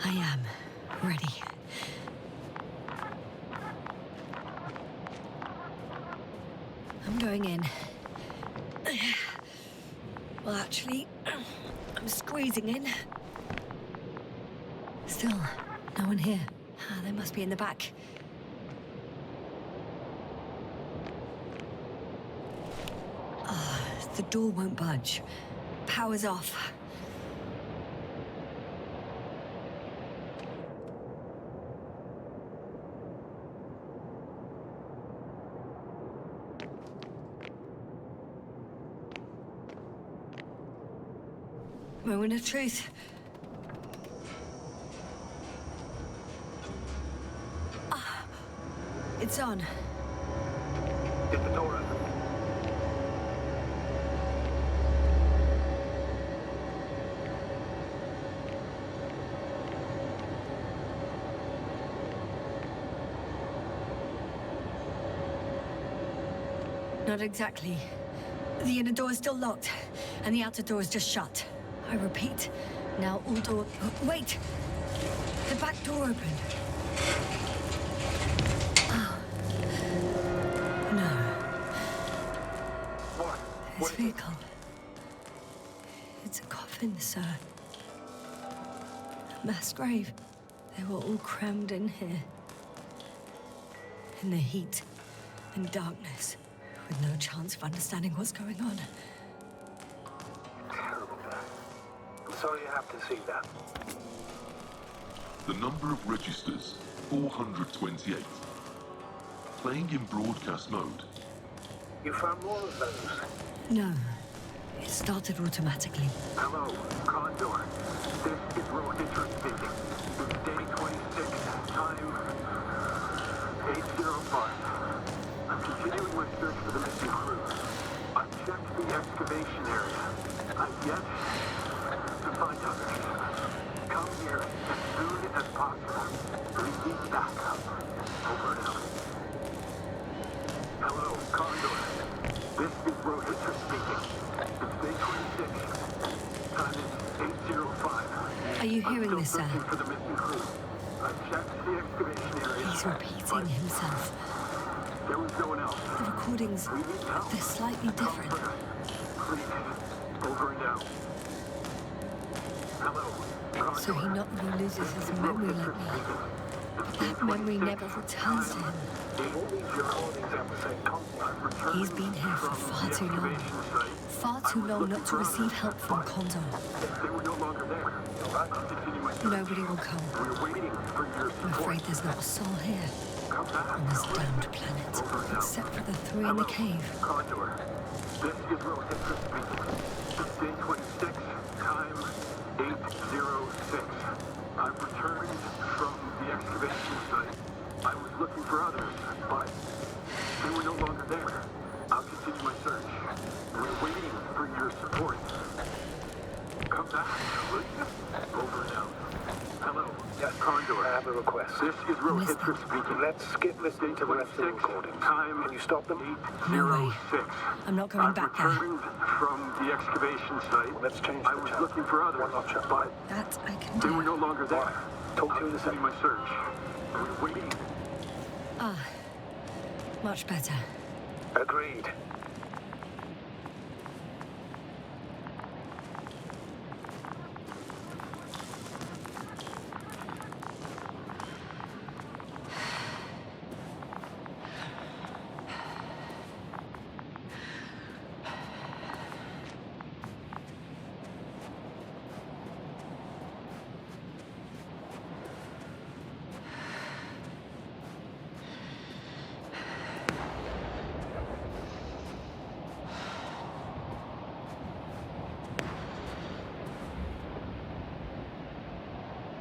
I am. Ready. I'm going in. Well, actually, I'm squeezing in. Still, no one here. Ah, they must be in the back. Ah, the door won't budge. Power's off. Moment of truth. Ah, it's on. Get the door open. Not exactly. The inner door is still locked, and the outer door is just shut. I repeat, now all door... Wait! The back door opened. Oh. No. What? This vehicle. It's a coffin, sir. A mass grave. They were all crammed in here. In the heat and darkness, with no chance of understanding what's going on. Terrible. I'm sorry you have to see that. The number of registers, 428. Playing in broadcast mode. You found more of those? No. It started automatically. Hello, Condor. This is Rohitra speaking. It's day 26, time 8:05. I'm continuing my search for the missing crew. I've checked the excavation area. I've yet to find others. Come here as soon as possible. We need backup. Over and out. Hello, Condor. This is Rohitra speaking. It's day 26. Time is 8:05. Are you hearing this, sir? I'm still searching for the missing crew. I've checked the excavation area. He's repeating himself. There was no one else. The recordings, they're slightly different. Please, over and out. Hello. So he not only loses his memory like me, that memory never returns to him. He's been here for far too long. Far too long not to receive help from Condor. They were no longer there. Nobody will come. We're waiting for your I'm afraid there's not a soul here. On this damned planet, except for the three in the cave. Condor. This is Rohitra speaking. It's day 26, time 8:06. I've returned from the excavation site. I was looking for others, but they were no longer there. I'll continue my search. We're waiting for your support. Come back, will you? Over and out. Hello. Yes, Condor, I have a request. This is Rohitra speaking. Let's skip listening to the rest of the recordings. Can you stop them? 8:06. I'm not going back there. I've returned from the excavation site. Well, let's change I was looking for others, but that I can they do. were no longer there. Talk to you in a second. My search. We're waiting. Ah, much better. Agreed.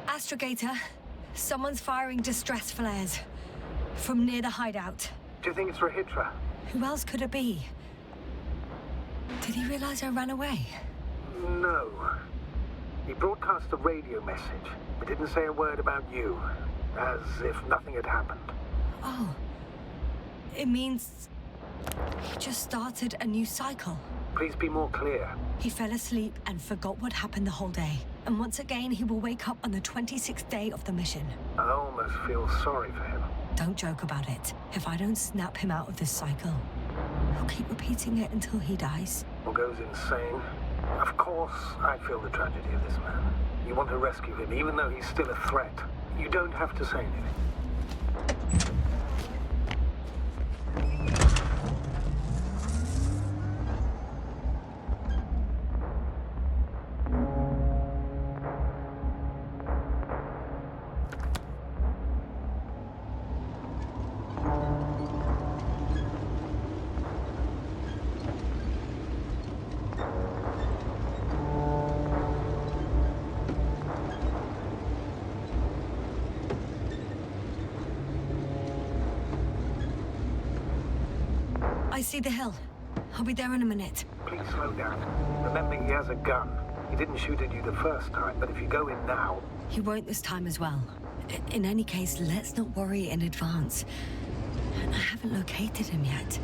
Astrogator, someone's firing distress flares from near the hideout. Do you think it's Rahitra? Who else could it be? Did he realize I ran away? No. He broadcast a radio message, but didn't say a word about you, as if nothing had happened. Oh. It means he just started a new cycle. Please be more clear. He fell asleep and forgot what happened the whole day. And once again, he will wake up on the 26th day of the mission. I almost feel sorry for him. Don't joke about it. If I don't snap him out of this cycle, he'll keep repeating it until he dies. Or goes insane. Of course, I feel the tragedy of this man. You want to rescue him, even though he's still a threat. You don't have to say anything. I see the hill. I'll be there in a minute. Please slow down. Remember, he has a gun. He didn't shoot at you the first time, but if you go in now... He won't this time as well. In any case, let's not worry in advance. I haven't located him yet.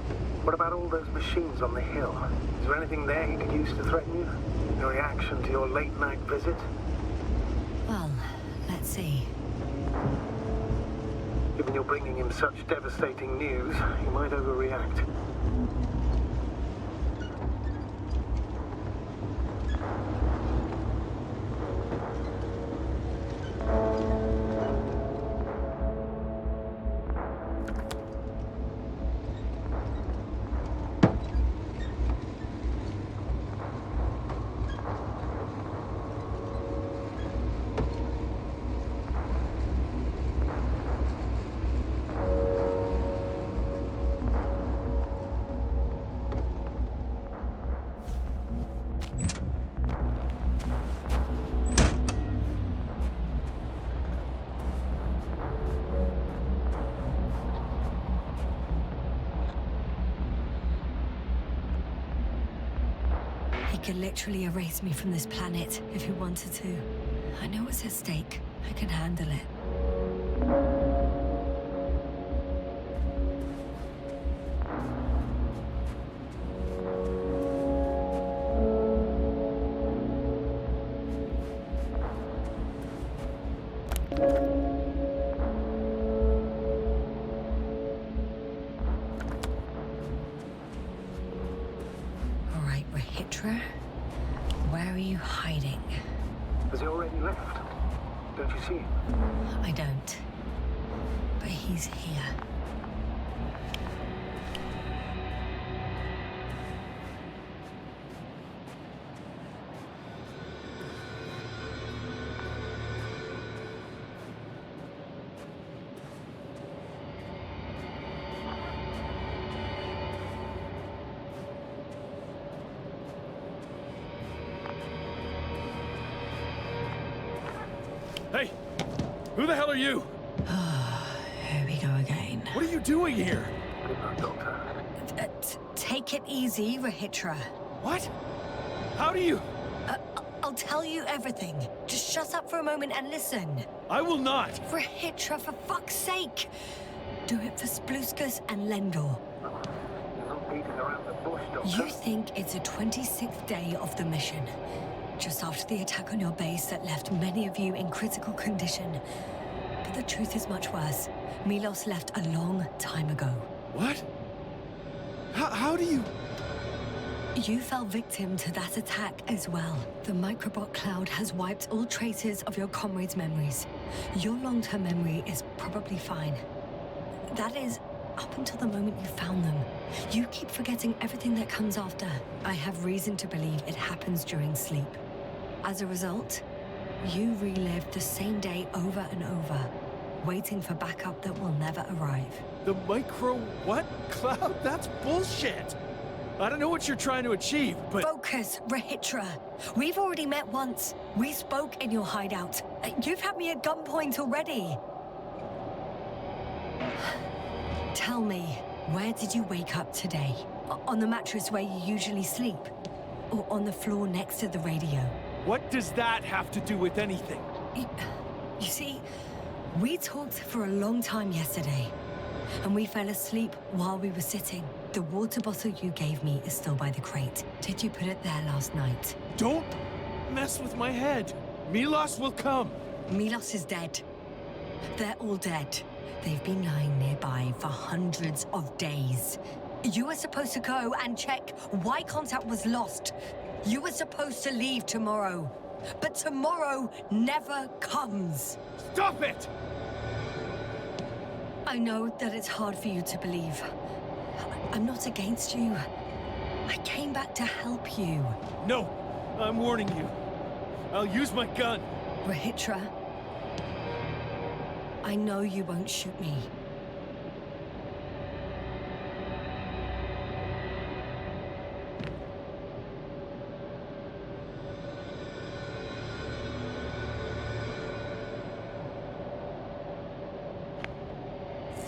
What about all those machines on the hill? Is there anything there he could use to threaten you? In reaction to your late-night visit? Well, let's see. Given you're bringing him such devastating news, he might overreact. He could literally erase me from this planet if he wanted to. I know what's at stake. I can handle it. All right, Rahitra. Where are you hiding? Has he already left? Don't you see him? I don't. But he's here. Hey! Who the hell are you? Here we go again. What are you doing here? Good night, Doctor. Take it easy, Rahitra. What? How do you... I'll tell you everything. Just shut up for a moment and listen. I will not! Rahitra, for fuck's sake! Do it for Spluskus and Lendor. You're not beating around the bush, Doctor. You think it's the 26th day of the mission. Just after the attack on your base that left many of you in critical condition. But the truth is much worse. Milos left a long time ago. What? How do you... You fell victim to that attack as well. The microbot cloud has wiped all traces of your comrades' memories. Your long-term memory is probably fine. That is, up until the moment you found them. You keep forgetting everything that comes after. I have reason to believe it happens during sleep. As a result, you relive the same day over and over, waiting for backup that will never arrive. The micro what? Cloud? That's bullshit! I don't know what you're trying to achieve, but... Focus, Rahitra. We've already met once. We spoke in your hideout. You've had me at gunpoint already. Tell me, Where did you wake up today? On the mattress where you usually sleep? Or on the floor next to the radio? What does that have to do with anything? You see, we talked for a long time yesterday, and we fell asleep while we were sitting. The water bottle you gave me is still by the crate. Did you put it there last night? Don't mess with my head. Milos will come. Milos is dead. They're all dead. They've been lying nearby for hundreds of days. You were supposed to go and check why contact was lost. You were supposed to leave tomorrow. But tomorrow never comes. Stop it! I know that it's hard for you to believe. I'm not against you. I came back to help you. No, I'm warning you. I'll use my gun. Rahitra, I know you won't shoot me.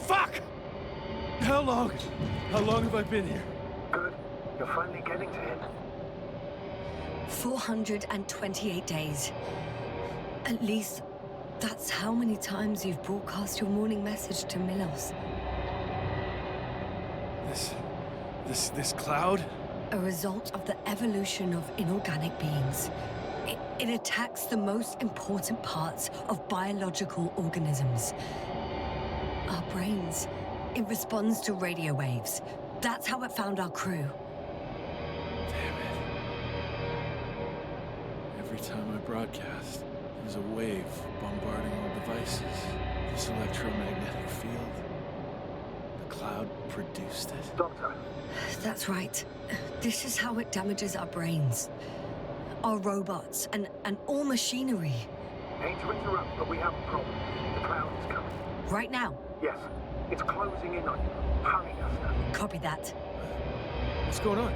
Fuck! How long have I been here? Good. You're finally getting to him. 428 days. At least, that's how many times you've broadcast your morning message to Milos. This cloud? A result of the evolution of inorganic beings. It attacks the most important parts of biological organisms. Our brains. It responds to radio waves. That's how it found our crew. Damn it. Every time I broadcast, there's a wave bombarding all devices. This electromagnetic field. The cloud produced it. Doctor. That's right. This is how it damages our brains. Our robots and all machinery. Hate to interrupt, but we have a problem. The cloud is coming. Right now? Yes. It's closing in on you. Hurry, Yasna. Copy that. What's going on?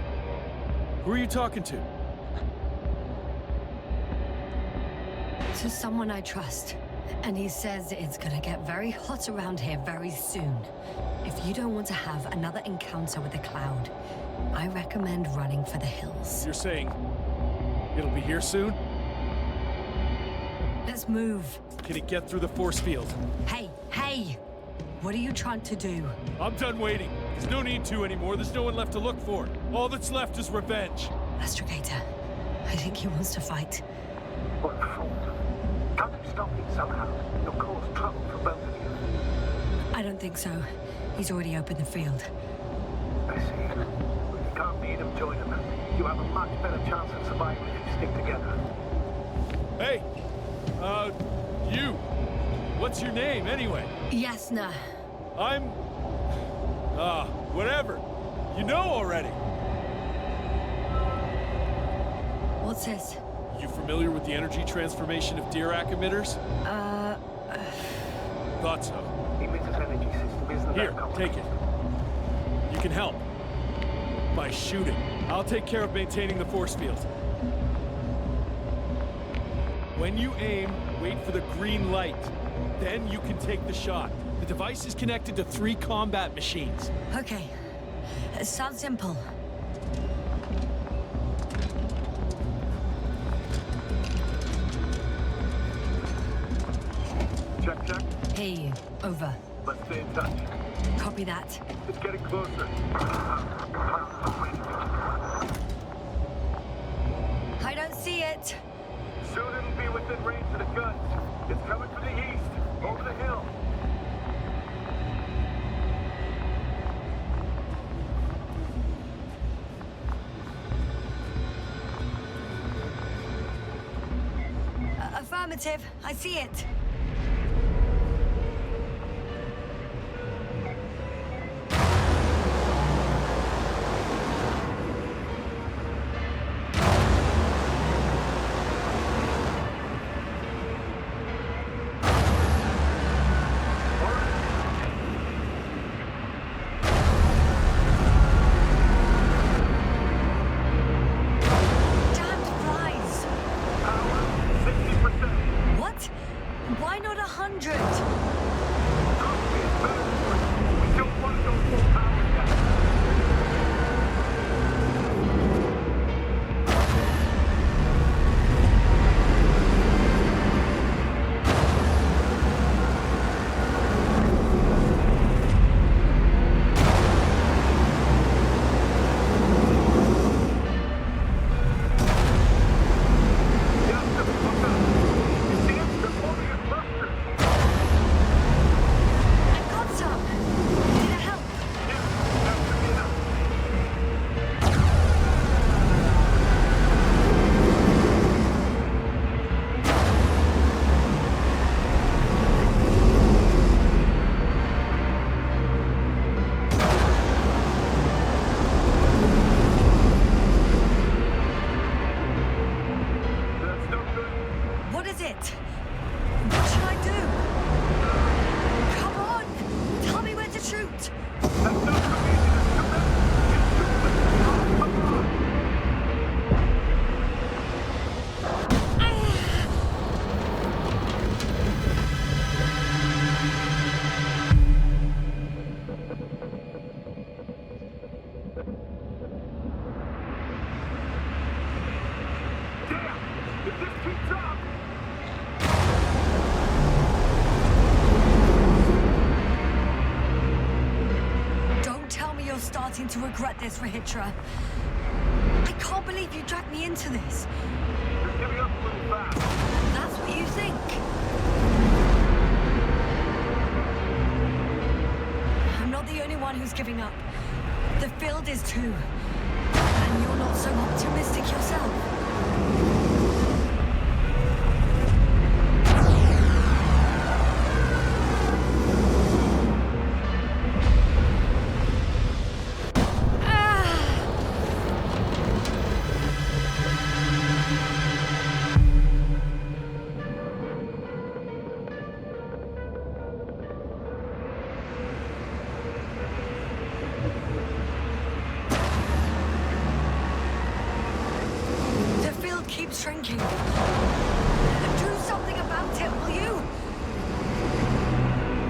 Who are you talking to? To someone I trust. And he says it's gonna get very hot around here very soon. If you don't want to have another encounter with the cloud, I recommend running for the hills. You're saying it'll be here soon? Let's move. Can it get through the force field? Hey! What are you trying to do? I'm done waiting. There's no need to anymore. There's no one left to look for. All that's left is revenge. Astrogator, I think he wants to fight. What a fool. Can't you stop him somehow? You'll cause trouble for both of you. I don't think so. He's already opened the field. I see. If you can't beat him, join him. You have a much better chance of surviving if you stick together. Hey! You! What's your name, anyway? Yasna. I'm... whatever. You know already. What's this? You familiar with the energy transformation of Dirac emitters? Thought so. Emitter's energy system isn't Here, that complicated. take it. You can help. By shooting. I'll take care of maintaining the force field. When you aim, wait for the green light. Then you can take the shot. The device is connected to 3 combat machines. Okay. Sounds simple. Check. Hey, over. Let's stay in touch. Copy that. It's getting closer. I don't see it. Soon it'll be within range of the guns. It's coming from the east, over the hill. Affirmative. I see it. going to regret this, Rahitra. I can't believe you dragged me into this. You're giving up a little fast. That's what you think. I'm not the only one who's giving up. The field is too. And you're not so optimistic yourself. Shrinking. Do something about it, will you?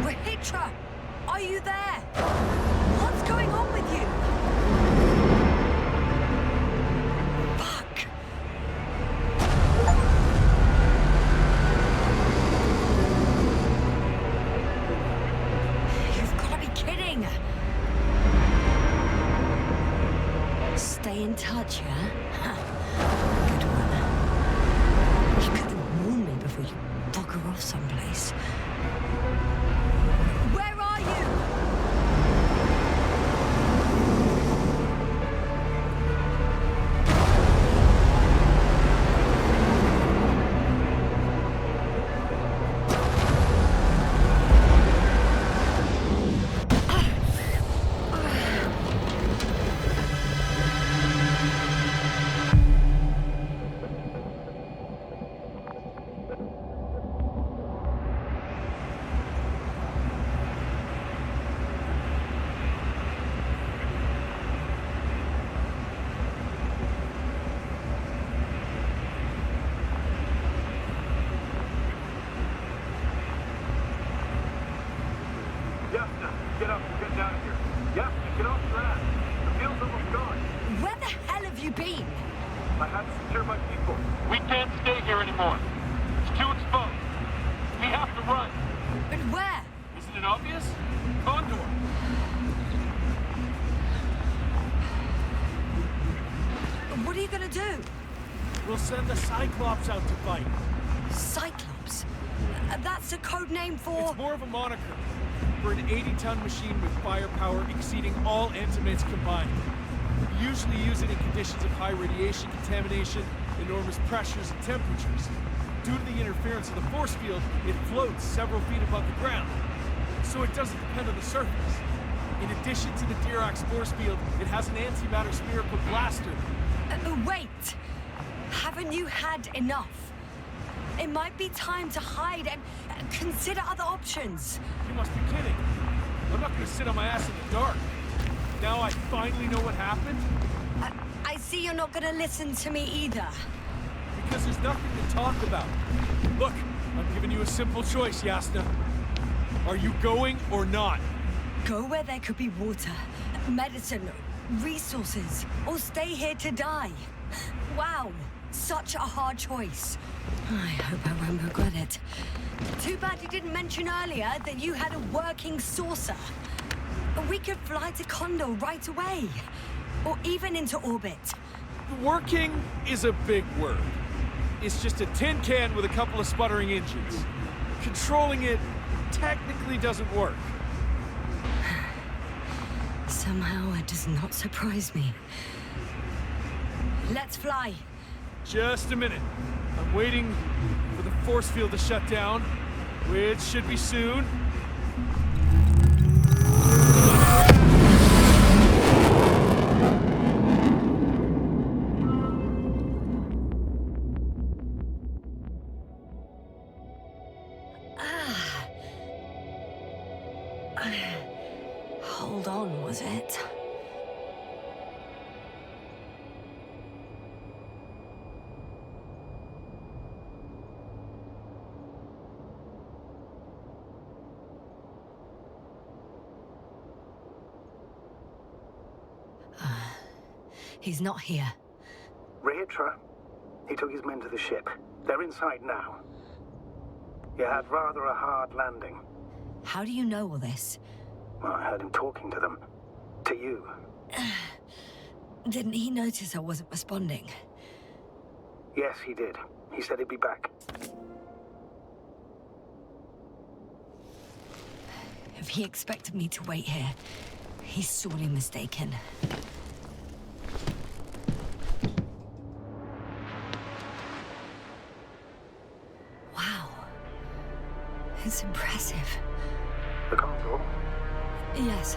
Rahitra, are you there? What's going on with you? Fuck. You've got to be kidding. Stay in touch, yeah? Good one. You could have warned me before you bugger off someplace. Where are you? Get up, get down here. Yep, get off your ass. The field's almost gone. Where the hell have you been? I had to secure my people. We can't stay here anymore. It's too exposed. We have to run. But where? Isn't it obvious? Condor. What are you gonna do? We'll send the Cyclops out to fight. Cyclops? That's a code name for... It's more of a moniker. For an 80-ton machine with firepower exceeding all Antimates combined. We usually use it in conditions of high radiation contamination, enormous pressures and temperatures. Due to the interference of the force field, it floats several feet above the ground. So it doesn't depend on the surface. In addition to the Dirac's force field, it has an antimatter spherical blaster. Wait! Haven't you had enough? It might be time to hide and consider other options. You must be kidding. I'm not gonna sit on my ass in the dark. Now I finally know what happened? I see you're not gonna listen to me either. Because there's nothing to talk about. Look, I'm giving you a simple choice, Yasna. Are you going or not? Go where there could be water, medicine, resources, or stay here to die. Wow, such a hard choice. I hope I won't regret it. Too bad you didn't mention earlier that you had a working saucer. We could fly to Condor right away. Or even into orbit. Working is a big word. It's just a tin can with a couple of sputtering engines. Controlling it technically doesn't work. Somehow it does not surprise me. Let's fly. Just a minute. I'm waiting for the force field to shut down, which should be soon. Hold on, was it? He's not here. Rahitra, he took his men to the ship. They're inside now. You had rather a hard landing. How do you know all this? Well, I heard him talking to them. To you. Didn't he notice I wasn't responding? Yes, he did. He said he'd be back. If he expected me to wait here, he's sorely mistaken. Wow. It's impressive. The Condor? Yes.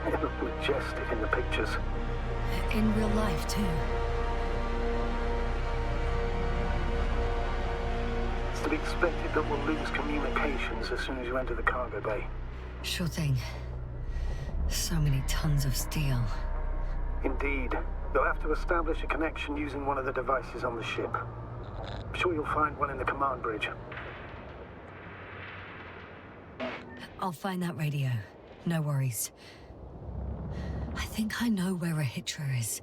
It looked majestic in the pictures. In real life, too. It's to be expected that we'll lose communications as soon as you enter the cargo bay. Sure thing. So many tons of steel. Indeed. You'll have to establish a connection using one of the devices on the ship. I'm sure you'll find one in the command bridge. I'll find that radio. No worries. I think I know where a hitcher is.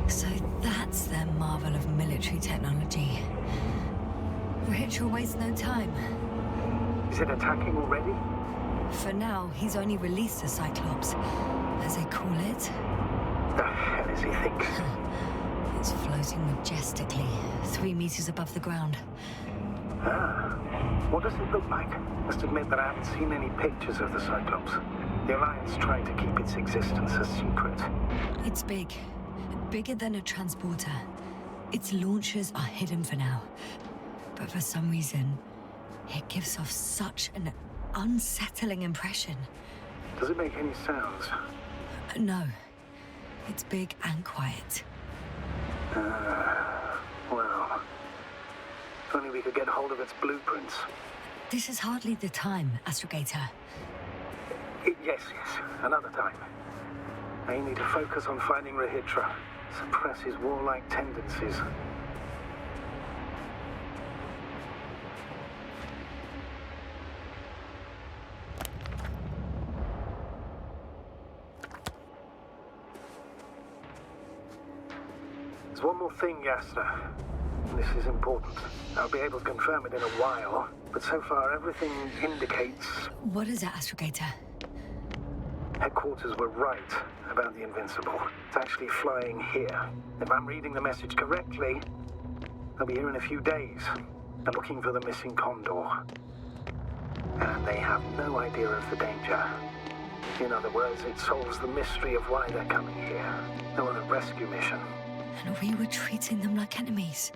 So that's their marvel of military technology. Hitcher wastes no time. Is it attacking already? For now, he's only released the Cyclops, as they call it. The hell is he thinking? It's floating majestically, 3 meters above the ground. Ah. What does it look like? Must admit that I haven't seen any pictures of the Cyclops. The Alliance tried to keep its existence a secret. It's big. Bigger than a transporter. Its launchers are hidden for now. But for some reason, it gives off such an unsettling impression. Does it make any sounds? No. It's big and quiet. Well, if only we could get hold of its blueprints. This is hardly the time, Astrogator. Yes, another time. I need to focus on finding Rahitra, suppress his warlike tendencies. There's one more thing, Yasna. This is important. I'll be able to confirm it in a while, but so far everything indicates... What is it, Astrogator? Headquarters were right about the Invincible. It's actually flying here. If I'm reading the message correctly, they'll be here in a few days. They're looking for the missing Condor. And they have no idea of the danger. In other words, it solves the mystery of why they're coming here. They're on a rescue mission. And we were treating them like enemies.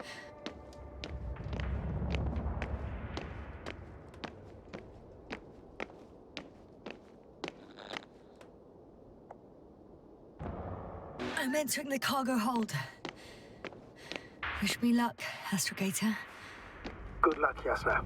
I'm entering the cargo hold. Wish me luck, Astrogator. Good luck, Yasna.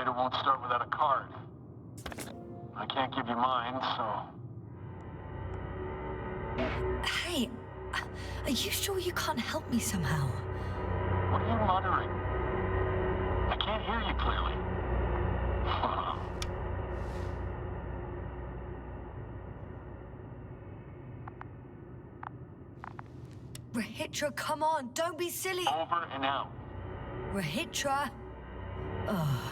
elevator won't start without a card. I can't give you mine, so... Hey, are you sure you can't help me somehow? What are you muttering? I can't hear you clearly. Rahitra, come on, don't be silly. Over and out. Rahitra. Ugh.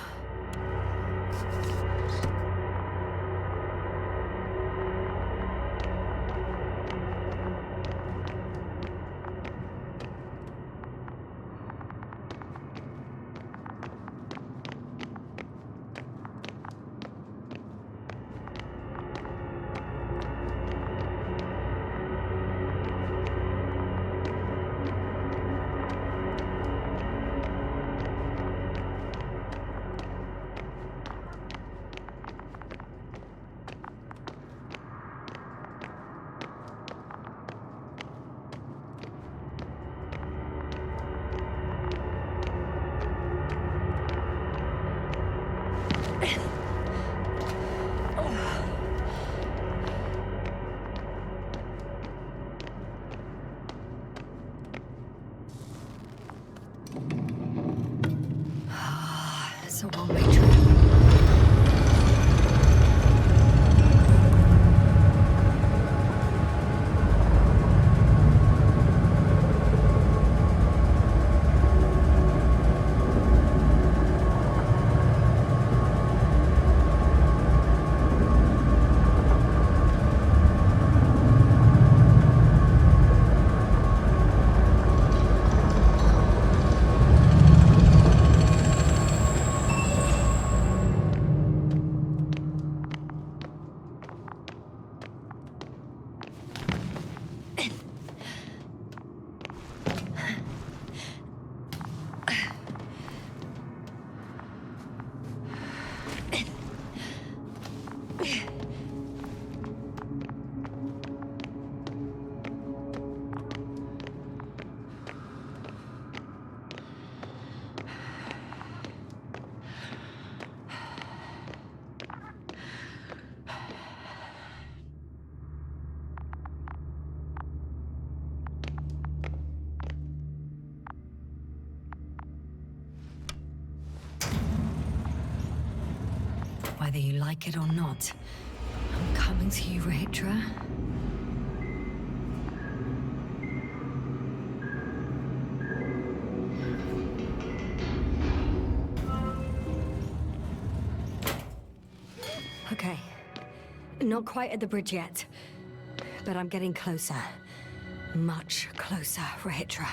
It's a one-way trip. Whether you like it or not, I'm coming to you, Rahitra. Okay. Not quite at the bridge yet, but I'm getting closer. Much closer, Rahitra.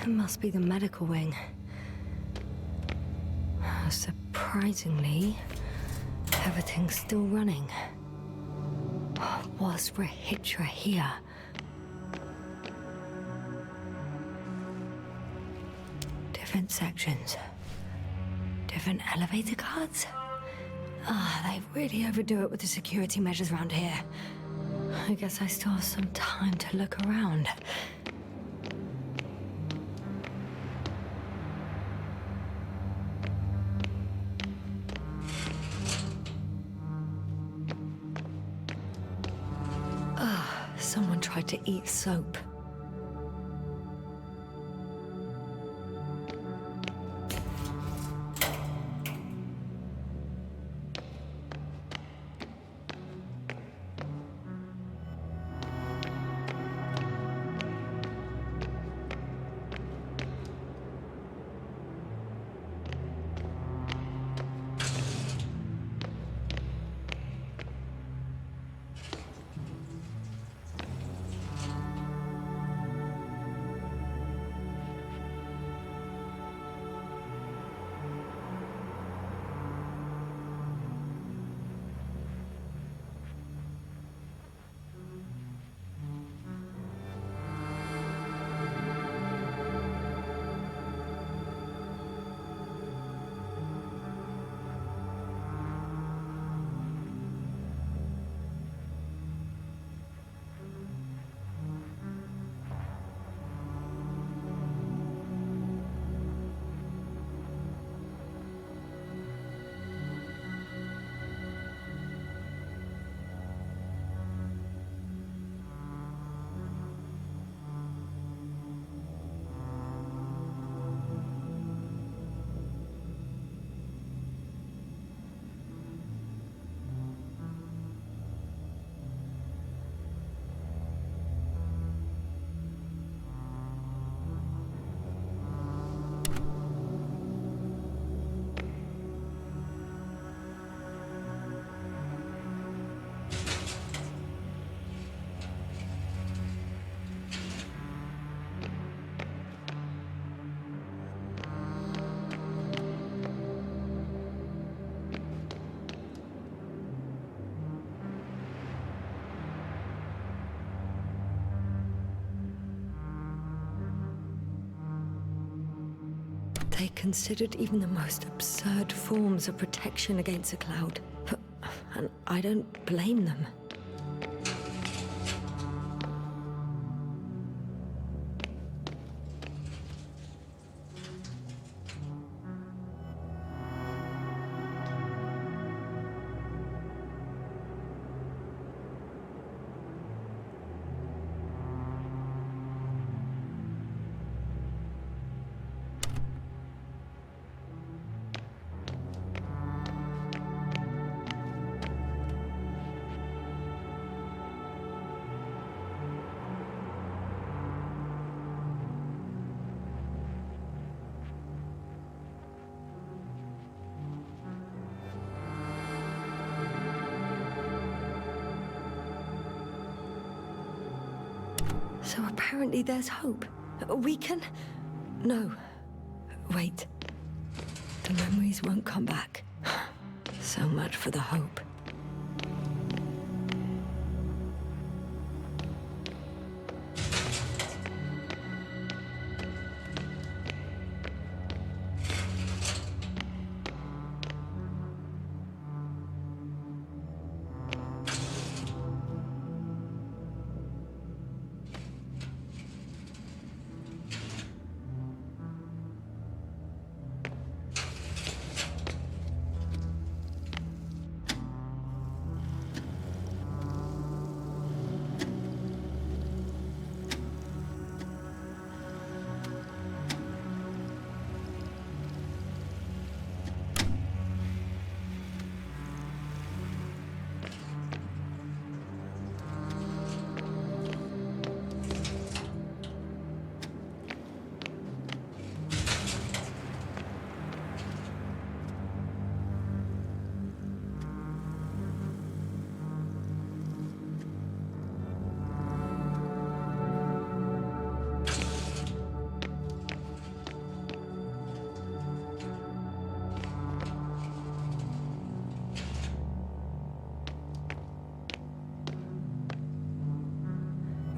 It must be the medical wing. Surprisingly, everything's still running. Was Rahitra here? Different sections. Different elevator cards? They really overdo it with the security measures around here. I guess I still have some time to look around. Someone tried to eat soap. They considered even the most absurd forms of protection against a cloud. And I don't blame them. So apparently there's hope. We can... No. Wait. The memories won't come back. So much for the hope.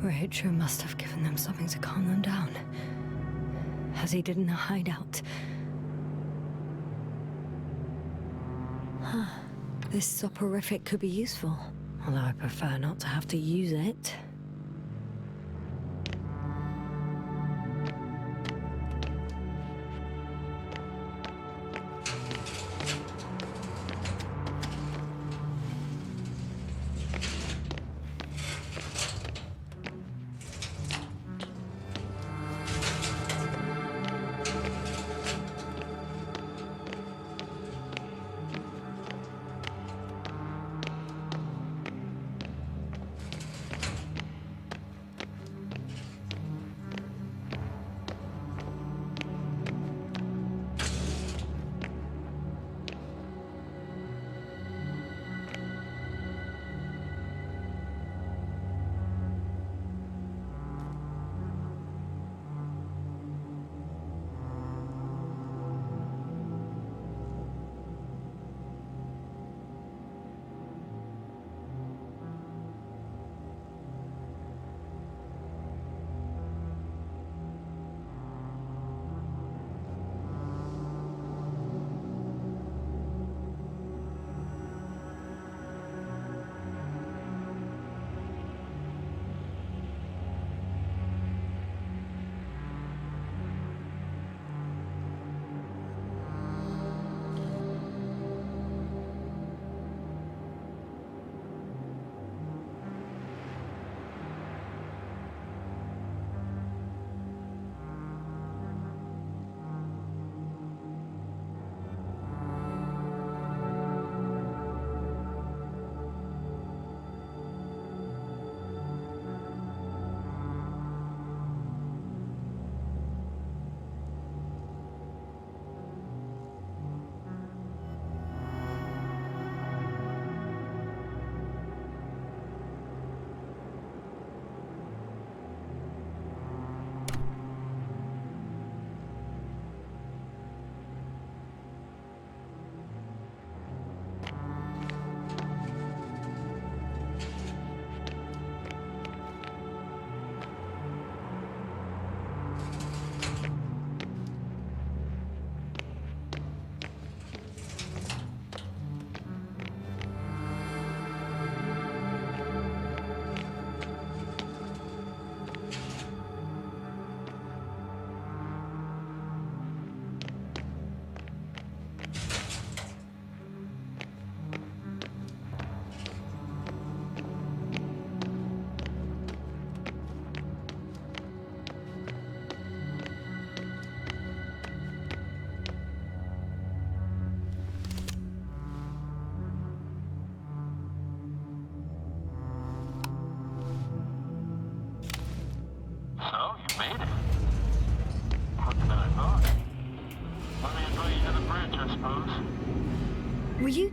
Rachel must have given them something to calm them down. As he did in a hideout. Huh. This soporific could be useful. Although I prefer not to have to use it.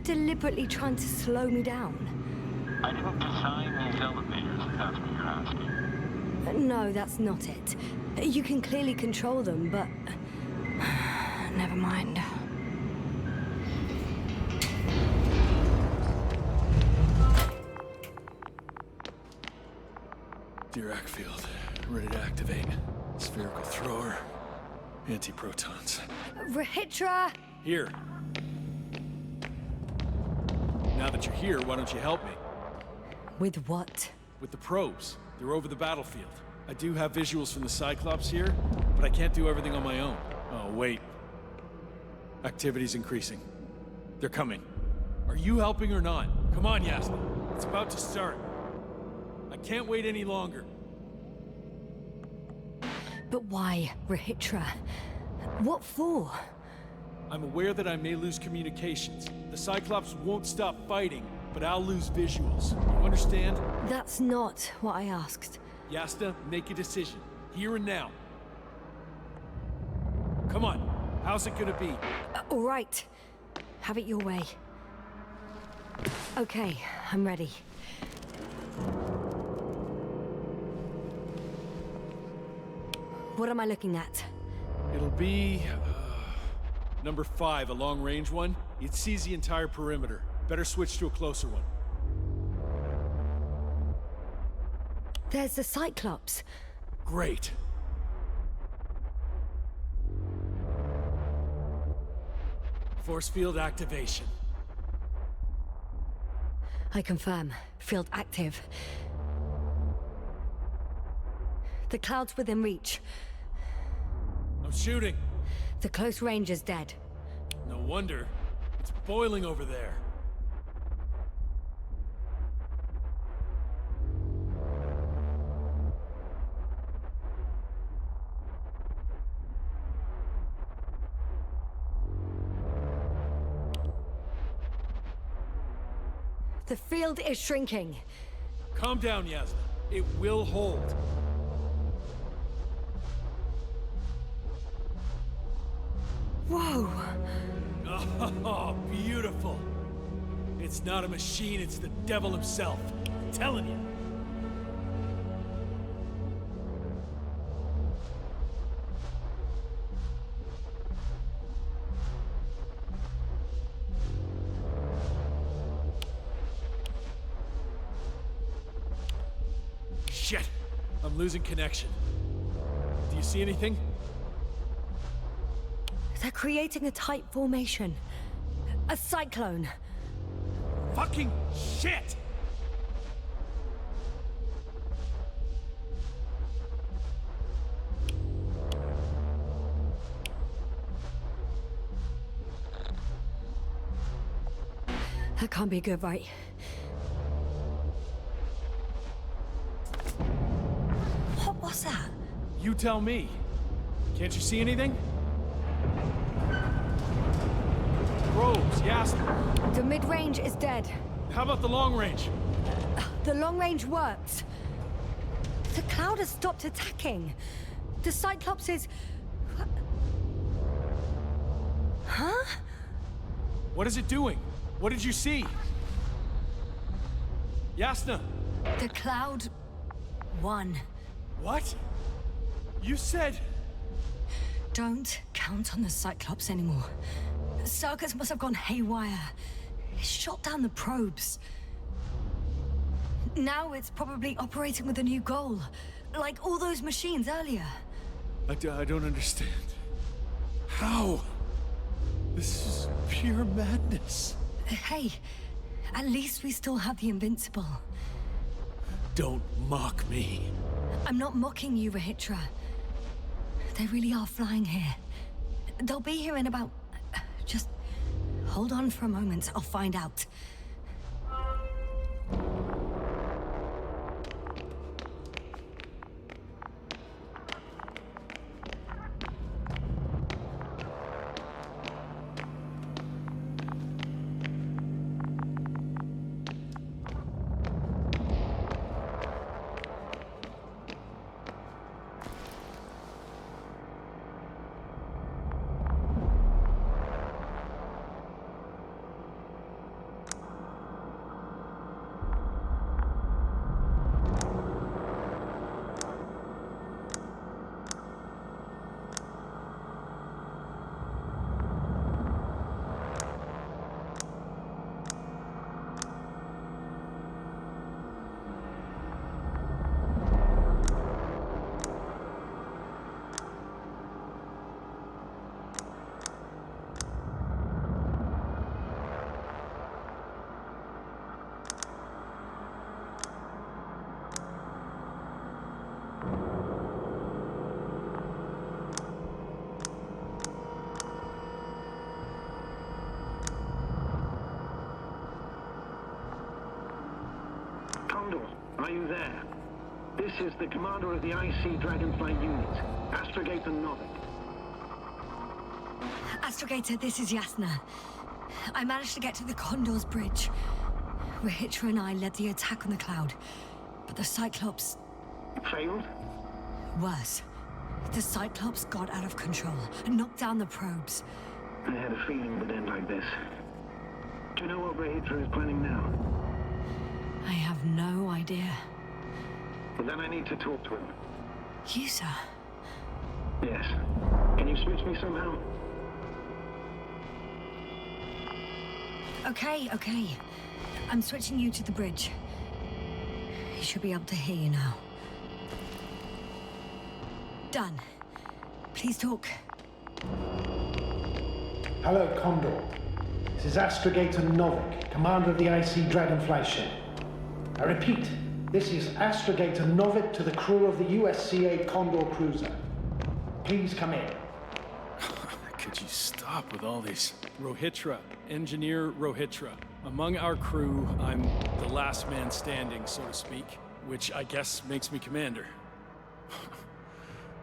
deliberately trying to slow me down? I didn't design these elevators, if that's what you're asking. No, that's not it. You can clearly control them, but... never mind. Dirac field. Ready to activate. Spherical thrower. Anti-protons. Rahitra! Here. Now that you're here, why don't you help me? With what? With the probes. They're over the battlefield. I do have visuals from the Cyclops here, but I can't do everything on my own. Oh, wait. Activity's increasing. They're coming. Are you helping or not? Come on, Yasna. It's about to start. I can't wait any longer. But why, Rahitra? What for? I'm aware that I may lose communications. The Cyclops won't stop fighting, but I'll lose visuals. You understand? That's not what I asked. Yasna, make a decision. Here and now. Come on. How's it gonna be? All right. Have it your way. Okay, I'm ready. What am I looking at? It'll be... number 5, a long-range one. It sees the entire perimeter. Better switch to a closer one. There's the Cyclops. Great. Force field activation. I confirm. Field active. The cloud's within reach. I'm shooting. The close range is dead. No wonder. It's boiling over there. The field is shrinking. Calm down, Yasna. It will hold. Whoa! Oh, beautiful. It's not a machine, it's the devil himself. I'm telling you. Shit! I'm losing connection. Do you see anything? They're creating a tight formation. A cyclone. Fucking shit! That can't be good, right? What was that? You tell me. Can't you see anything? Probes, Yasna. The mid-range is dead. How about the long range? The long range works. The cloud has stopped attacking. The Cyclops is... Huh? What is it doing? What did you see? Yasna! The cloud won. What? You said... Don't count on the Cyclops anymore. Circus must have gone haywire. It shot down the probes. Now it's probably operating with a new goal. Like all those machines earlier. I don't understand. How? This is pure madness. Hey, at least we still have the Invincible. Don't mock me. I'm not mocking you, Rahitra. They really are flying here. They'll be here in about... Just hold on for a moment. I'll find out. Condor, are you there? This is the commander of the IC Dragonfly unit, Astrogator Novik. Astrogator, this is Yasna. I managed to get to the Condor's bridge. Rahitra and I led the attack on the cloud, but the Cyclops... Failed? Worse. The Cyclops got out of control and knocked down the probes. I had a feeling it would end like this. Do you know what Rahitra is planning now? I have no idea. Well, then I need to talk to him. You, sir? Yes. Can you switch me somehow? Okay. I'm switching you to the bridge. He should be able to hear you now. Done. Please talk. Hello, Condor. This is Astrogator Novik, commander of the IC Dragonfly ship. I repeat, this is Astrogator Novik to the crew of the USCA Condor cruiser. Please come in. Could you stop with all these? Rahitra, Engineer Rahitra. Among our crew, I'm the last man standing, so to speak, which I guess makes me commander.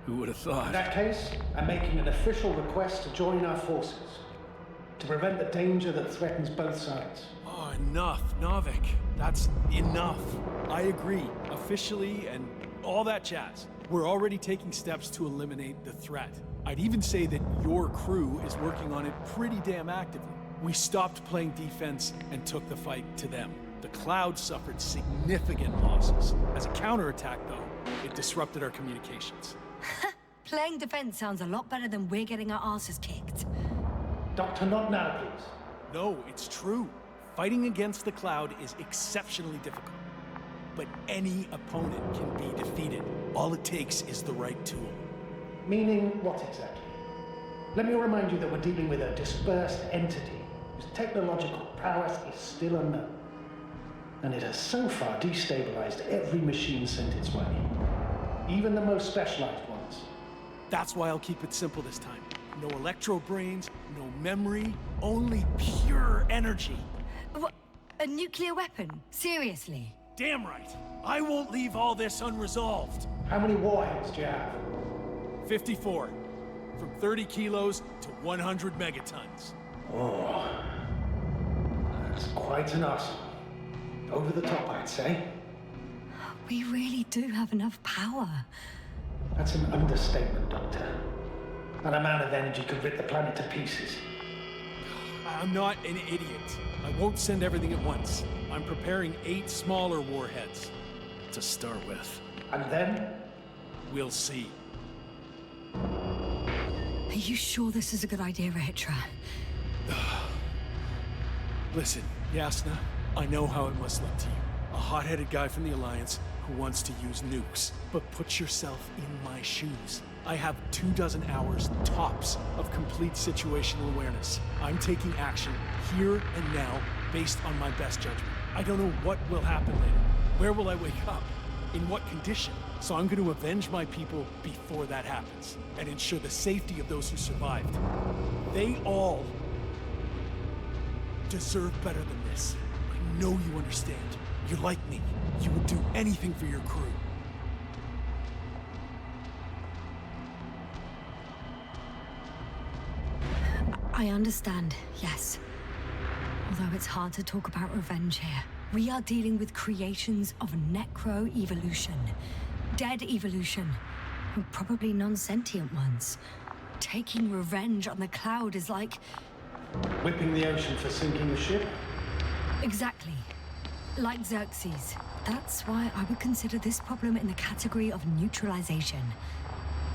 Who would have thought? In that case, I'm making an official request to join our forces, to prevent the danger that threatens both sides. Oh, enough, Novik. That's enough. I agree, officially, and all that jazz. We're already taking steps to eliminate the threat. I'd even say that your crew is working on it pretty damn actively. We stopped playing defense and took the fight to them. The Cloud suffered significant losses. As a counterattack, though, it disrupted our communications. Playing defense sounds a lot better than we're getting our asses kicked. Doctor, not now, please. No, it's true. Fighting against the Cloud is exceptionally difficult. But any opponent can be defeated. All it takes is the right tool. Meaning what exactly? Let me remind you that we're dealing with a dispersed entity whose technological prowess is still unknown. And it has so far destabilized every machine sent its way. Even the most specialized ones. That's why I'll keep it simple this time. No electro brains, no memory, only pure energy. What? A nuclear weapon? Seriously? Damn right. I won't leave all this unresolved. How many warheads do you have? 54. From 30 kilos to 100 megatons. Oh. That's quite an arsenal. Over the top, I'd say. We really do have enough power. That's an understatement, Doctor. That amount of energy could rip the planet to pieces. I'm not an idiot. I won't send everything at once. I'm preparing 8 smaller warheads to start with. And then? We'll see. Are you sure this is a good idea, Rahitra? Listen, Yasna, I know how it must look to you. A hot-headed guy from the Alliance who wants to use nukes. But put yourself in my shoes. I have 24 hours tops of complete situational awareness. I'm taking action here and now based on my best judgment. I don't know what will happen later. Where will I wake up? In what condition? So I'm going to avenge my people before that happens and ensure the safety of those who survived. They all deserve better than this. I know you understand. You're like me. You would do anything for your crew. I understand, yes. Although it's hard to talk about revenge here. We are dealing with creations of necro-evolution. Dead evolution. Probably non-sentient ones. Taking revenge on the Cloud is like... Whipping the ocean for sinking the ship? Exactly. Like Xerxes. That's why I would consider this problem in the category of neutralization.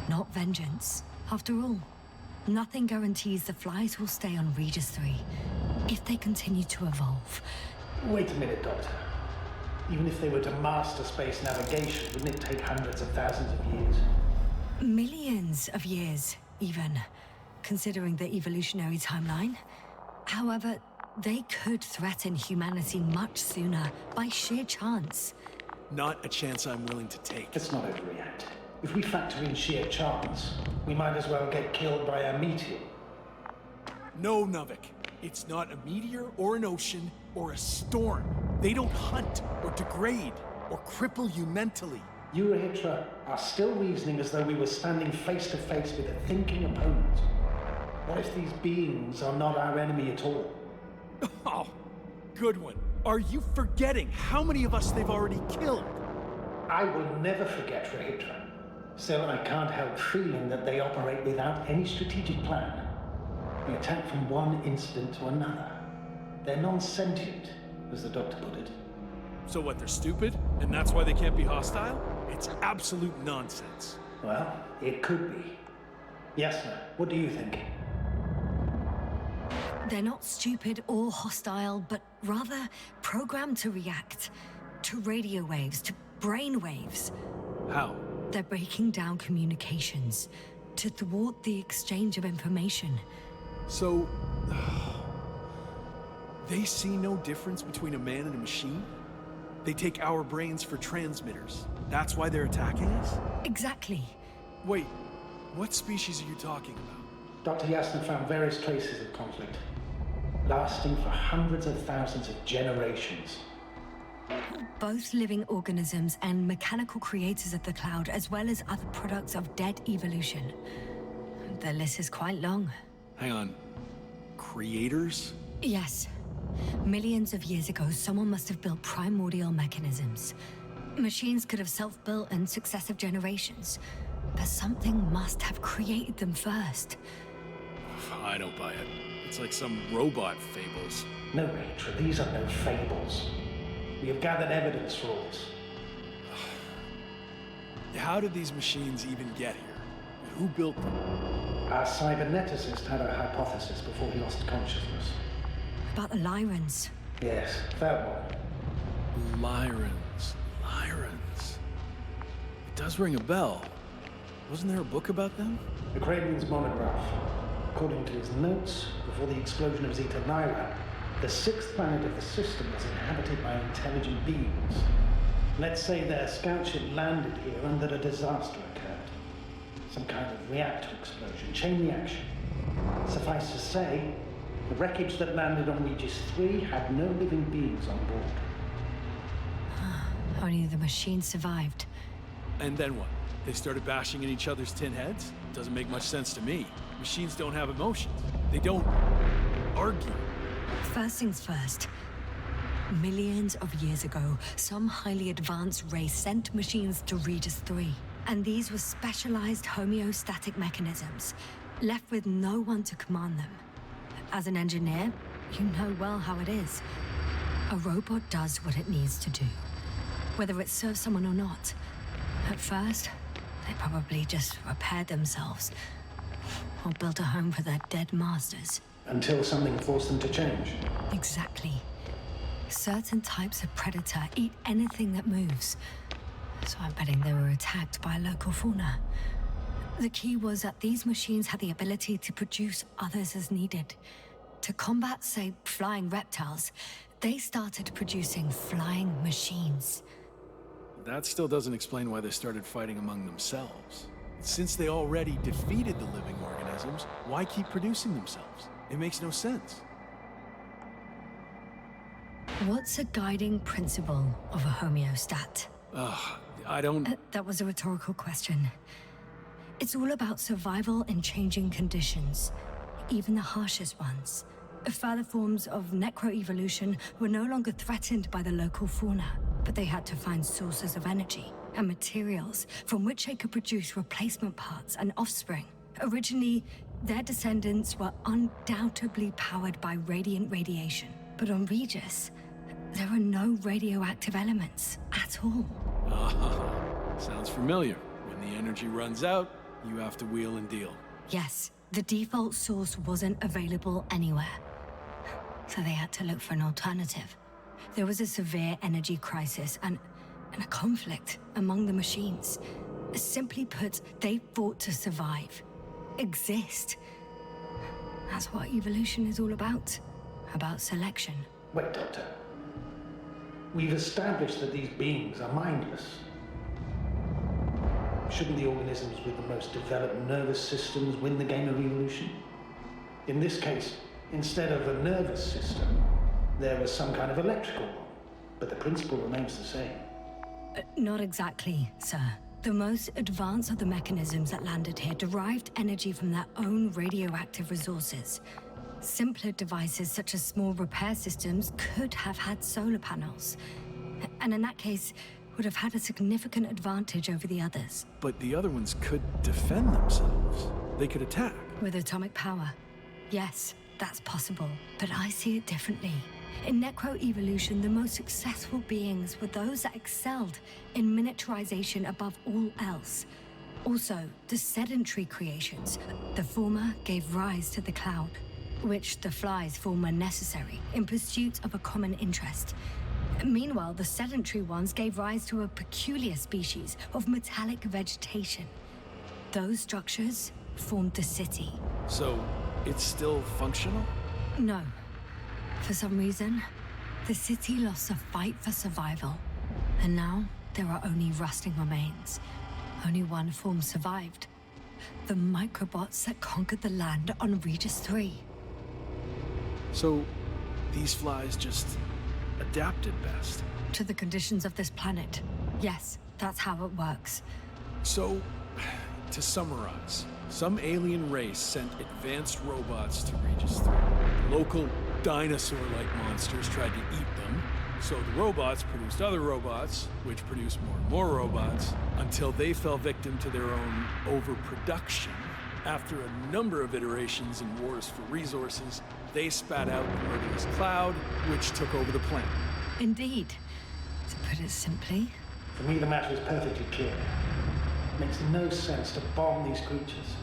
Not vengeance. After all, nothing guarantees the flies will stay on Regis 3 if they continue to evolve. Wait a minute, Doctor. Even if they were to master space navigation, wouldn't it take hundreds of thousands of years? Millions of years, even, considering the evolutionary timeline. However, they could threaten humanity much sooner by sheer chance. Not a chance I'm willing to take. Let's not overreact. If we factor in sheer chance, we might as well get killed by a meteor. No, Novik. It's not a meteor or an ocean or a storm. They don't hunt or degrade. or cripple you mentally. You, Rahitra, are still reasoning as though we were standing face to face with a thinking opponent. What if these beings are not our enemy at all? Oh, good one. Are you forgetting how many of us they've already killed? I will never forget, Rahitra. Still, I can't help feeling that they operate without any strategic plan. They attack from one incident to another. They're non-sentient, as the doctor put it. So what, they're stupid? And that's why they can't be hostile? It's absolute nonsense. Well, it could be. Yasna, what do you think? They're not stupid or hostile, but rather programmed to react. To radio waves, to brain waves. How? They're breaking down communications. To thwart the exchange of information. So... they see no difference between a man and a machine? They take our brains for transmitters. That's why they're attacking us? Exactly. Wait, what species are you talking about? Dr. Yasna found various traces of conflict, lasting for hundreds of thousands of generations. Both living organisms and mechanical creators of the cloud, as well as other products of dead evolution. The list is quite long. Hang on. Creators? Yes. Millions of years ago, someone must have built primordial mechanisms. Machines could have self-built in successive generations, but something must have created them first. I don't buy it. It's like some robot fables. No, Rachel, these are no fables. We have gathered evidence for all this. How did these machines even get here? Who built them? Our cyberneticist had a hypothesis before he lost consciousness. About the Lyrans. Yes, that one. Lyrans. It does ring a bell. Wasn't there a book about them? The Kraven's monograph. According to his notes, before the explosion of Zeta Lyra, the sixth planet of the system was inhabited by intelligent beings. Let's say their scout ship landed here and that a disaster occurred. Some kind of reactor explosion, chain reaction. Suffice to say, the wreckage that landed on Regis 3 had no living beings on board. Only the machine survived. And then what? They started bashing in each other's tin heads? Doesn't make much sense to me. Machines don't have emotions. They don't argue. First things first. Millions of years ago, some highly advanced race sent machines to Regis 3. And these were specialized homeostatic mechanisms, left with no one to command them. As an engineer, you know well how it is. A robot does what it needs to do, whether it serves someone or not. At first, they probably just repaired themselves, or built a home for their dead masters. Until something forced them to change. Exactly. Certain types of predator eat anything that moves. So I'm betting they were attacked by a local fauna. The key was that these machines had the ability to produce others as needed. To combat, say, flying reptiles, they started producing flying machines. That still doesn't explain why they started fighting among themselves. Since they already defeated the living organisms, why keep producing themselves? It makes no sense. What's a guiding principle of a homeostat? I don't... That was a rhetorical question. It's all about survival in changing conditions, even the harshest ones. Further forms of necroevolution were no longer threatened by the local fauna, but they had to find sources of energy and materials from which they could produce replacement parts and offspring. Originally, their descendants were undoubtedly powered by radiant radiation. But on Regis, there are no radioactive elements at all. Sounds familiar. When the energy runs out, you have to wheel and deal. Yes, the default source wasn't available anywhere. So they had to look for an alternative. There was a severe energy crisis and a conflict among the machines. Simply put, they fought to survive. Exist. That's what evolution is all about. About selection. Wait, Doctor. We've established that these beings are mindless. Shouldn't the organisms with the most developed nervous systems win the game of evolution? In this case, instead of a nervous system, there was some kind of electrical one, but the principle remains the same. Not exactly, sir. The most advanced of the mechanisms that landed here derived energy from their own radioactive resources. Simpler devices such as small repair systems could have had solar panels. And in that case, would have had a significant advantage over the others. But the other ones could defend themselves. They could attack. With atomic power, yes, that's possible. But I see it differently. In necroevolution, the most successful beings were those that excelled in miniaturization above all else. Also, the sedentary creations. The former gave rise to the cloud, which the flies form when necessary, in pursuit of a common interest. Meanwhile, the sedentary ones gave rise to a peculiar species of metallic vegetation. Those structures formed the city. So, it's still functional? No. For some reason, the city lost a fight for survival. And now, there are only rusting remains. Only one form survived. The microbots that conquered the land on Regis 3. So, these flies just adapted best? To the conditions of this planet. Yes, that's how it works. So, to summarize, some alien race sent advanced robots to Regis 3. Local dinosaur-like monsters tried to eat them, so the robots produced other robots, which produced more and more robots, until they fell victim to their own overproduction. After a number of iterations and wars for resources, they spat out the murderous cloud, which took over the planet. Indeed. To put it simply... For me, the matter is perfectly clear. It makes no sense to bomb these creatures.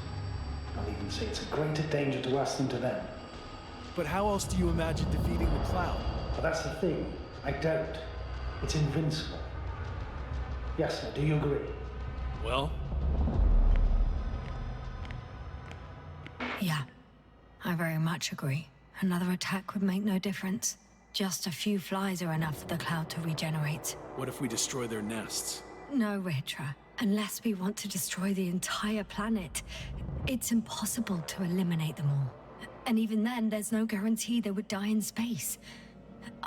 I'll even say it's a greater danger to us than to them. But how else do you imagine defeating the cloud? But that's the thing. I don't. It's invincible. Yes, sir, do you agree? Well... Yeah, I very much agree. Another attack would make no difference. Just a few flies are enough for the cloud to regenerate. What if we destroy their nests? No, Ritra. Unless we want to destroy the entire planet, it's impossible to eliminate them all. And even then, there's no guarantee they would die in space.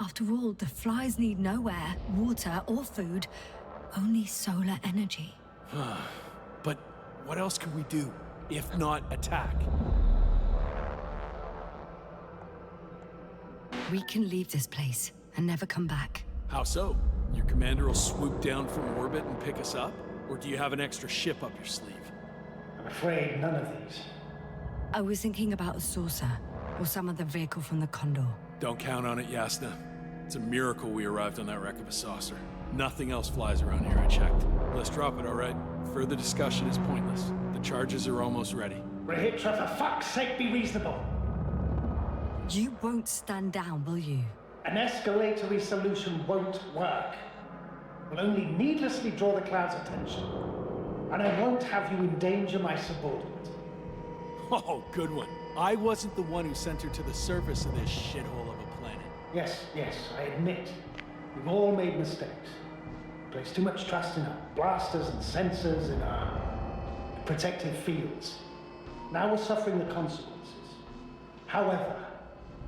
After all, the flies need no air, water, or food, only solar energy. But what else could we do, if not attack? We can leave this place and never come back. How so? Your commander will swoop down from orbit and pick us up? Or do you have an extra ship up your sleeve? I'm afraid none of these. I was thinking about a saucer, or some other vehicle from the Condor. Don't count on it, Yasna. It's a miracle we arrived on that wreck of a saucer. Nothing else flies around here, I checked. Let's drop it, all right? Further discussion is pointless. The charges are almost ready. Rahitra, for fuck's sake, be reasonable. You won't stand down, will you? An escalatory solution won't work. Will only needlessly draw the cloud's attention. And I won't have you endanger my subordinate. Oh, good one. I wasn't the one who sent her to the surface of this shithole of a planet. Yes, I admit. We've all made mistakes. Placed too much trust in our blasters and sensors, in our protective fields. Now we're suffering the consequences. However,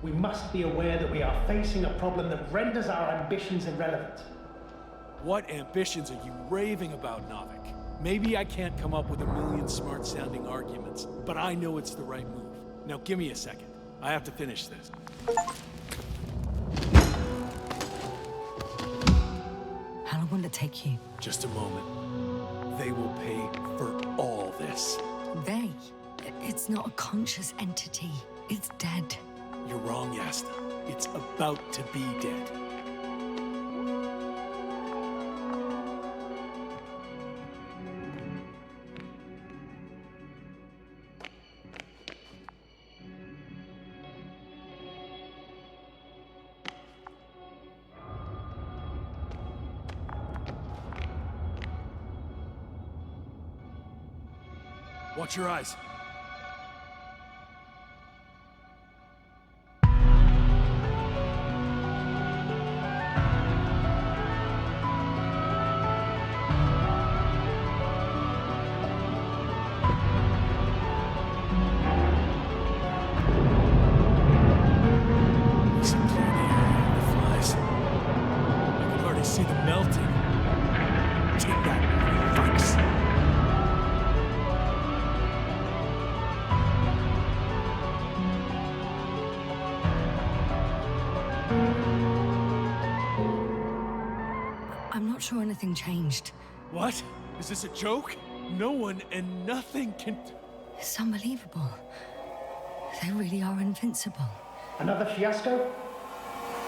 we must be aware that we are facing a problem that renders our ambitions irrelevant. What ambitions are you raving about, Navik? Maybe I can't come up with a million smart-sounding arguments, but I know it's the right move. Now give me a second. I have to finish this. How long will it take you? Just a moment. They will pay for all this. They? It's not a conscious entity. It's dead. You're wrong, Yasna. It's about to be dead. Watch your eyes. Listen to the air, the flies. I can already see them melting. Take that, fucks. I'm not sure anything changed. What? Is this a joke? No one and nothing can... It's unbelievable. They really are invincible. Another fiasco?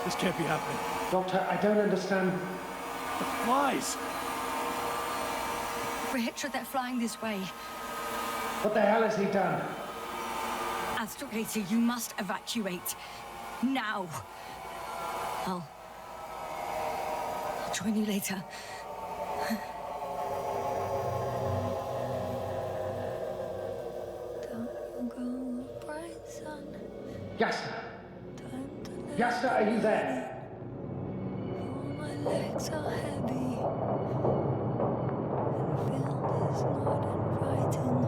This can't be happening. Doctor, I don't understand. The flies! Richard, they're flying this way. What the hell has he done? Astrogator, you must evacuate. Now. I'll join you later. Yasna! Yasna, are you there? My legs are heavy. And Phil is not inviting.